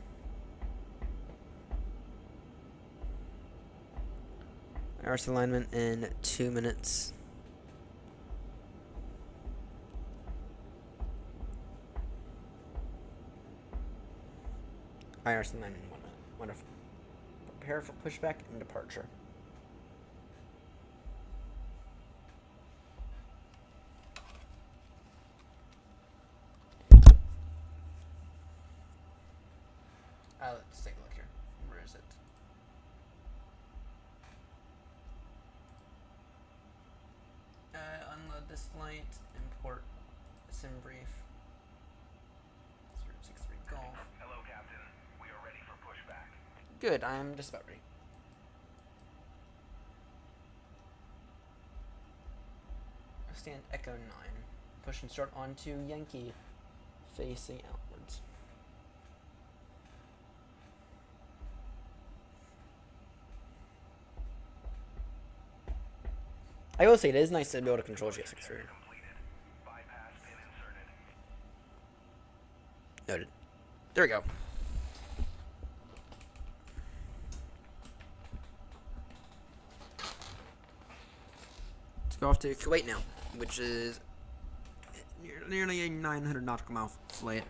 IRS alignment in 2 minutes. IRS alignment in 1 minute. Wonderful. Prepare for pushback and departure. Let's take a look here. Where is it? Unload this flight. Import SimBrief. 063 Golf. Hello, Captain. We are ready for pushback. Good, I'm just about ready. Stand Echo 9. Push and start onto Yankee. Facing outwards. I will say it is nice to be able to control GS63. Noted. There we go. Let's go off to Kuwait now, which is nearly a 900 nautical mile flight.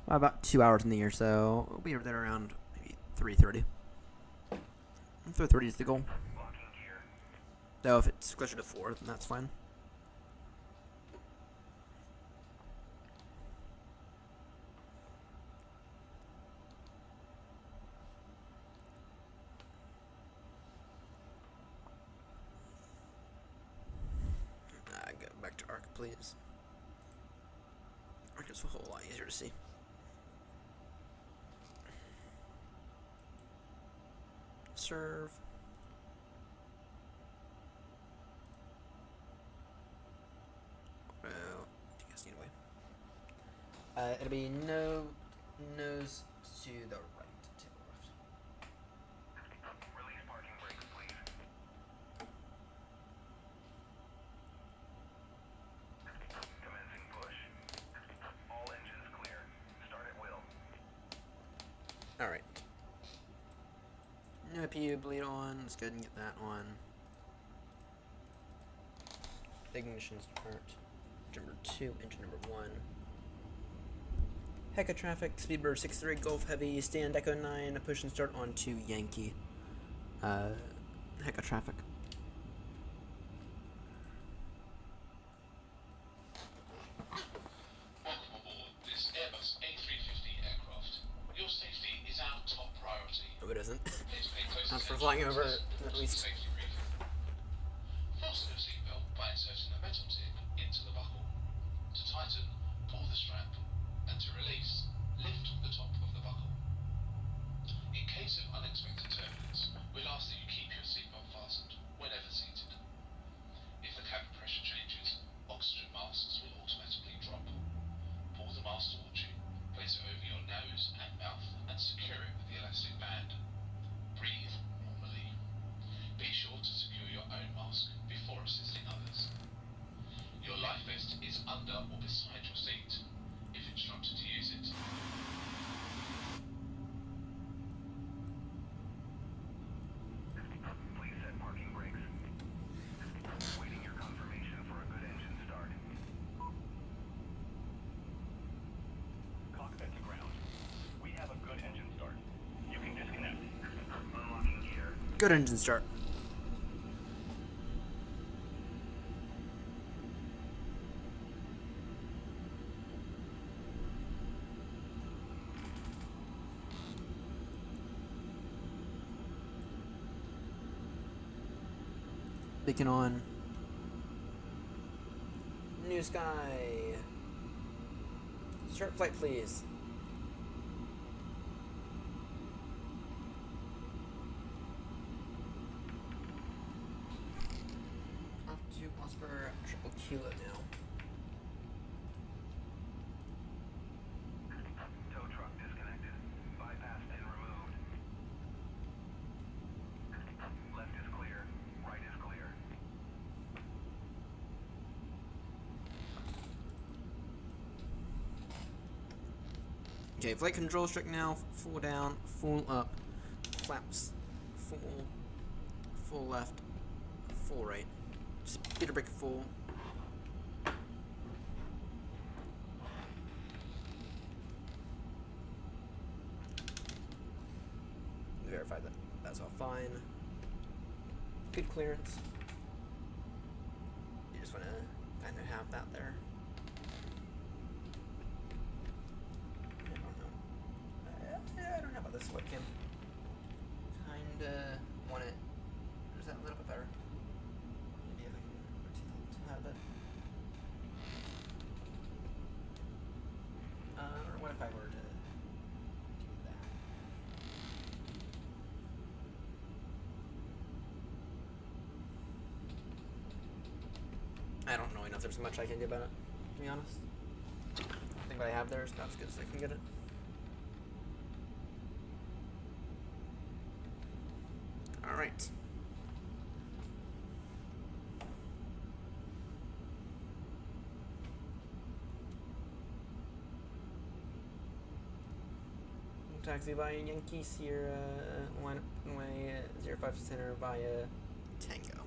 About 2 hours in the air, so we'll be over there around maybe 3:30. 3:30 is the goal. Though if it's closer to 4, then that's fine. Go back to ARC, please. ARC is a whole lot easier to see. Serve. Well, you guys need a way. It'll be nose to the right, to the left. Release parking brakes, please. Commencing push. All engines clear. Start at will. All right. No PU bleed on. Let's go ahead and get that on. Ignition start. Number 2, engine number 1. HECA traffic, Speedbird 63, Gulf Heavy, stand Echo 9, push and start on to Yankee. HECA traffic. Welcome aboard this Airbus A350 aircraft. Your safety is our top priority. No, it isn't. Please pay close Not for attention flying to over this at least. safety briefing. Fasten your seatbelt by inserting a metal tip into the buckle. To tighten, pull the strap, and to release, lift the top of the buckle. In case of unexpected turbulence, we'll ask that you keep your seatbelt fastened whenever seated. If the cabin pressure changes, oxygen masks will automatically drop. Pull the mask towards you, place it over your nose and mouth, and secure it with the elastic band. Breathe normally. Be sure to secure your own mask before assisting others. Your life vest is under or beside your seat, if instructed to use it. Please set parking brakes. Waiting your confirmation for a good engine start. Cockpit to ground. We have a good engine start. You can disconnect. Unlocking gear. Good engine start. Beacon on. Newsky. Start flight, please. Off to Oscar Triple Kilo now. Tow truck disconnected. Bypass pin removed. Left is clear. Right is clear. Okay, flight control strict now. Full down, full up, flaps, full left, full right. Speeder brake full. Verify that that's all fine. Good clearance. You just want to kind of have that there. I don't know. I don't know about this webcam. Kinda want it. Is that a little bit better? Maybe if I can rotate it a tad bit. Or what if I were to do that? I don't really know if there's much I can do about it, to be honest. I think what I have there is not as good as I can get it. Alright. taxi via Yankee Sierra, line up runway 05 center via Tango.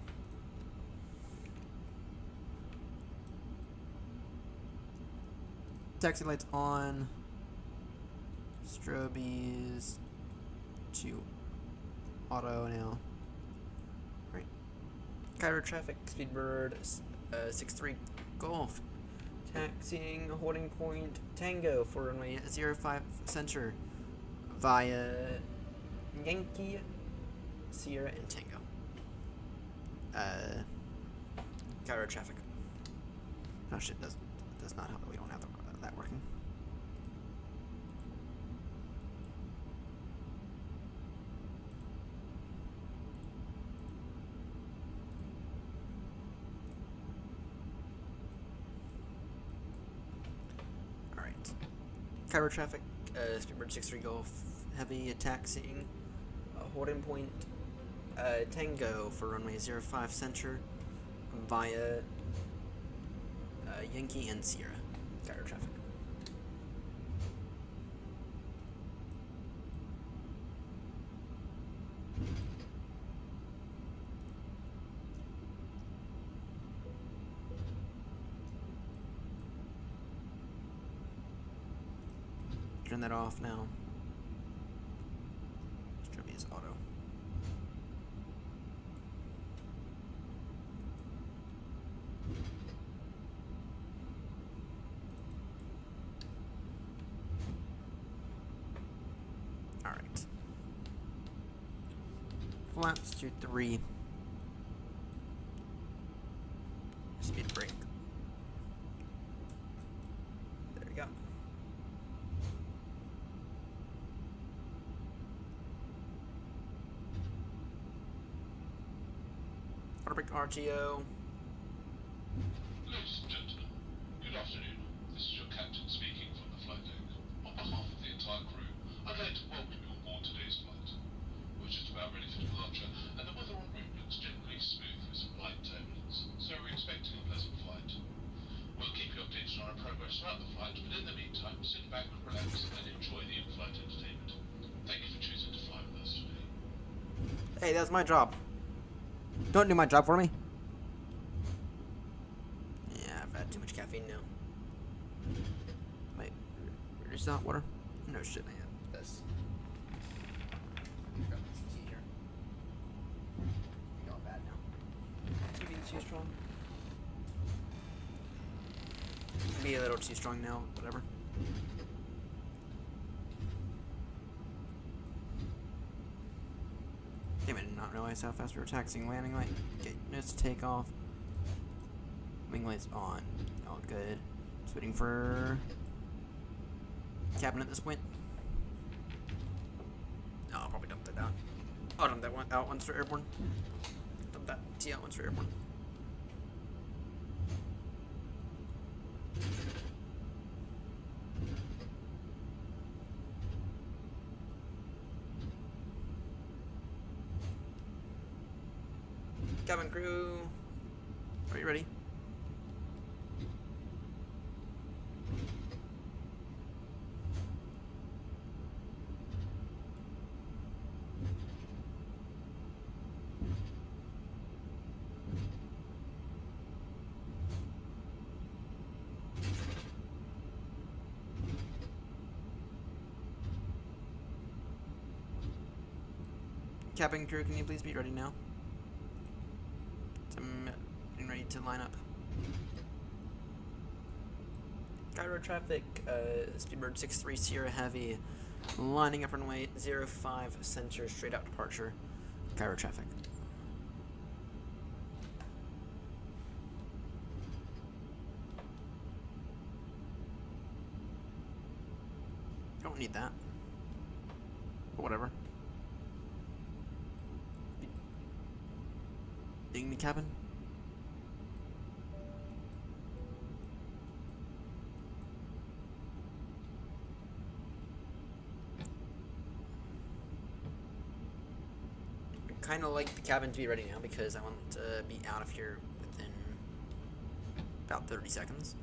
Taxi lights on. Strobies to auto now. Right. Cairo traffic, Speedbird 63 Golf. Taxiing, holding point, Tango for runway 05 center via Yankee, Sierra, and Tango. Cairo traffic. No shit, does not help. We don't have that working. Cairo traffic, Speedbird 63 Golf, heavy taxiing, holding point, Tango for runway 05 center via Yankee and Sierra. Cairo traffic. Turn that off now. Strobe is auto. Alright. Flaps to 3. Speed brake. There we go. Perfect RTO. Ladies and gentlemen, good afternoon. This is your captain speaking from the flight deck. On behalf of the entire crew, I'd like to welcome you on board today's flight. We're just about ready for departure, and the weather en route looks generally smooth with some light turbulence, so we're expecting a pleasant flight. We'll keep you updated on our progress throughout the flight, but in the meantime, sit back, relax, and enjoy the in-flight entertainment. Thank you for choosing to fly with us today. Hey, that's my job. Don't do my job for me. Yeah, I've had too much caffeine now. Wait, reduce the hot water? No shit, man. This. Got some tea here. Going bad now. It's gonna be too strong. Be a little too strong now, whatever. Damn it, I did not realize how fast we were taxiing. Landing light, okay, nose to take off. Wing lights on. All good. Just waiting for cabin at this point. Oh, I'll probably dump that down. I'll dump that one out once for airborne. Dump that T out once for airborne. Cabin crew, are you ready? Cabin crew, can you please be ready now? I'm getting ready to line up. Cairo traffic, Speedbird 63 Sierra Heavy, lining up runway 05 center, straight out departure. Cairo traffic. Don't need that. But whatever. Ding the cabin. I kind of like the cabin to be ready now because I want to be out of here within about 30 seconds.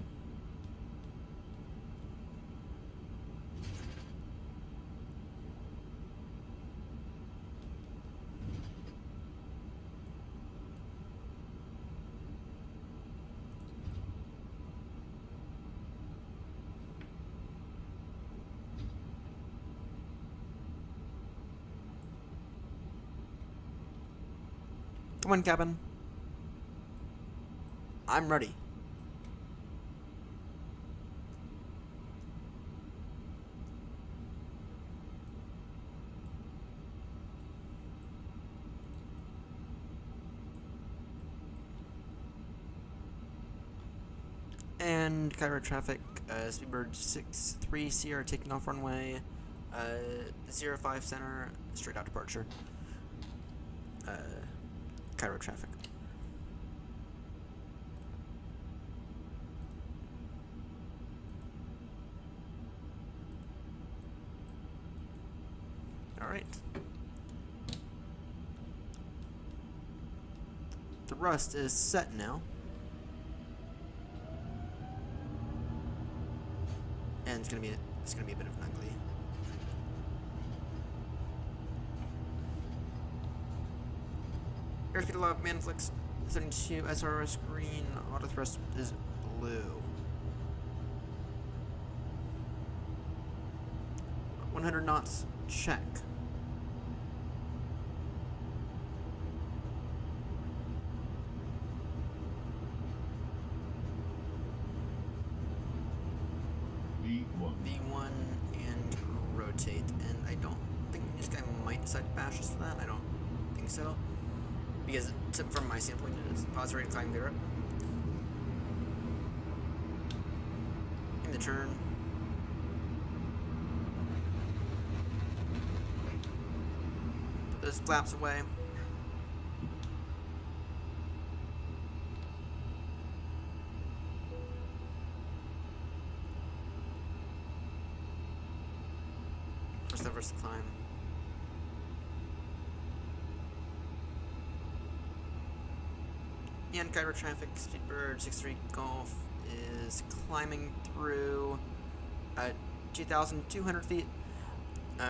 Come on, cabin. I'm ready. And Cairo traffic, Speedbird 63 CR taking off runway 05 center, straight out departure. Cairo traffic. Alright. The rust is set now. And it's gonna be a bit of an ugly. Airspeed allowed Manflex 72 SRS green, auto thrust is blue. 100 knots, check. V1 and rotate, and I don't think this guy might decide to bash us for that. I don't think so, because from my standpoint, it is pause rate climb there. In the turn. Put those flaps away. First climb. And Cairo traffic, Speedbird 63 Golf is climbing through 2,200 feet.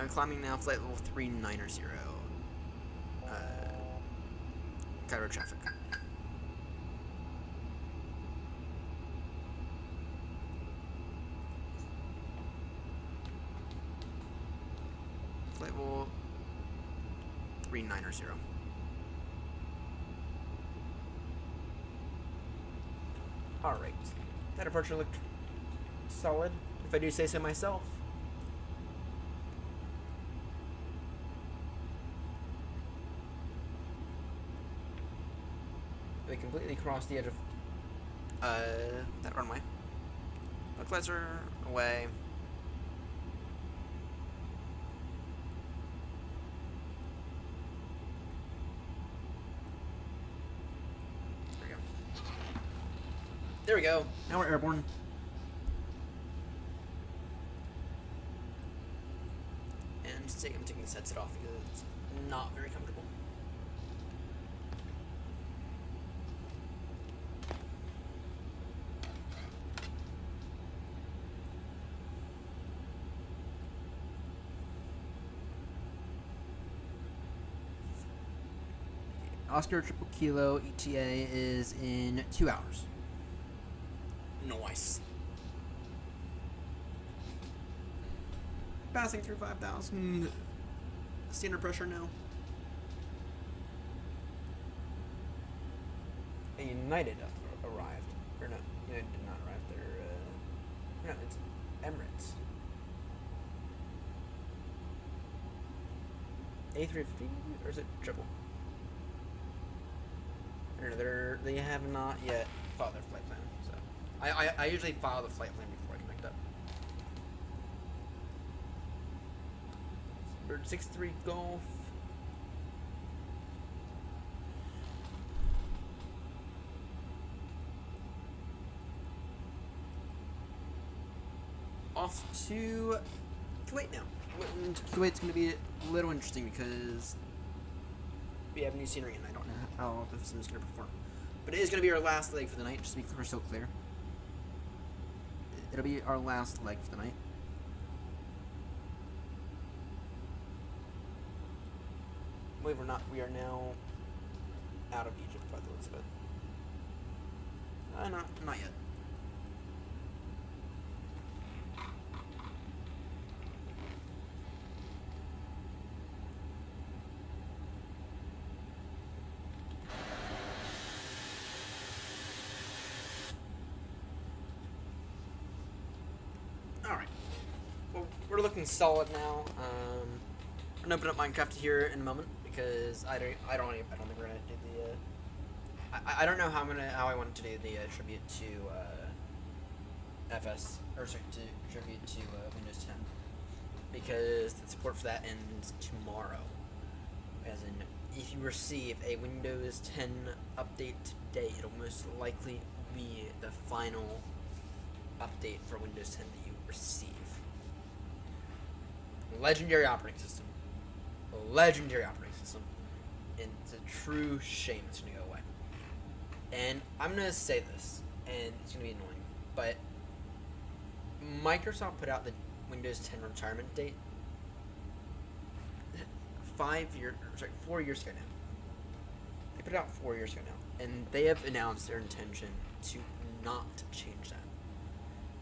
Climbing now, flight level 390. Cairo traffic. Flight level 390. Alright. That departure looked solid, if I do say so myself. We completely crossed the edge of that runway. Look, lights are away. There we go. Now we're airborne. And I'm taking this headset off because it's not very comfortable. Oscar Triple Kilo ETA is in 2 hours. Nice. Passing through 5,000. Standard pressure now. And United arrived. Or no, United did not arrive. They're no, it's Emirates. A350, or is it triple? I don't know. They have not yet filed their flight plan. So I usually file the flight plan before I connect up. Bird 63 Golf. Off to Kuwait now. And Kuwait's going to be a little interesting because we have new scenery and I don't know how the sim is going to perform. But it is going to be our last leg for the night, just to be crystal clear. It'll be our last leg for the night. Believe it or not, we are now out of Egypt by the looks of it. Not yet. we're looking solid now. I'm gonna open up Minecraft here in a moment because I don't think we're gonna do the. I don't know how I want to do the tribute to tribute to Windows 10 because the support for that ends tomorrow. As in, if you receive a Windows 10 update today, it'll most likely be the final update for Windows 10 that you receive. Legendary operating system. Legendary operating system. And it's a true shame it's going to go away. And I'm going to say this, and it's going to be annoying, but Microsoft put out the Windows 10 retirement date 4 years ago now. They put it out 4 years ago now, and they have announced their intention to not change that.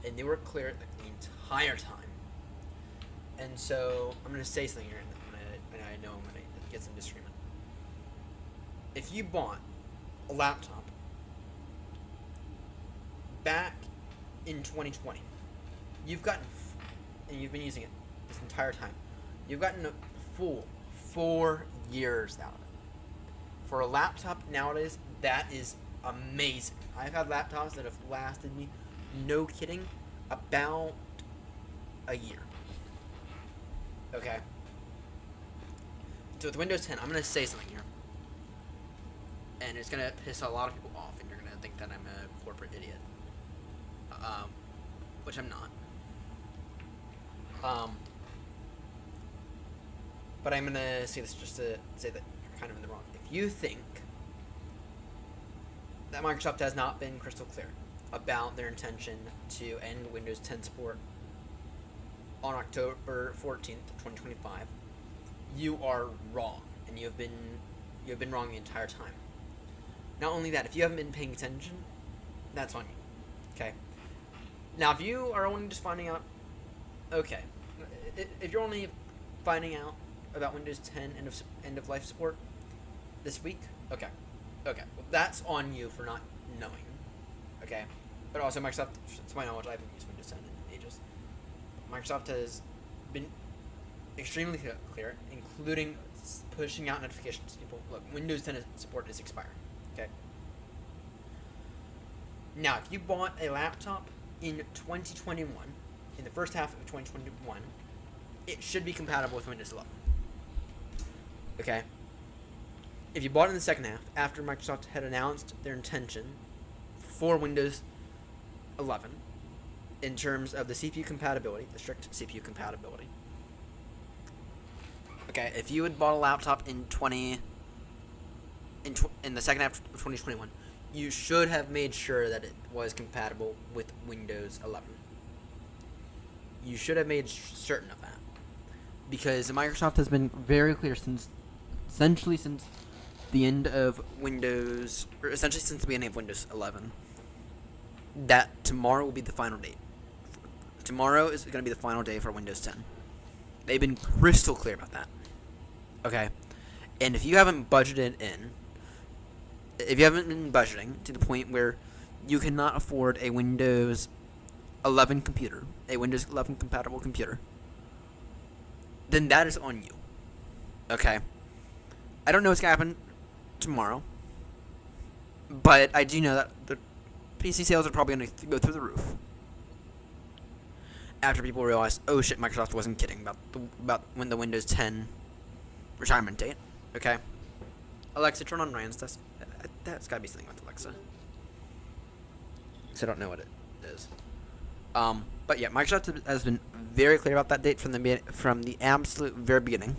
And they were clear the entire time. And so I'm going to say something here, and I know I'm going to get some disagreement. If you bought a laptop back in 2020, you've gotten, and you've been using it this entire time, you've gotten a full 4 years out of it. For a laptop nowadays, that is amazing. I've had laptops that have lasted me, no kidding, about a year. Okay. So with Windows 10, I'm going to say something here. And it's going to piss a lot of people off, and you're going to think that I'm a corporate idiot. Which I'm not. But I'm going to say this just to say that you're kind of in the wrong. If you think that Microsoft has not been crystal clear about their intention to end Windows 10 support on October 14th, 2025, you are wrong, and you have been wrong the entire time. Not only that, if you haven't been paying attention, that's on you. Okay. Now, if you are only just finding out, okay, if you're only finding out about Windows 10 end of life support this week, okay, well, that's on you for not knowing. Okay, but also Microsoft, to my knowledge, I haven't used Windows 10 in ages. Microsoft has been extremely clear, including pushing out notifications to people. Look, Windows 10 support is expiring. Okay. Now, if you bought a laptop in 2021, in the first half of 2021, it should be compatible with Windows 11. Okay. If you bought it in the second half, after Microsoft had announced their intention for Windows 11, in terms of the CPU compatibility, the strict CPU compatibility. Okay, if you had bought a laptop in the second half of 2021, you should have made sure that it was compatible with Windows 11. You should have made certain of that, because Microsoft has been very clear essentially since the end of Windows, or essentially since the beginning of Windows 11, that tomorrow will be the final date. Tomorrow is going to be the final day for Windows 10. They've been crystal clear about that. Okay? And if you haven't budgeted in, if you haven't been budgeting to the point where you cannot afford a Windows 11 computer, a Windows 11 compatible computer, then that is on you. Okay? I don't know what's going to happen tomorrow, but I do know that the PC sales are probably going to go through the roof after people realize, oh shit, Microsoft wasn't kidding about when the Windows 10 retirement date. Okay, Alexa, turn on Ryan's test. That's got to be something with Alexa. So I don't know what it is. But yeah, Microsoft has been very clear about that date from the absolute very beginning.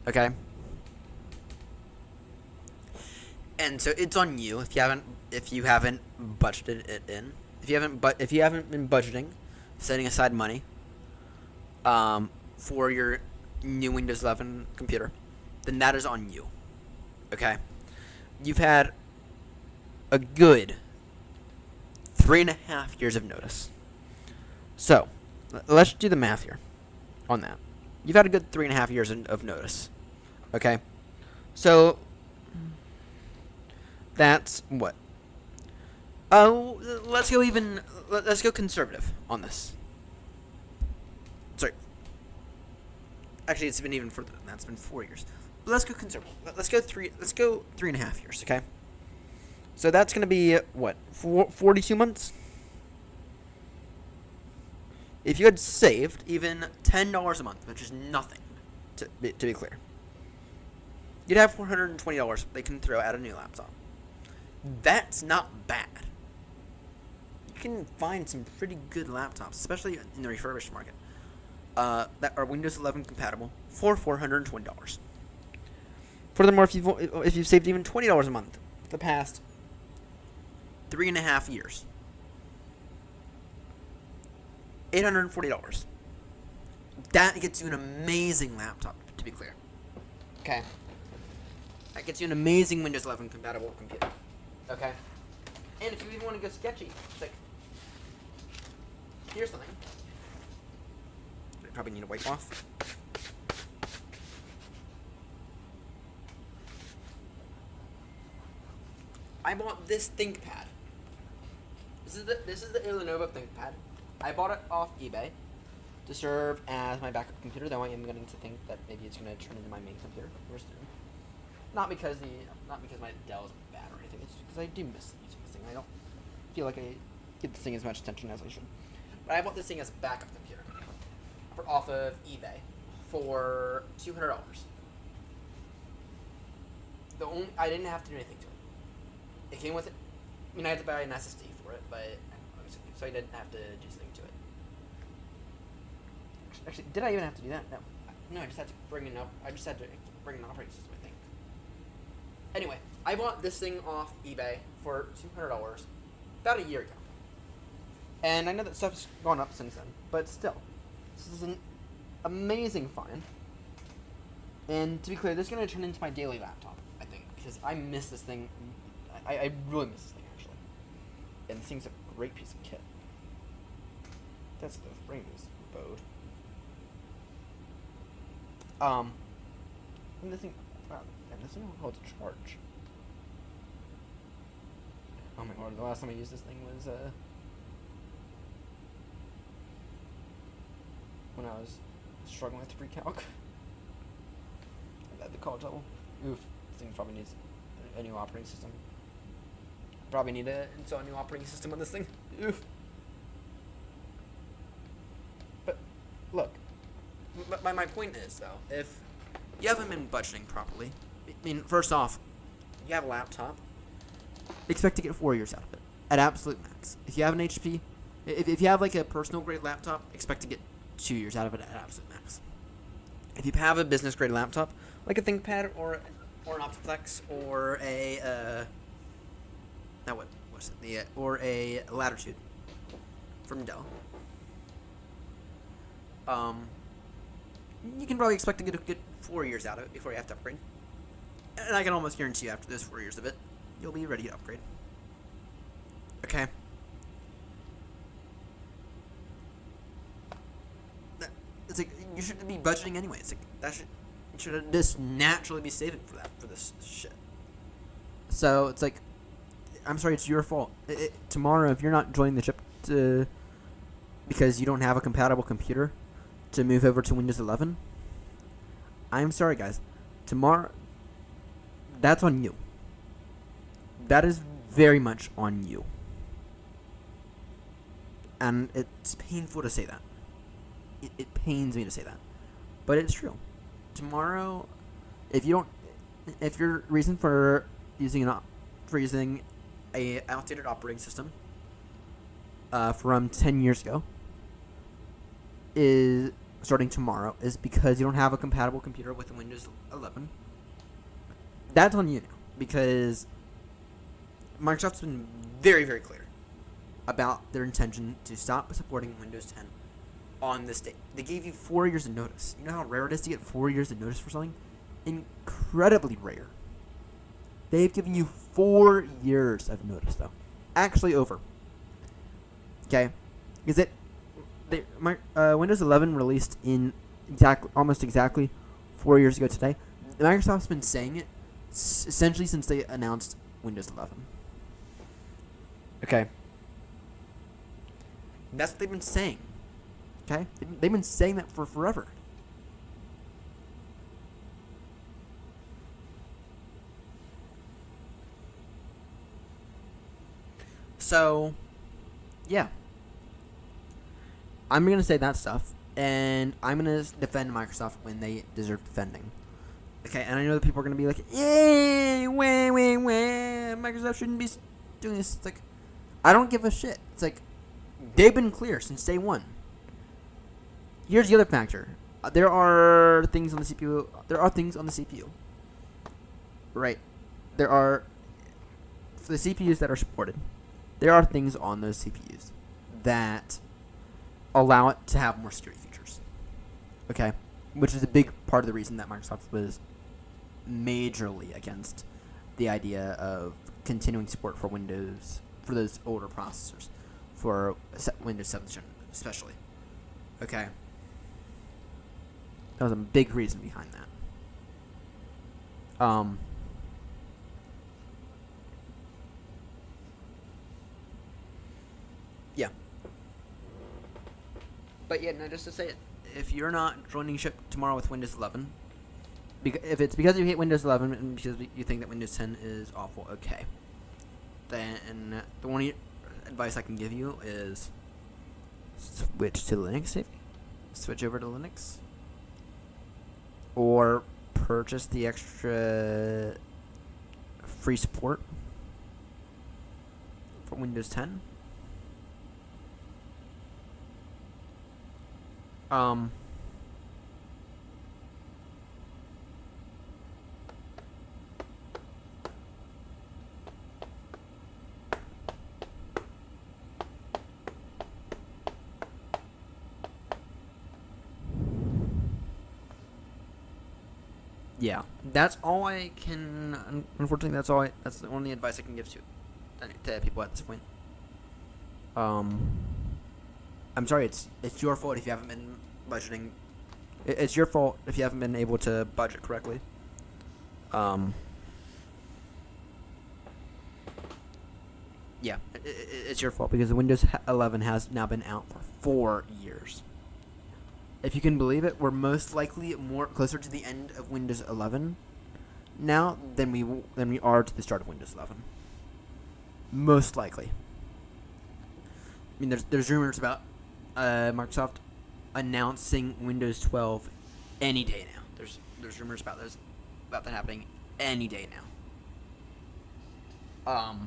Okay. And so it's on you if you haven't budgeted it in. If you haven't been budgeting, setting aside money for your new Windows 11 computer, then that is on you. Okay? You've had a good 3.5 years of notice. So, let's do the math here on that. You've had a good 3.5 years of notice. Okay? So, that's what? Oh, let's go conservative on this. sorry. Actually, it's been even further than that. It's been 4 years. But let's go conservative. Let's go 3.5 years. Okay. So that's gonna be what 42 months. If you had saved even $10 a month, which is nothing, to be clear, you'd have $420 they can throw at a new laptop. That's not bad. You can find some pretty good laptops, especially in the refurbished market, that are Windows 11 compatible for $420. Furthermore, if you've saved even $20 a month for the past 3.5 years, $840. That gets you an amazing laptop, to be clear. Okay. That gets you an amazing Windows 11 compatible computer. Okay. And if you even want to go sketchy, it's like, here's something. I probably need to wipe off. I bought this ThinkPad. This is the Lenovo ThinkPad. I bought it off eBay to serve as my backup computer, though I am going to think that maybe it's going to turn into my main computer very soon. Not because my Dell is bad or anything. It's because I do miss using this thing. I don't feel like I give this thing as much attention as I should. But I bought this thing as a backup computer off of eBay for $200. I didn't have to do anything to it. It came with it. I mean, I had to buy an SSD for it, but so I didn't have to do anything to it. Actually, did I even have to do that? No, I just had to bring an operating system, I think. Anyway, I bought this thing off eBay for $200 about a year ago. And I know that stuff's gone up since then, but still, this is an amazing find. And to be clear, this is going to turn into my daily laptop, I think, because I miss this thing. I really miss this thing, actually. And this thing's a great piece of kit. That's the frame is bowed. And this thing, wow, and this thing holds a charge. Oh my god, the last time I used this thing was, when I was struggling with pre-calc at the college level. Oof, this thing probably needs a new operating system. Probably need to install a new operating system on this thing. Oof. But look, my point is though, if you haven't been budgeting properly, I mean, first off, you have a laptop, expect to get 4 years out of it at absolute max. If you have an HP, if you have like a personal grade laptop, expect to get 2 years out of it at absolute max. If you have a business grade laptop, like a ThinkPad or an Optiplex or a or a Latitude from Dell, you can probably expect to get a good 4 years out of it before you have to upgrade. And I can almost guarantee you after those 4 years of it, you'll be ready to upgrade. Okay. It's like, you shouldn't be budgeting anyway. It's like, you should just naturally be saving for this shit. So, it's like, I'm sorry, it's your fault. Tomorrow, if you're not joining the chip because you don't have a compatible computer to move over to Windows 11, I'm sorry, guys. Tomorrow, that's on you. That is very much on you. And it's painful to say that. It pains me to say that. But it's true. Tomorrow, if your reason for using a outdated operating system from 10 years ago is starting tomorrow is because you don't have a compatible computer with Windows 11, that's on you now, because Microsoft's been very, very clear about their intention to stop supporting Windows 10 on this date. They gave you 4 years of notice. You know how rare it is to get 4 years of notice for something? Incredibly rare. They've given you 4 years of notice, though. Actually, over. Okay? Is Windows 11 released in almost exactly 4 years ago today? Microsoft's been saying it essentially since they announced Windows 11. Okay? That's what they've been saying. Okay? They've been saying that for forever. So, yeah. I'm going to say that stuff, and I'm going to defend Microsoft when they deserve defending. Okay, and I know that people are going to be like, yay, wah, wah, wah, Microsoft shouldn't be doing this. It's like, I don't give a shit. It's like, they've been clear since day one. Here's the other factor. There are things on the CPU. There are things on the CPU. Right. There are, for the CPUs that are supported, there are things on those CPUs that allow it to have more security features. Okay? Which is a big part of the reason that Microsoft was majorly against the idea of continuing support for Windows, for those older processors, for Windows 7th Gen especially. Okay? That was a big reason behind that. Yeah. But yeah, no, just to say it, if you're not joining ship tomorrow with Windows 11, if it's because you hate Windows 11 and because you think that Windows 10 is awful, okay. Then the only advice I can give you is switch to Linux, maybe? Switch over to Linux. Or purchase the extra free support for Windows 10. Yeah, that's all I can. Unfortunately, that's the only advice I can give to people at this point. I'm sorry. It's your fault if you haven't been budgeting. It's your fault if you haven't been able to budget correctly. Yeah, it's your fault because the Windows 11 has now been out for 4 years. If you can believe it, we're most likely more closer to the end of Windows 11 now than we are to the start of Windows 11. Most likely. I mean, there's rumors about Microsoft announcing Windows 12 any day now. There's rumors about that happening any day now.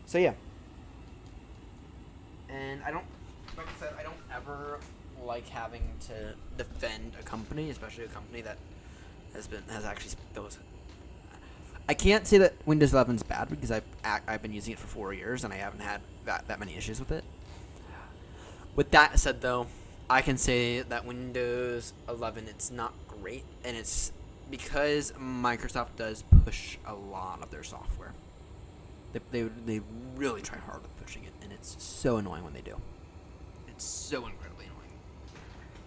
So yeah. And like I said, I don't ever like having to defend a company, especially a company that has actually built. I can't say that Windows 11 is bad because I've been using it for 4 years and I haven't had that many issues with it. With that said, though, I can say that Windows 11 it's not great, and it's because Microsoft does push a lot of their software. They really try hard with pushing it, and it's so annoying when they do. It's so incredibly annoying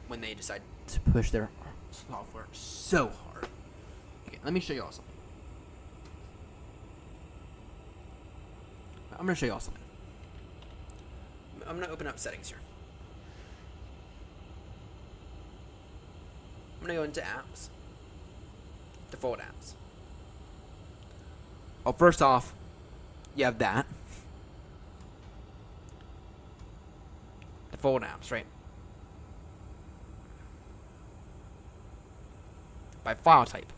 when they decide to push their software so hard. Okay, let me show you all something. I'm going to show you all something. I'm going to open up settings here. I'm going to go into apps. Default apps. Well, first off, you have that. Default apps, right? By file type.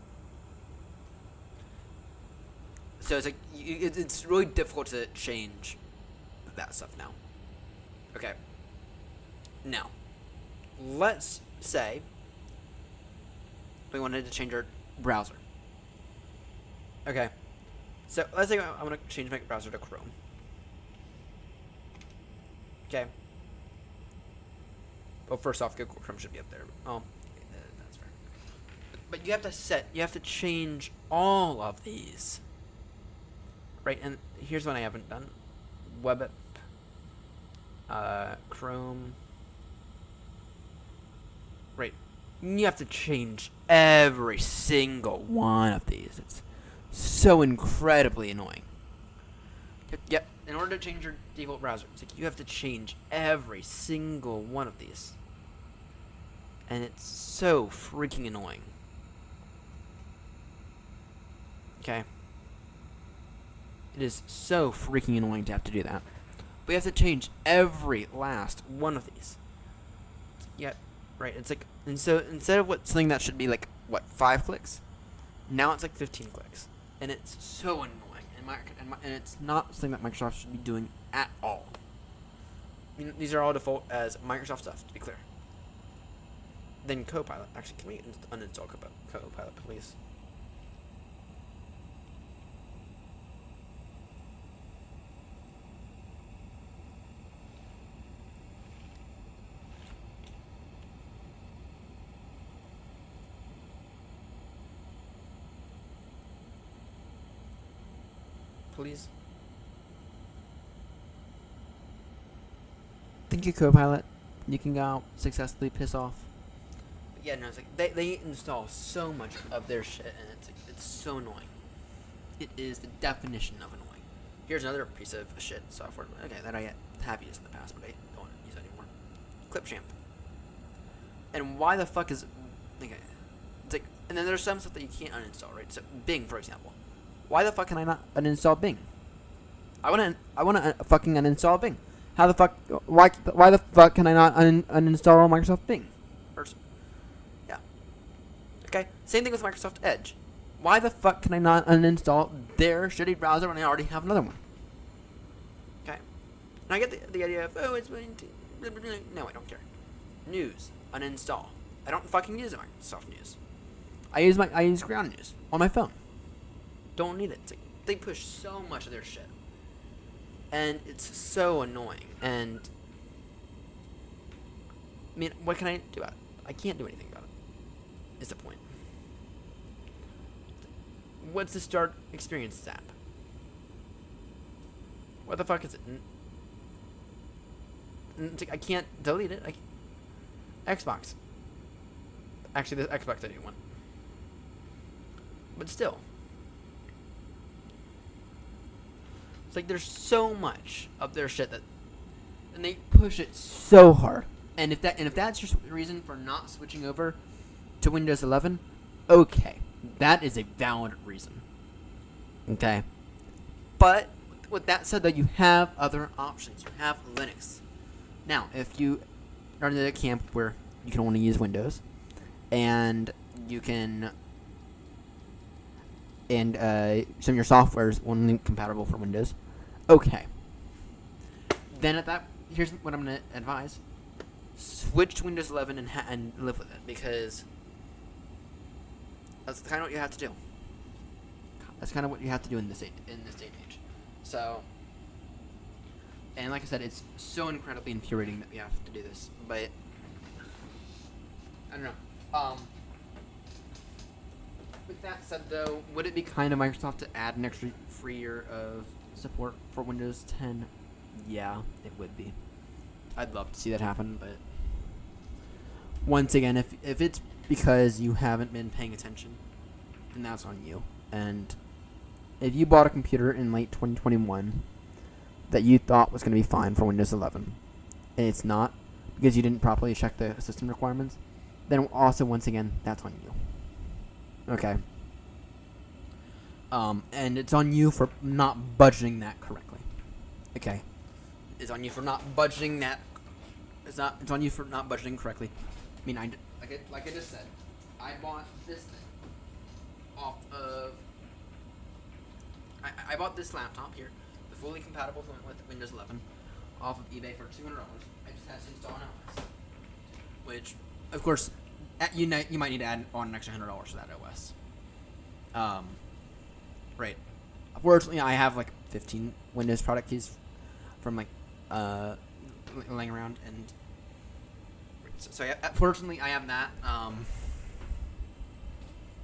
So it's like it's really difficult to change that stuff now. Okay. Now, let's say we wanted to change our browser. Okay. So let's say I'm going to change my browser to Chrome. Okay. Well, first off, Google Chrome should be up there. Oh, that's fair. But you have to change all of these. Right, and here's one I haven't done. WebApp, Chrome. Right. You have to change every single one of these. It's so incredibly annoying. Yep, in order to change your default browser, it's like you have to change every single one of these. And it's so freaking annoying. Okay? It is so freaking annoying to have to do that. But you have to change every last one of these. Yeah, right. It's like, and so instead of something that should be like, what, 5 clicks? Now it's like 15 clicks. And it's so annoying. And it's not something that Microsoft should be doing at all. I mean, these are all default as Microsoft stuff, to be clear. Then Copilot. Actually, can we uninstall Copilot, please? Please. Thank you, Copilot. You can go successfully piss off. But yeah, no, it's like they install so much of their shit, and it's so annoying. It is the definition of annoying. Here's another piece of shit software. Okay, that I have used in the past, but I don't use it anymore. Clipchamp. And why the fuck is okay? It's like, and then there's some stuff that you can't uninstall, right? So Bing, for example. Why the fuck can I not uninstall Bing? I wanna fucking uninstall Bing. How the fuck? Why the fuck can I not uninstall Microsoft Bing? Yeah. Okay. Same thing with Microsoft Edge. Why the fuck can I not uninstall their shitty browser when I already have another one? Okay. And I get the idea of, oh, it's no, I don't care. News, uninstall. I don't fucking use Microsoft News. I use Ground News on my phone. Don't need it. It's like, they push so much of their shit. And it's so annoying. And I mean, what can I do about it? I can't do anything about it. Is the point. What's the Start Experiences app? What the fuck is it? It's like, I can't delete it. Xbox. Actually, the Xbox I do want. But still. It's like there's so much of their shit that, and they push it so hard. And if that's your reason for not switching over to Windows 11, okay, that is a valid reason. Okay, but with that said, though, you have other options. You have Linux. Now, if you are in the camp where you can only use Windows, and you can. And some of your software is only compatible for Windows. Okay. Then here's what I'm gonna advise: switch to Windows 11 and live with it, because that's kind of what you have to do. That's kind of what you have to do in this day and age. So, and like I said, it's so incredibly infuriating that we have to do this. But I don't know. With that said, though, would it be kind of Microsoft to add an extra free year of support for Windows 10? Yeah, it would be. I'd love to see that happen, but once again, if it's because you haven't been paying attention, then that's on you. And if you bought a computer in late 2021 that you thought was going to be fine for Windows 11, and it's not because you didn't properly check the system requirements, then also, once again, that's on you. Okay. And it's on you for not budgeting that correctly. Okay. It's on you for not budgeting that. It's on you for not budgeting correctly. I mean, like I just said, I bought this thing off of. I bought this laptop here, the fully compatible with Windows 11, off of eBay for $200. I just had to install an OS, which, of course, you might need to add on an extra $100 for that OS. Right. Fortunately, I have like 15 Windows product keys from like laying around, and so yeah, fortunately I have that.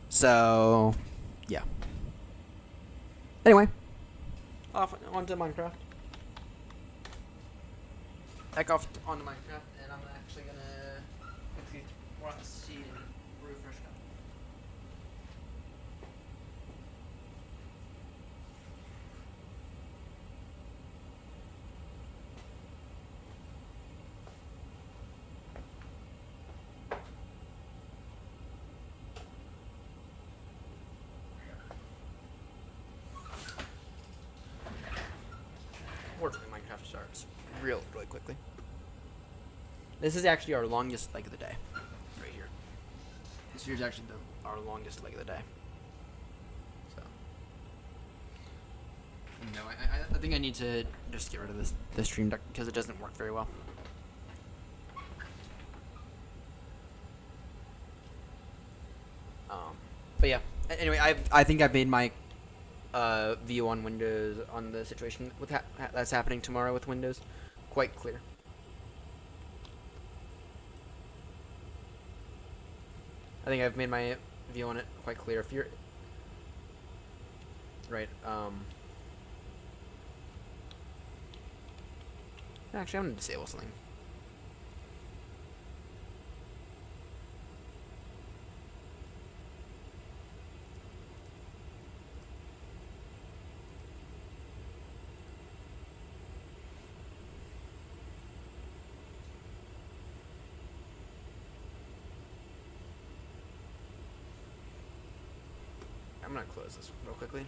So yeah. Anyway, off onto Minecraft. Heck off onto Minecraft, and I'm actually gonna see and refresh that. starts really quickly. This is actually our longest leg of the day, right here. This here's actually our longest leg of the day. So, no, I think I need to just get rid of this stream deck because it doesn't work very well. But yeah. Anyway, I think I've made my view on Windows on the situation with that's happening tomorrow with Windows quite clear. I think I've made my view on it quite clear. If you're right, actually, I'm gonna disable something. I'm gonna close this real quickly.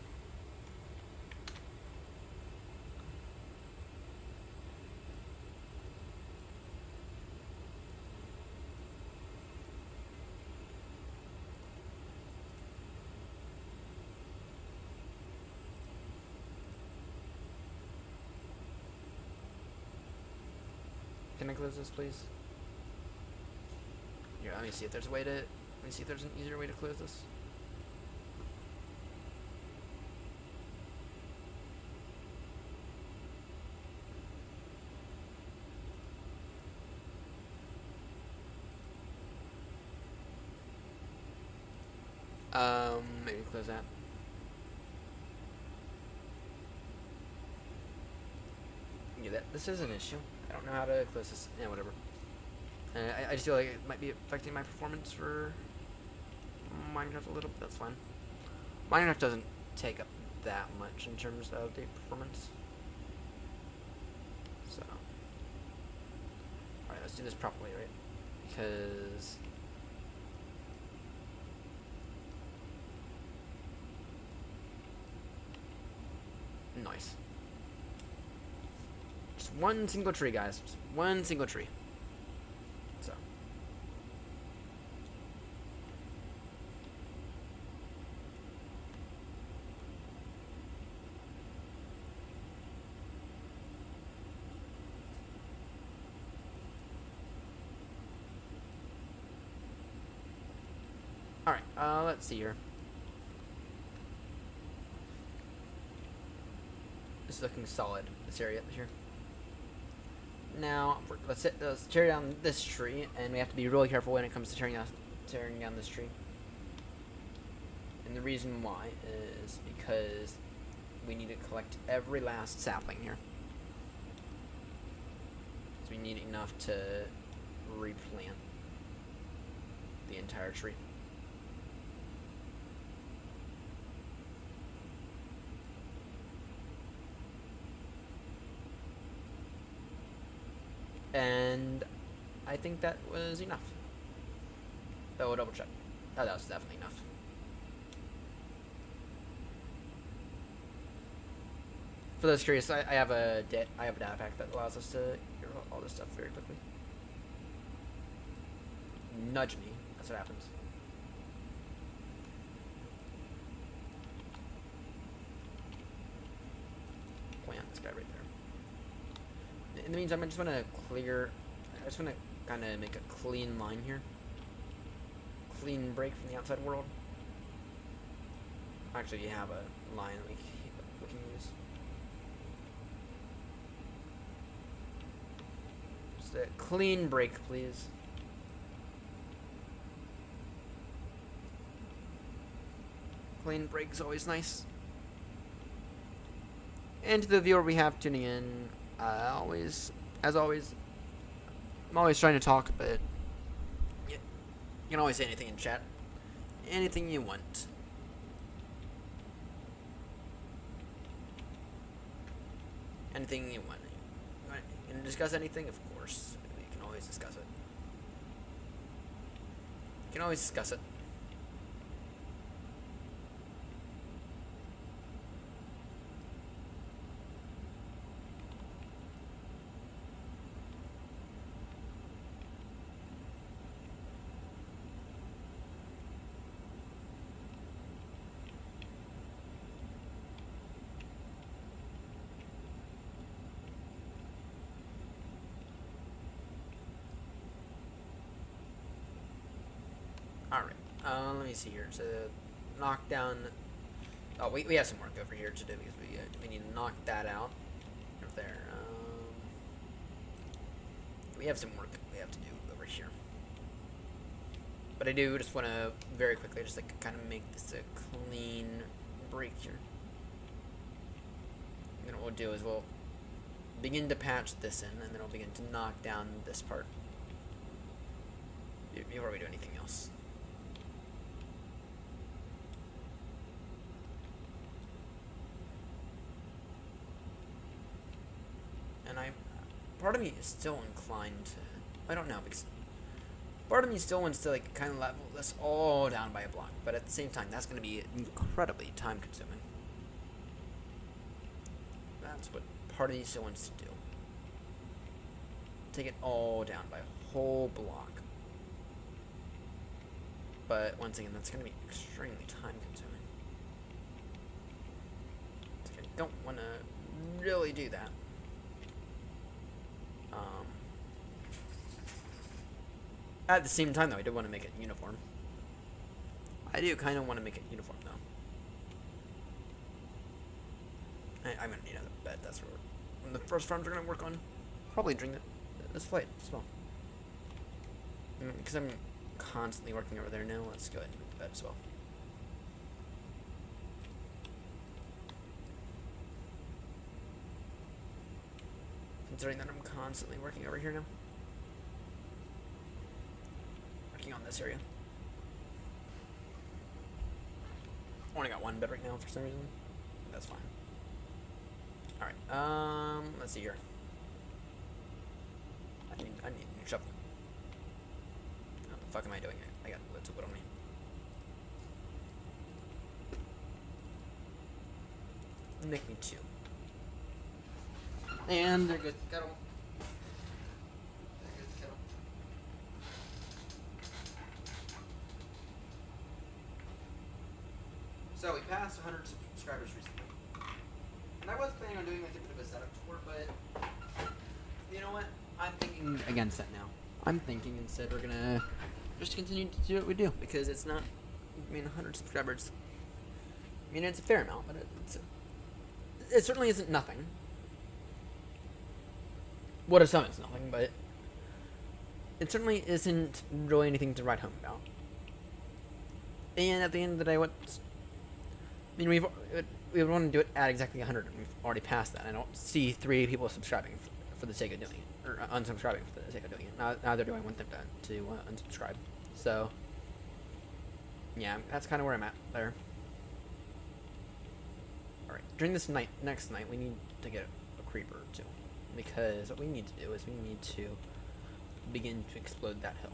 Can I close this, please? Here, let me see if there's a way to. Let me see if there's an easier way to close this. Maybe close that. Yeah, this is an issue. I don't know how to close this. Yeah, whatever. I just feel like it might be affecting my performance for Minecraft a little bit. That's fine. Minecraft doesn't take up that much in terms of the performance. So, alright, let's do this properly, right? Because nice. Just one single tree, guys. Just one single tree. So. Alright, let's see here. This is looking solid, this area here. Now, let's tear down this tree, and we have to be really careful when it comes to tearing down this tree. And the reason why is because we need to collect every last sapling here. So we need enough to replant the entire tree. And I think that was enough. Oh, we'll double check. Oh, that was definitely enough. For those curious, I have a data pack that allows us to get all this stuff very quickly. Nudge me. That's what happens. Plant this guy right there. In the meantime, I just want to kind of make a clean line here. Clean break from the outside world. Actually, you have a line that we can use. Just a clean break, please. Clean break is always nice. And to the viewer we have tuning in, as always, I'm always trying to talk, but you can always say anything in chat. Anything you want. Anything you want. You want to discuss anything? Of course. You can always discuss it. You can always discuss it. Alright, let me see here. So, knock down... Oh, we have some work over here to do because we need to knock that out. Over there. We have some work we have to do over here. But I do just want to very quickly just like kind of make this a clean break here. And then what we'll do is we'll begin to patch this in, and then we'll begin to knock down this part before we do anything else. And part of me is still inclined to, I don't know, because part of me still wants to like kind of level this all down by a block, but at the same time that's going to be incredibly time consuming. That's what part of me still wants to do. Take it all down by a whole block. But once again, that's going to be extremely time consuming. So I don't want to really do that. At the same time, though, I do want to make it uniform. I do kind of want to make it uniform, though. I'm going to need another bed. That's what one of the first farms we're going to work on. Probably during this flight as well. Because I'm constantly working over there now, let's go ahead and make the bed as well. Considering that I'm constantly working over here now. Working on this area. Only got one bed right now for some reason. That's fine. Alright, let's see here. I need a new shovel. What the fuck am I doing? I got loads of wood on me. Make me two. And there goes the kettle. There goes the kettle. So we passed 100 subscribers recently. And I was planning on doing like a bit of a setup tour, but you know what? I'm thinking against that now. I'm thinking instead we're gonna just continue to do what we do, because it's not, I mean, 100 subscribers. I mean, it's a fair amount, but it certainly isn't nothing. What if some is nothing, but it certainly isn't really anything to write home about. And at the end of the day, I mean, we want to do it at exactly 100, and we've already passed that. I don't see 3 people subscribing for the sake of doing it, or unsubscribing for the sake of doing it. Neither do I want them to unsubscribe. So, yeah, that's kind of where I'm at there. Alright, during this next night, we need to get a creeper, too. Because what we need to do is we need to begin to explode that hill.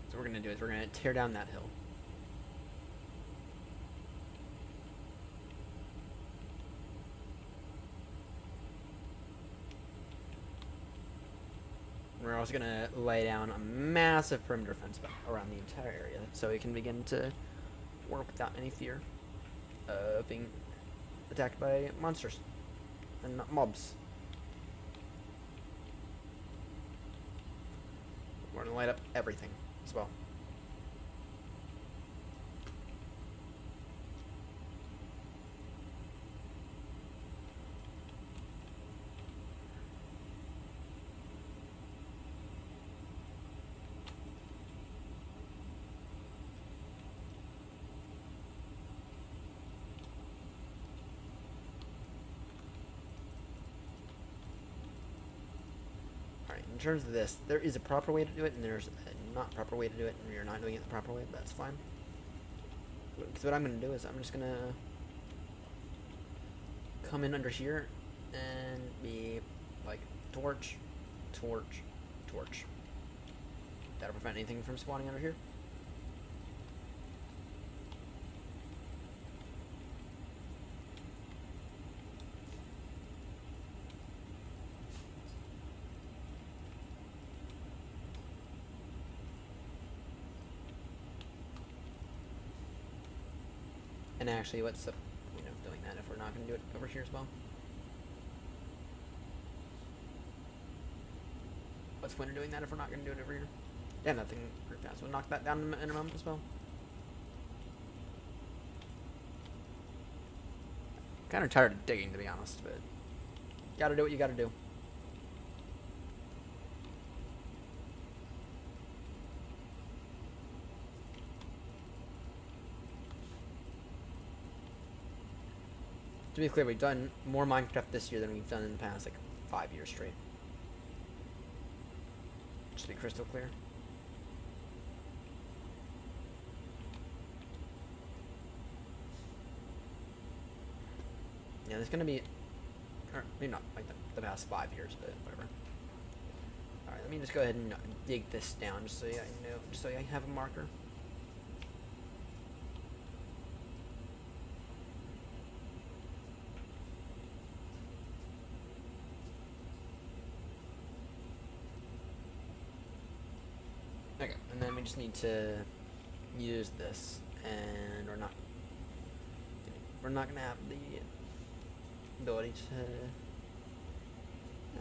So what we're going to do is we're going to tear down that hill. We're also going to lay down a massive perimeter fence around the entire area, so we can begin to work without any fear of being attacked by monsters and not mobs. We're going to light up everything as well. In terms of this, there is a proper way to do it, and there's a not proper way to do it, and you're not doing it the proper way, but that's fine. Because what I'm going to do is I'm just going to come in under here and be like torch, torch, torch. That'll prevent anything from spawning under here. And actually, what's the point of doing that if we're not going to do it over here as well? What's the point of doing that if we're not going to do it over here? Damn, that thing pretty fast. We'll knock that down in a moment as well. Kind of tired of digging, to be honest, but gotta do what you gotta do. To be clear, we've done more Minecraft this year than we've done in the past, like, 5 years straight. Just to be crystal clear. Yeah, there's gonna be, or maybe not like the past 5 years, but whatever. All right, let me just go ahead and dig this down, just so I know, just so I have a marker. Okay, and then we just need to use this, and we're not gonna have the ability to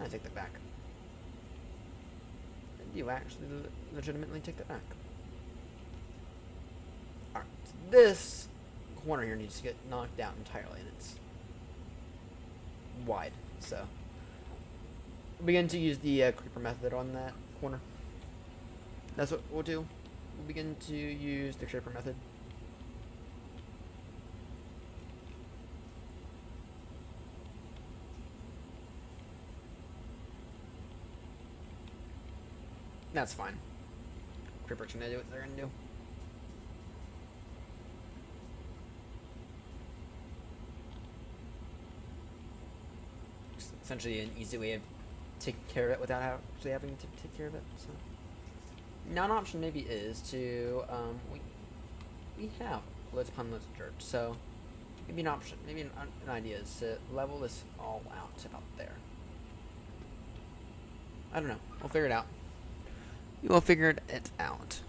take that back. You actually legitimately take that back. Alright, so this corner here needs to get knocked out entirely, and it's wide, so we'll begin to use the creeper method on that corner. That's what we'll do. We'll begin to use the creeper method. That's fine. Creepers gonna do what they're gonna do. It's essentially an easy way of taking care of it without actually having to take care of it. So, now an option maybe is to we have loads upon loads of dirt, so maybe an option, maybe an idea is to level this all out about there. I don't know. We'll figure it out. We will figure it out.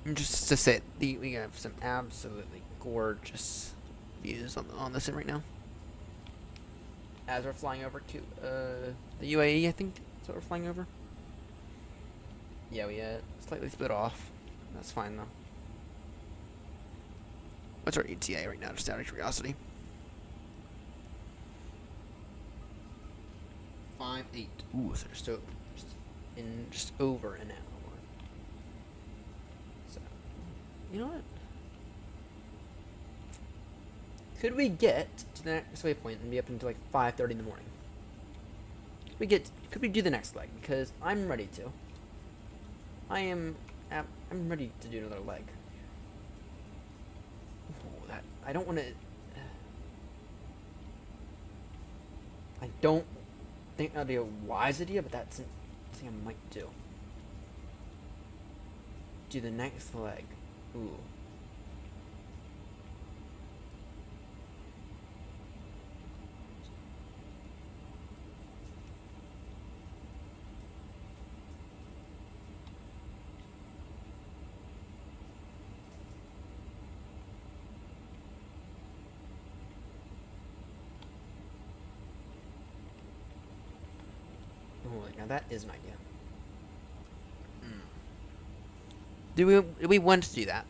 And just to say, we have some absolutely gorgeous views on this right now. As we're flying over to the UAE, I think that's what we're flying over. Yeah, we slightly split off. That's fine though. What's our ETA right now? Just out of curiosity. 5.8. Ooh, so just over an hour. So, you know what? Could we get to the next waypoint and be up until like 5:30 in the morning? Could we do the next leg? Because I'm ready to. I'm ready to do another leg. Ooh, I don't want to. I don't think that'd be a wise idea, but that's something I might do. Do the next leg. Ooh. Now that is an idea. Do we want to do that?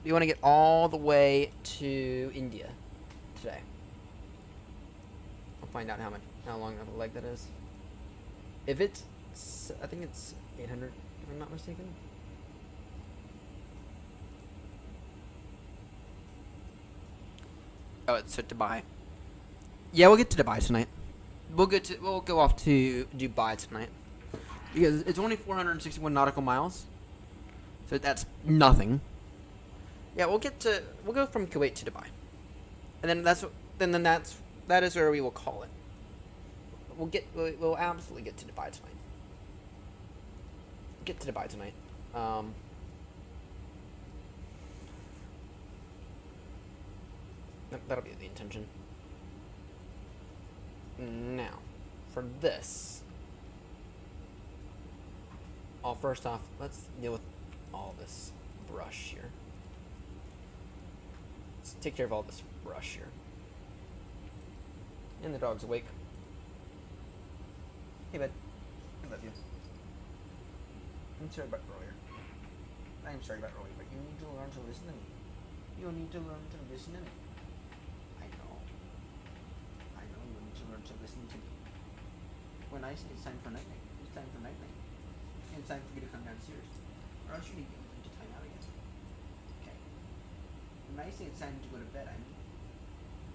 Do we want to get all the way to India today? I'll find out how long of a leg that is. If it's, I think it's 800, if I'm not mistaken. Oh, it's to Dubai. Yeah, we'll get to Dubai tonight. We'll go off to Dubai tonight because it's only 461 nautical miles, so that's nothing. Yeah, we'll go from Kuwait to Dubai, and then that is where we will call it. We'll absolutely get to Dubai tonight. Get to Dubai tonight. That'll be the intention. Now, for this, first off, let's deal with all this brush here. Let's take care of all this brush here. And the dog's awake. Hey, bud. love you. I'm sorry about earlier. I'm sorry about earlier, but you need to learn to listen to me. You need to learn to listen to me. I know. I know you need to learn to listen to me. When I say it's time for night-night, it's time for night-night. And it's time for you to come downstairs. Or else you need to time out again. Okay. When I say it's time to go to bed, I mean,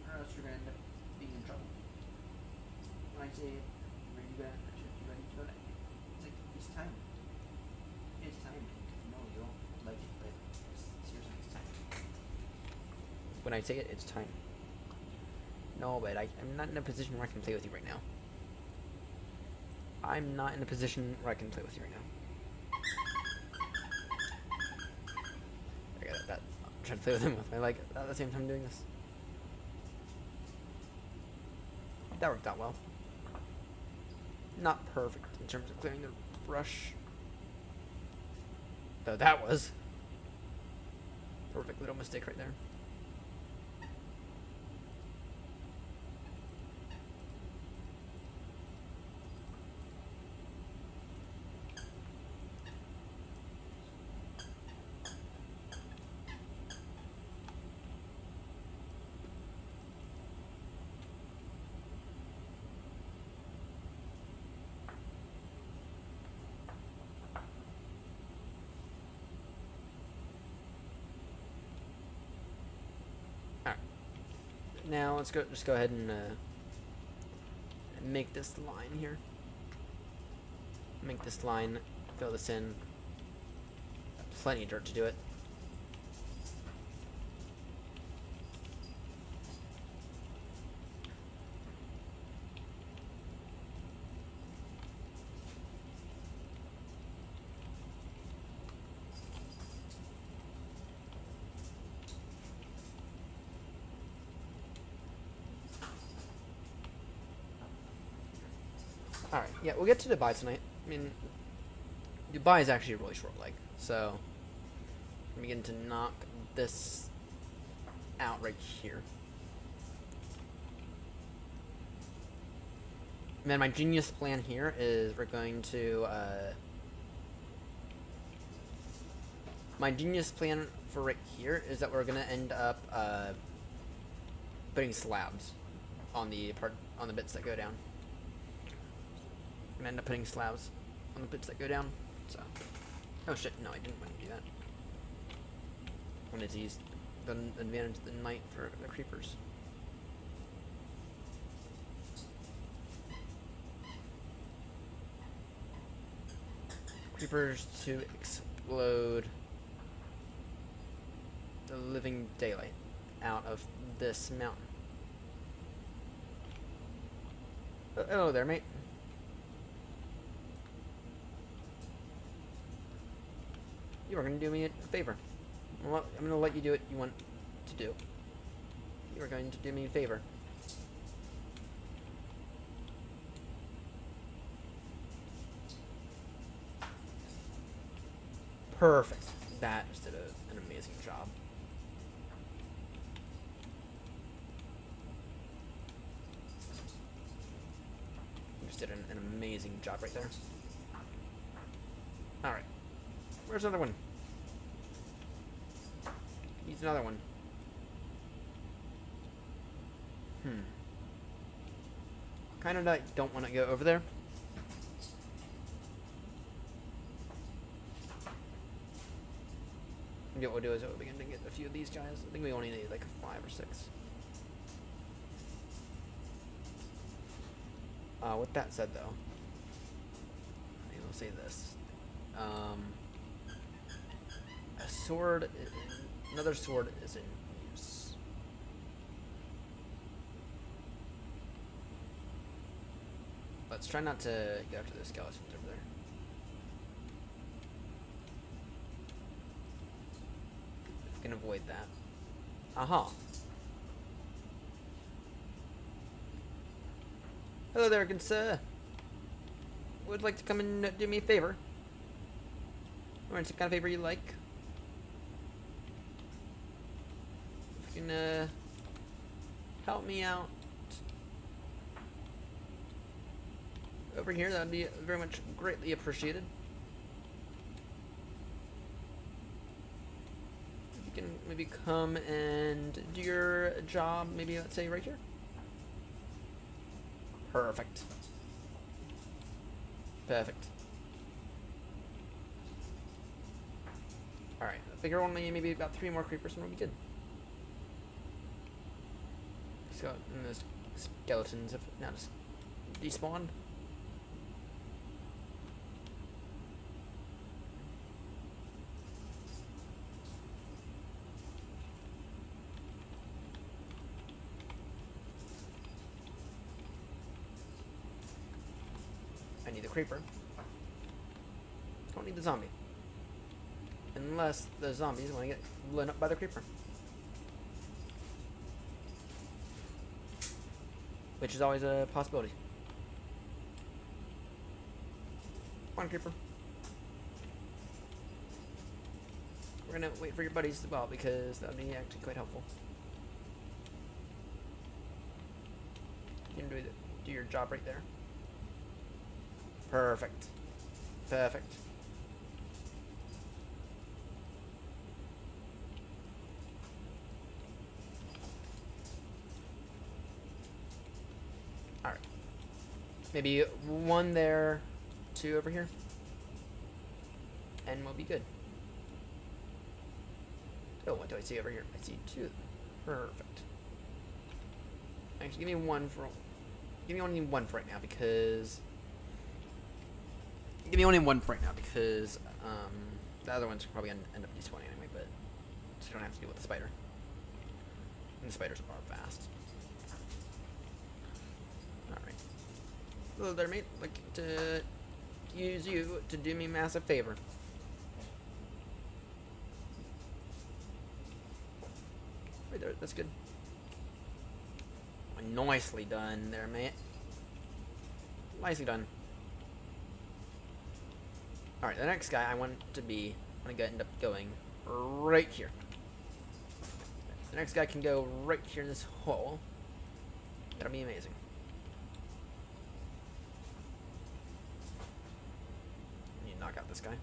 or else you're going to end up being in trouble. When I say, ready to go to bed, it's like, it's time. It's time. No, you don't like it, but seriously, it's time. When I say it, it's time. No, but I'm not in a position where I can play with you right now. I'm not in a position where I can play with you right now. I got that. I'm trying to play with him with my leg at the same time doing this. That worked out well. Not perfect in terms of clearing the brush. Though that was a perfect little mistake right there. Now let's just go ahead and make this line here. Make this line, fill this in. Plenty of dirt to do it. Alright, yeah, we'll get to Dubai tonight. I mean, Dubai is actually a really short leg, so I'm beginning to knock this out right here. And then my genius plan here is we're going to, my genius plan for right here is that we're going to end up, putting slabs on the bits that go down. I'm gonna end up putting slabs on the bits that go down. So, oh shit, no, I didn't want to do that. I wanted to use the advantage of the night for the creepers. Creepers to explode the living daylight out of this mountain. Oh, there, mate. You are going to do me a favor. I'm going to let you do what you want to do. You are going to do me a favor. Perfect. That just did an amazing job. Just did an amazing job right there. Alright. Where's another one? Needs another one. Kind of don't want to go over there. Maybe what we'll do is we'll begin to get a few of these guys. I think we only need like 5 or 6. With that said, though, I will say this. A sword, another sword is in use. Let's try not to go after those skeletons over there. If we can avoid that. Aha. Hello there, good sir. Would like to come and do me a favor? Or any kind of favor you like? If you can help me out. over here, that'd be very much greatly appreciated. You can maybe come and do your job, maybe let's say right here. Perfect. Perfect. Alright, I figure only maybe about 3 more creepers and we'll be good. So, and those skeletons have now just despawned. I need the creeper. Don't need the zombie. Unless the zombies want to get blown up by the creeper. Which is always a possibility. Come on, creeper. We're gonna wait for your buddies as well because that would be actually quite helpful. You can do your job right there. Perfect. Perfect. Alright. Maybe 1 there, 2 over here. And we'll be good. Oh, what do I see over here? I see 2. Perfect. Actually, give me only 1 for right now because the other ones are probably gonna end up despawning anyway, but just don't have to deal with the spider. And the spiders are fast. Alright. Hello there, mate. I'd like to use you to do me a massive favor. Right there, that's good. Nicely done there, mate. Nicely done. Alright, the next guy I want to end up going right here. The next guy can go right here in this hole. That'll be amazing. I need to knock out this guy.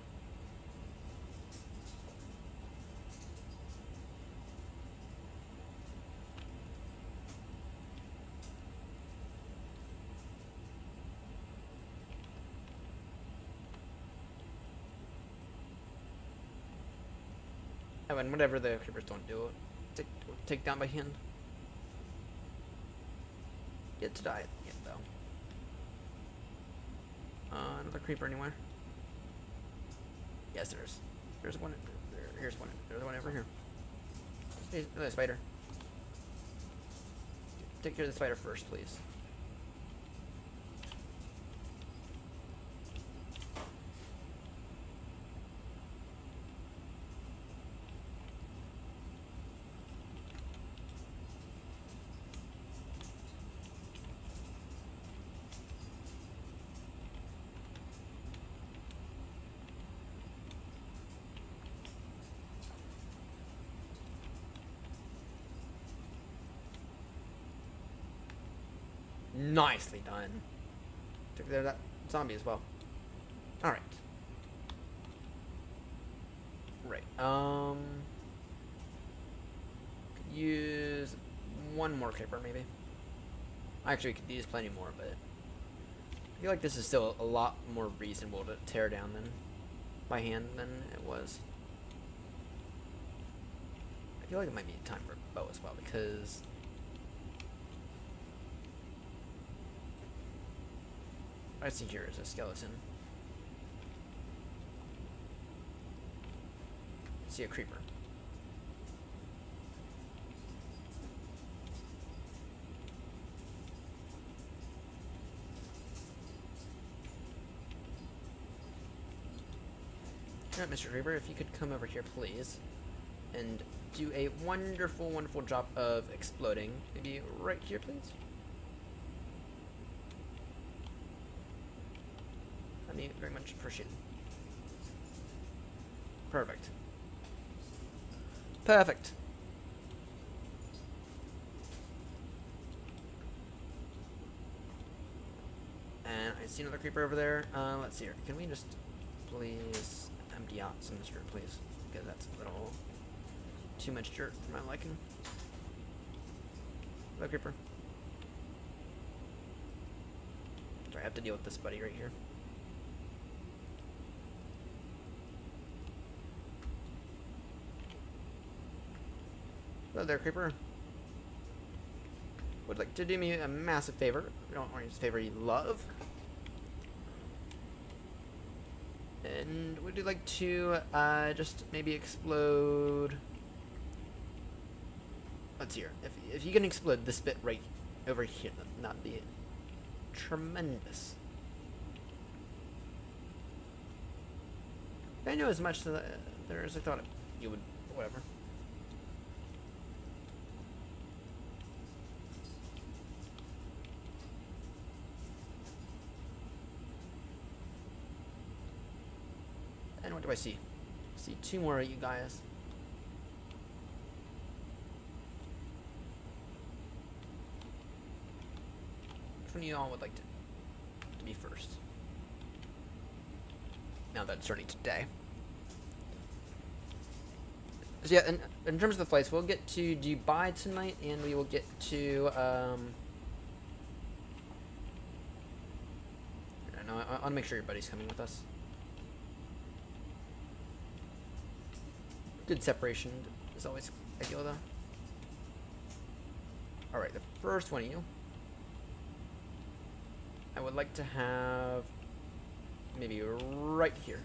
Oh, and whatever the creepers don't do, take down by hand. Get to die yet, though. Another creeper anywhere? Yes, there's. There's one. Here's one. There's one over here. Hey, another spider. Take care of the spider first, please. Nicely done. Took care of that zombie as well. Alright. Right. Could use 1 more creeper, maybe. Actually, we could use plenty more, but I feel like this is still a lot more reasonable to tear down than by hand than it was. I feel like it might be time for a bow as well, because I see here is a skeleton. I see a creeper. Alright, Mr. Creeper, if you could come over here, please, and do a wonderful, wonderful job of exploding. Maybe right here, please. That'd be very much appreciated. Perfect. Perfect. And I see another creeper over there. Let's see here. Can we just please empty out some dirt, please? Because that's a little too much dirt for my liking. Hello, creeper. I have to deal with this buddy right here. Hello there, creeper. Would like to do me a massive favor. I don't want a favor you love. And would you like to just maybe explode? Let's hear. If you can explode this bit right over here, that'd be tremendous. I knew as much there as I thought you would. Whatever. And what do I see? I see two more of you guys. Which one of you all would like to be first? Now that it's starting today. So yeah, in terms of the flights, we'll get to Dubai tonight, and we will get to I don't know. I want to make sure your buddy's coming with us. Good separation is always ideal, though. Alright, the first one of you, I would like to have maybe right here.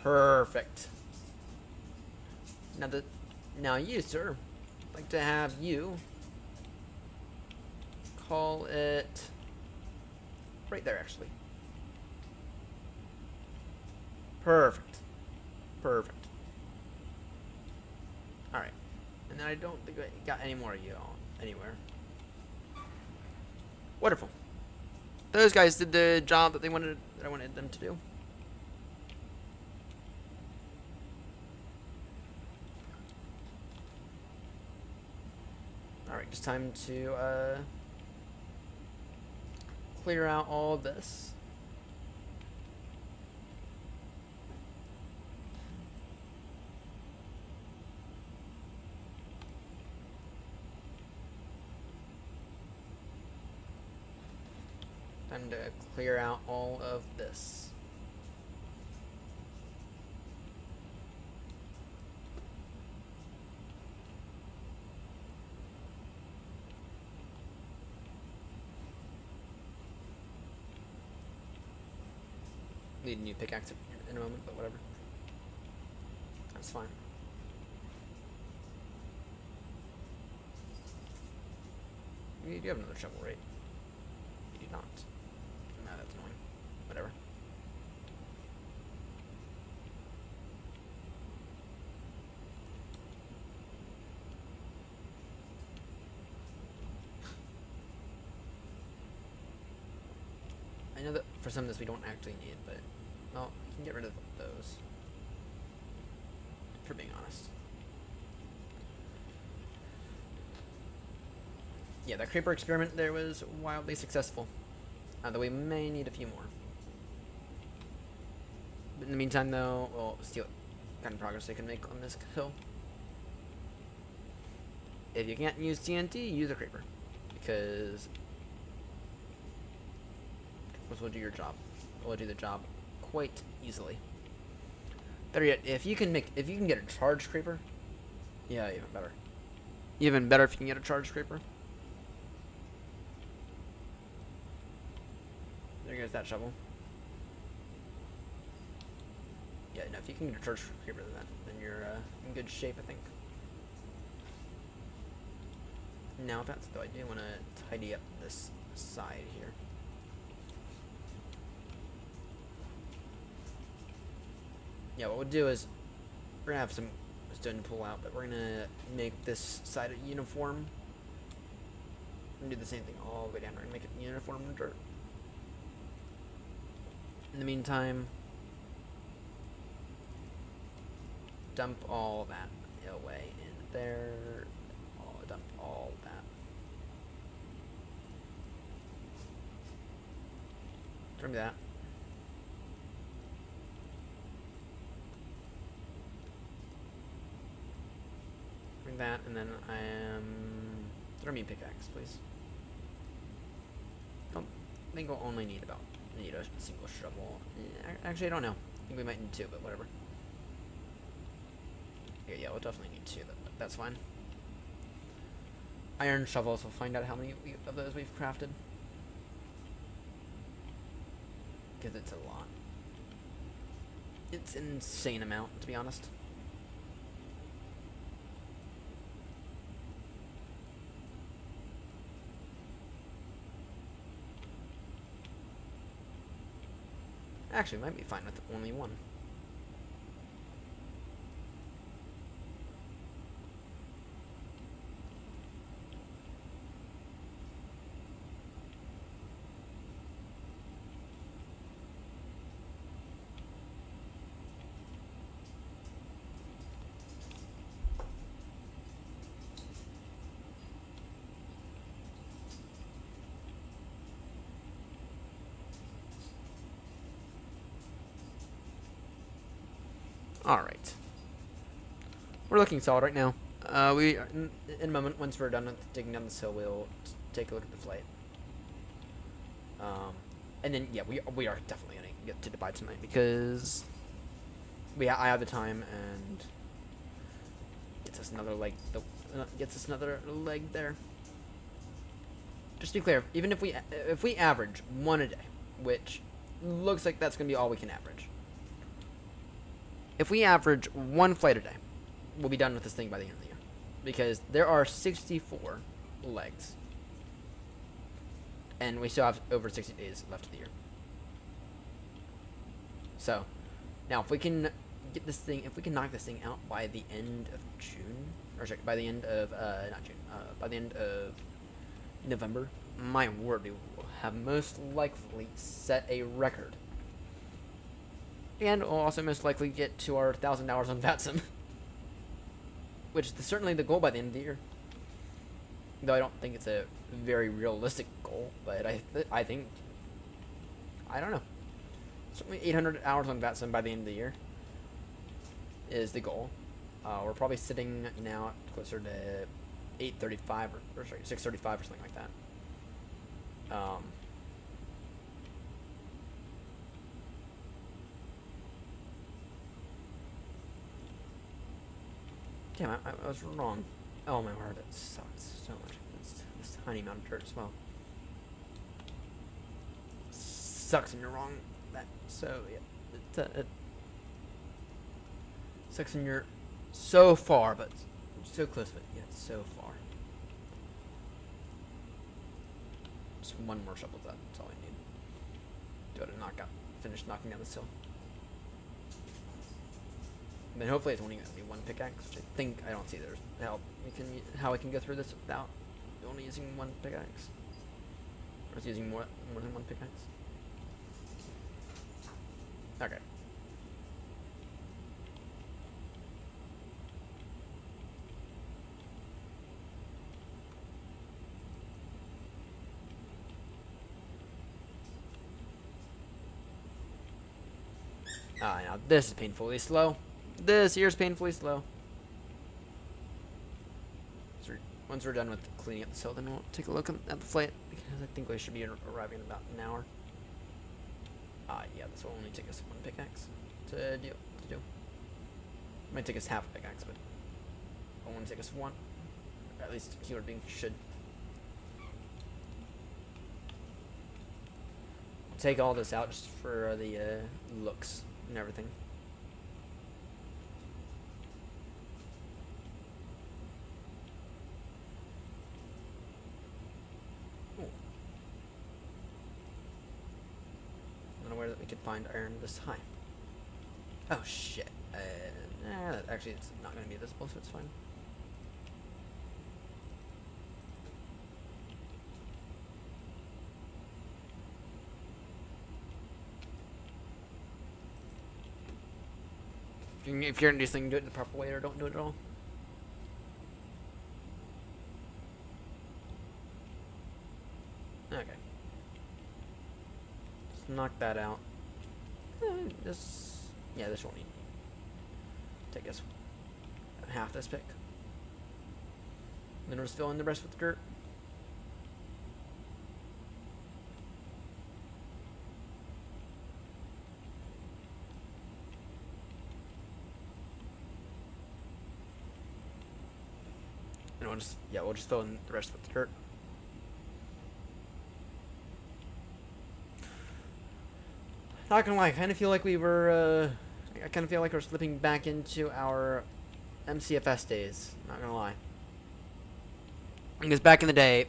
Perfect. Now you, sir, I'd like to have you call it right there, actually. Perfect. Perfect. Alright. And then I don't think I got any more of you all anywhere. Wonderful. Those guys did the job that I wanted them to do. Alright, just time to clear out all of this. Time to clear out all of this. Need a new pickaxe in a moment, but whatever. That's fine. You do have another shovel, right? You do not. No, that's annoying. Whatever. I know that for some of this we don't actually need, but well, we can get rid of those. For being honest. Yeah, that creeper experiment there was wildly successful. Though we may need a few more. But in the meantime, though, we'll see what kind of progress they can make on this hill. If you can't use TNT, use a creeper. Because this will do your job. It will do the job quite easily. Better yet, if you can get a charged creeper, yeah, even better. Even better if you can get a charged creeper. There goes that shovel. Yeah, no, if you can get a charged creeper, then you're in good shape, I think. Now, that's though, I do want to tidy up this side here. Yeah, what we'll do is we're gonna have some stone to pull out, but we're gonna make this side uniform. And do the same thing all the way down. We're gonna make it uniform dirt. In the meantime, dump all that away in there. Dump all that. Trim that. Bring that, and then I am. Throw me a pickaxe, please. I think we'll only need a single shovel. Actually, I don't know. I think we might need two, but whatever. Yeah, we'll definitely need two. That's fine. Iron shovels. We'll find out how many of those we've crafted. Because it's a lot. It's an insane amount, to be honest. Actually, might be fine with only one. Alright. We're looking solid right now. We in a moment, once we're done with digging down this hill, we'll take a look at the flight. And then, yeah, we are definitely going to get to Dubai tonight because I have the time and gets us another leg. Gets us another leg there. Just to be clear, even if we average one a day, which looks like that's going to be all we can average. If we average one flight a day, we'll be done with this thing by the end of the year. Because there are 64 legs. And we still have over 60 days left of the year. So, now if we can get this thing, if we can knock this thing out by the end of June, or sorry, by the end of, not June, by the end of November, my word, we will have most likely set a record. And we'll also most likely get to our 1,000 hours on VATSIM. Which is certainly the goal by the end of the year. Though I don't think it's a very realistic goal, but I think, I don't know. Certainly 800 hours on VATSIM by the end of the year is the goal. We're probably sitting now closer to 835 or sorry, 635 or something like that. Damn, I was wrong. Oh my word, that sucks so much. This tiny amount of dirt as well. Sucks when you're wrong. So yeah, it sucks when you're so far, but so close, but yet so far. Just one more shovel. That's all I need. Do it and finish knocking down this hill. And then hopefully it's only going to be one pickaxe, which I don't see there's how I can go through this without only using one pickaxe. Or it's using more than one pickaxe. Okay. Now this is painfully slow. This here's painfully slow. So once we're done with cleaning up the hill, then we'll take a look at the flight because I think we should be arriving in about an hour. Yeah, this will only take us one pickaxe to do. Might take us half a pickaxe, but it'll only take us one. Or at least keyword being should. I'll take all this out just for the looks and everything. That we could find iron this high. Oh shit. Actually, it's not going to be visible, so it's fine. If you're going to do something, do it the proper way or don't do it at all. Okay. Knock knock that out. This won't need. Take us half this pick. Then we'll just fill in the rest with dirt. And we'll just fill in the rest with dirt. Not gonna lie, I kind of feel like we're slipping back into our MCFS days. Not gonna lie. Because back in the day,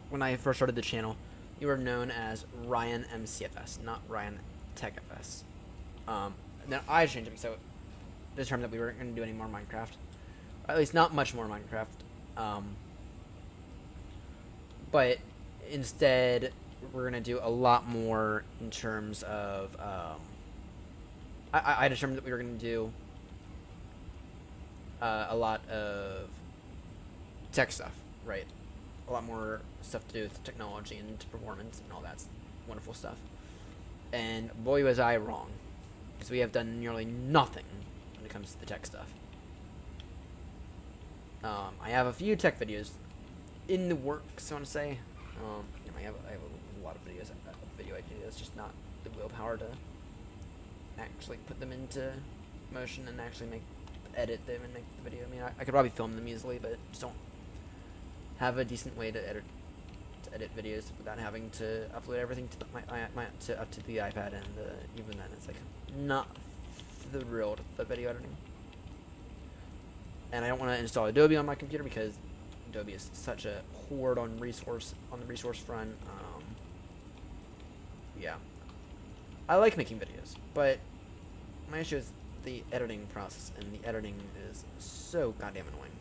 when I first started the channel, you were known as Ryan MCFS, not Ryan TechFS. Then I changed it, so determined that we weren't going to do any more Minecraft. Or at least not much more Minecraft. But instead, we're going to do a lot more in terms of... I determined that we were going to do a lot of tech stuff, right? A lot more stuff to do with technology and performance and all that wonderful stuff. And boy was I wrong, because we have done nearly nothing when it comes to the tech stuff. I have a few tech videos in the works, I want to say. I have a lot of videos, video ideas, just not the willpower to actually put them into motion and actually edit them and make the video. I mean, I could probably film them easily, but just don't have a decent way to edit videos without having to upload everything to the iPad, and even then it's like not thrilled with the video editing. And I don't want to install Adobe on my computer because Adobe is such a hoard on the resource front. Yeah, I like making videos, but my issue is the editing process, and the editing is so goddamn annoying.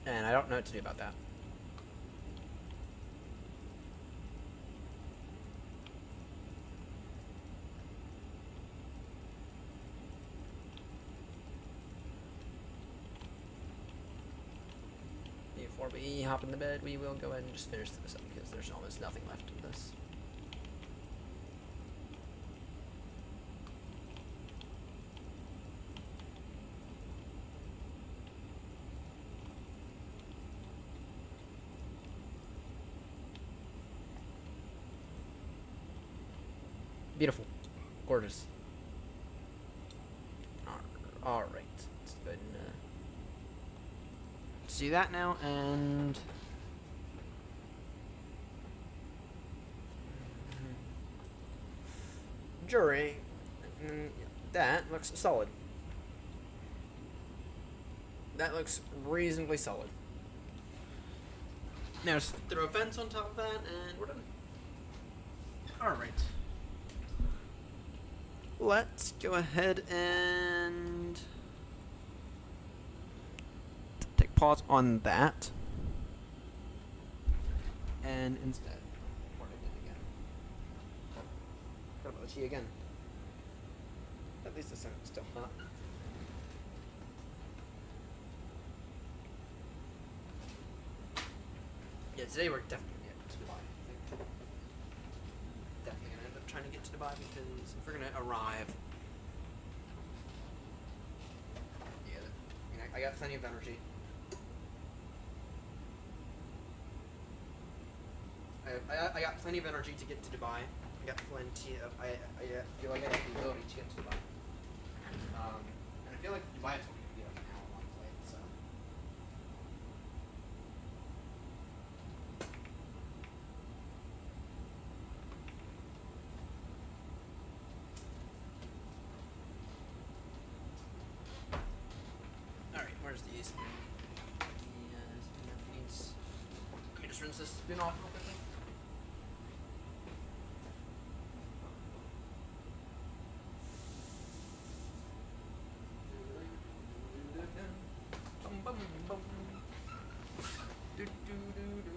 And I don't know what to do about that. Before we hop in the bed, we will go ahead and just finish this up because there's almost nothing left of this. Beautiful. Gorgeous. Alright. Let's go ahead and see that now, and during that looks solid. That looks reasonably solid. Now just throw a fence on top of that, and we're done. Alright. Let's go ahead and take pause on that. And instead, what I did again. Forgot about the tea again. At least this one's still hot. Yeah, today we're definitely gonna get to Dubai. I think. Definitely gonna end up trying to get to Dubai because if we're gonna arrive, yeah, I mean, I got plenty of energy. I got plenty of energy to get to Dubai. I got plenty of. I feel like I have the ability to get to Dubai. And I feel like Dubai is only gonna be like an hour long flight, so. Alright, where's the spoon? The spoon needs. Let me just rinse this spoon off real quickly. Bum, bum. Do, do, do, do.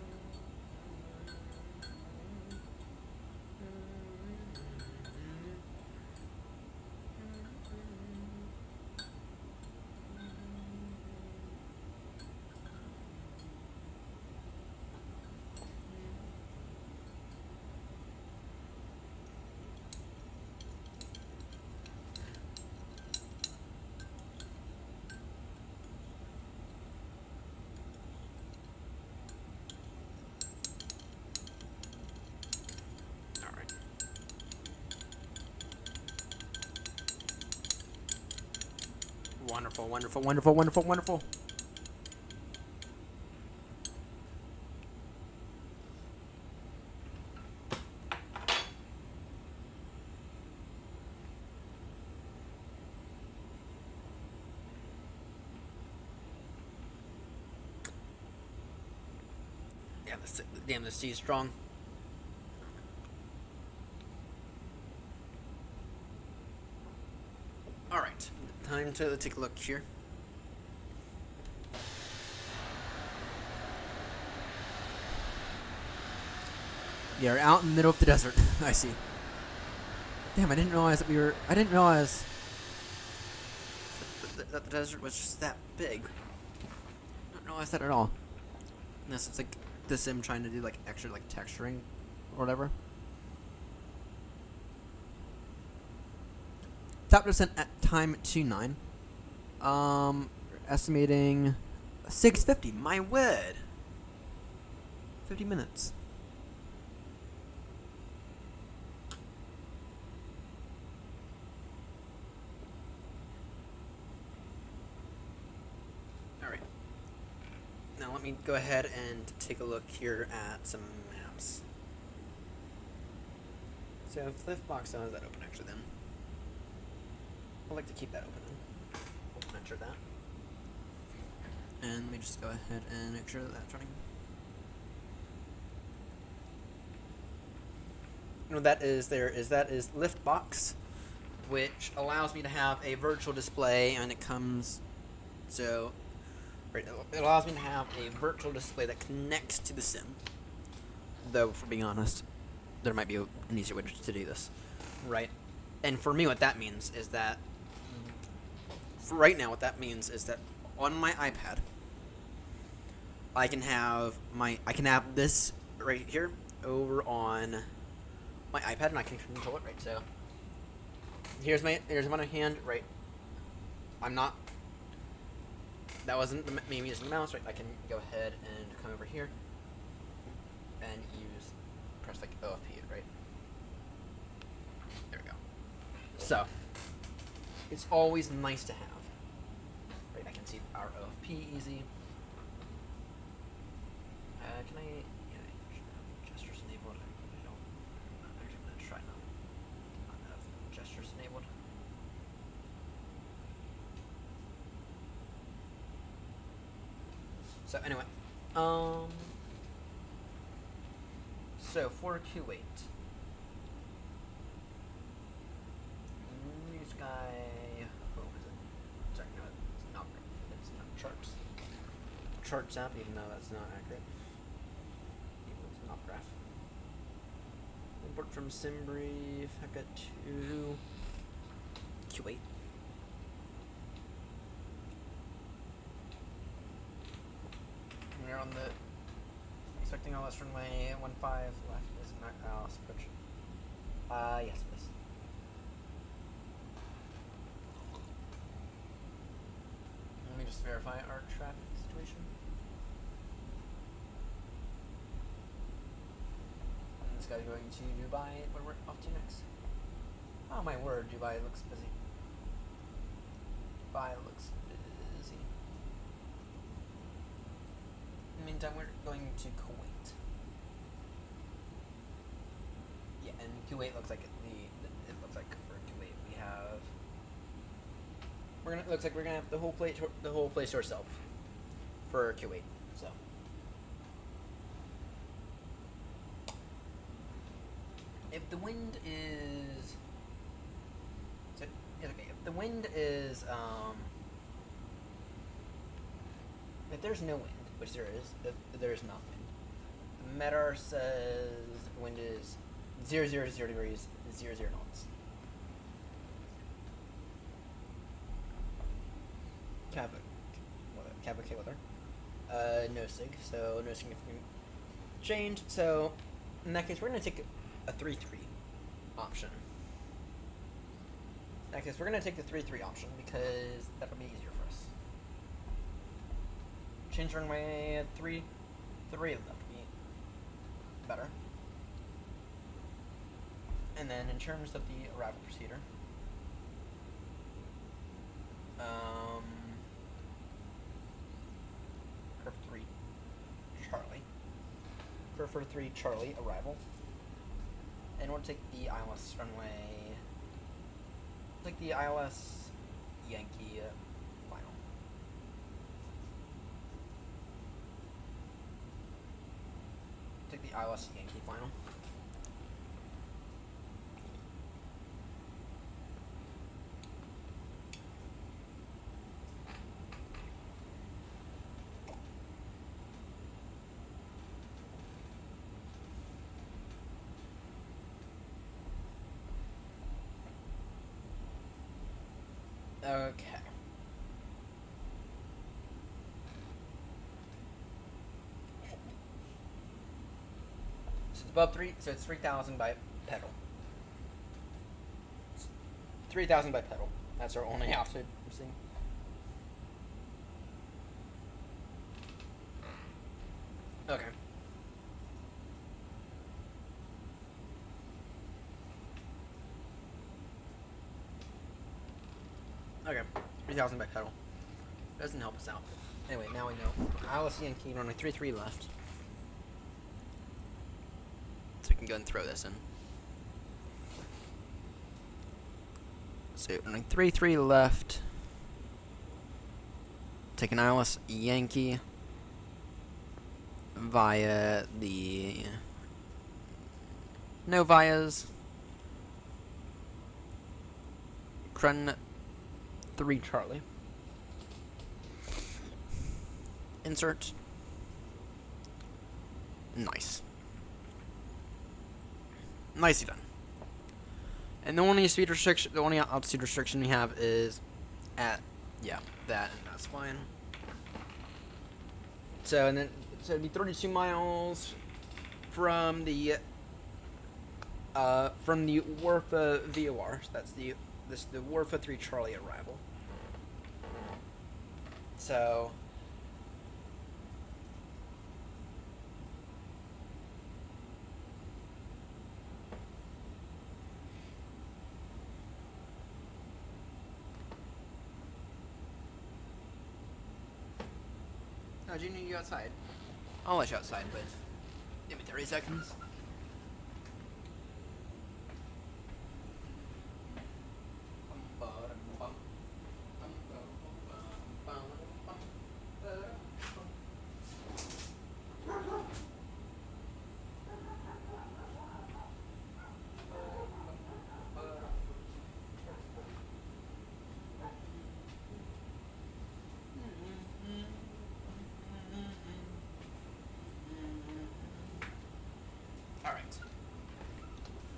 Wonderful, wonderful, wonderful, wonderful, wonderful. Yeah, damn, the sea's strong. Alright, time to take a look here. You're out in the middle of the desert. I see. Damn, I didn't realize that I didn't realize that the desert was just that big. I didn't realize that at all. Unless it's like the sim trying to do like extra like texturing or whatever. Top descent at time 29. Estimating 650. My word. 50 minutes. Alright. Now let me go ahead and take a look here at some maps. So if lift box has that open actually then. I'd like to keep that open. We'll enter that. And let me just go ahead and make sure that that's running. You know what that is there is that is lift box, which allows me to have a virtual display, and it comes so right, it allows me to have a virtual display that connects to the sim. Though for being honest, there might be an easier way to do this. Right? And for me what that means is that for right now what that means is that on my iPad I can have this right here over on my iPad and I can control it, right? So here's my hand, right? That wasn't me using the mouse, right? I can go ahead and come over here and press like OFP, right? There we go. So it's always nice to have. Right, I can see our OFP easy. Can I? Yeah, I should have gestures enabled. I don't. I'm actually gonna try not have gestures enabled. So anyway, so for Kuwait, Newsky, what was it? Sorry, no, it's not charts. Charts app, even though that's not accurate. It's not graph. Import from SimBrief, HECA-2, Kuwait. We're on the expecting LS runway 15 left. Is it not? Oh, switch. Yes, it is. Let me just verify our traffic situation. And this guy's going to Dubai. Where we're off to next? Oh my word, Dubai looks busy. Dubai looks busy. In the meantime, we're going to Kuwait. Yeah, and Kuwait looks like it looks like for Kuwait we have. It looks like we're gonna have the whole place to ourselves for Kuwait. So. If the wind is. Okay. If the wind is if there's no wind, which there is, if there is not wind, the METAR says the wind is 0, 0, 0 degrees, 0, 0 knots. Kappa K weather. No sig, so no significant change. So in that case, we're going to take a 3-3 option. In that case, we're going to take the 3-3 option because that'll be easier for us. Change runway 3 of them to be better. And then in terms of the arrival procedure, for 3 Charlie arrival. And we'll take the ILS runway. Take the ILS Yankee final. Take the ILS Yankee final. Okay. So it's above 3, so it's 3,000 by pedal. 3,000 by pedal. That's our only altitude I'm seeing. Okay. Okay, 3,000 by pedal. Doesn't help us out. Anyway, now we know. ILS Yankee runway 33 left. So we can go and throw this in. So runway 33 left. Take an ILS Yankee via the no vias. Crun 3 Charlie. Insert. Nice. Nicely done. And the only speed restriction, the only altitude restriction we have is at, yeah, that, and that's fine. So, and then, so it'd be 32 miles from the Warfa VOR. So that's the Warfa 3 Charlie arrival. So no, Junior, you outside. I'll let you outside, but give me 30 seconds.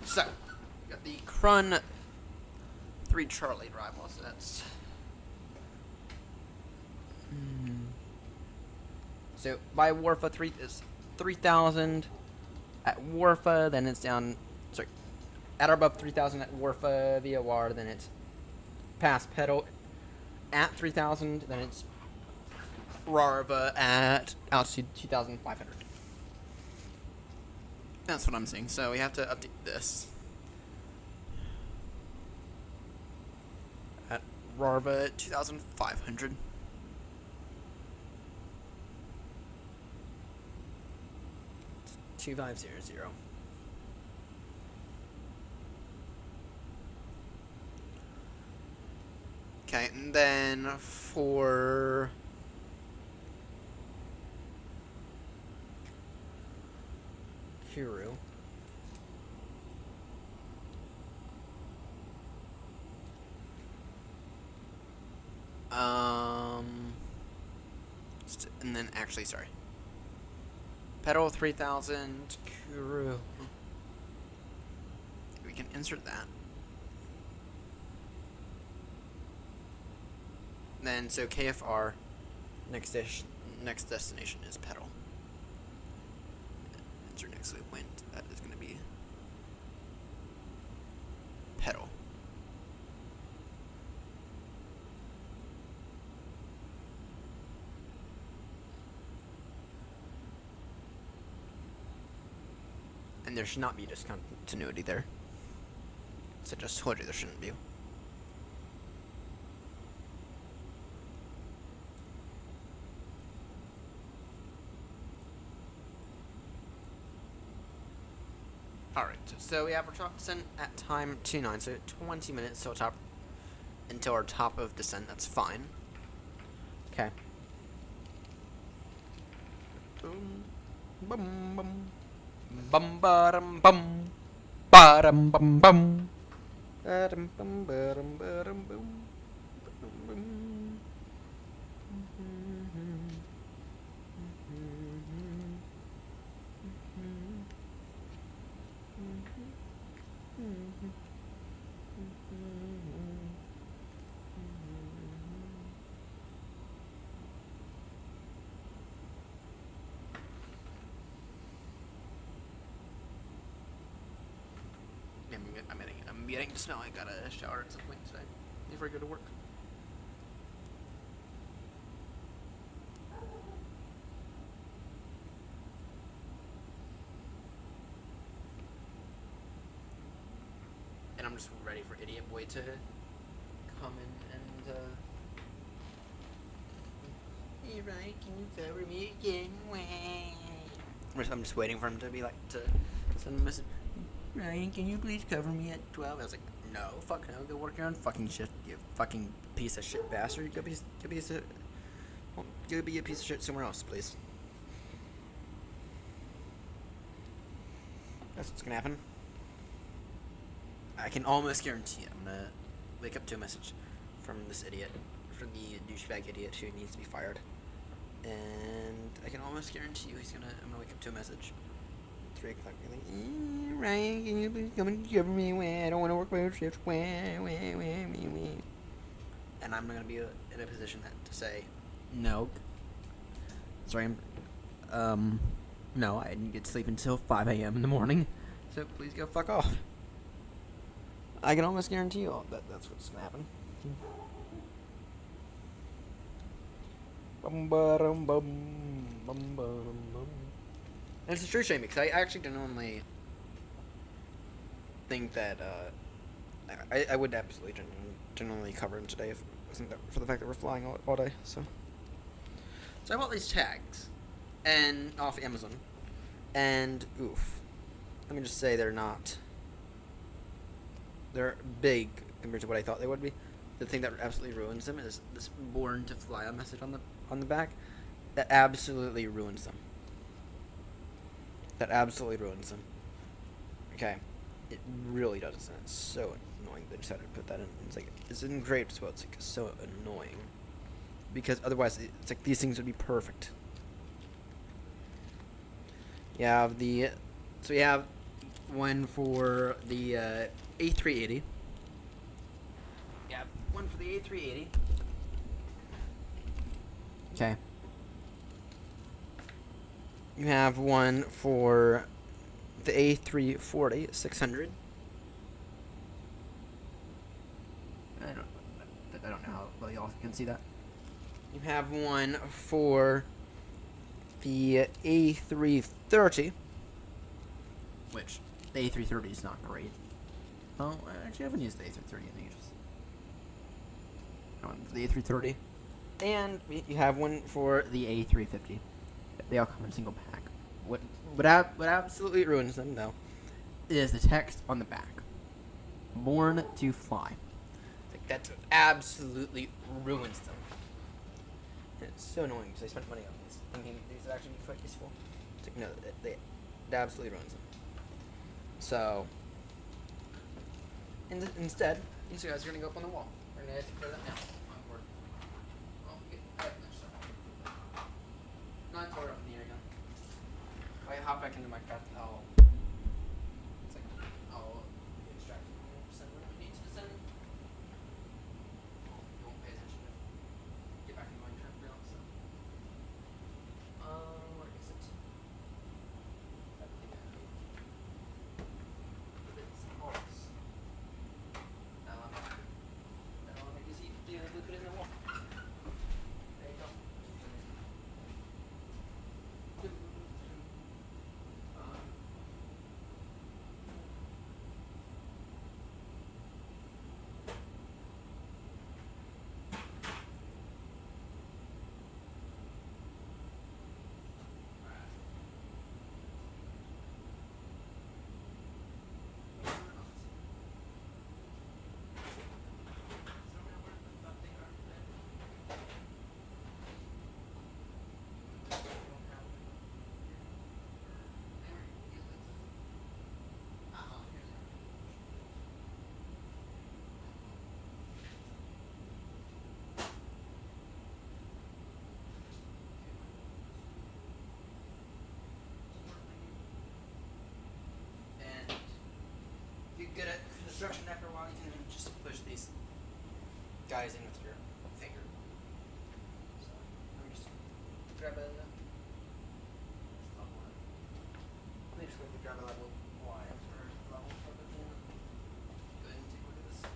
So, we got the Crun 3 Charlie arrival, so that's... So, by Warfa 3 is 3,000 at Warfa, then it's down... Sorry, at or above 3,000 at Warfa VOR, then it's past pedal at 3,000, then it's Rarva at altitude 2,500. That's what I'm seeing. So we have to update this at Rarva at 2,500. It's 2500. Okay, and then for Hero. And then actually, sorry. Pedal 3,000 Kuru. We can insert that. Then so KFR next destination is pedal. Insert next loop point. That is going to be pedal. And there should not be discontinuity there. So just told you there shouldn't be. Alright, so we have our top descent at time 29, so 20 minutes until our top of descent. That's fine. Okay. Boom, bum, bum, bum, ba-dum, bum, ba-dum, bum, bum, ba-dum, bum, ba-dum, ba-dum, boom, ba-dum, bum. I'm beginning to smell. I gotta shower at some point today before I go to work. And I'm just ready for Idiot Boy to come in and hey Ryan, can you cover me again? I'm just waiting for him to be like, to send a message. Ryan, can you please cover me at 12? I was like, no, fuck no, go work your own fucking shit, you fucking piece of shit bastard. Go be a piece of shit somewhere else, please. That's what's gonna happen. I can almost guarantee I'm gonna wake up to a message from this idiot, from the douchebag idiot who needs to be fired. And I can almost guarantee you I'm gonna wake up to a message. 3 o'clock, like, Ryan, can you please come and cover me? I don't want to work my own shift. And I'm gonna be in a position to say, no. Sorry, no, I didn't get to sleep until 5 a.m. in the morning. So please go fuck off. I can almost guarantee you all that's what's gonna happen. And it's a true shame because I actually genuinely think that I would absolutely genuinely cover him today if it wasn't for the fact that we're flying all day. So I bought these tags and off Amazon, and oof, let me just say they're big compared to what I thought they would be. The thing that absolutely ruins them is this "Born to Fly" message on the back. That absolutely ruins them. Okay, it really does. And it's so annoying they decided to put that in. It's engraved as well. It's like so annoying because otherwise it's like these things would be perfect. We have one for the A380. Yeah, one for the A380. Okay. You have one for the A340 600. I don't know how well y'all can see that. You have one for the A330, which the A330 is not great. Oh, actually, I haven't used the A330 in ages. One for the A330, and you have one for the A350. They all come in a single pack. What absolutely ruins them, though, is the text on the back. Born to Fly. Like, that absolutely ruins them. And it's so annoying because I spent money on these, thinking these would actually be quite useful. It's like, no, it absolutely ruins them. So, instead, these guys are going to go up on the wall. We're going to have to clear that now. Not tore up in here again. If I hop back into my craft, I'll extract 100% when I need to descend. You won't pay attention to get back into Minecraft now, so. Where is it? I think I have bits and bobs. That'll make it easy to do construction after a while, you can just push these guys in with your finger. So, let me just grab a level. Let me just quickly grab a level Y or level so we can go ahead and take a look at this.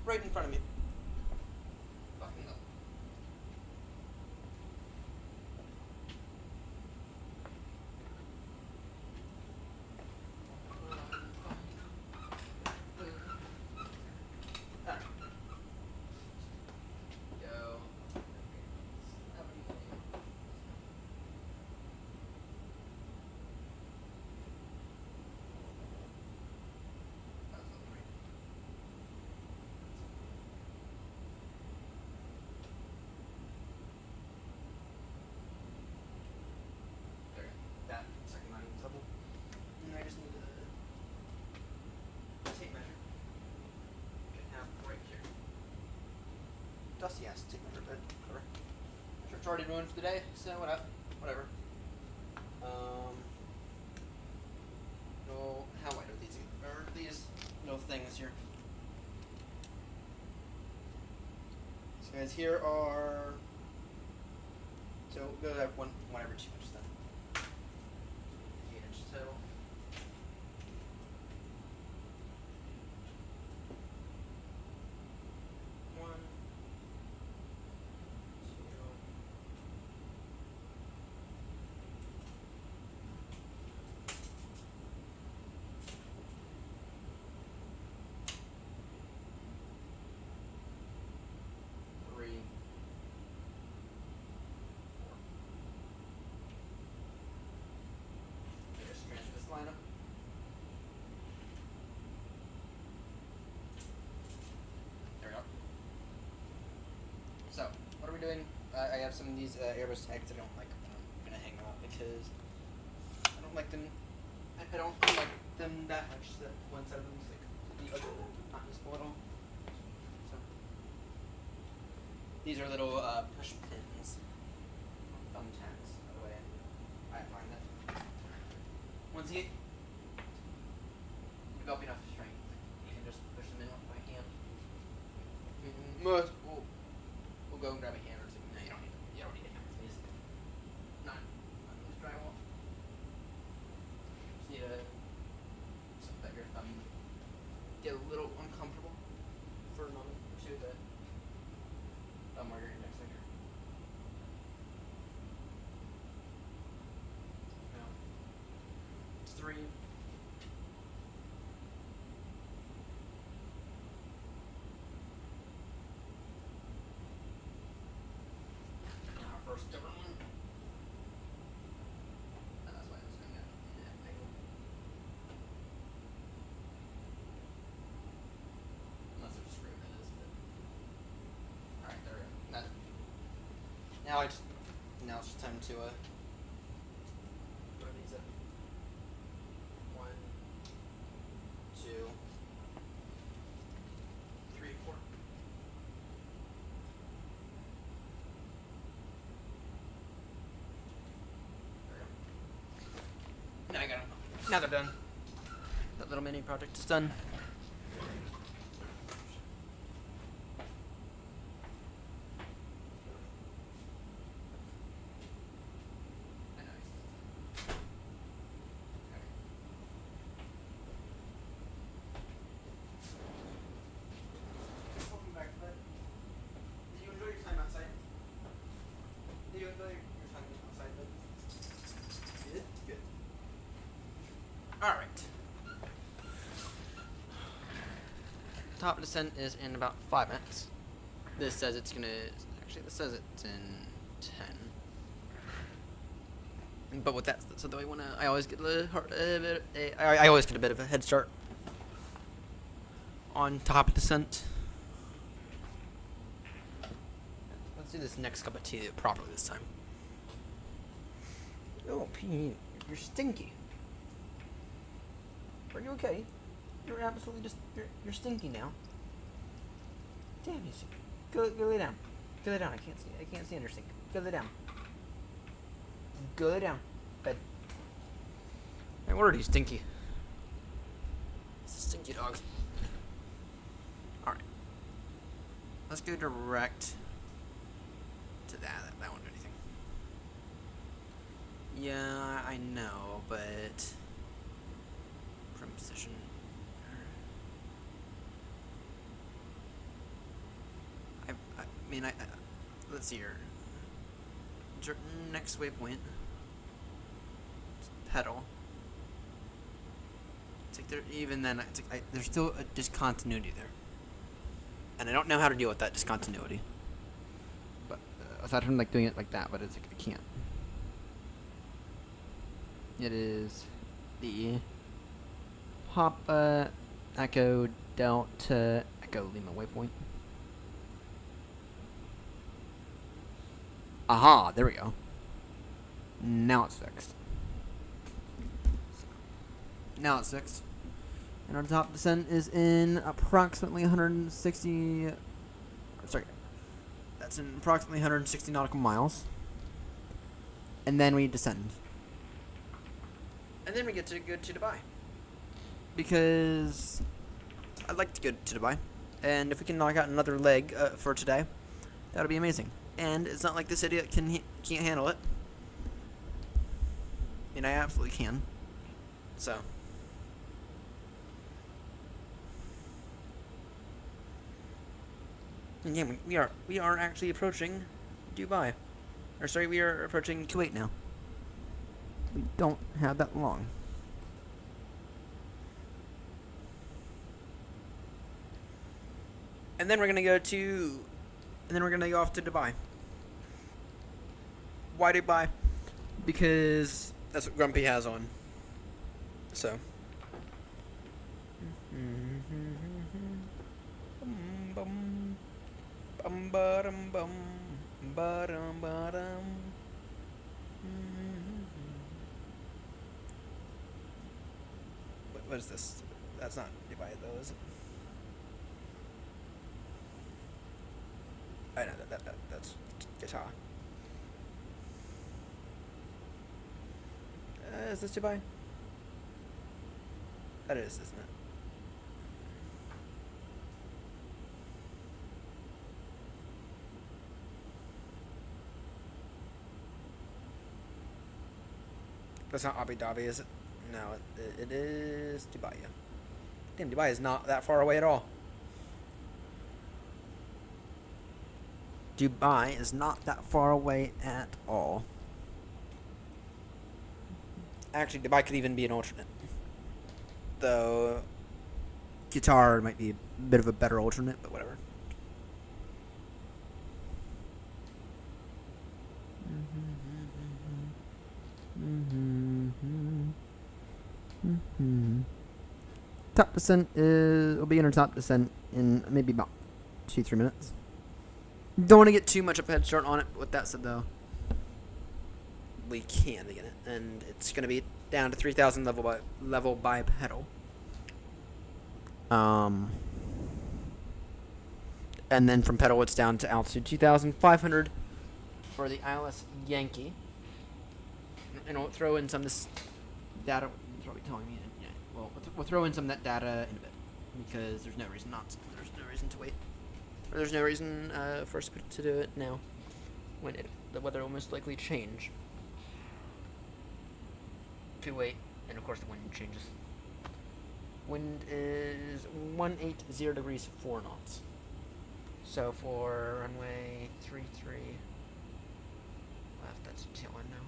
Right in front of me. Fucking hell. Alright. Go. There. That second line is double. And I just need a tape measure. You can have right here. Dusty ass tape measure, but whatever. Shirt's already ruined for the day, so whatever. No, how wide are these? Are these little things here? So guys, here are. So we'll go one every 2 inches then. 8 inches total. One, two, three, four. Just finish this line up. There we go. So, what are we doing? I have some of these Airbus tags I don't like. I'm gonna hang them up because I don't like them. I don't like them that much. That one side of them is like the other, not useful at all. So, these are little push pins, thumbtacks. By the way, I find that once you develop enough strength, you can just push them in with my hand. We'll go and grab a hammer or something. No, you don't need it. You don't need a hammer, please. Not this drywall. Just need to let your thumb get a little uncomfortable for a moment or two. The thumb or your index finger. Now, it's 3. First different one. That's why I was going to go. Unless there's a screw that is, but. Alright, there we go. Now it's just time to throw these up. 1, 2, 3, 4. Now I got them. Now they're done. That little mini project is done. I know. Welcome back to bed. Did you enjoy your time outside? Did you enjoy your time outside? Alright. Top descent is in about 5 minutes. This says it's gonna... Actually, this says it's in 10. But with that, so though I always get I always get a bit of a head start on top descent. Let's do this next cup of tea properly this time. Oh, P, you're stinky. Are you okay? You're absolutely just you're stinky now. Damn you! Go lay down. Go lay down. I can't stand your stink. Go lay down. Go lay down. Bed. Hey, what are you, Stinky? It's a stinky dog. Alright. Let's go direct to that. That won't do anything. Yeah, I know, but from position. I mean, let's see here. Next waypoint. Pedal. It's like even then, there's still a discontinuity there, and I don't know how to deal with that discontinuity. But aside from like doing it like that, but it's like I can't. It is the Papa Echo Delta Echo Lima waypoint. Aha! There we go. Now it's fixed. Now it's fixed. And our top descent is in approximately 160... Sorry. That's in approximately 160 nautical miles. And then we descend. And then we get to go to Dubai. Because I'd like to go to Dubai. And if we can knock out another leg for today, that would be amazing. And it's not like this idiot can't handle it. I mean, I absolutely can. So. And yeah, we are actually approaching Dubai. Or sorry, we are approaching Kuwait now. We don't have that long. And then we're gonna go off to Dubai. Why Dubai? Because that's what Grumpy has on. So. What is this? That's not Dubai though, is it? I know that's guitar. Is this Dubai? That is, isn't it? That's not Abu Dhabi, is it? No, it is Dubai. Yeah. Damn, Dubai is not that far away at all. Dubai is not that far away at all. Actually, Dubai could even be an alternate. Though, Qatar might be a bit of a better alternate, but whatever. Top descent will be in our top descent in maybe about 2-3 minutes. Don't want to get too much of a head start on it. With that said, though, we can get it, and it's going to be down to 3,000 level by pedal. And then from pedal, it's down to altitude 2,500 for the ILS Yankee. And we'll throw in some of this data. It's probably telling me. Yeah, well, we'll throw in some of that data in a bit because there's no reason not to. There's no reason to wait. Or there's no reason for us to do it now when the weather will most likely change. To wait, and of course the wind changes. Wind is 180 degrees 4 knots. So for runway 33 left, that's tail end now.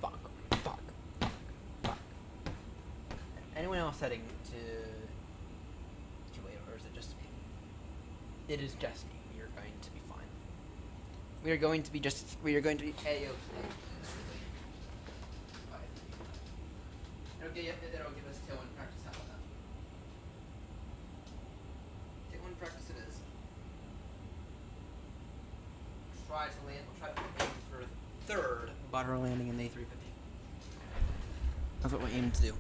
Fuck. Anyone else heading to Kuwait, or is it just me? It is just me. We are going to be fine. We are going to be A-OK. It'll give us tailwind practice. How about that? Tailwind practice it is. We'll try to aim for a third butter landing in the A350. That's what we aim to do.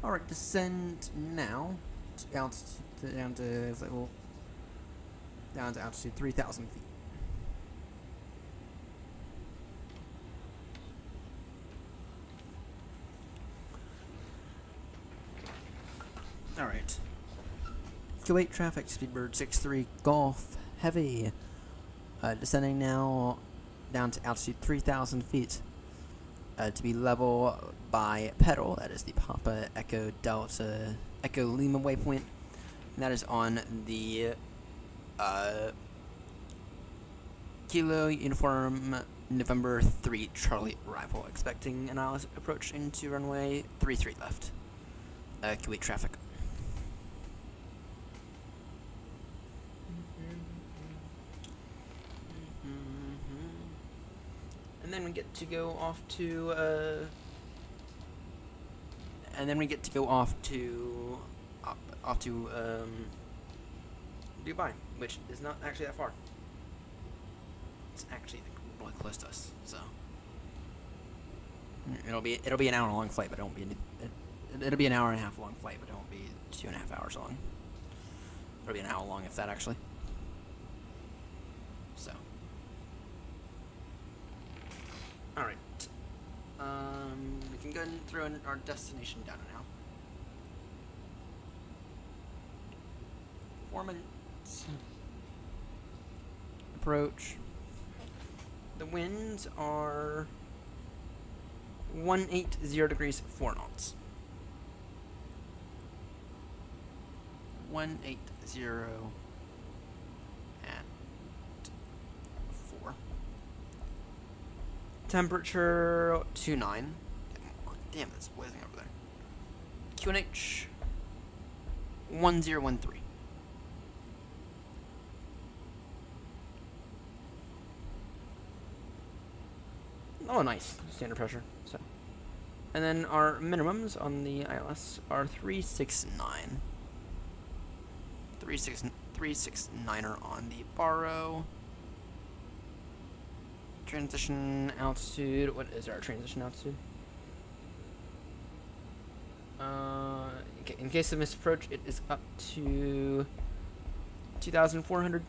Alright, descend now to altitude, down to altitude 3,000 feet. Alright. Kuwait traffic, Speedbird 63 Golf Heavy. Descending now down to altitude 3,000 feet. To be level by pedal, that is the Papa Echo Delta Echo Lima waypoint. And that is on the Kilo Uniform November 3 Charlie arrival. Expecting an ILS approach into runway 33 left. Kuwait traffic. And then we get to go off to Dubai, which is not actually that far. It's actually really close to us, so it'll be an hour long flight, but it won't be. It'll be an hour and a half long flight, but it won't be 2.5 hours long. It'll be an hour long if that actually. So. Alright. We can go through our destination data now. Performance. Approach. The winds are 180 degrees 4 knots. 180 and 4. Temperature 29. Damn, that's blazing over there. QNH 1013. Oh, nice. Standard pressure. So, and then our minimums on the ILS are 369. 369er on the Barrow. Transition altitude. What is our transition altitude? Okay, in case of misapproach, it is up to 2,400,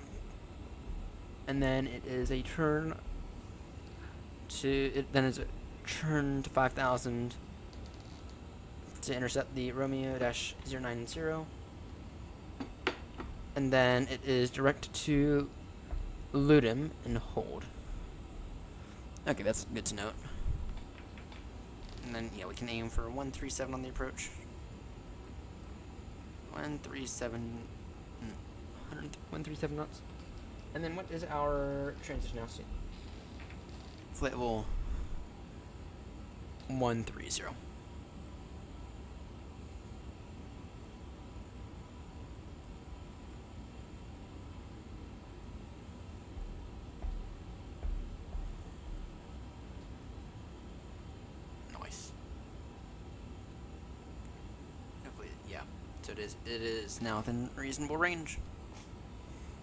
and then it is a turn to 5,000 to intercept the Romeo-090, and then it is direct to Ludum and hold. Okay, that's good to note. And then, yeah, we can aim for 137 on the approach. 137 knots. And then what is our transition altitude? Flight level 130. It is now within reasonable range.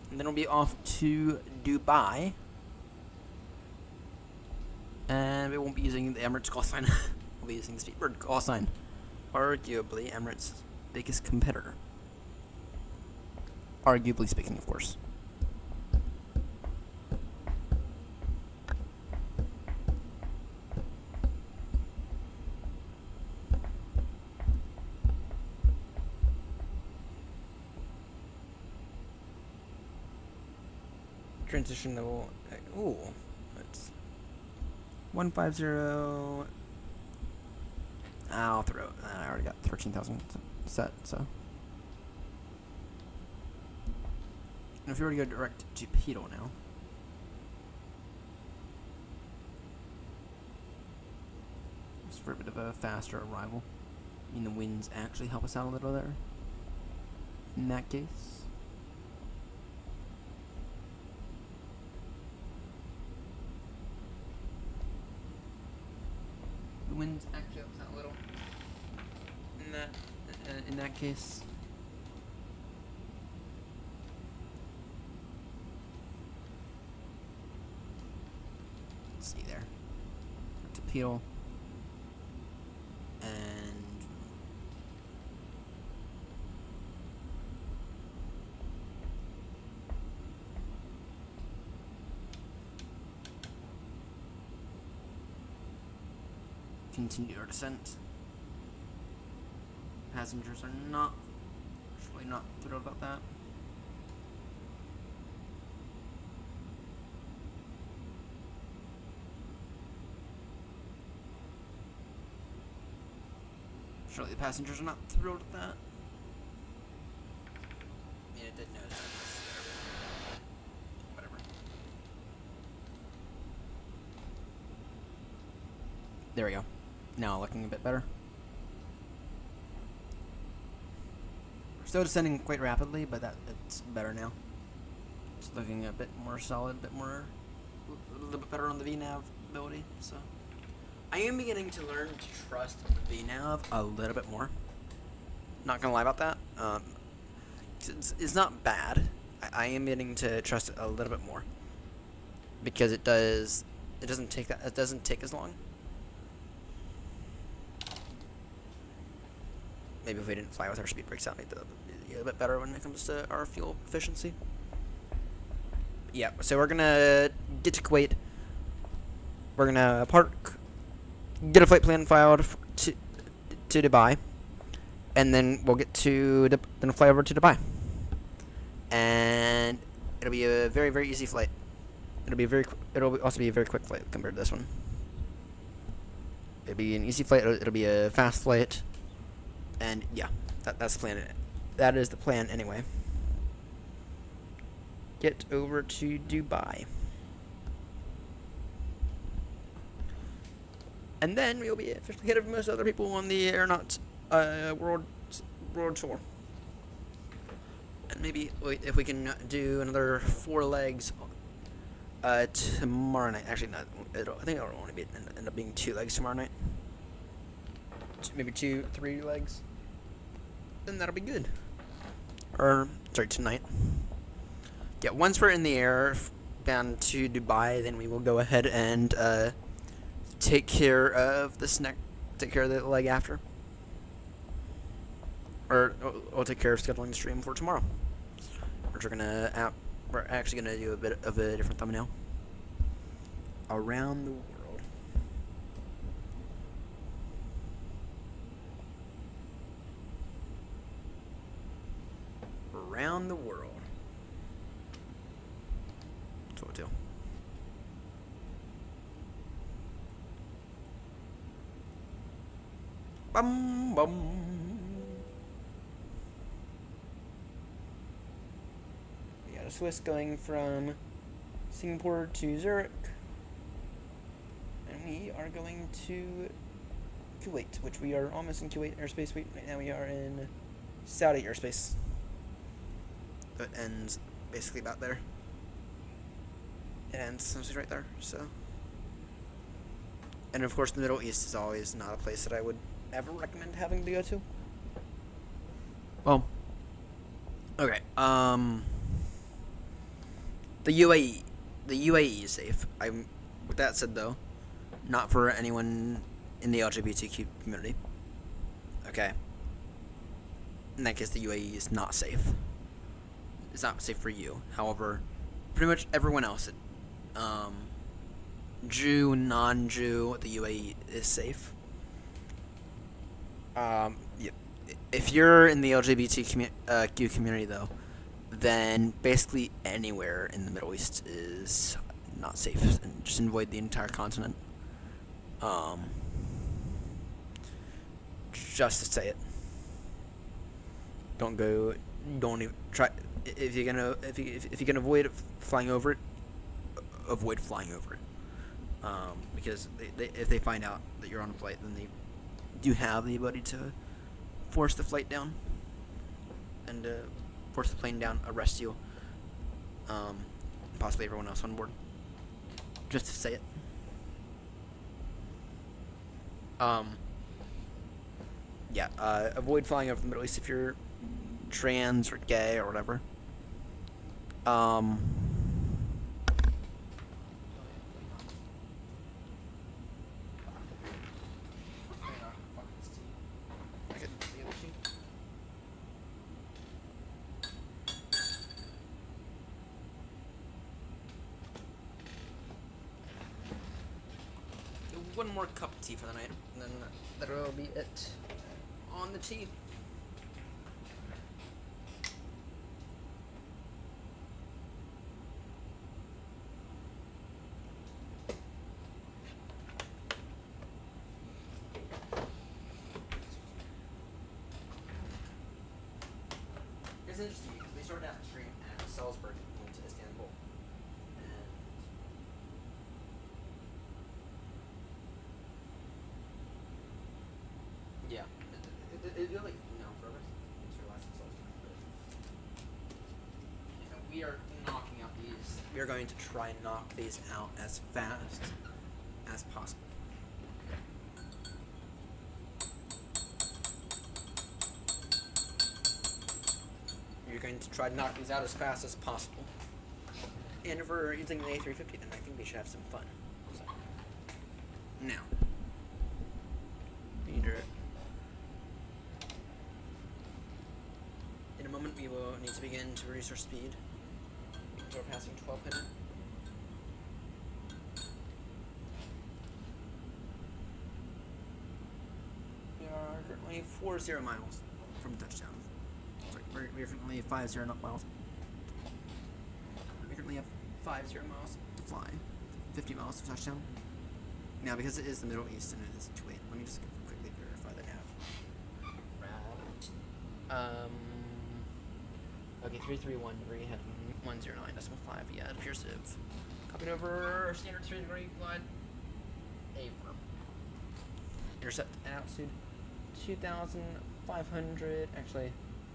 And then we'll be off to Dubai. And we won't be using the Emirates call sign. We'll be using the Speedbird call sign. Arguably Emirates' biggest competitor. Arguably speaking, of course. Transition level. Ooh, that's 150. I'll throw it. I already got 13,000 set, so. And if you were to go direct to Pedal now. just for a bit of a faster arrival. I mean, the winds actually help us out a little there. In that case. The winds actually help us out a little. In that case. Let's see there. Torpedo. And continue our descent. Passengers are really not thrilled about that. Surely the passengers are not thrilled with that. I mean, I did notice that. Whatever. There we go. Now looking a bit better. We're still descending quite rapidly, but it's better now. It's looking a bit more solid, a little bit better on the VNAV ability, so. I am beginning to learn to trust the VNAV a little bit more. Not gonna lie about that. It's not bad. I am beginning to trust it a little bit more because it doesn't take as long. Maybe if we didn't fly with our speed brakes out, maybe be a bit better when it comes to our fuel efficiency. Yeah, so we're gonna get to Kuwait. We're gonna get a flight plan filed to Dubai, and then we'll get to then fly over to Dubai, and it'll be a very, very easy flight. It'll also be a very quick flight compared to this one. It'll be an easy flight. It'll be a fast flight, and yeah, that's the plan. That is the plan anyway. Get over to Dubai. And then we'll be officially ahead of most other people on the AirNott world tour. And maybe if we can do another 4 legs tomorrow night. Actually, not. I think it'll only end up being 2 legs tomorrow night. Maybe 3 legs. Then that'll be good. Or sorry, tonight. Yeah, once we're in the air bound to Dubai, then we will go ahead and take care of the leg after. Or we'll take care of scheduling the stream for tomorrow. We're actually gonna do a bit of a different thumbnail. Around the world. Around the world. That's what we'll do. Bum bum. We got a Swiss going from Singapore to Zurich, and we are going to Kuwait, which we are almost in Kuwait airspace. Right now we are in Saudi airspace. It ends basically about there. It ends essentially right there. So, and of course, the Middle East is always not a place that I would ever recommend having to go to. Well, okay. The UAE is safe. With that said, though, not for anyone in the LGBTQ community. Okay. In that case, the UAE is not safe. It's not safe for you. However, pretty much everyone else, Jew, non-Jew, the UAE is safe. Yeah. If you're in the LGBTQ community, though, then basically anywhere in the Middle East is not safe, and just avoid the entire continent. Just to say it. Don't even try. If you're gonna avoid flying over it, avoid flying over it. because if they find out that you're on a flight, then they do have the ability to force the flight down and force the plane down, arrest you, and possibly everyone else on board. Just to say it. Yeah, avoid flying over the Middle East if you're trans or gay or whatever. One more cup of tea for the night, and then that'll be it on the tea. It's interesting because they started out the stream at Salzburg and went to Istanbul. And yeah, it really, forever since our last Salzburg. But we are knocking out these. We are going to try and knock these out as fast as possible. You're going to try to knock these out as fast as possible. And if we're using the A350, then I think we should have some fun. So, now, in a moment we will need to begin to reduce our speed. We're passing 1200. We are currently 40 miles from touchdown. We're currently 50 miles. We currently have 50 miles to fly. 50 miles to touchdown. Now, because it is the Middle East and it is Kuwait, let me just quickly verify that now. Okay, 331 degree head 109.5. Yeah, it appears to have copied over standard 3 degree glide. Affirm. Intercept at altitude 2,500. Actually,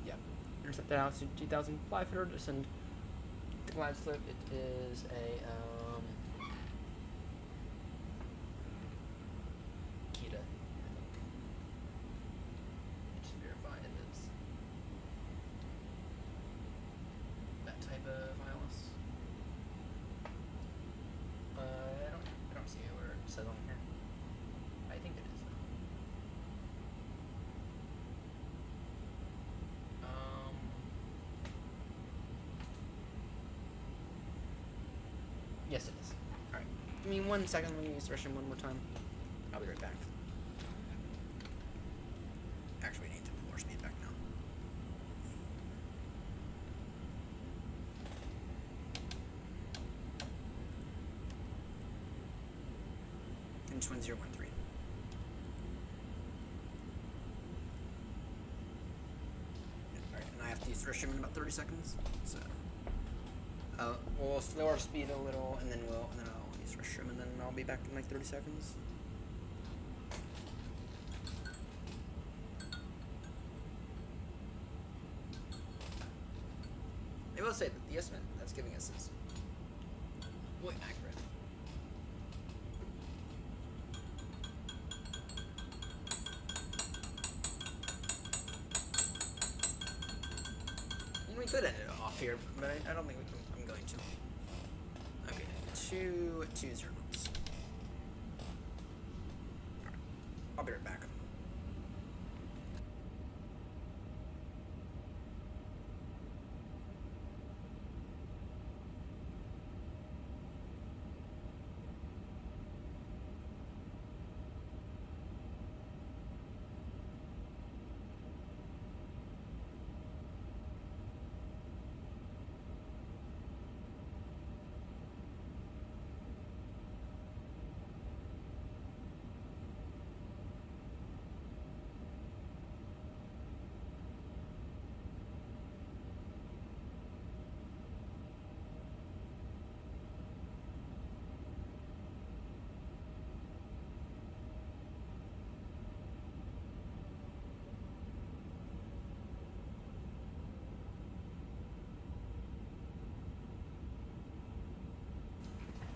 yeah. Intercept at altitude 2,500. Descend the glide slope. It is a Kita. Just verify it is that type of ILS. I don't see where it says on here. I think it is though. Yes, it is. Alright. Give me 1 second. Let me use the restroom one more time. I'll be right back. Actually, we need to put more speed back now. Inch 1013. Alright, and I have to use the restroom in about 30 seconds. So we'll slow our speed a little, and then I'll use the restroom, and then I'll be back in like 30 seconds. I will say that the estimate that's giving us is way accurate. And we could end it off here, but I don't think we can. I'm going to. Okay, 220 knots. Alright, I'll be right back.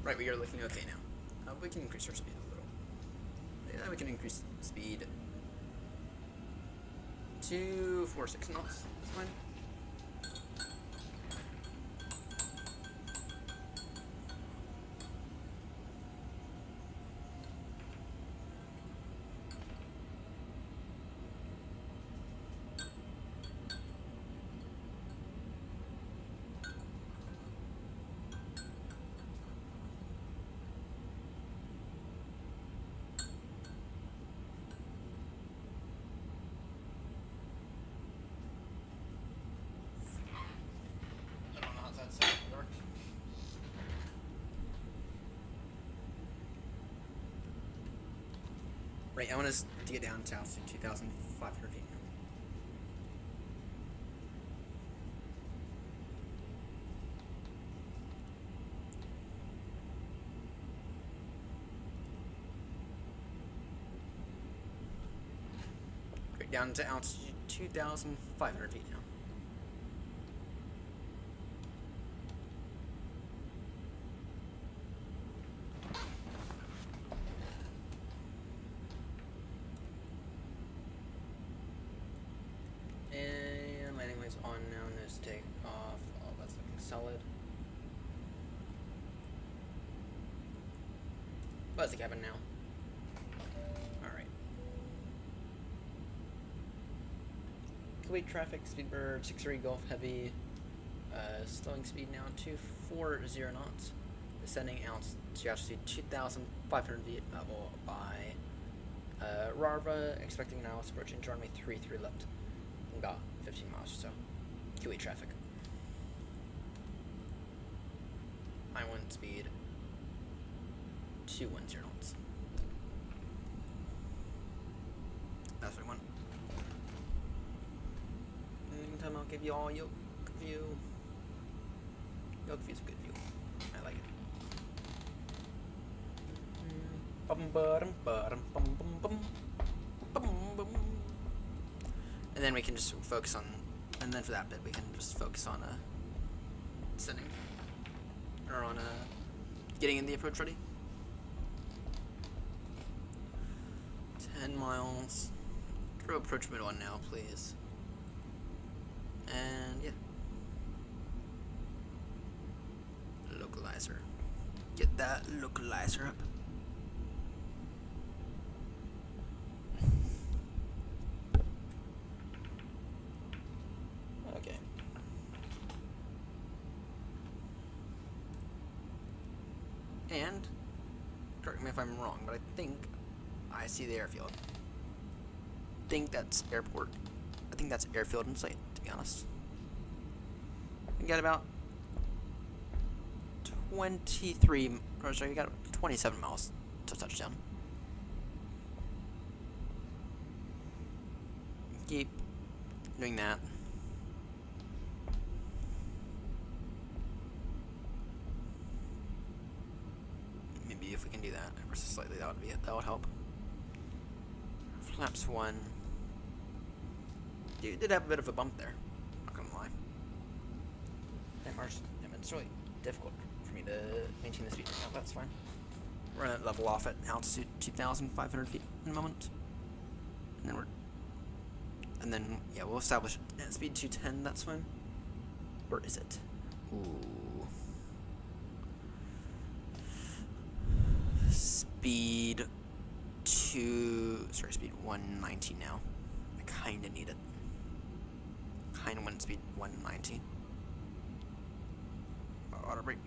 Right, we are looking okay now. We can increase our speed a little. Yeah, we can increase speed to 4.6 knots. That's fine. I don't know how that's works. Right, I want us to get down to altitude 2,500 feet now. Right, down to altitude 2,500 feet now. And landing lights on now, nose take off. Oh, that's looking solid. Buzz the cabin now. Alright. Kuwait traffic, Speedbird, 6-3 Gulf Heavy. Slowing speed now to 40 knots. Descending out to altitude 2,500 feet level by Rarva, expecting now approaching runway 33 left. About 15 miles or so. Kuwait traffic. I-1 speed 210 knots. That's what I want. In the meantime, I'll give you all yoke view. Yoke view is a good view. I like it. And then we can just focus on, and then for that bit we can just focus on sending, or on getting in the approach ready. 10 miles. Throw approach mode on now, please. And yeah. Localizer. Get that localizer up. Okay. And, correct me if I'm wrong, but I think I see the airfield. I think that's airport. I think that's airfield in sight, to be honest. We got about 23, or sorry, we got 27 miles to touchdown. Keep doing that. Maybe if we can do that ever so slightly, that would help. Flaps 1. Dude did have a bit of a bump there. Not gonna lie. It's really difficult for me to maintain the speed right now. That's fine. We're gonna level off at altitude 2,500 feet in a moment, and then yeah, we'll establish at speed 210. That's fine. Or is it? Ooh. Speed 190 now. I kinda need it. Kinda want speed 190. Auto brake.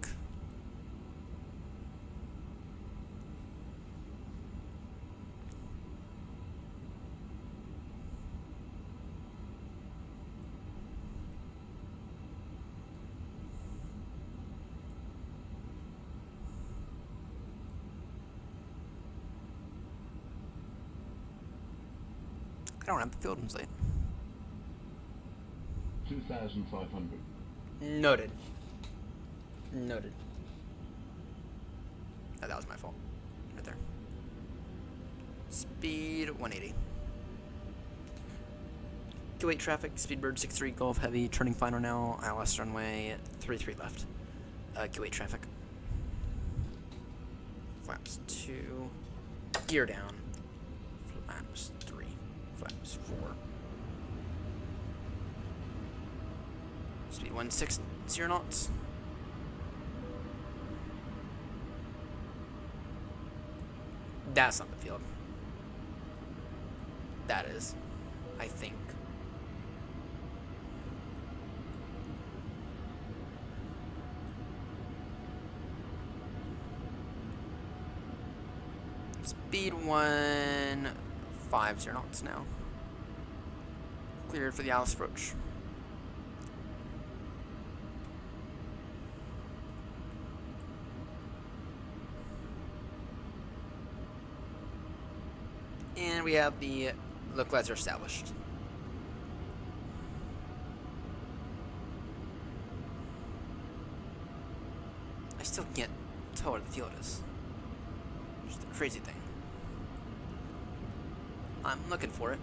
I don't have the field in sight. 2,500. Noted. Noted. Oh, that was my fault. Right there. Speed 180. Kuwait traffic, Speedbird 6-3 Gulf Heavy, turning final now, ILS runway 33 left. Kuwait traffic. flaps 2, gear down, flaps 3, flaps 4. Speed 16 knots. That's not the field. That is, I think. Speed 150 knots now. Cleared for the Alice approach. And we have the localizer established. I still can't tell where the field is. Just a crazy thing. I'm looking for it.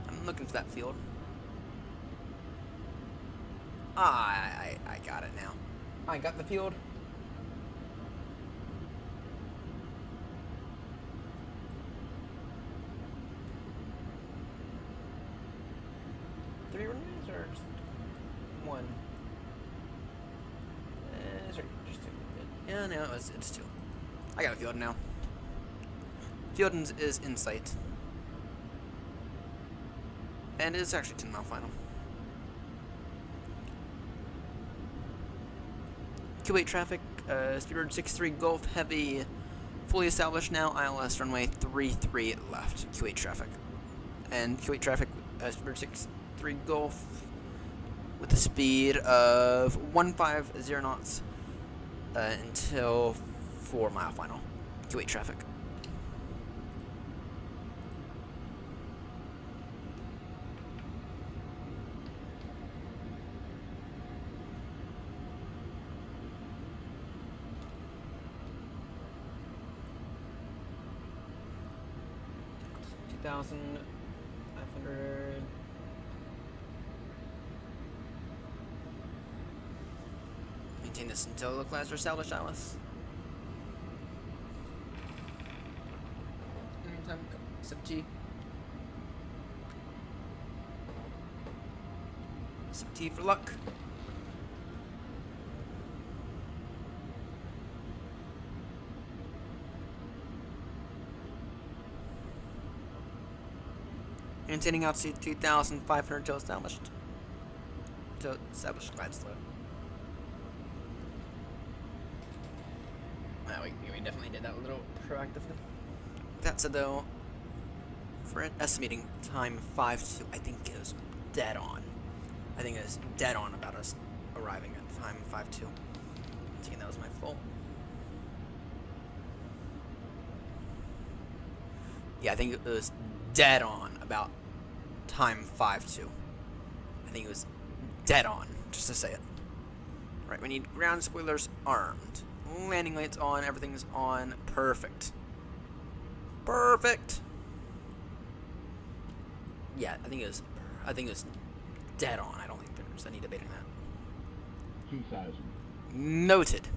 I'm looking for that field. I got it now. I got the field. Three runways or just one? Sorry, just two. Yeah, no, it's two. I got a field now. Field is in sight. And it's actually 10-mile final. Q8 traffic, Speedbird 63 Gulf Heavy, fully established now, ILS runway 33 left, Q8 traffic. And Q8 traffic, Speedbird 63 Gulf, with a speed of 150 knots until 4-mile final, Q8 traffic. $2,500. Maintain this until the class are established, Alice. Meantime, sub T. Sub T for luck. Maintaining altitude 2,500 till established. Till established glide slope. Wow, we definitely did that a little proactively. That said, though, for estimating time 5-2, I think it was dead on. I think it was dead on about us arriving at time 5-2. I think that was my fault. Yeah, I think it was dead on about time 5-2. I think it was dead on, just to say it. Right, we need ground spoilers armed. Landing lights on, everything's on. Perfect. Perfect. Yeah, I think it was dead on. I don't think there's any debating that. 2,000. Noted.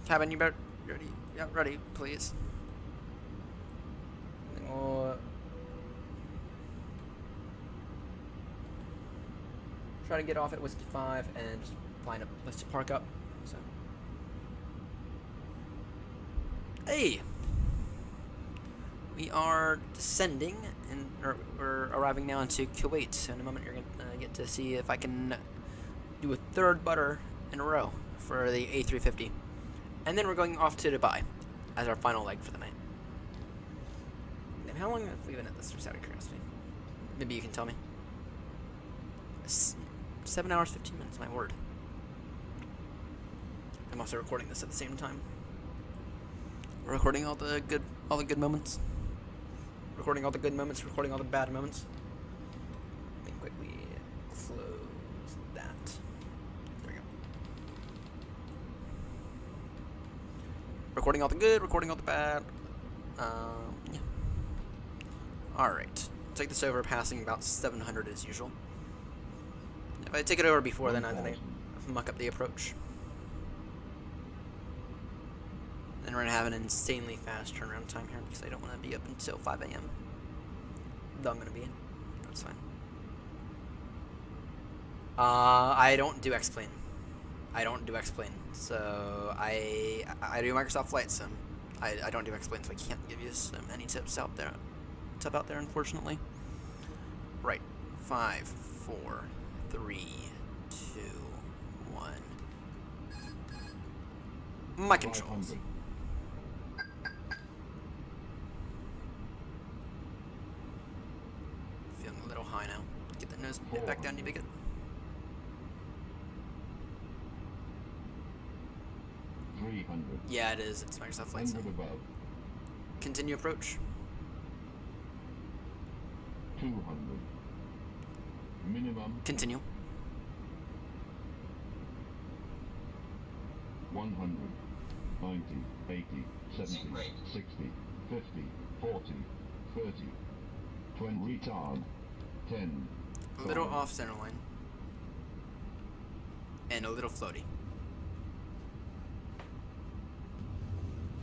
Cabin, you better ready. Yeah, ready, please. Try to get off at Whiskey 5 and just line up. Let's just park up. So, hey, we are descending, and we're arriving now into Kuwait. So in a moment, you're gonna get to see if I can do a third butter in a row for the A350, and then we're going off to Dubai as our final leg for the night. And how long have we been at this? Just out of curiosity, maybe you can tell me. 7 hours, 15 minutes, my word. I'm also recording this at the same time. We're recording all the good moments. Recording all the good moments, recording all the bad moments. Let me quickly close that. There we go. Recording all the good, recording all the bad. Yeah. Alright. Take this over, passing about 700 as usual. If I take it over before, then I'm gonna muck up the approach. Then we're gonna have an insanely fast turnaround time here because I don't want to be up until 5 a.m. Though I'm gonna be. That's fine. I don't do X-Plane. I don't do X-Plane. So I do Microsoft Flight Sim. I don't do X-Plane, so I can't give you any tips out there. Unfortunately. Right. 5, 4, 3, 2, 1. My controls. Feeling a little high now. Get the nose back down, you bigot. Yeah, it is. It's Microsoft Flight Sim. Continue approach. 200. Minimum. Continue. 100. 90. 80. 70. 60. 50. 40. 30. 20. Retard. 10. A little off center line. And a little floaty.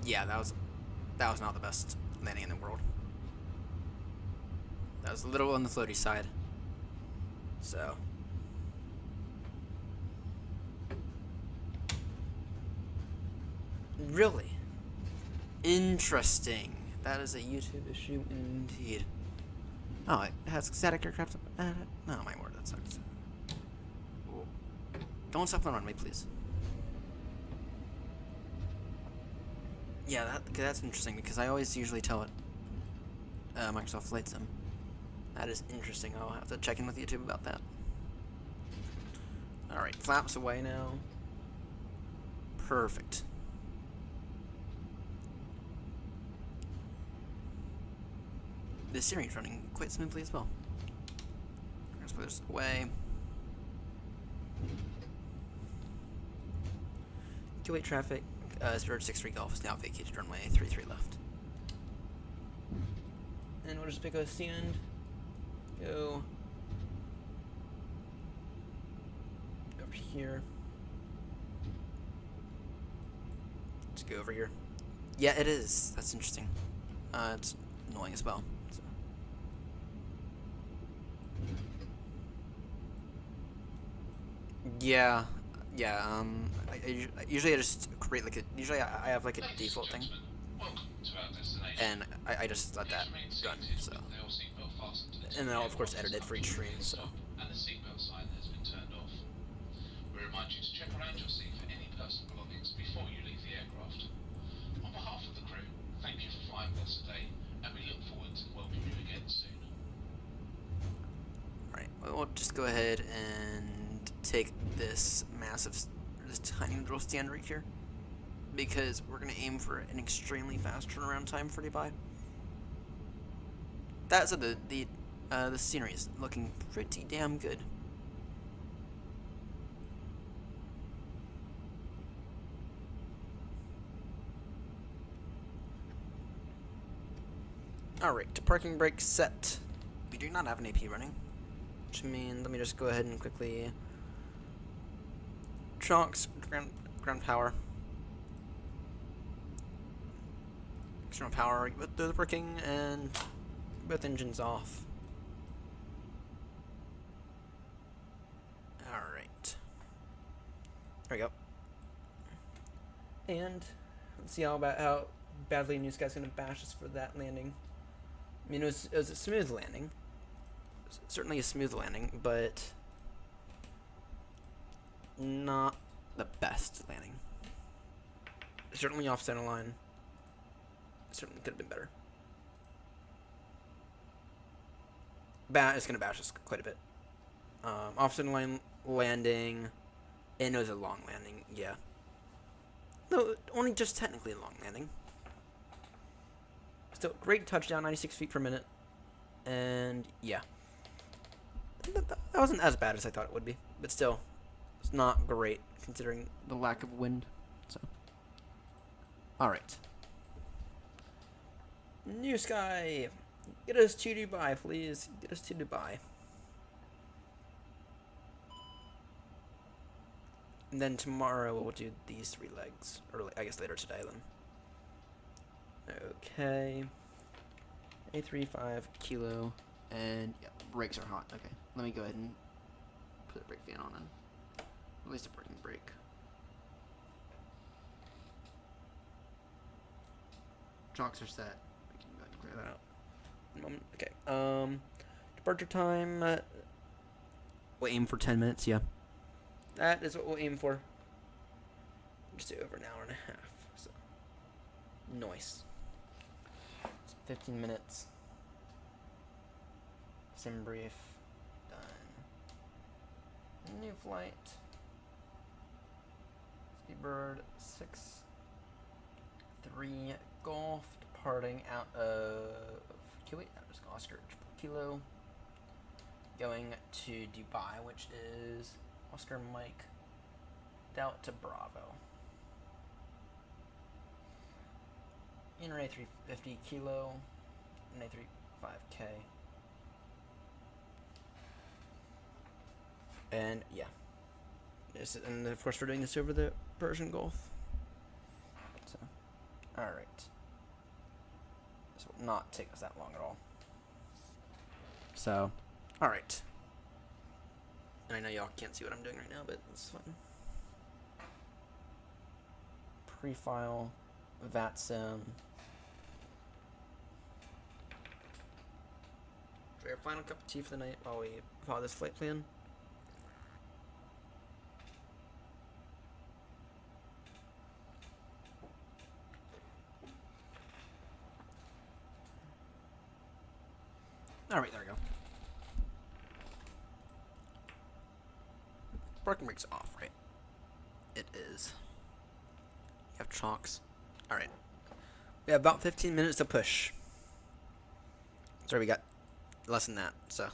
Yeah, that was not the best landing in the world. That was a little on the floaty side. So. Really? Interesting. That is a YouTube issue indeed. Oh, it has static aircraft. Oh my word, that sucks. Ooh. Don't stop the runway, please. Yeah, that's interesting because I always usually tell it Microsoft Flight Sim. That is interesting. I'll have to check in with YouTube about that. Alright, flaps away now. Perfect. This steering is running quite smoothly as well. Let's put this away. Q8 traffic, Spirit 63 Golf is now vacated runway 33 left. And we'll just pick a stand. Go over here. Let's go over here. Yeah, it is. That's interesting. It's annoying as well. So. Yeah. Usually I just create like a. Usually I have like a default thing, and I just let that run. So. And then I'll of course edit it for each stream. So. And the seatbelt sign has been turned off. We remind you to check around your seat for any personal belongings before you leave the aircraft. On behalf of the crew, thank you for flying with us today, and we look forward to welcoming you again soon. Alright, we'll just go ahead and take this tiny little stand right here, because we're going to aim for an extremely fast turnaround time for Dubai. That said, the scenery is looking pretty damn good. Alright, parking brake set. We do not have an AP running, which means let me just go ahead and quickly chunks ground power. External power with the braking and both engines off. Alright. There we go. And let's see how badly Newsky's gonna bash us for that landing. I mean, it was a smooth landing. It was certainly a smooth landing, but not the best landing. Certainly off center line. Certainly could have been better. It's gonna bash us quite a bit. Off center line landing, and it was a long landing. Yeah. No, only just technically a long landing. Still, great touchdown, 96 feet per minute, and yeah. That wasn't as bad as I thought it would be, but still, it's not great considering the lack of wind. So, all right. Newsky, get us to Dubai, please. Get us to Dubai. And then tomorrow we'll do these 3 legs, or I guess later today then. Okay. A35 kilo, and yeah, brakes are hot. Okay, let me go ahead and put the brake fan on and release the braking brake. Chocks are set. We can go ahead and clear that out in a moment. Okay. Departure time. We'll aim for 10 minutes. Yeah, that is what we'll aim for. Just do over an hour and a half. So nice. 15 minutes. Sim brief. Done. New flight. Speedbird 6-3 Golf, departing out of Kuwait. That was Oscar Kilo. Going to Dubai, which is Oscar Mike Delta Bravo. Inner A350 Kilo, and A35K. And yeah. And of course we're doing this over the Persian Gulf. So, alright. This will not take us that long at all. So, alright. And I know y'all can't see what I'm doing right now, but it's fine. Pre-file, VATSIM. Try our final cup of tea for the night while we follow this flight plan. Alright, there we go. Parking brake's off, right? It is. You have chocks. Alright. We have about 15 minutes to push. Sorry, we got less than that, so.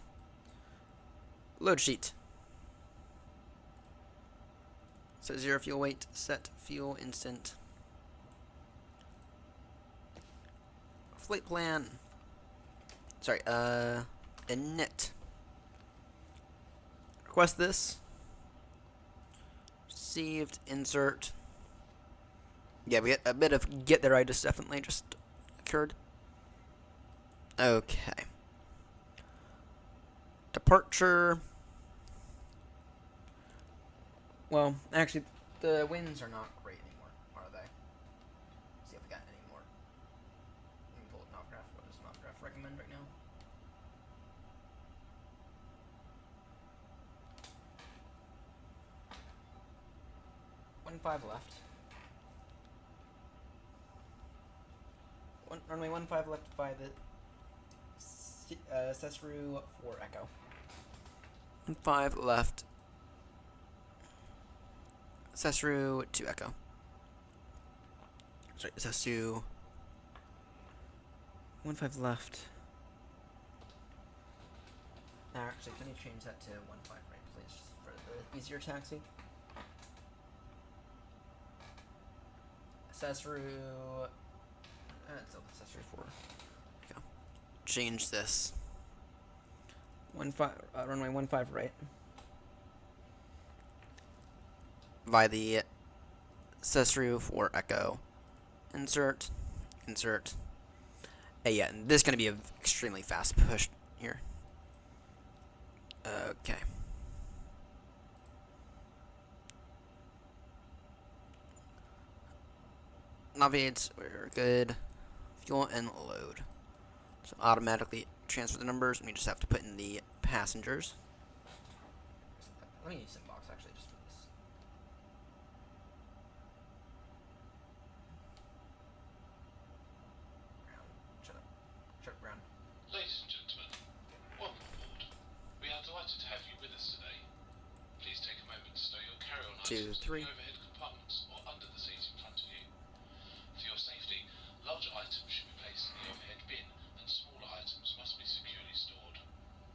Load sheet. Set 0 fuel weight, set fuel instant. Flight plan. Sorry, init. Request this. Received, insert. Yeah, we get a bit of get there, I just definitely just occurred. Okay. Departure. Well, actually, the winds are not great anymore, are they? See if we got any more. Let me pull up Knopgraph. What does Knopgraph recommend right now? Five left. Runway 15 left by the Cesru 4 Echo. 15 left. Cesru 2 Echo. Sorry, Cesru 15 left. Actually, can you change that to 15 right, please, just for the easier taxi? Cesru. It's Cesru 4. Okay. Change this. Runway 15 right. By the Cesru 4 Echo. Insert. Insert. Hey, yeah, and this is going to be an extremely fast push here. Okay. Navigates, we're good. Fuel and load. So automatically transfer the numbers, and we just have to put in the passengers. Let me use some box actually just for this. Brown. Shut up. Shut up, Brown. Ladies and gentlemen, welcome aboard. We are delighted to have you with us today. Please take a moment to stow your carry-on items in the overhead compartments or under the seats in front of you. For your safety, larger items should be placed in the overhead bin, and smaller items must be securely stored.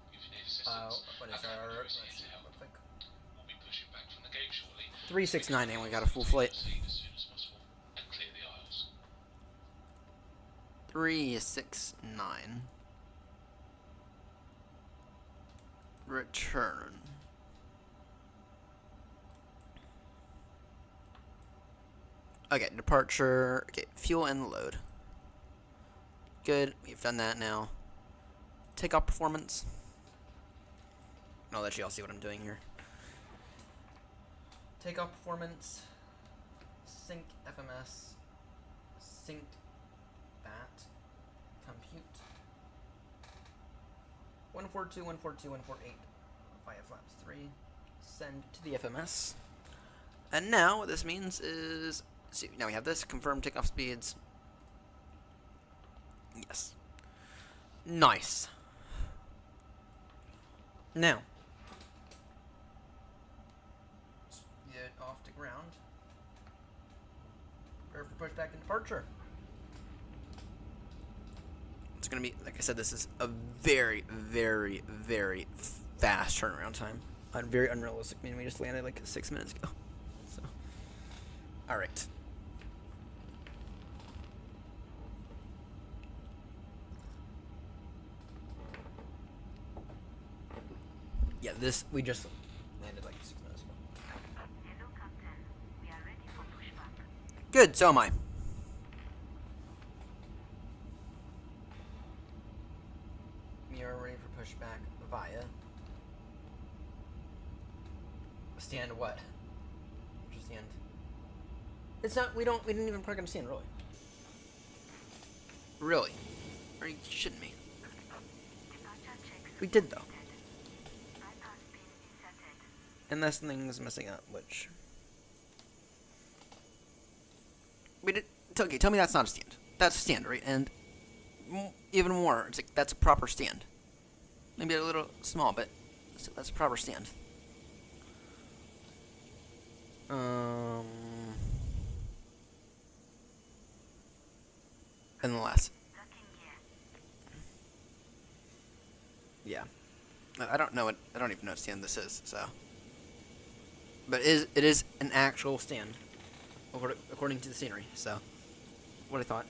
If you need assistance, What is our our... crew is here to help. We'll be pushing back from the gate shortly. 369, and we got a full flight. As soon as possible and clear the aisles. 369. Return. Okay, departure. Okay, fuel and load. Good. We've done that now. Takeoff performance. I'll let you all see what I'm doing here. Takeoff performance. Sync FMS. Sync bat. Compute. 142, 142, 148. Via flaps 3. Send to the FMS. And now what this means is, see, now we have this, confirm takeoff speeds. Yes. Nice. Now, let's get off to ground. Prepare for pushback and departure. It's gonna be, like I said, this is a very, very, very fast turnaround time. Very unrealistic. I mean, we just landed like 6 minutes ago. So, all right. Yeah, this we just landed like 6 minutes ago. Hello, Captain. We are ready for pushback. Good. So am I. We are ready for pushback via stand what? Just stand. It's not. We didn't even park on stand, really. Really? Are you shitting me? Departure checks We did though. bypass pin inserted. And this thing's messing up, which we did. Okay, tell me that's not a stand. That's a stand, right? And even more, it's like that's a proper stand. Maybe a little small, but that's a proper stand. And the last. Ducking gear. Yeah. I don't know it. I don't even know what stand this is. So, but it is an actual stand, according to the scenery. So, what I thought.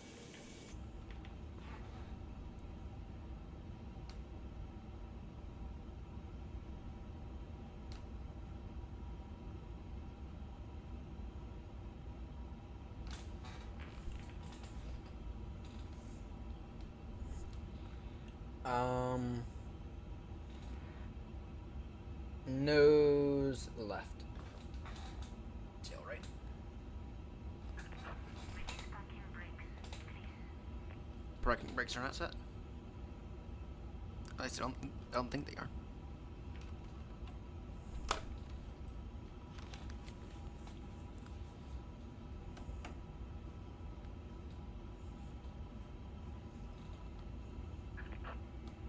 Nose left. Tail right. Release parking brakes, please. Parking brakes are not set. I don't think they are.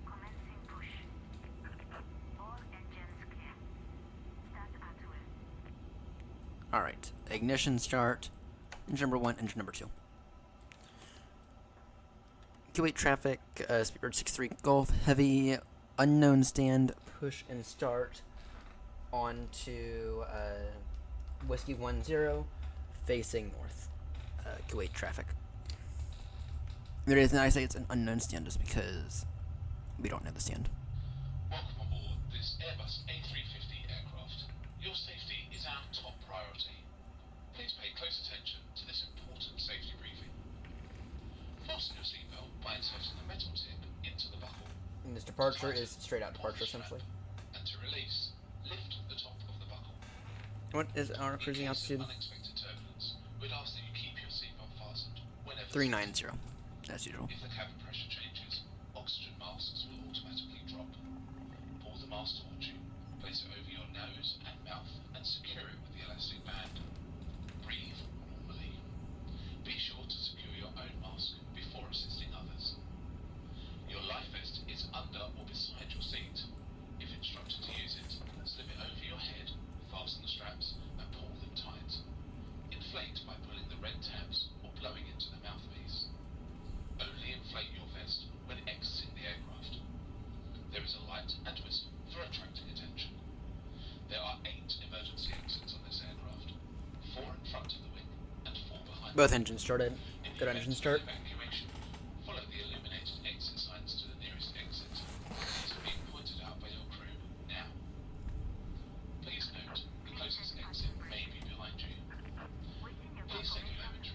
Commencing push. All engines clear. Start at will. All right. Ignition start. Engine number 1. Engine number 2. Kuwait traffic. Speedbird 63 Golf. Heavy. Unknown stand. Push and start. Onto Whiskey 10. Facing north. Kuwait traffic. The reason I say it's an unknown stand is because we don't know the stand. Welcome aboard this Airbus A350 aircraft. Your safety is our top priority. Please pay close attention to this important safety briefing. Fasten your seatbelt by inserting the metal tip into the buckle. And this departure is straight out departure, essentially. And to release, lift the top of the buckle. What is our cruising In case of altitude? unexpected turbulence, we'd ask that you keep your seatbelt fastened whenever 390, as usual. If the cabin pressure changes, oxygen masks will automatically drop. Pull the mask towards you, place it over your nose and mouth, and secure it with the elastic band. Breathe normally. Be sure to secure your own mask before assisting others. Your life vest is under or beside your seat. If instructed to use it, slip it over your head, fasten the straps, and pull them tight. Inflate by pulling the red tabs or blowing into the mouthpiece. Only inflate your vest when exiting the aircraft. There is a light and whistle for attracting attention. There are 8 emergency exits on this aircraft, 4 in front of the wing and 4 behind. Both engines started. In the Good event engine of start. evacuation, follow the illuminated exit signs to the nearest exit. These are being pointed out by your crew now. Please note, the closest exit may be behind you. Within your Please take a calculation, moment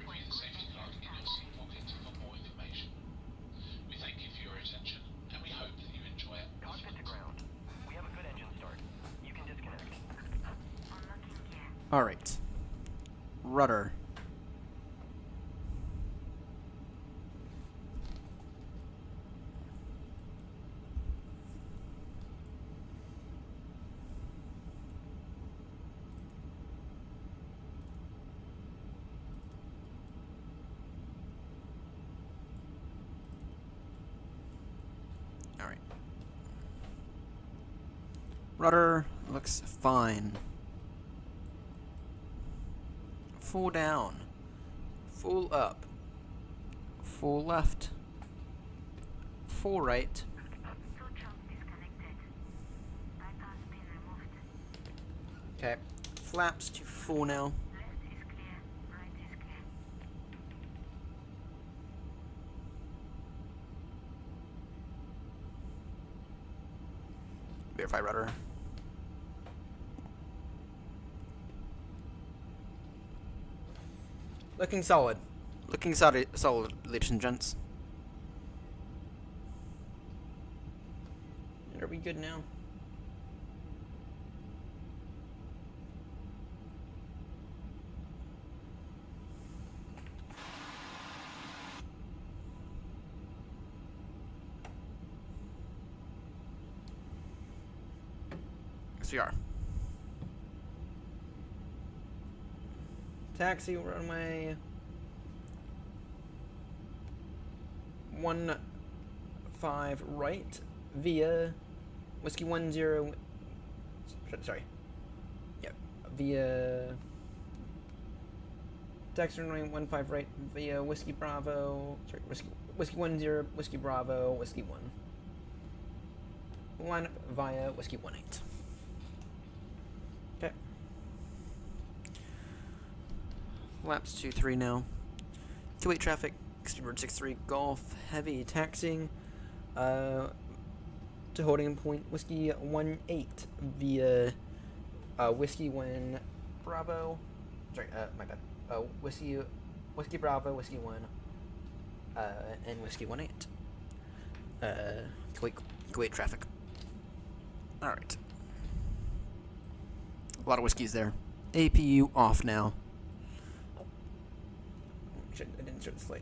Alright. Rudder. Alright. Rudder looks fine. Full down. Full up. Full left. Full right. Okay. Flaps to full now. Verify rudder. Looking solid. Looking solid, ladies and gents. Are we good now? Yes, we are. Taxi runway 15 right via Whiskey 10. Sorry. Yep. Via taxi runway 15 right via Whiskey Bravo. Sorry, Whiskey 10 Whiskey Bravo Whiskey 1. Line up via Whiskey 18. Okay. Laps 2-3 now. Kuwait traffic, Speedbird 63 Golf, heavy taxiing to holding point Whiskey 18 via Whiskey 1 Bravo. Sorry, my bad. Whiskey Bravo, Whiskey 1, and Whiskey 18. Kuwait traffic. Alright. A lot of whiskeys there. APU off now. I didn't start the flight.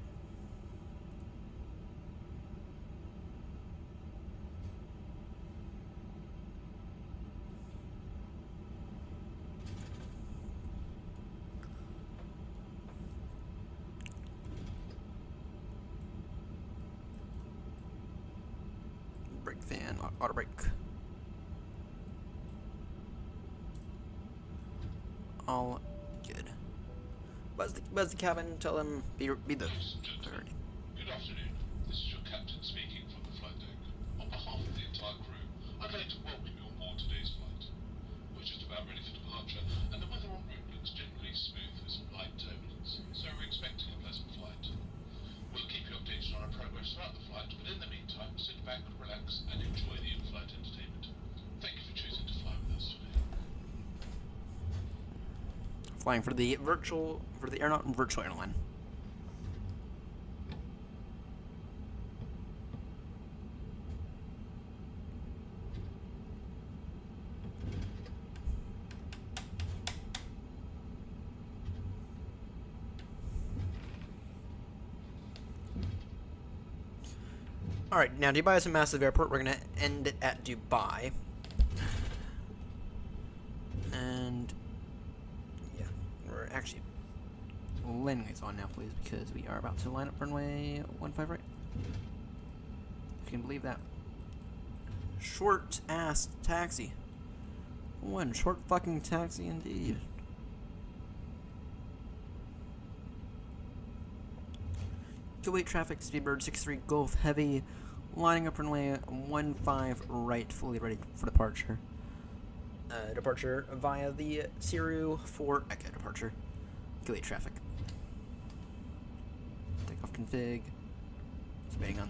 Brake fan, auto brake. All good. Buzz the cabin, tell them be the third. Good afternoon. This is your captain speaking from the flight deck. On behalf of the entire crew, I'd like to welcome you on board today's flight. We're just about ready for departure, and the weather en route looks generally smooth with some light turbulence, so we're expecting a pleasant flight. We'll keep you updated on our progress throughout the flight, but in the meantime, sit back, relax, and enjoy the in-flight entertainment. Thank you for choosing to fly with us today. Flying for the AirNott virtual airline. Alright, now Dubai is a massive airport. We're going to end it at Dubai. And yeah, we're actually landing lights on now, please, because we are about to line up runway 15 right. If you can believe that. Short ass taxi. One short fucking taxi indeed. Kuwait traffic, Speedbird 63 Golf Heavy, lining up runway 15 right, fully ready for departure. Departure via the Siru for Eka departure. Kuwait traffic. Takeoff config. Just waiting on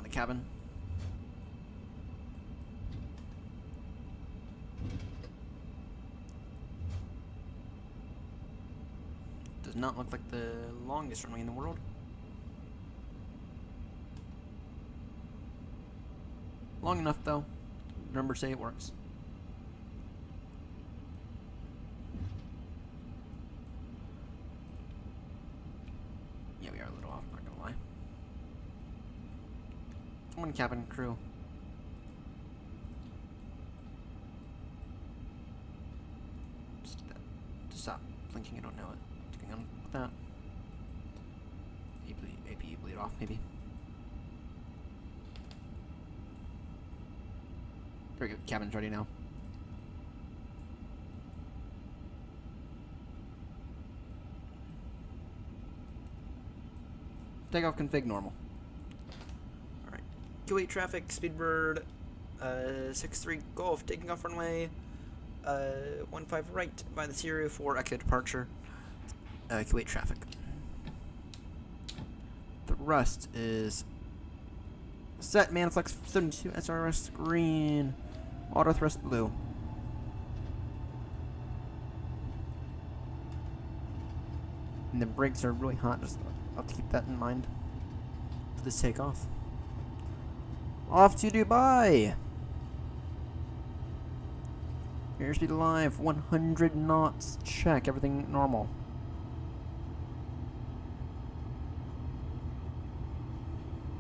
the cabin. Does not look like the longest runway in the world. Long enough though. Remember, say it works. are a little off, I'm not gonna lie. One cabin crew. Just do that. Just stop blinking, I don't know what's going on with that. AP bleed off, maybe. There we go, cabin's ready now. Takeoff config normal. Alright. Kuwait traffic, Speedbird 63 Golf, taking off runway 15 right by the Sierra 4 Echo departure. Kuwait traffic. Thrust is set, Manflex 72 SRS green, auto thrust blue. And the brakes are really hot, just I'll have to keep that in mind for this takeoff. Off to Dubai! Airspeed alive, 100 knots, check, everything normal.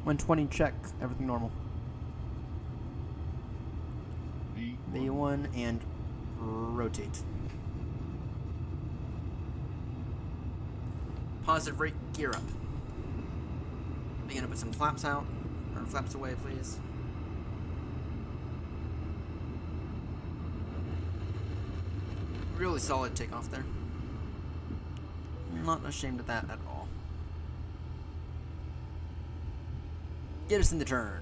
$120 check, everything normal. V1 and rotate. Positive rate, gear up. Begin to put some flaps out, or flaps away, please. Really solid takeoff there. Not ashamed of that at all. Get us in the turn.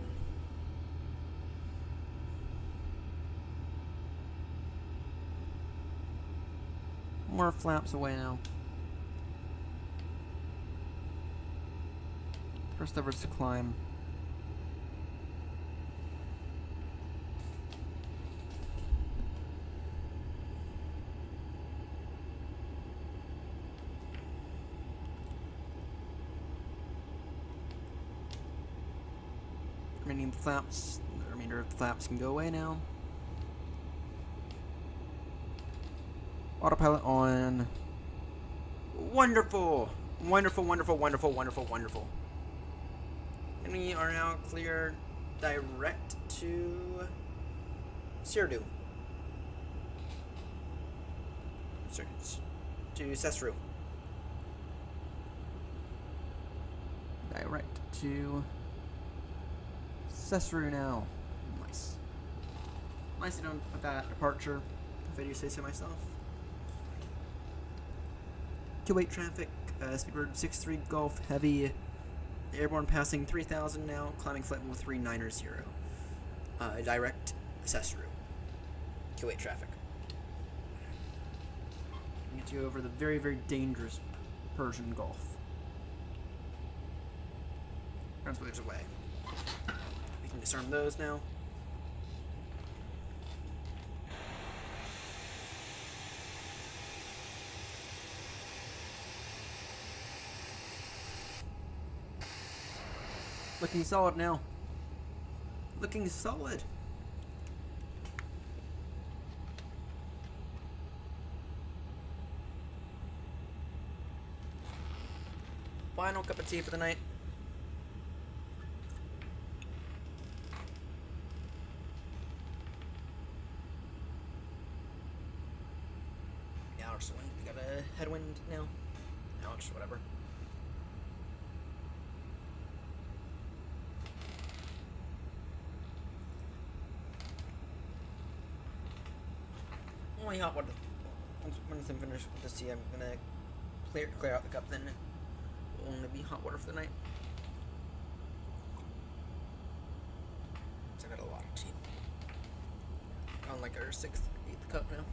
More flaps away now. First efforts to climb. Remaining flaps, the remainder of the flaps can go away now. Autopilot on. Wonderful! Wonderful, wonderful, wonderful, wonderful, wonderful. And we are now clear direct to Sirdu. Sorry, to Sesru. Direct to Sesru now. Nice. Nicely done with that departure, if I do say so myself. Kuwait traffic, Speedbird 63 Golf Heavy. Airborne passing 3,000 now, climbing flight level 390. Direct Sesru. Kuwait traffic. We get to go over the very, very dangerous Persian Gulf. Translators away. We can disarm those now. Looking solid now. Looking solid. Final cup of tea for the night. Ouch, the wind. We got a headwind now. Ouch, whatever. Only hot water. Once I'm finished with this tea, I'm gonna clear out the cup. Then it will only be hot water for the night. So I got a lot of tea. On like our 6th, 8th cup now.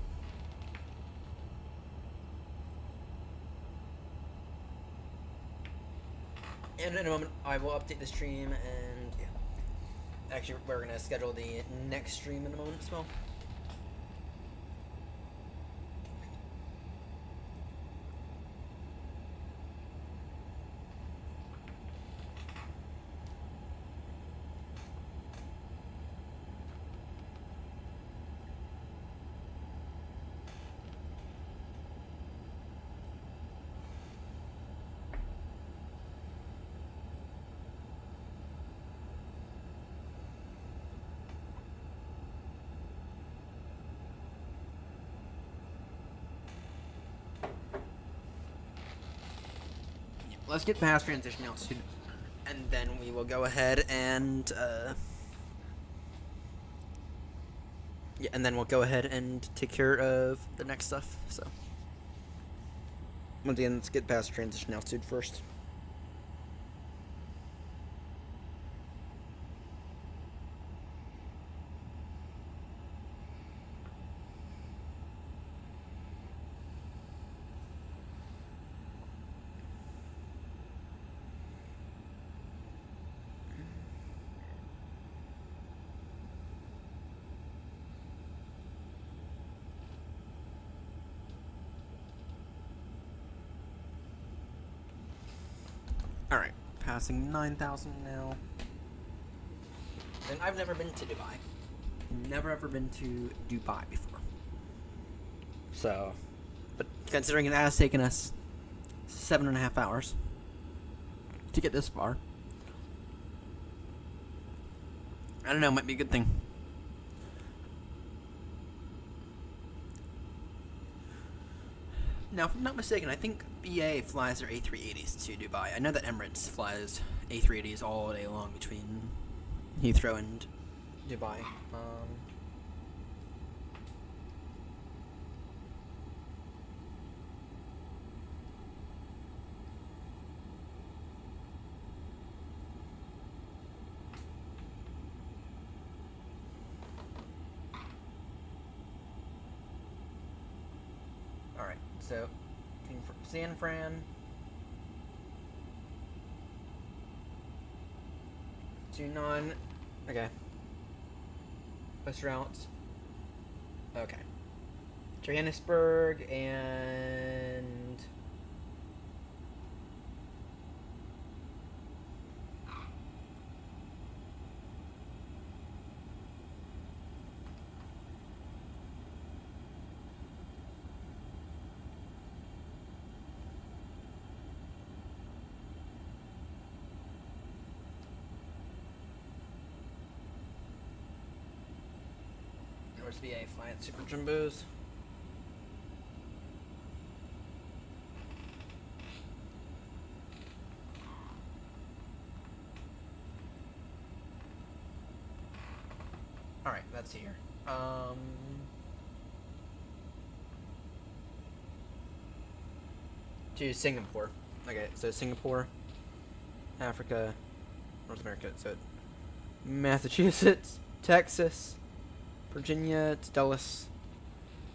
And in a moment, I will update the stream, and yeah. Actually, we're gonna schedule the next stream in a moment as well. let's get past transition altitude, and then we will go ahead and yeah, and then we'll go ahead and take care of the next stuff. So once again, let's get past transition altitude first. Alright, passing 9,000 now. And I've never been to Dubai. Never ever been to Dubai before. So, but considering it has taken us 7.5 hours to get this far, I don't know, might be a good thing. Now, if I'm not mistaken, I think BA flies their A380s to Dubai. I know that Emirates flies A380s all day long between Heathrow and Dubai. Alright, so San Fran to non. Okay. Bus routes. Okay. Johannesburg and. North VA flying Super Jumbos. Alright, that's here. To Singapore. Okay, so Singapore, Africa, North America, so Massachusetts, Texas, Virginia, to Dulles,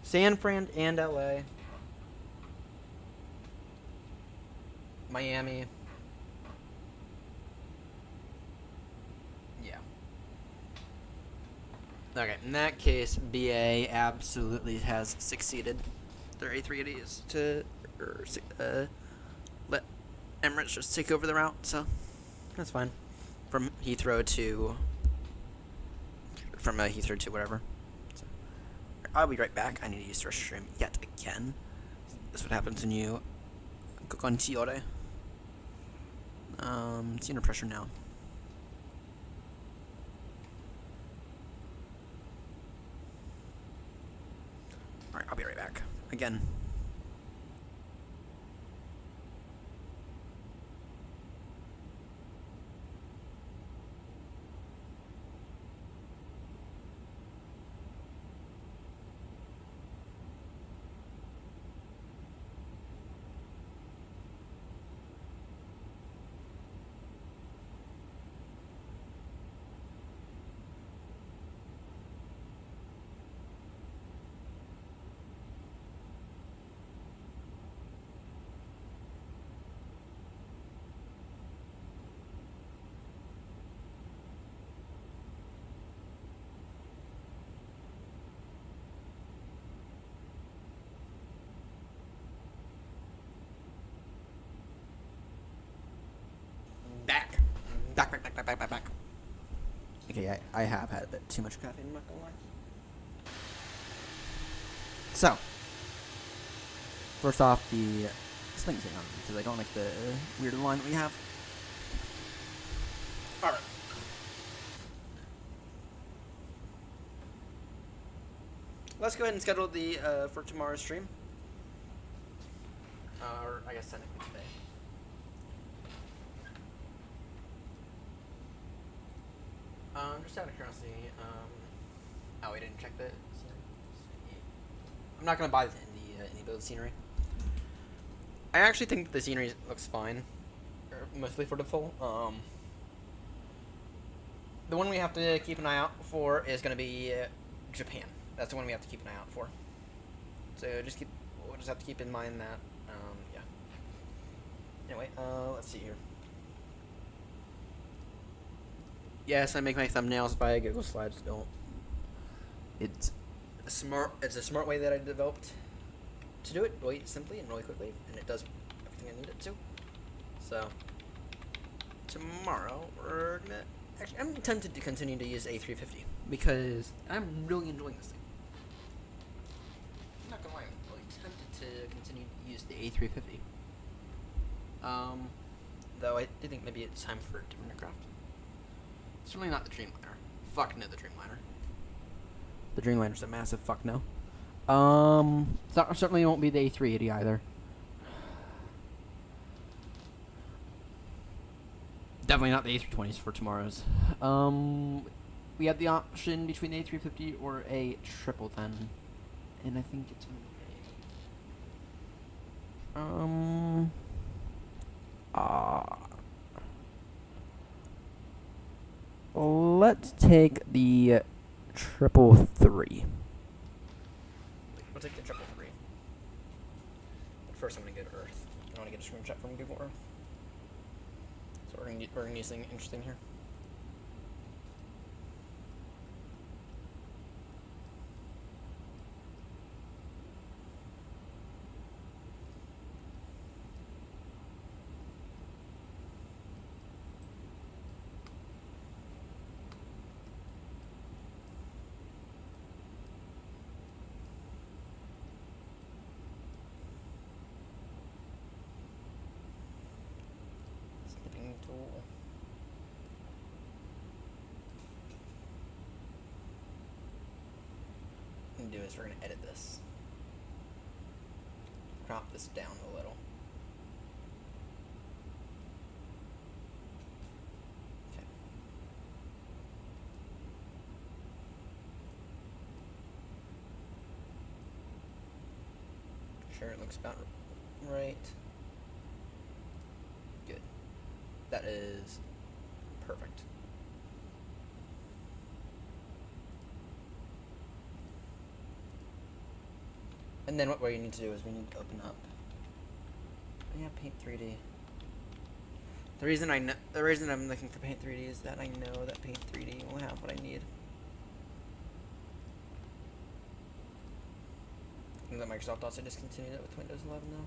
San Fran and LA, Miami. Yeah. Okay, in that case, BA absolutely has succeeded their A380s to let Emirates just take over the route, so that's fine. From Heathrow to whatever. So, I'll be right back. I need to use the restroom yet again. That's what happens when you cook on Tiore. It's under pressure now. Alright, I'll be right back. Again. Back. Okay, I have had a bit too much caffeine, I'm not gonna lie. So, first off, the slings thing on me, because I don't like the weird line that we have. Alright. Let's go ahead and schedule the, for tomorrow's stream. Or, I guess technically today. Just out of curiosity, oh, we didn't check the scenery. I'm not gonna buy the IniBuilds scenery. I actually think the scenery looks fine, mostly for default. The one we have to keep an eye out for is gonna be Japan. That's the one we have to keep an eye out for. So we'll just have to keep in mind that. Yeah. Anyway, let's see here. Yes, I make my thumbnails via Google Slides. Don't. It's a smart way that I developed to do it really simply and really quickly, and it does everything I need it to. So tomorrow we're gonna. Actually, I'm tempted to continue to use A350 because I'm really enjoying this thing. I'm not gonna lie, I'm really tempted to continue to use the A350. Though I do think maybe it's time for a different aircraft. Certainly not the Dreamliner. Fuck no, the Dreamliner. The Dreamliner's a massive fuck no. Certainly won't be the A380 either. Definitely not the A320s for tomorrow's. We have the option between the A350 or a 777, and I think it's let's take the 333. We'll take the 333. But first, I'm gonna get Earth. I want to get a screenshot from Google Earth. So we're gonna use something interesting here. Tool. What we're gonna do is we're gonna edit this. Crop this down a little. Okay. Sure, it looks about right. Good. That is perfect. And then what we need to do is we need to open up. Yeah, Paint 3D. The reason I'm looking for Paint 3D is that I know that Paint 3D will have what I need. I think that Microsoft also discontinued it with Windows 11 now.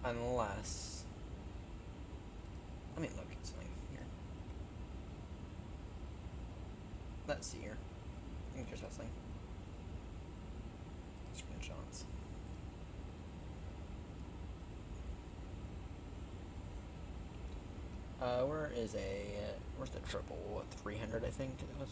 Unless, let me look at something here. Let's see here. Here's wrestling. Screenshots. Where's the 300? I think it was.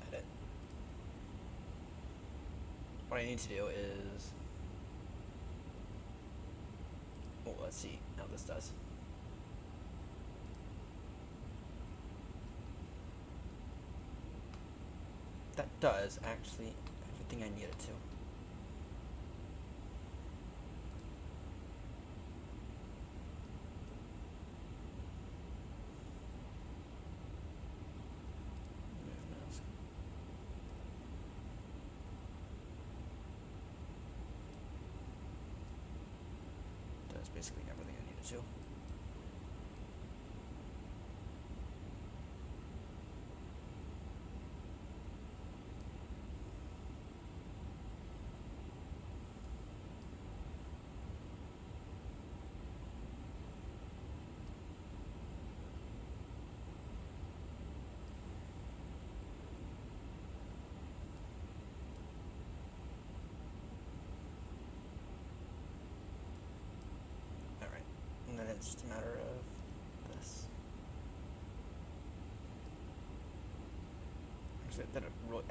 Edit. What I need to do is, well, let's see how this does. That does actually everything I need it to. Does basically everything I need it to. Alright. it's just a matter of this.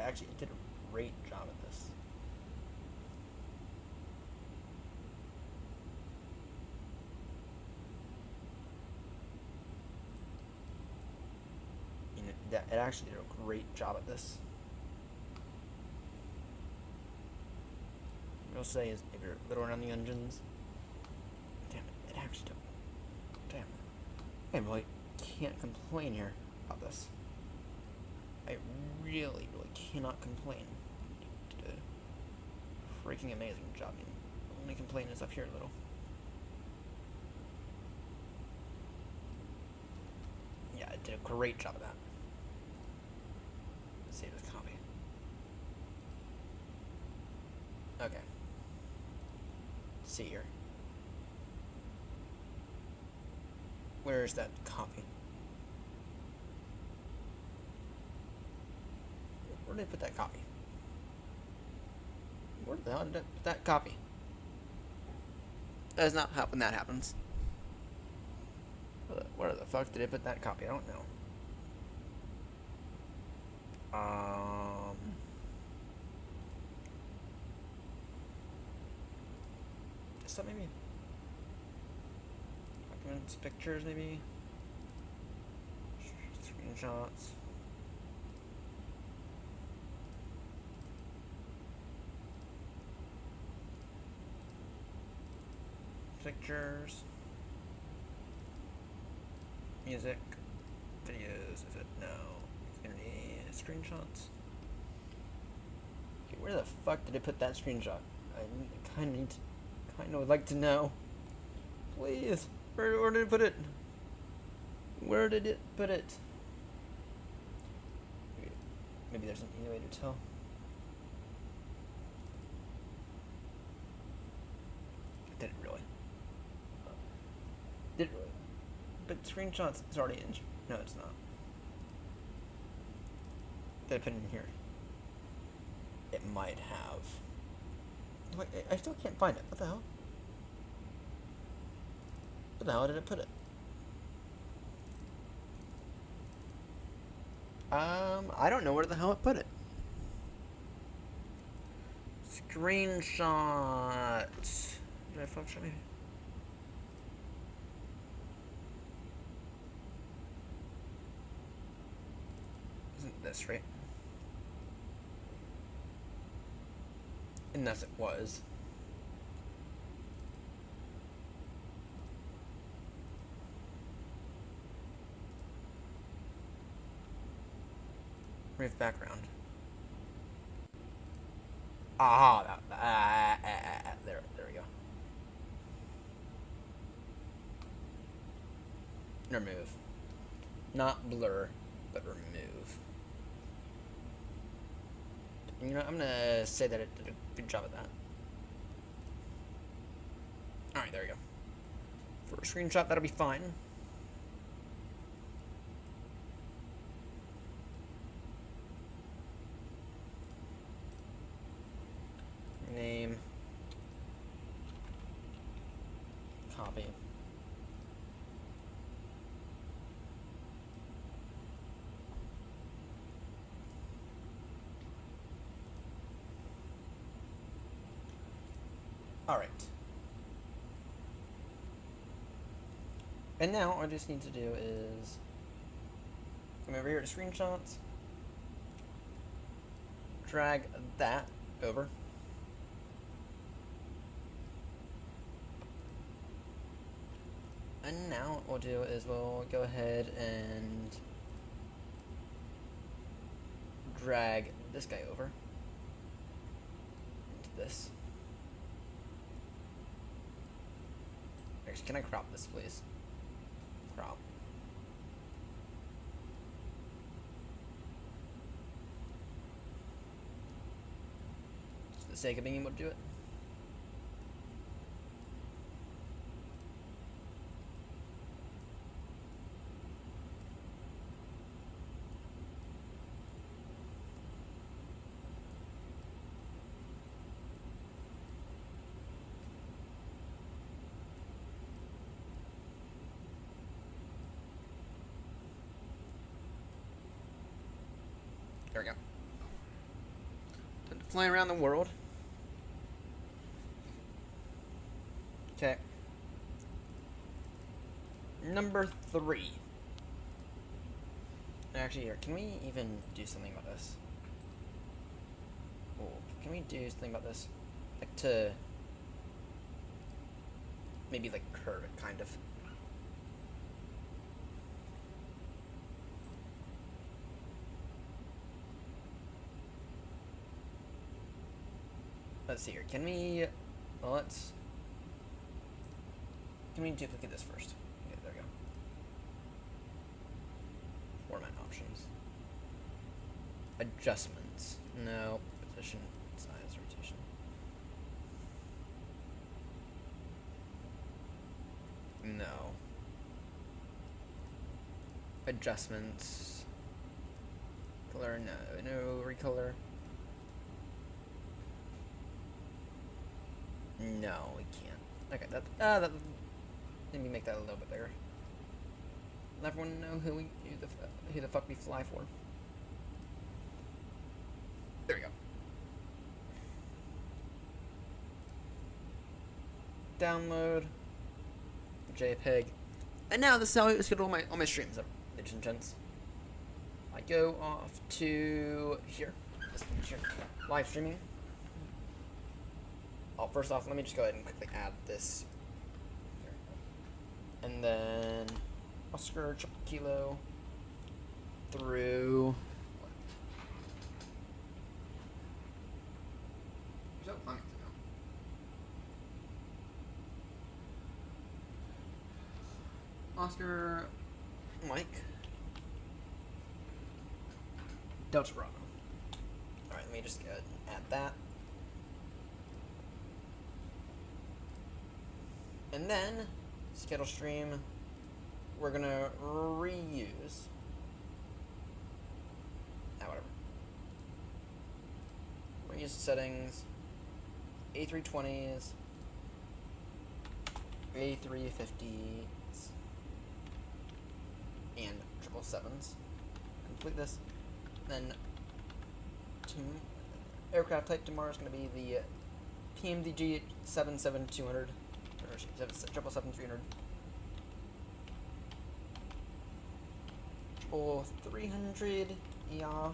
Actually, it did a great job at this. You know, it actually did a great job at this. What I'll say is, if you're little around the engines, damn it, it actually took. Damn. I really can't complain here about this. I really cannot complain. Did a freaking amazing job. I mean, the only complaint is up here a little. Yeah, it did a great job of that. Save this copy. Okay. See here. Where's that copy? Where did I put that copy? Where the hell did I put that copy? That is not when that happens. Where the fuck did I put that copy? I don't know. So maybe documents, pictures, maybe screenshots. Pictures, music, videos, is it? No. Community, screenshots. Okay, where the fuck did I put that screenshot? I kind of would like to know. Please, where did I put it? Where did it put it? Maybe there's an easy way to tell. Did it really? Did it really? But screenshots is already in. No, it's not. Did I put it in here? It might have. Wait, I still can't find it. What the hell? Where the hell did it put it? I don't know where the hell it put it. Screenshot. Did I function maybe? Isn't this right? Unless it was. Remove background. Aha! There we go. Remove. Not blur, but remove. You know, I'm gonna say that it did a good job of that. Alright, there we go. For a screenshot, that'll be fine. Name. Copy. Alright. And now all I just need to do is come over here to screenshots, drag that over. And now what we'll do is we'll go ahead and drag this guy over into this. Actually, can I crop this, please? Crop. Just for the sake of being able to do it. There we go. Time to fly around the world. Okay. Number 3. Actually, here, can we even do something about this? Oh, can we do something about this? Like to maybe like curve it, kind of. Let's see here. Can we? Well, let's. Can we duplicate this first? Okay, there we go. Format options. Adjustments. No. Position, size, rotation. No. Adjustments. Color, no. No. Recolor. No, we can't. Okay, that. Let me make that a little bit bigger. Let everyone know who the fuck we fly for. There we go. Download JPEG, and now this is how I schedule all my streams, ladies and gents. I go off to here. Live streaming. Oh, first off, let me just go ahead and quickly add this. And then Oscar Triple Kilo through. Oscar Mike Delta Bravo. Alright, let me just go ahead and add that. And then schedule stream, we're gonna reuse. Whatever. Reuse settings, A320s, A350s, and 777s. Complete this. Then aircraft type tomorrow is gonna be the PMDG 77200. Or 777-300. 300, yeah.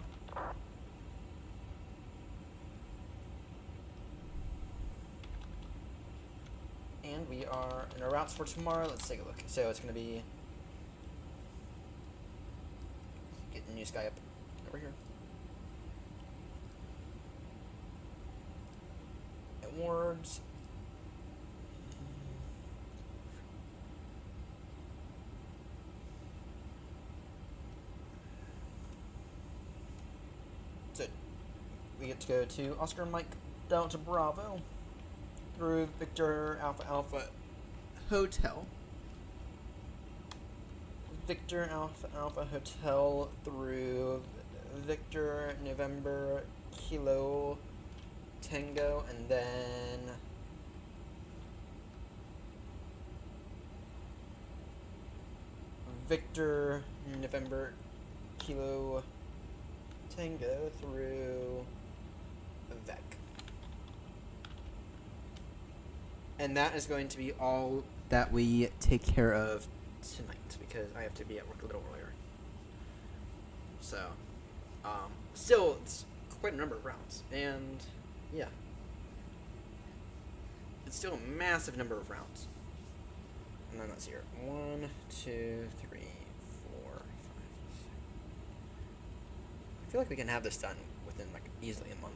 And we are in our routes for tomorrow. Let's take a look. So it's going to be getting Newsky up over here. Awards. We get to go to Oscar Mike Delta Bravo through Victor Alpha Alpha Hotel. Victor Alpha Alpha Hotel through Victor November Kilo Tango, and then Victor November Kilo Tango through Vec. And that is going to be all that we take care of tonight, because I have to be at work a little earlier. So, still, it's quite a number of rounds, and yeah, it's still a massive number of rounds. And then let's see here. 1, 2, 3, 4, 5, 6. I feel like we can have this done within like easily a month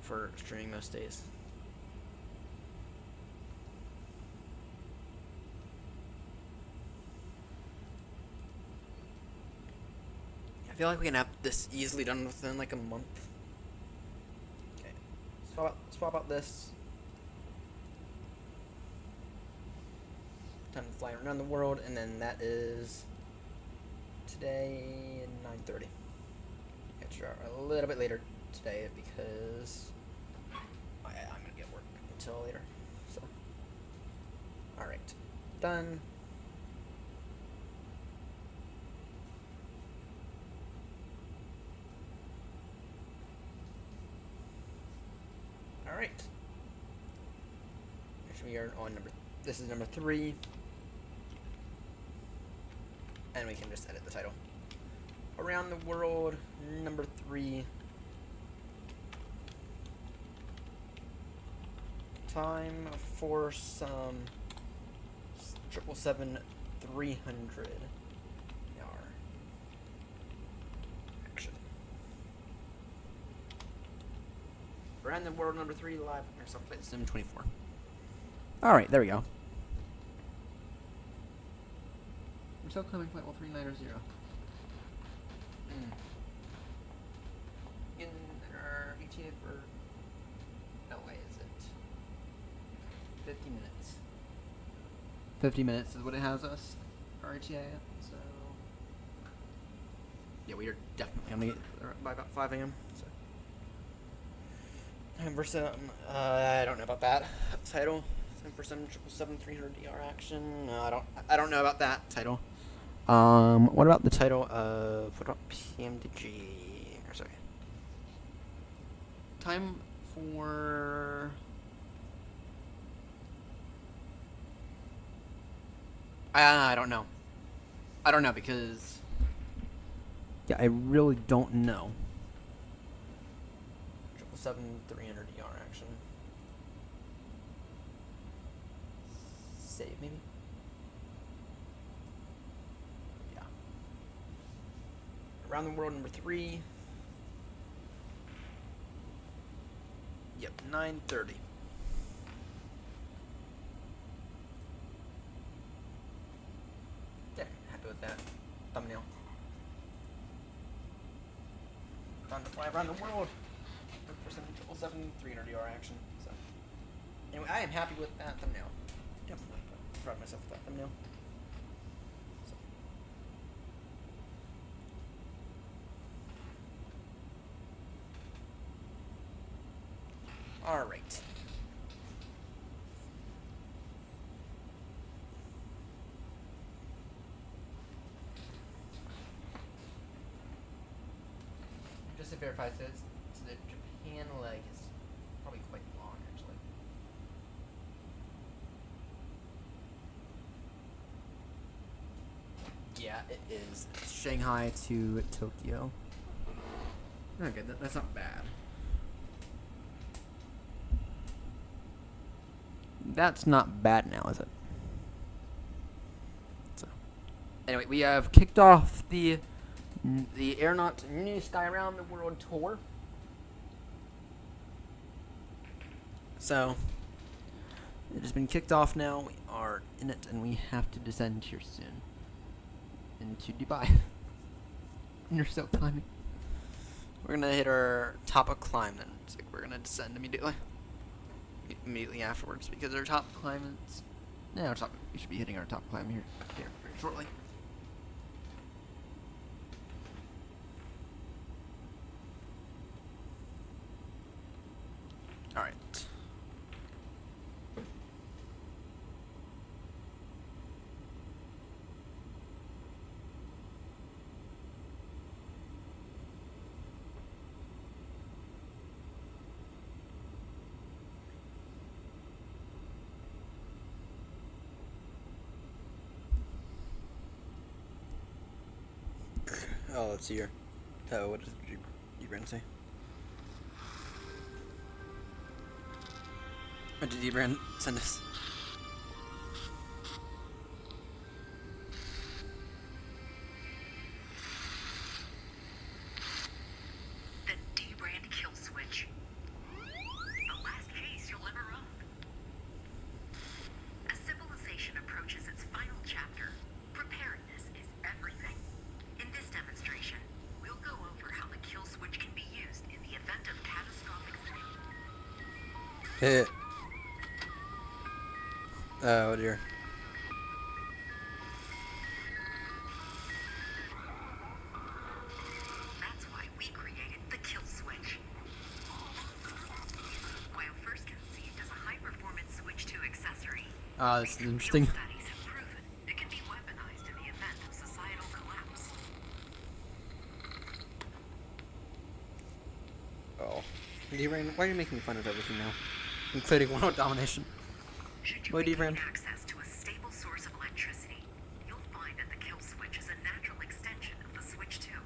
for streaming most days. I feel like we can have this easily done within like a month. Okay, swap out this. Time to fly around the world, and then that is today at 9:30. I have to start a little bit later today because I'm gonna get work until later. So, all right, done. Alright. Actually, we are on this is number 3. And we can just edit the title. Around the world, number 3. Time for some 777-300 yard action. Around the world, number 3, live Microsoft Flight Sim 24. Alright, there we go. I'm still climbing flight 139 0. In our ETA for... No way, is it? 50 minutes. 50 minutes is what it has us, our ETA at, so... Yeah, we are definitely going to get there by about 5 a.m. So. Time for some, I don't know about that title. Time for some 777-300 action. No, I don't know about that title. What about the title of, what about PMDG, or sorry. Time for... I don't know. I don't know because... Yeah, I really don't know. 777-300 action. Save, maybe? Yeah. Around the world, number 3. Yep, 9:30. There, happy with that thumbnail. Time to fly around the world for some 777-300 action. So, anyway, I am happy with that thumbnail. Definitely proud of myself with that thumbnail. So. All right. Just to verify, so the Japan leg is probably quite long, actually. Yeah, it is. Shanghai to Tokyo. Okay, that's not bad. That's not bad now, is it? So, anyway, we have kicked off the AirNott Newsky Around the World tour. So, it has been kicked off now. We are in it, and we have to descend here soon into Dubai. And you're still climbing. We're gonna hit our top of climb, then it's like we're gonna descend immediately afterwards because our top climb is. Yeah, we should be hitting our top climb here very shortly. All right. Oh, let's see here. Oh, what did you Brand say? What did Brand send us? The D-brand kill switch. The last case you'll ever own. As civilization approaches its final chapter, preparedness is everything. In this demonstration, we'll go over how the kill switch can be used in the event of catastrophic threat. Oh dear. That's why we created the kill switch. While first conceived as a high-performance switch 2 accessory, This is interesting. studies have proven it can be weaponized in the event of societal collapse. Oh. D-Brain, why are you making fun of everything now? Including world domination. Should you Why, gain D-Brand? access to a stable source of electricity, you'll find that the kill switch is a natural extension of the switch too.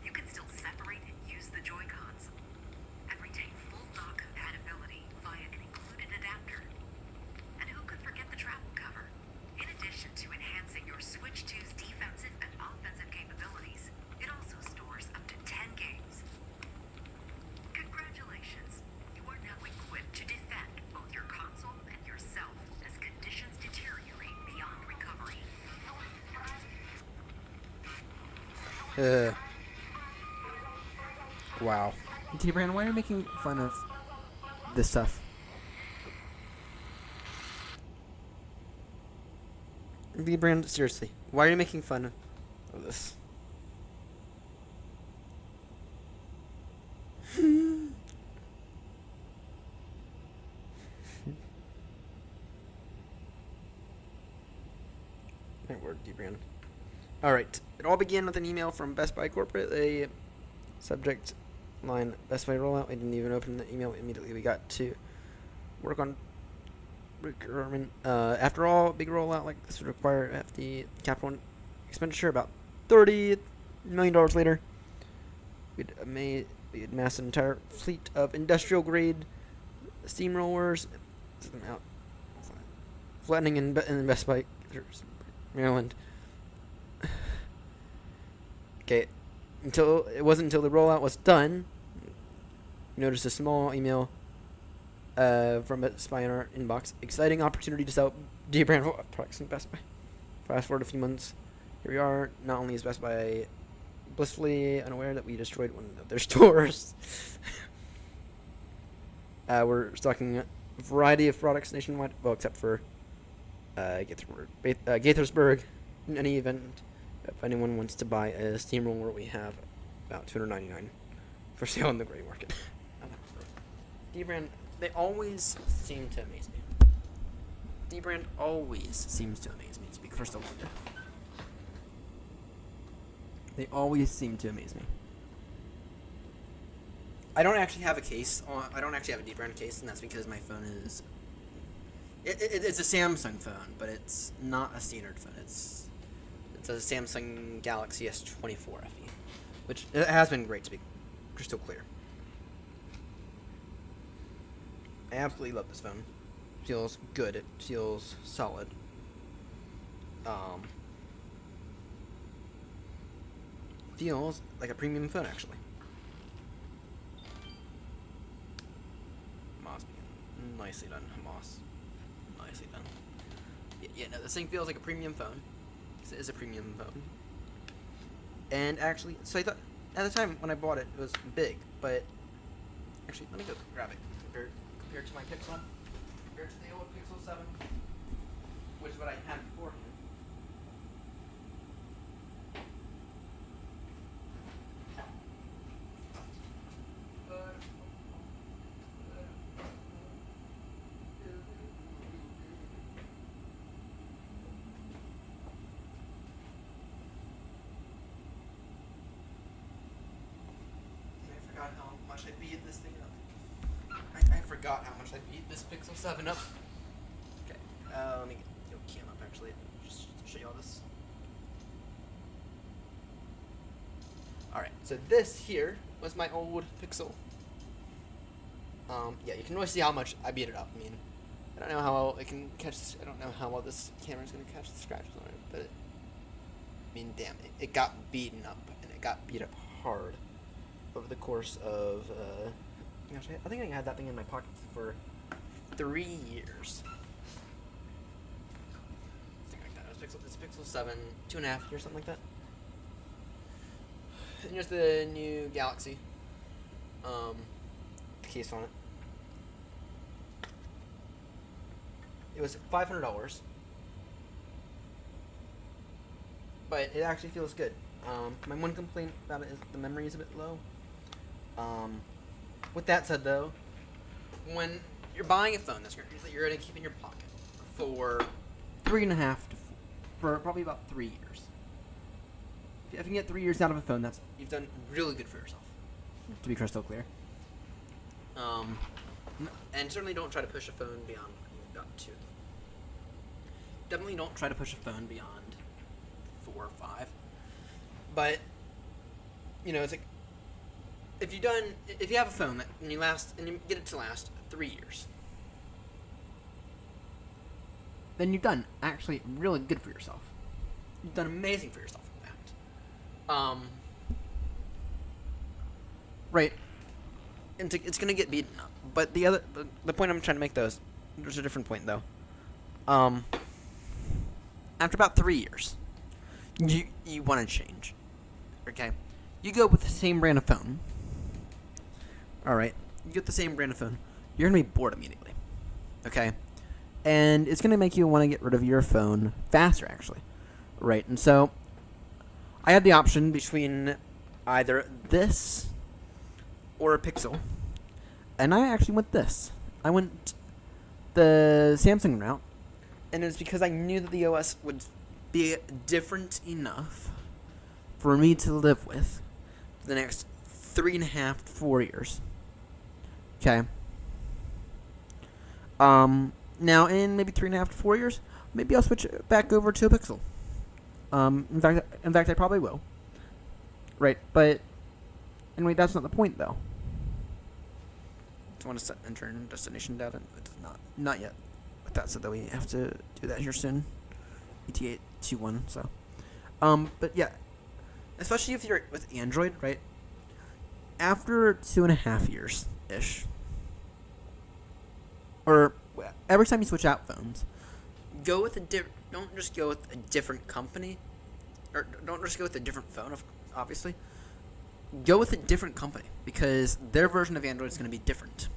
You can still separate and use the Joy-Cons, and retain full dock compatibility via an included adapter. And who could forget the travel cover? In addition to enhancing your Switch 2's defensive and offensive capabilities, it also stores up to 10 games. Congratulations! You are now equipped to defend both your console and yourself as conditions deteriorate beyond recovery. Wow. D-Brand, why are you making fun of this stuff? D-Brand, seriously, why are you making fun of this? My word, D-Brand. Alright, it all began with an email from Best Buy Corporate, a subject line, Best Buy rollout. I didn't even open the email immediately. We got to work on procurement. After all, big rollout like this would require hefty capital expenditure. About $30 million later, we'd amassed an entire fleet of industrial-grade steamrollers, flattening in Best Buy, Maryland. Okay, it wasn't until the rollout was done, we noticed a small email from Best Buy in our inbox. Exciting opportunity to sell D-Brand products in Best Buy. Fast forward a few months, here we are. Not only is Best Buy blissfully unaware that we destroyed one of their stores, we're stocking a variety of products nationwide, well, except for Gaithersburg. In any event, if anyone wants to buy a steamroller, we have about $299 for sale on the gray market. D-Brand, they always seem to amaze me. D-Brand always seems to amaze me, to be crystal clear. They always seem to amaze me. I don't actually have a case. I don't actually have a D-Brand case, and that's because my phone is... It's a Samsung phone, but it's not a standard phone. It's a Samsung Galaxy S24 FE, which it has been great, to be crystal clear. I absolutely love this phone. Feels good. It feels solid. Feels like a premium phone, actually. Hamas, nicely done, Hamas. Nicely done. Yeah, no, this thing feels like a premium phone. It is a premium phone. And actually, so I thought, at the time when I bought it, it was big, but actually, let me go grab it. Compared to my Pixel, compared to the old Pixel 7, which is what I had beforehand. I forgot how much I beat this thing up. I forgot how much I beat this Pixel 7 up. Okay, let me get the cam up actually, just to show you all this. Alright, so this here was my old Pixel. Yeah, you can really see how much I beat it up. I mean, I don't know how well it can catch this, I don't know how well this camera's gonna catch the scratches on it, but I mean, damn, it got beaten up, and it got beat up hard over the course of, gosh, I think I had that thing in my pocket for 3 years. Something like that. It was Pixel 7, 2.5 years, something like that. And here's the new Galaxy. The case on it. It was $500. But it actually feels good. My one complaint about it is the memory is a bit low. With that said, though, when you're buying a phone that you're going to keep in your pocket for 3.5 for probably about 3 years, if you can get 3 years out of a phone, you've done really good for yourself. To be crystal clear. And certainly don't try to push a phone beyond about 2. Definitely don't try to push a phone beyond 4 or 5. But it's like if you have a phone that and you get it to last 3 years, then you've done actually really good for yourself. You've done amazing for yourself, in fact. Right. And it's gonna get beaten up. But the point I'm trying to make though is there's a different point though. After about 3 years, you want to change. Okay, you go with the same brand of phone. All right, you get the same brand of phone. You're gonna be bored immediately. Okay, and it's gonna make you want to get rid of your phone faster, actually. Right, and so I had the option between either this or a Pixel, and I actually went this. I went the Samsung route, and it was because I knew that the OS would be different enough for me to live with for the next 3.5 to 4 years. Okay. Now in maybe 3.5 to 4 years, maybe I'll switch back over to a Pixel. In fact, I probably will. Right, but anyway, that's not the point though. Do you want to enter in destination data? It does not yet. But that's it. Though we have to do that here soon. ET821. So, but yeah, especially if you're with Android, right? After 2.5 years ish, or every time you switch out phones, go with don't just go with a different company, or don't just go with a different phone. Obviously, go with a different company because their version of Android is going to be different,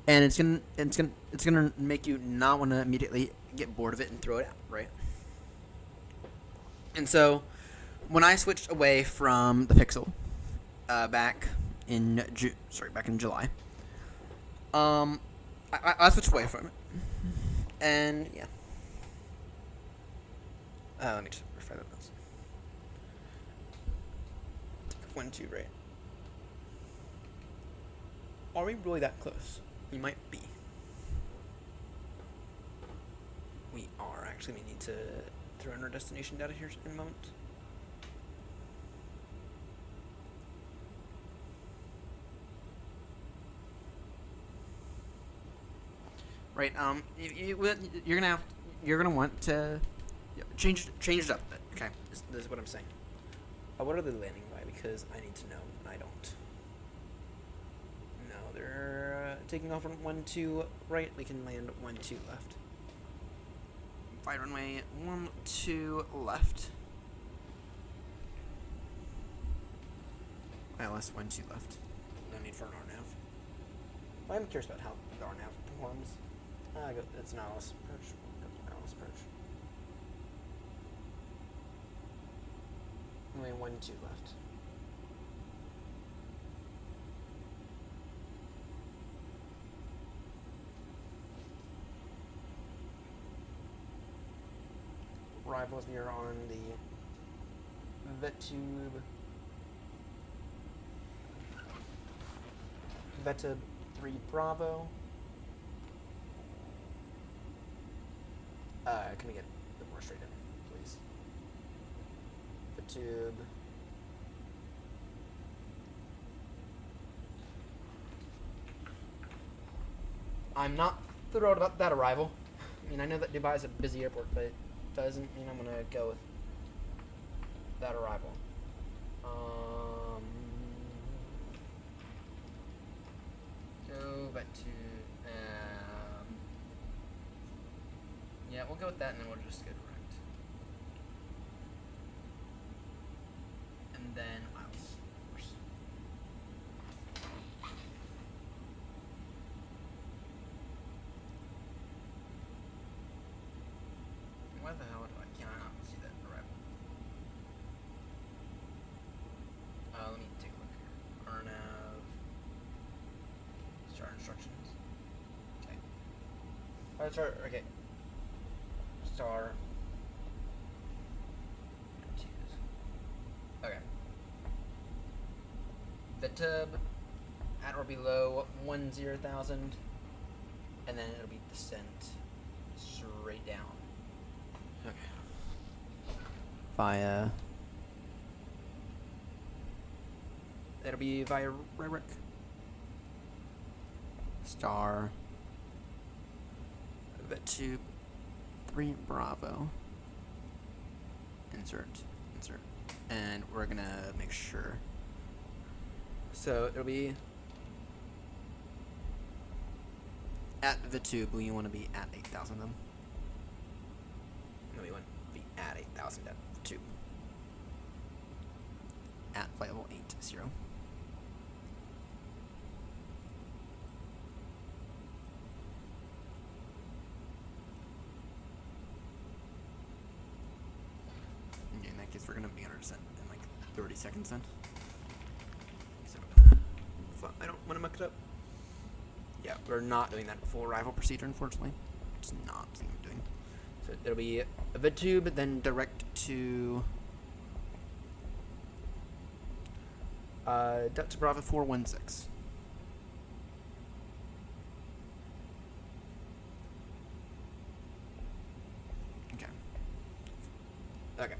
and it's gonna make you not want to immediately get bored of it and throw it out, right? And so, when I switched away from the Pixel, back in July, I switched away from it, and yeah. Let me just verify that. 1, 2, right? Are we really that close? We might be. We are. Actually, we need to throw in our destination data here in a moment. Right. You're gonna want to change it up a bit. Okay. This is what I'm saying. What are they landing by? Because I need to know, and I don't. No, they're taking off on 1, 2 right. We can land 1, 2 left. 5 runway 1, 2 left. ILS 1, 2 left. No need for an RNAV. I'm curious about how the RNAV performs. It's an ILS perch. Go to ILS perch. Only 1, 2 left. Arrivals, we are on the VETUB 3 Bravo. Can we get a bit more straight in, please? VETUB. I'm not thrilled about that arrival. I mean, I know that Dubai is a busy airport, but it doesn't mean I'm gonna go with that arrival. Go back to yeah, we'll go with that, and then we'll just go direct. And then IELTS, of course. Why the hell can I not see that arrival? Let me take a look here. RNAV. Start instructions. Okay. Alright, start. Okay. Star. Okay. VETUB at or below 10,000, and then it'll be descent straight down. Okay. Via. It'll be via Rhetoric. Star. VetTube 3 Bravo. Insert. And we're gonna make sure. So it'll be at the tube. We want to be at 8,000 then. No, we want to be at 8,000 at the tube. At flight level 80. Okay, in that case, we're gonna be under descent in like 30 seconds then. So I don't want to muck it up. Yeah, we're not doing that full arrival procedure, unfortunately. It's not something I'm doing. So it'll be a VidTube, then direct to Delta Bravo 416. Okay. Okay.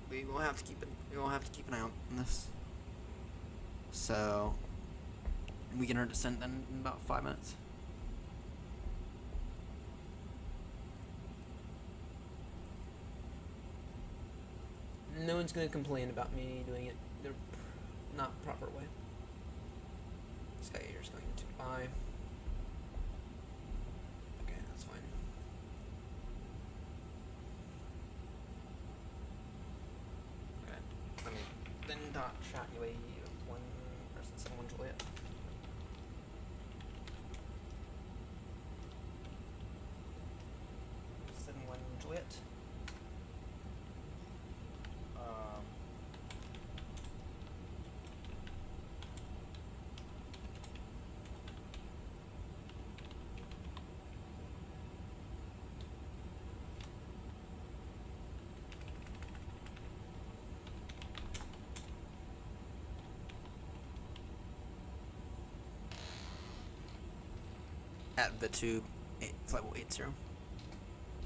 We will have to keep an eye out on this. So we can earn descent then in about 5 minutes. No one's gonna complain about me doing it the not proper way. Sky Air is going to buy. Okay, that's fine. Okay, let me then dot chat UAE 171 Juliet. Juliet. At the tube, flight level 80,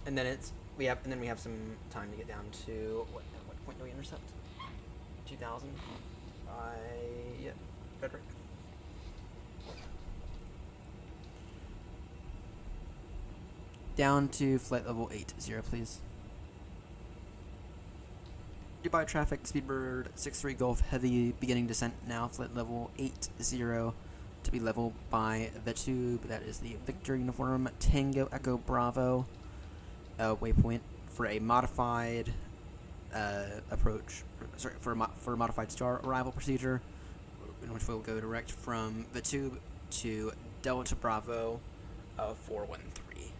and then we have some time to get down to what point do we intercept? 2,000. Yeah, Frederick. Down to flight level 80, please. Dubai traffic, Speedbird 63 Golf Heavy, beginning descent now, flight level 80 to be leveled by the tube. That is the Victor Uniform Tango Echo Bravo waypoint for a modified approach, for a modified star arrival procedure, in which we'll go direct from the tube to Delta Bravo 413,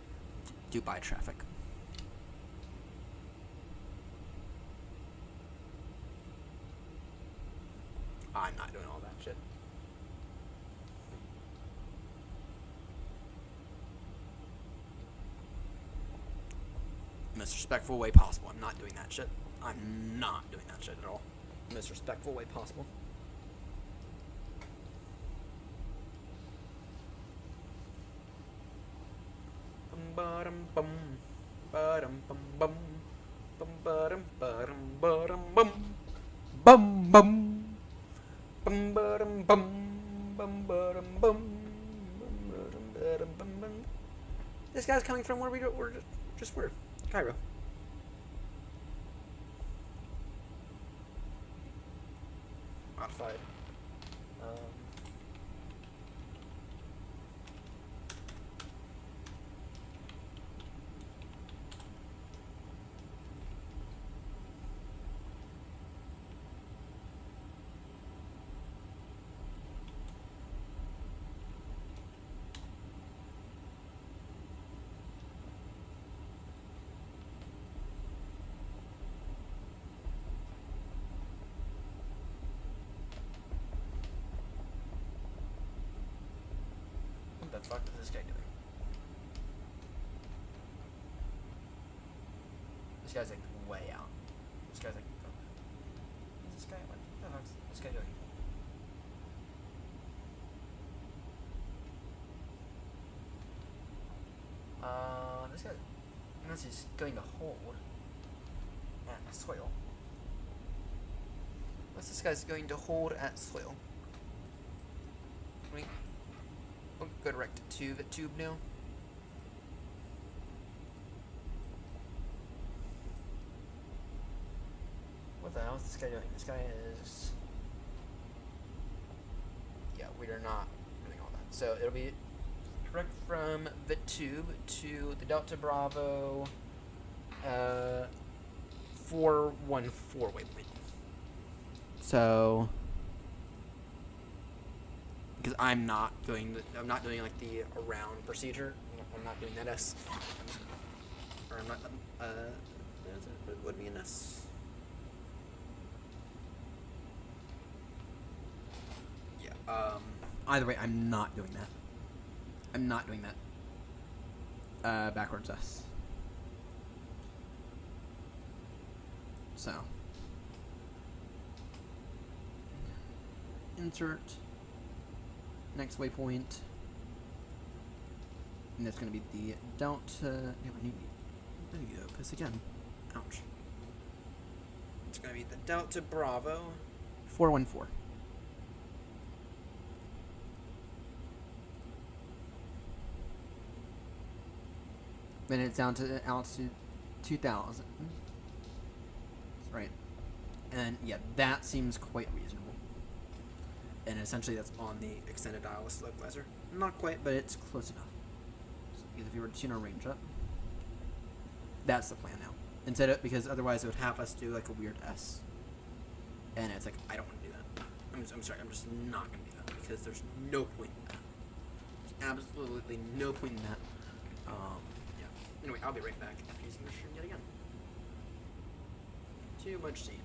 Dubai traffic. I'm not doing all that shit. Most respectful way possible. I'm not doing that shit. I'm not doing that shit at all. Most respectful way possible. Bum bum bum bum bum bum bum bum bum bum bum bum bum bum bum. This guy's coming from where we're just where? Cairo. Modified. What the fuck is this guy doing? This guy's like way out. This guy's like, what's this guy? What the fuck's this guy doing? this guy, unless he's going to hold at soil. Unless this guy's going to hold at soil. We'll go direct to the tube now. What the hell is this guy doing? This guy is... Yeah, we are not doing all that. So it'll be direct from the tube to the Delta Bravo 414 waypoint. So, because I'm not doing like the around procedure. I'm not doing that S. Or I'm not. It would be an S. Yeah. Either way, I'm not doing that. I'm not doing that. Backwards S. So. Insert. Next waypoint. And that's going to be the Delta. Yeah, we need to opus again. Ouch. It's going to be the Delta Bravo 414. Then it's down to altitude 2000. That's right. And yeah, that seems quite reasonable. And essentially that's on the extended dial localizer. Not quite, but it's close enough. So if you were to tune our range up, that's the plan now. Instead of, because otherwise it would have us do like a weird S. And it's like, I don't want to do that. I'm sorry, I'm just not going to do that because there's no point in that. There's absolutely no point in that. Yeah. Anyway, I'll be right back after using this yet again. Too much steam.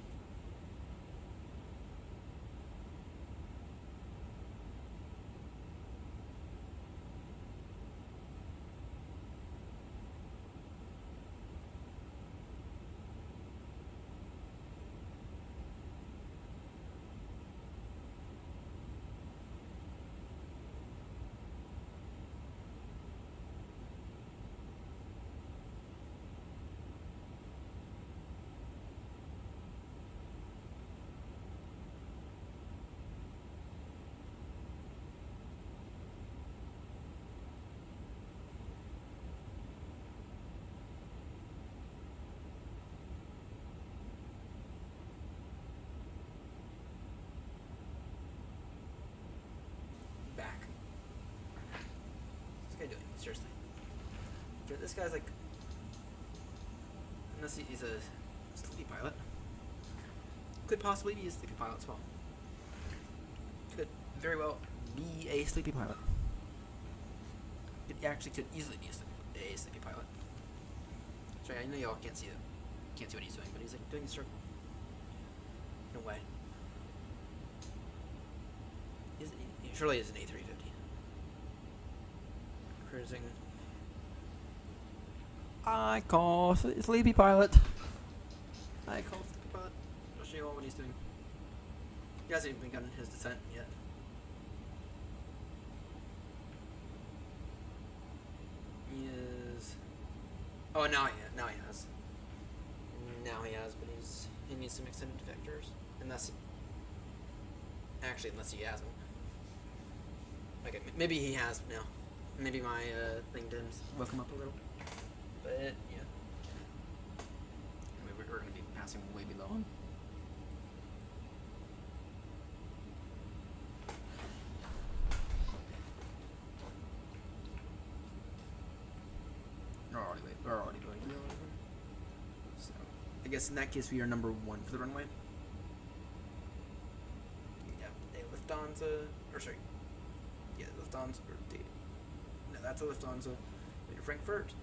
Seriously. This guy's like... Unless he's a sleepy pilot. Could possibly be a sleepy pilot as well. Could very well be a sleepy pilot. It actually could easily be a sleepy pilot. Sorry, I know y'all can't see it. Can't see what he's doing, but he's like doing a circle. No way. He surely is an A350. Cruising. I call sleepy pilot. I call sleepy pilot. I'll show you all what he's doing. He hasn't even begun his descent yet. He is. Oh, now he has. Now he has, but he needs some extended vectors, unless he hasn't. Okay, maybe he has now. Maybe my thing didn't woke him up a little. But, yeah. Anyway, we're going to be passing way below him. We're already going below him. So, I guess in that case we are number 1 for the runway. Yeah, a Lufthansa, or sorry. Yeah, Lufthansa, or no, that's a Lufthansa going to Frankfurt.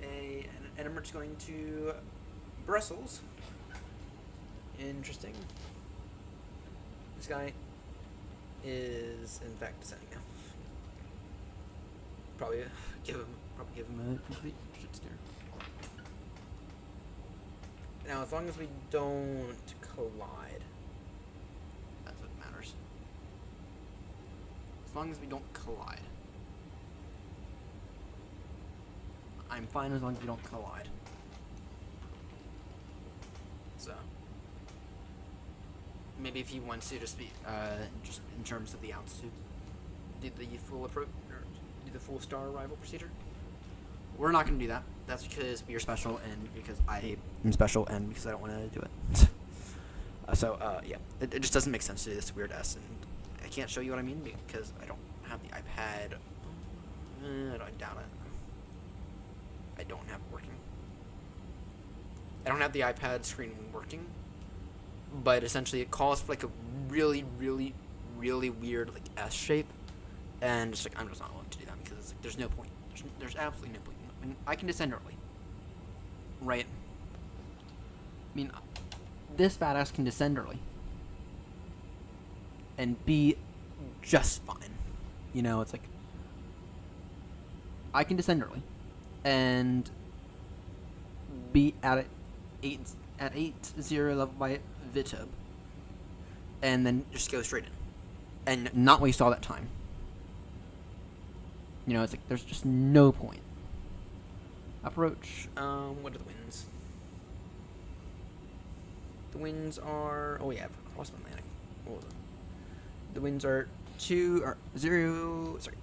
And Emirates going to Brussels. Interesting. This guy is in fact descending now. Probably give him a complete shit scare. Now, as long as we don't collide, that's what matters. As long as we don't collide. I'm fine as long as we don't collide. So maybe if he wants to just be just in terms of the altitude, do the full approach or do the full star arrival procedure. We're not going to do that. That's because we are special and because I am special and because I don't want to do it. Yeah, it just doesn't make sense to do this weird S, and I can't show you what I mean because I don't have the iPad. I doubt it. I don't have it working. I don't have the iPad screen working, but essentially it calls for like a really, really, really weird like S shape, and it's like I'm just not willing to do that because it's like, there's no point. There's absolutely no point. I mean, I can descend early, right? I mean, this badass can descend early and be just fine. You know, it's like I can descend early and be at 8-0 level by VTUB and then just go straight in and not waste all that time. You know, it's like there's just no point. Approach. What are the winds? The winds are. Oh yeah, across the Atlantic. What was it? The winds are 0. Sorry.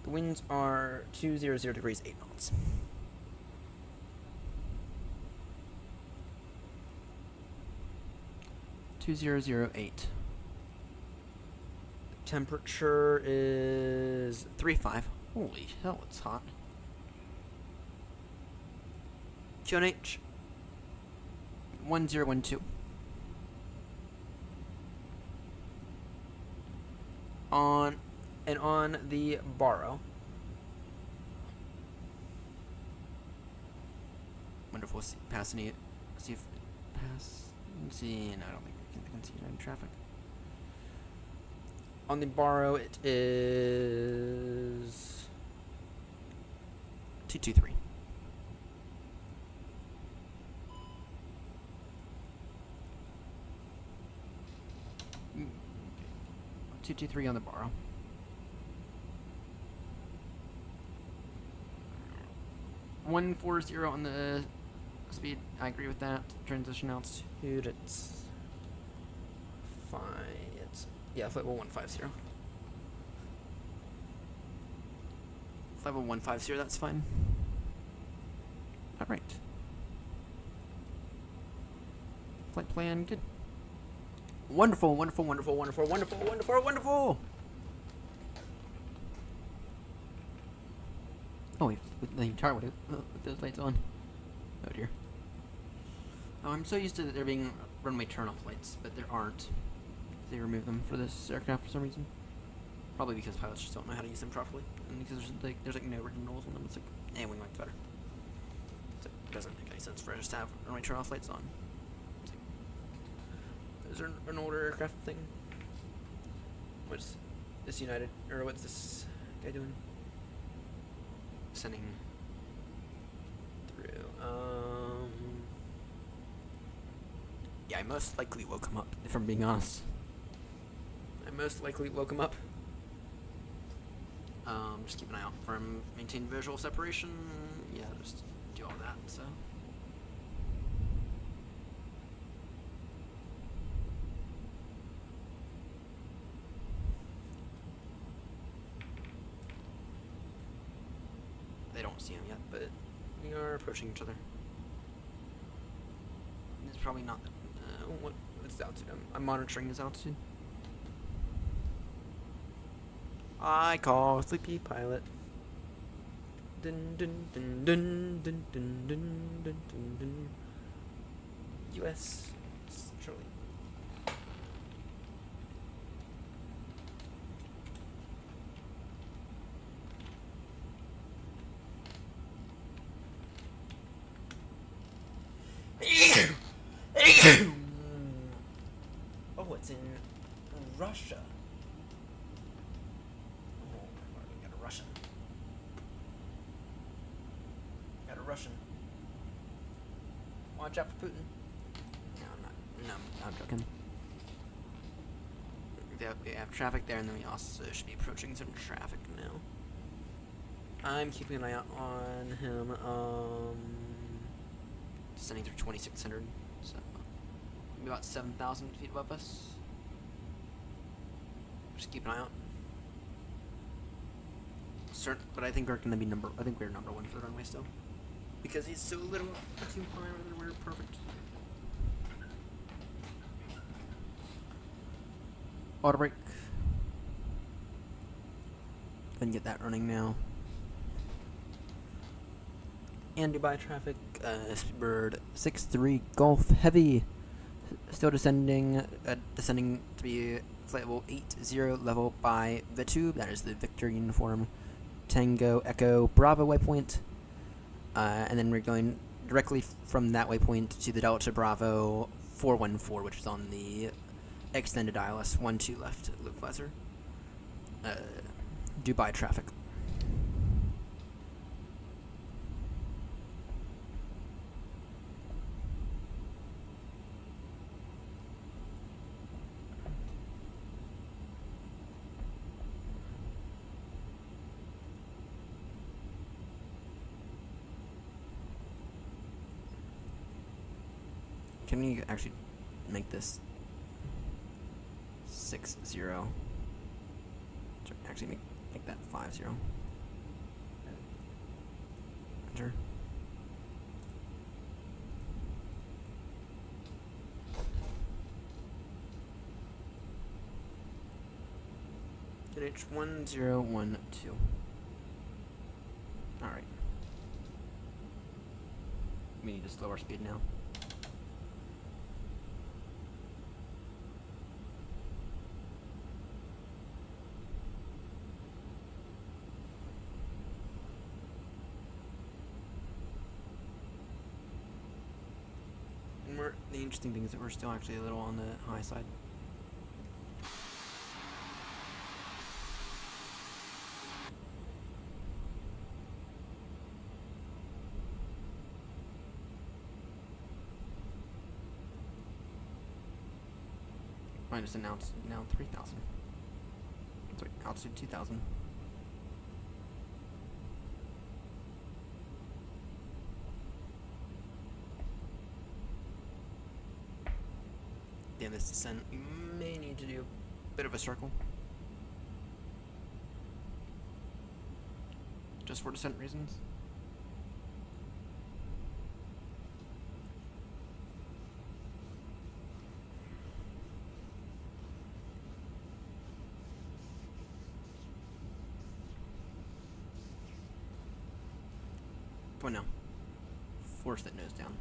The winds are 200 degrees 8 knots. $2008. Temperature is 3.5. Holy hell, it's hot. QNH 1012. On the Barrow. Wonderful. Pass any. See if pass. See, no, I don't think I can see it in traffic. On the Barrow, it is 223. Mm. 223 on the Barrow. $140 on the speed. I agree with that. Transition altitude. It's fine. Yeah, flight level 150. Flight level 150, that's fine. Alright. Flight plan, good. Wonderful, wonderful, wonderful, wonderful, wonderful, wonderful, wonderful! Oh, wait, with the entire way, with those lights on. Oh dear. Oh, I'm so used to there being runway turn-off lights, but there aren't. They remove them for this aircraft for some reason. Probably because pilots just don't know how to use them properly, and because there's like no written rules on them. It's like, wing light's better. So it doesn't make any sense for us to have runway turn-off lights on. It's like, is there an older aircraft thing? What's this United, or what's this guy doing? Sending through. Yeah, I most likely woke him up, if I'm being honest. I most likely woke him up. Just keep an eye out for him. Maintain visual separation. Yeah, just do all that, so. They don't see him yet, but we are approaching each other. It's probably not. What's the altitude? I'm monitoring his altitude. I call sleepy pilot. Dun dun dun dun dun dun dun dun dun dun. U.S. Charlie. Oh, it's in Russia. Oh, we got a Russian. Got a Russian. Watch out for Putin. No, I'm not. No, I'm joking. We have traffic there, and then we also should be approaching some traffic now. I'm keeping an eye out on him. Descending through 2,600, so maybe about 7,000 feet above us. Just keep an eye out. But I think we're gonna be I think we're number one for the runway still, because he's so little too high. We're perfect. Auto brake. Then get that running now. And Dubai traffic. Speedbird 63 Golf Heavy. Still descending. Descending to be flight level 80 level by the tube. That is the Victor uniform. Tango Echo Bravo waypoint, and then we're going directly from that waypoint to the Delta Bravo 414, which is on the extended ILS 12 left localizer. Dubai traffic. Can we actually make this 6-0? Actually, make that 5-0. Enter. H 1012. All right. We need to slow our speed now. The interesting thing is that we're still actually a little on the high side. I just announced now 3,000. Sorry, altitude 2,000. Damn, this descent, we may need to do a bit of a circle. Just for descent reasons. For now. Force that nose down.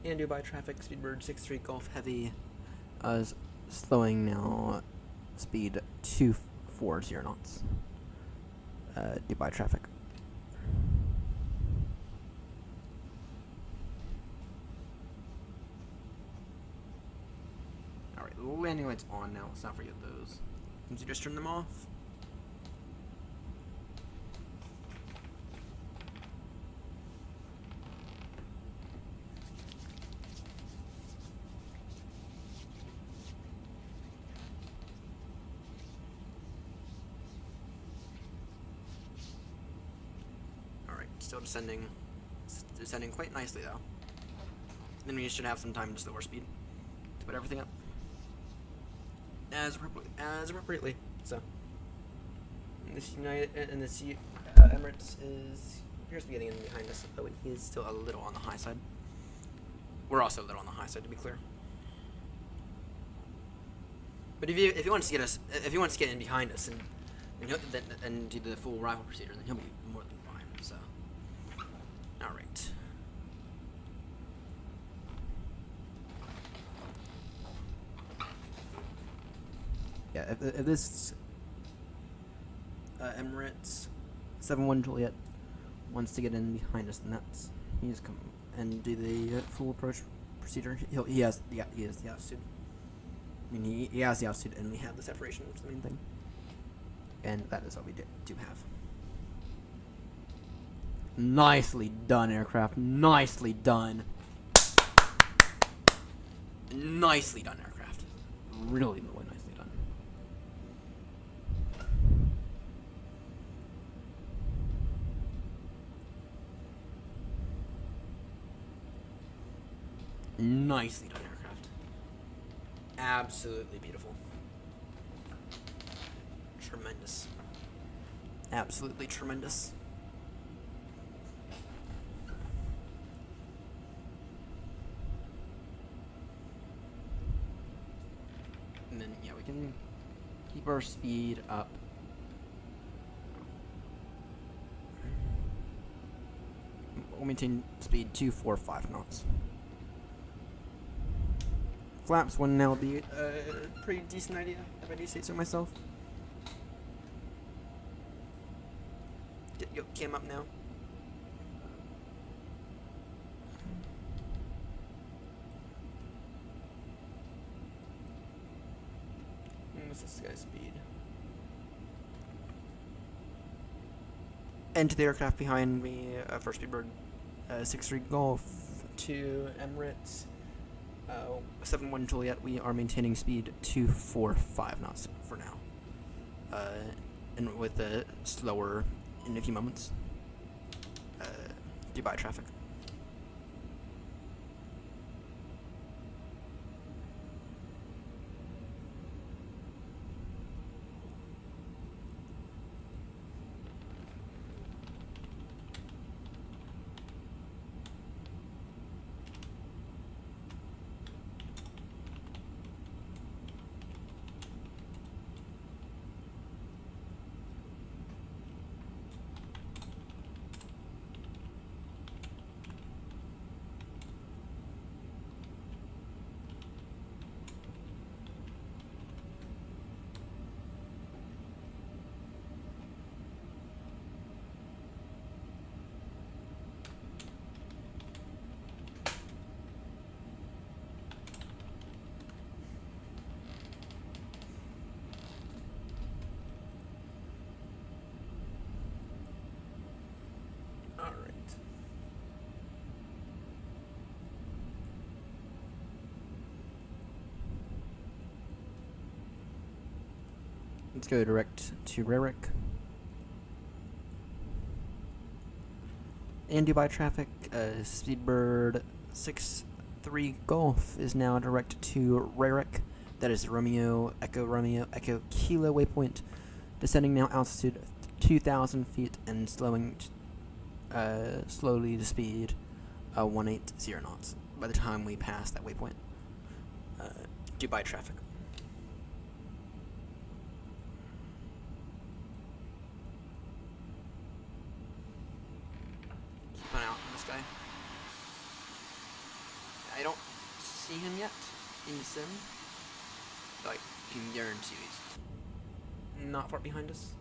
And Dubai traffic, Speedbird 63 Golf Heavy is slowing now, speed 240 knots. Dubai traffic. Alright, landing lights on now, let's not forget those. Can you just turn them off? Still descending quite nicely though. Then we should have some time to slow our speed to put everything up as appropriately. So this Emirates appears to be getting in behind us, but he is still a little on the high side. We're also a little on the high side, to be clear. But if he wants to get in behind us and do the full arrival procedure, then he'll be more than fine. So. Alright. Yeah, if this Emirates 71 Juliet wants to get in behind us, then he just come and do the full approach procedure. He has the altitude. I mean, he has the altitude, and we have the separation, which is the main thing. And that is what we do have. Nicely done, aircraft. Nicely done. Nicely done, aircraft. Really, really nicely done. Nicely done aircraft. Absolutely beautiful. Tremendous. Absolutely tremendous. And then, yeah, we can keep our speed up. We'll maintain speed 245 knots. Flaps wouldn't now be a pretty decent idea, if I do say so myself. Get your cam up now. What's this guy's speed? Enter the aircraft behind me, for Speedbird 63 Golf to Emirates. 71 Juliet, we are maintaining speed 245 knots for now. And with a slower in a few moments. Dubai traffic. Let's go direct to Rarick. And Dubai traffic, Speedbird 63 Golf is now direct to Rarick. That is Romeo Echo Kilo waypoint. Descending now altitude 2,000 feet and slowing slowly to speed 180 knots by the time we pass that waypoint. Dubai traffic. I don't see him yet in the sim. Like, I can guarantee he's not far behind us.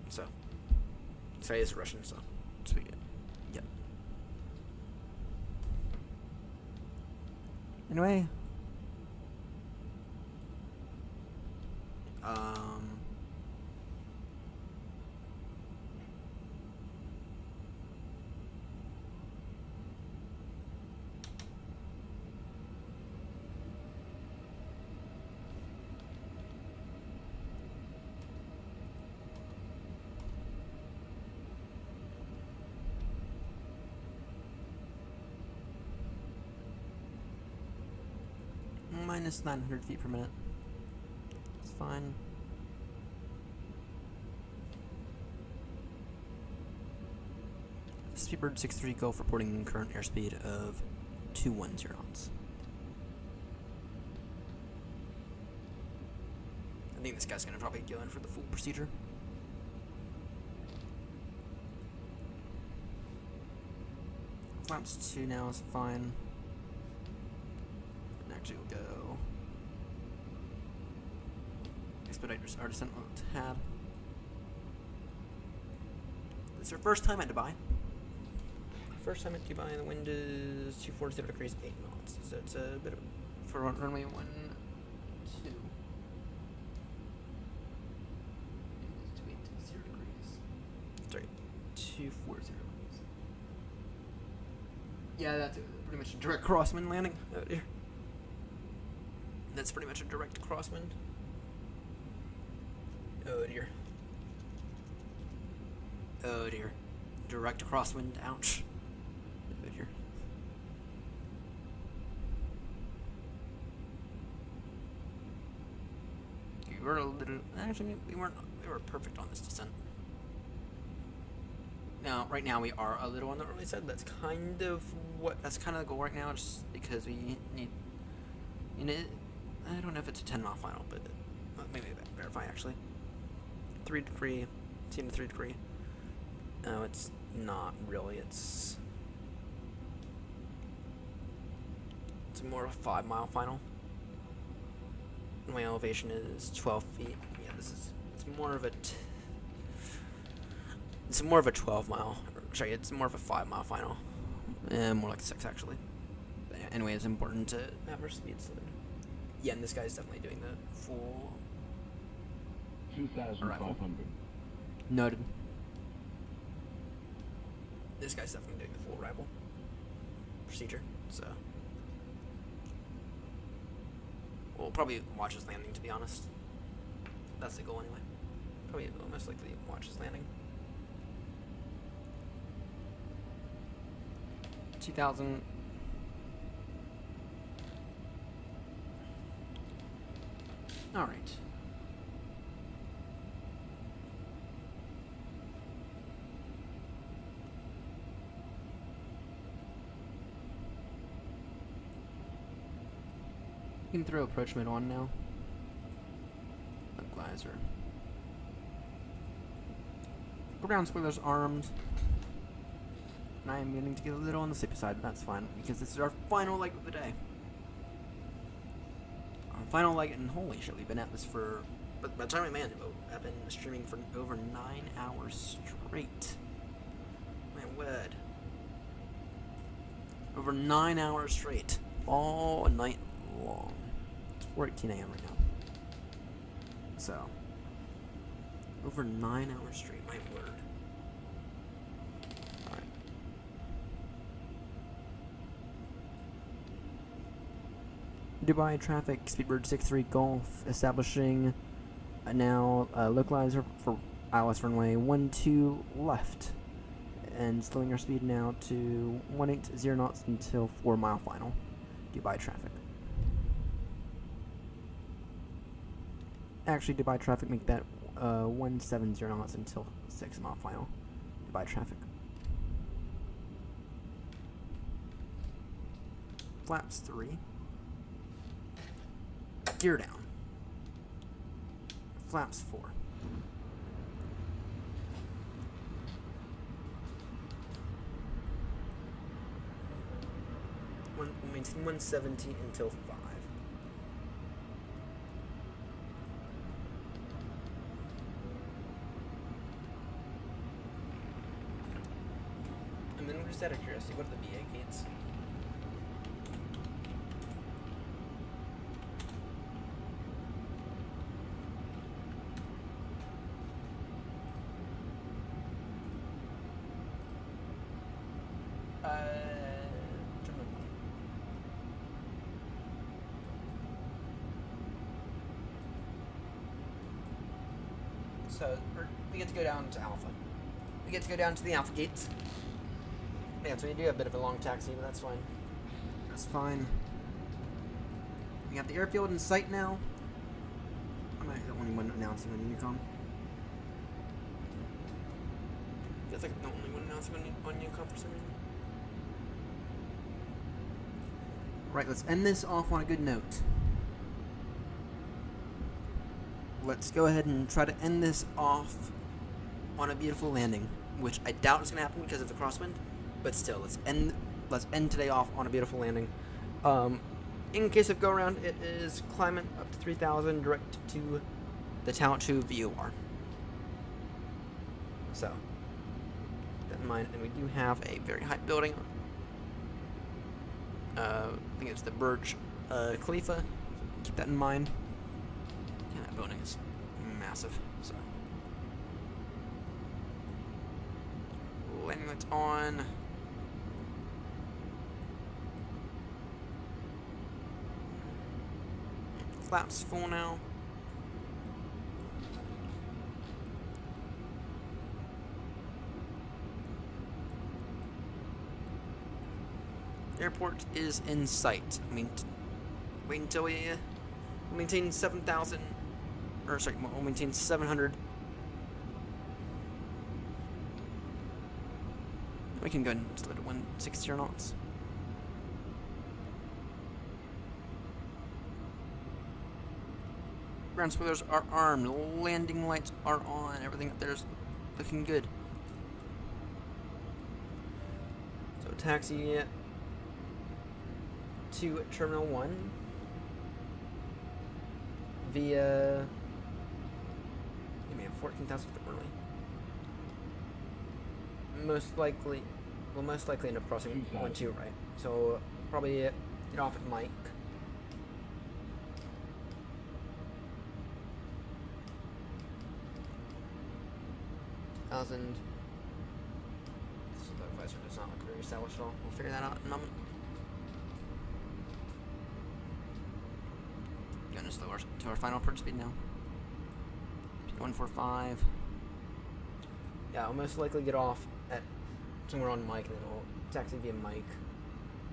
So, this guy is Russian, so speak it. Yep. Anyway. Minus 900 feet per minute. It's fine. Speedbird 63 Golf reporting current airspeed of 210 knots. I think this guy's gonna probably go in for the full procedure. Flaps 2 now is fine. And actually we'll go expedite our descent on the tab. This is our first time at Dubai. First time at Dubai, the wind is 240 degrees 8 knots. So it's a bit of for runway 12. It's 280 degrees. Sorry, 240 degrees. Yeah, that's pretty much a direct crosswind landing out here. That's pretty much a direct crosswind. Oh dear. Oh dear. Direct crosswind, ouch. Oh dear. We were a little, actually we were perfect on this descent. Now, right now we are a little on the early side. That's kind of the goal right now, just because we need, you know, I don't know if it's a 10-mile final, but maybe verify actually. 3 degree, team to 3 degree. No, it's not really. It's more of a 5-mile final. My elevation is 12 feet. Yeah, it's more of a 12-mile. Sorry, it's more of a 5-mile final. More like 6 actually. But anyway, it's important to have our speed slowed. Yeah, and this guy's definitely doing the full 2,500. Noted. This guy's definitely doing the full arrival procedure, so we'll probably watch his landing, to be honest. That's the goal anyway. Probably most likely watch his landing. 2,000. All right. You can throw approach mode on now. Geyser. Ground spoilers armed. And I am beginning to get a little on the sleepy side, but that's fine, because this is our final leg of the day. Our final leg, and holy shit, we've been at this for, but by the time I manned it, I've been streaming for over 9 hours straight. My word. Over 9 hours straight. All night long. It's 4:18 a.m. right now. So, over 9 hours straight, my word. Alright. Dubai traffic, Speedbird 63 Golf, establishing now localizer for ILS runway 12 left. And slowing our speed now to 180 knots until 4-mile final. Dubai traffic. Actually, Dubai traffic, make that 170 knots until 6-mile final. Dubai traffic. Flaps 3. Gear down. Flaps 4. Maintain 170 until 5. And then just out of curiosity, what are the VA gates? So we get to go down to Alpha. We get to go down to the Alpha gates. Yeah, so we do have a bit of a long taxi, but that's fine. That's fine. We got the airfield in sight now. I'm not the only one announcing on Unicom. Feels like I'm the only one announcing on Unicom for some reason. Right, let's end this off on a good note. Let's go ahead and try to end this off on a beautiful landing, which I doubt is going to happen because of the crosswind, but still, let's end today off on a beautiful landing. In case of go around, it is climbing up to 3,000 direct to the Tower 2 VOR. So, keep that in mind, and we do have a very high building. I think it's the Burj Khalifa. Keep that in mind. Yeah, that building is massive, so. Landing lights on. flaps full now. Airport is in sight. I mean, wait until we maintain 7,000, or sorry, we'll maintain 700. We can go ahead and slow to 160 knots. Ground spoilers are armed. Landing lights are on. Everything up there is looking good. So taxi to Terminal 1 via 14,000 foot runway. Most likely end up crossing 1-2 right. So probably get off at Mike. Thousand. The visor does not look very stylish at all. We'll figure that out in a moment. Gonna slow to our final approach speed now. 145. Yeah, I'll most likely get off at somewhere on Mike, and then we'll taxi via Mike.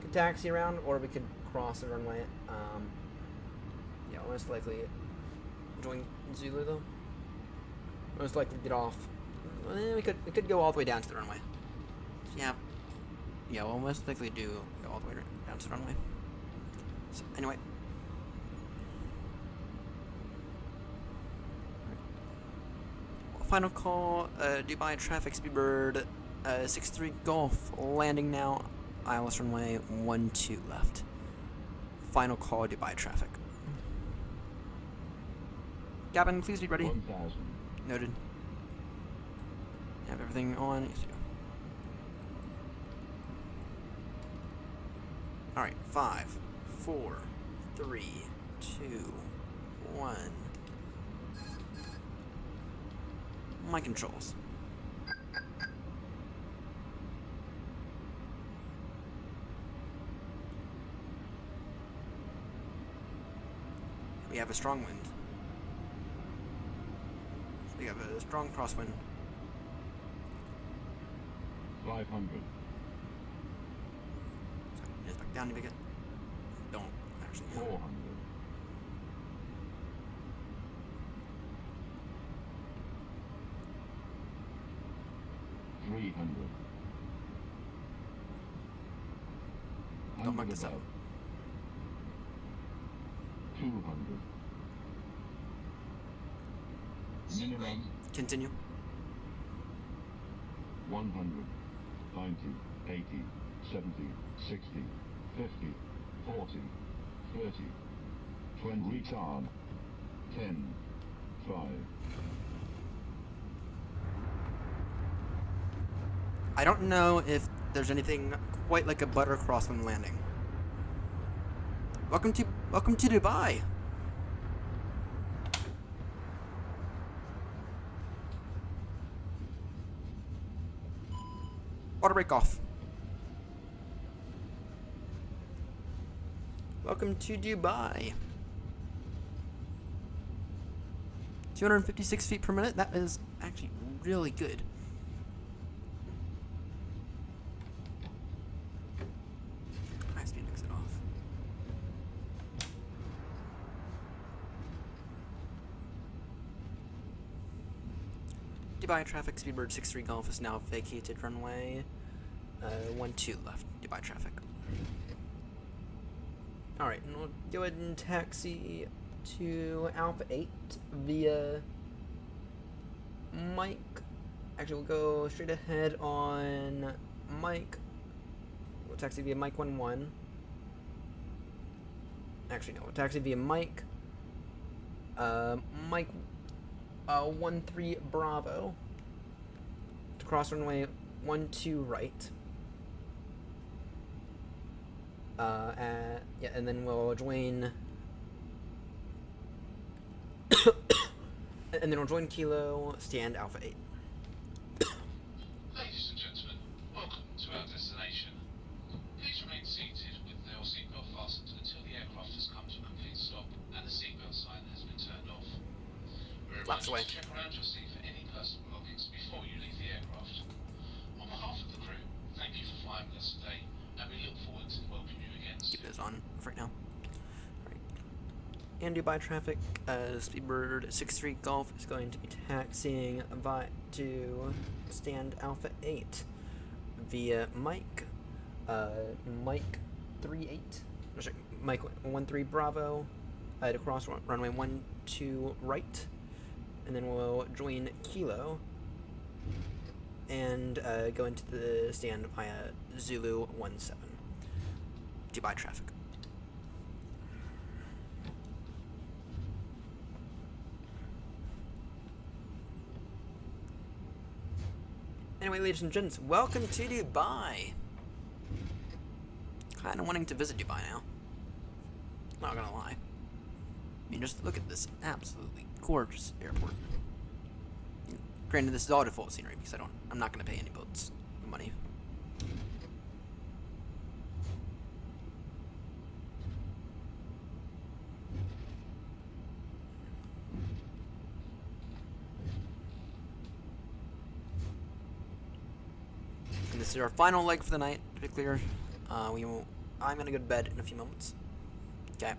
Could taxi around, or we could cross the runway. Yeah, I'll most likely join Zulu though. Most likely get off. We could go all the way down to the runway. So yeah, we'll most likely go all the way down to the runway. So anyway. Final call, Dubai traffic, Speedbird 63 Golf, landing now, ILS runway 12 left. Final call, Dubai traffic. Gavin, please be ready. 1,000. Noted. Have everything on. Alright, 5, 4, 3, 2, 1. My controls. We have a strong wind. We have a strong crosswind. 500. Sorry, just back down to begin. Don't actually. 400. 300. Don't mark this up. 200. Minimum Continue. 100, 90, 80, 70, 60, 50, 40, 30, 20, retard, 10, 5. I don't know if there's anything quite like a butter crosswind landing. Welcome to Dubai. Water break off. Welcome to Dubai. 256 feet per minute. That is actually really good. High speed exit off. Dubai traffic, Speedbird 63 Golf is now vacated runway 12 left, Dubai traffic. Alright, and we'll go ahead and taxi to Alpha 8 via Mike. Actually, we'll go straight ahead on Mike. We'll taxi via Mike 11. Actually, no, we'll taxi via Mike. Mike 13 Bravo to cross runway 12 right. Yeah, and then we'll join. And then we'll join Kilo, stand Alpha 8. Ladies and gentlemen, welcome to our destination. Please remain seated with your seatbelt fastened until the aircraft has come to a complete stop and the seatbelt minutes away. Check around your seat for any personal belongings before you leave the aircraft. On behalf of the crew, thank you for flying with us today, and we look forward to welcoming you again soon. Keep those on for right now. Alright. And Dubai traffic, Speedbird 63 Golf is going to be taxiing to stand Alpha 8 via Mike 13 Bravo to cross runway 12 right, and then we'll join Kilo and go into the stand via Zulu 17. Dubai traffic. Anyway, ladies and gents, welcome to Dubai. Kinda wanting to visit Dubai now. Not gonna lie. I mean, just look at this absolutely gorgeous airport. Granted, this is all default scenery because I'm not gonna pay any boats money. And this is our final leg for the night, to be clear. I'm gonna go to bed in a few moments. Okay.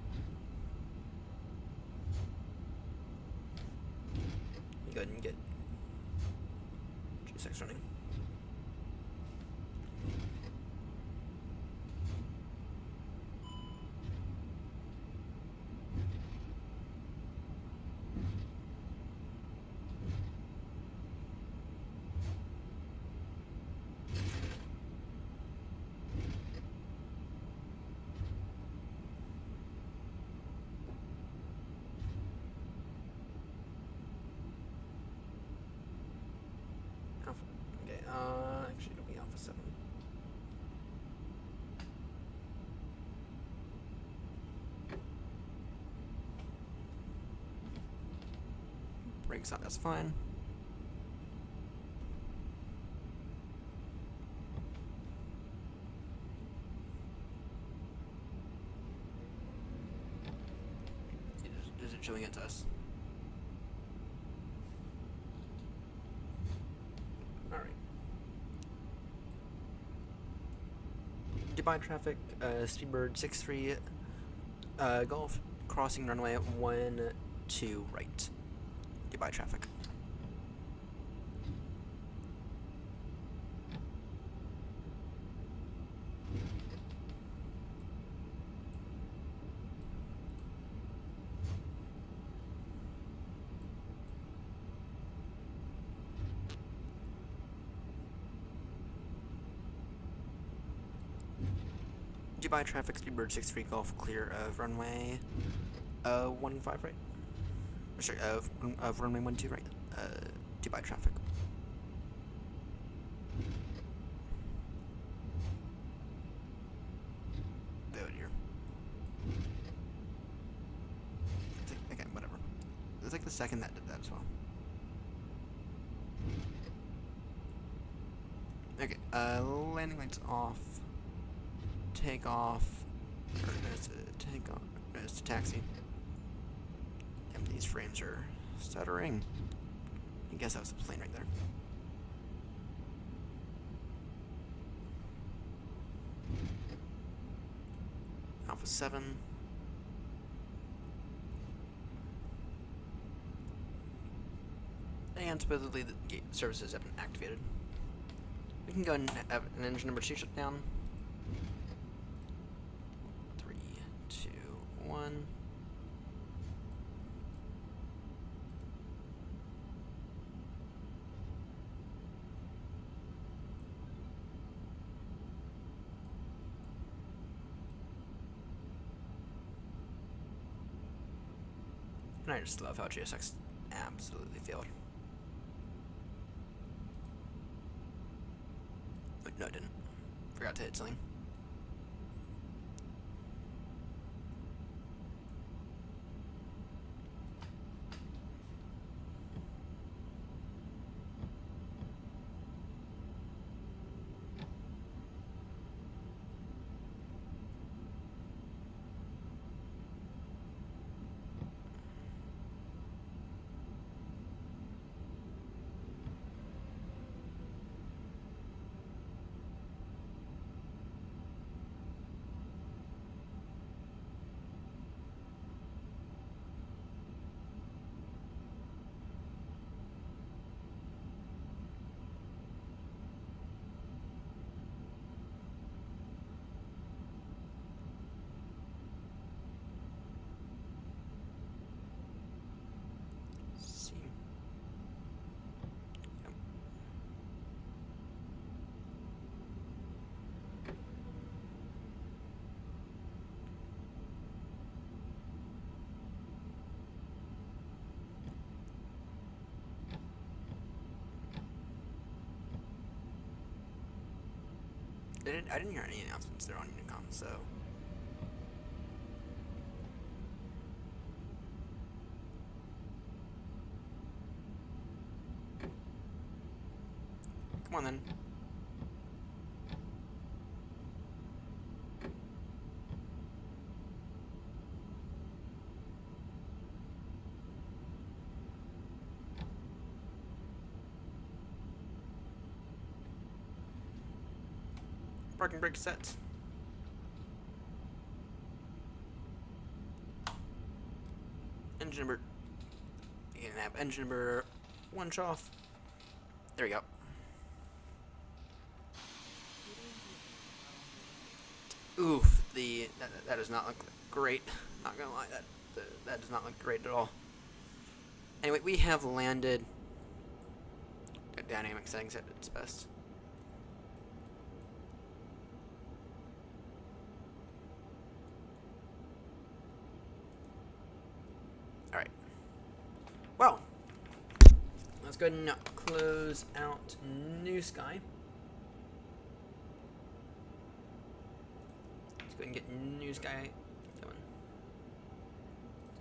Go ahead and get G6 running. Okay, actually it'll be Alpha 7. Brakes out, that's fine. Is it showing it to us? Alright. Dubai traffic, Speedbird 63 Golf, crossing runway 12 right. Dubai traffic. Dubai traffic, Speedbird 63 Golf, clear of runway 15 right. Sorry, of runway 12 right. Dubai traffic. Oh dear. Okay, whatever. It's like the second that did that as well. Okay, landing lights off. Take off. Or there's a take off. There's a taxi. And these frames are stuttering. I guess that was the plane right there. Alpha 7. And supposedly the gate services have been activated. We can go and have an engine number 2 shut down. 3, 2, 1. And I just love how GSX absolutely failed. Oh, no, it didn't. Forgot to hit something. I didn't hear any announcements there on Unicom, so. Come on then. Parking brake set. Engine number. You can have engine number 1 off. There we go. Oof, that does not look great. Not gonna lie, that does not look great at all. Anyway, we have landed. Dynamic settings at its best. Alright. Well, let's go ahead and close out Newsky. Let's go ahead and get Newsky going. Let's go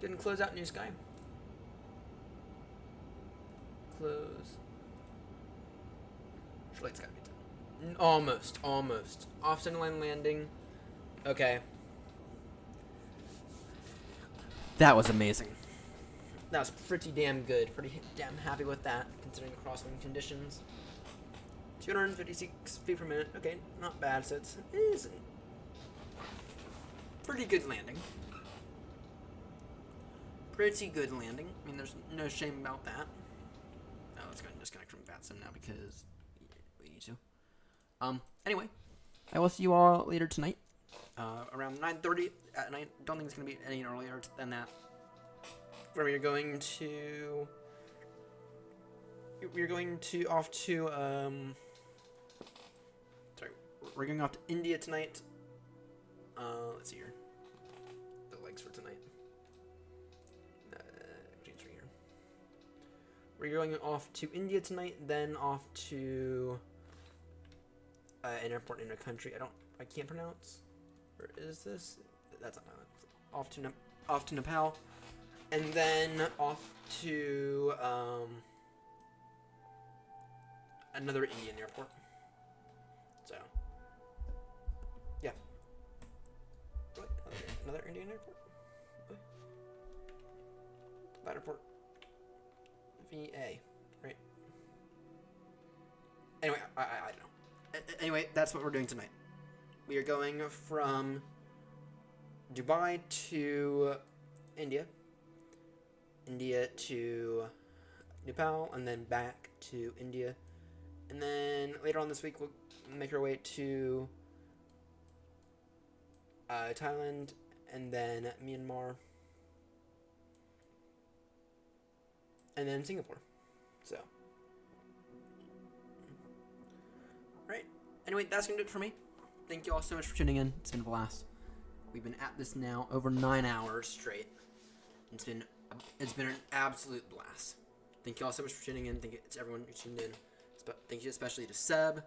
ahead and close out Newsky. Close. Flight's gotta be done. Almost. Off center line landing. Okay. That was amazing. That was pretty damn good. Pretty damn happy with that, considering the crosswind conditions. 256 feet per minute. Okay, not bad. So it's pretty good landing. Pretty good landing. I mean, there's no shame about that. Oh, let's go and disconnect from VATSIM now because we need to. Anyway, I will see you all later tonight. Around 9:30 at night. Don't think it's gonna be any earlier than that. Where we're going to we're going off to India tonight. Let's see here. The legs for tonight. Change right here. We're going off to India tonight, then off to an airport in a country I can't pronounce. Where is this? That's not Thailand. Off to Nepal, and then off to another Indian airport. So, yeah. What? Another Indian airport? What? That airport. VA, right? Anyway, I don't know. Anyway, that's what we're doing tonight. We are going from Dubai to India to Nepal, and then back to India. And then later on this week, we'll make our way to Thailand, and then Myanmar, and then Singapore. So, right. Anyway, that's gonna do it for me. Thank you all so much for tuning in. It's been a blast. We've been at this now over 9 hours straight. It's been an absolute blast. Thank you all so much for tuning in. Thank you to everyone who tuned in. Thank you especially to Seb,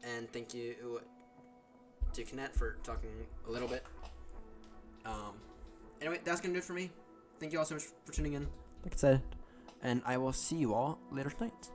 and thank you to Kinet for talking a little bit. Anyway, that's gonna do it for me. Thank you all so much for tuning in. Like I said, and I will see you all later tonight.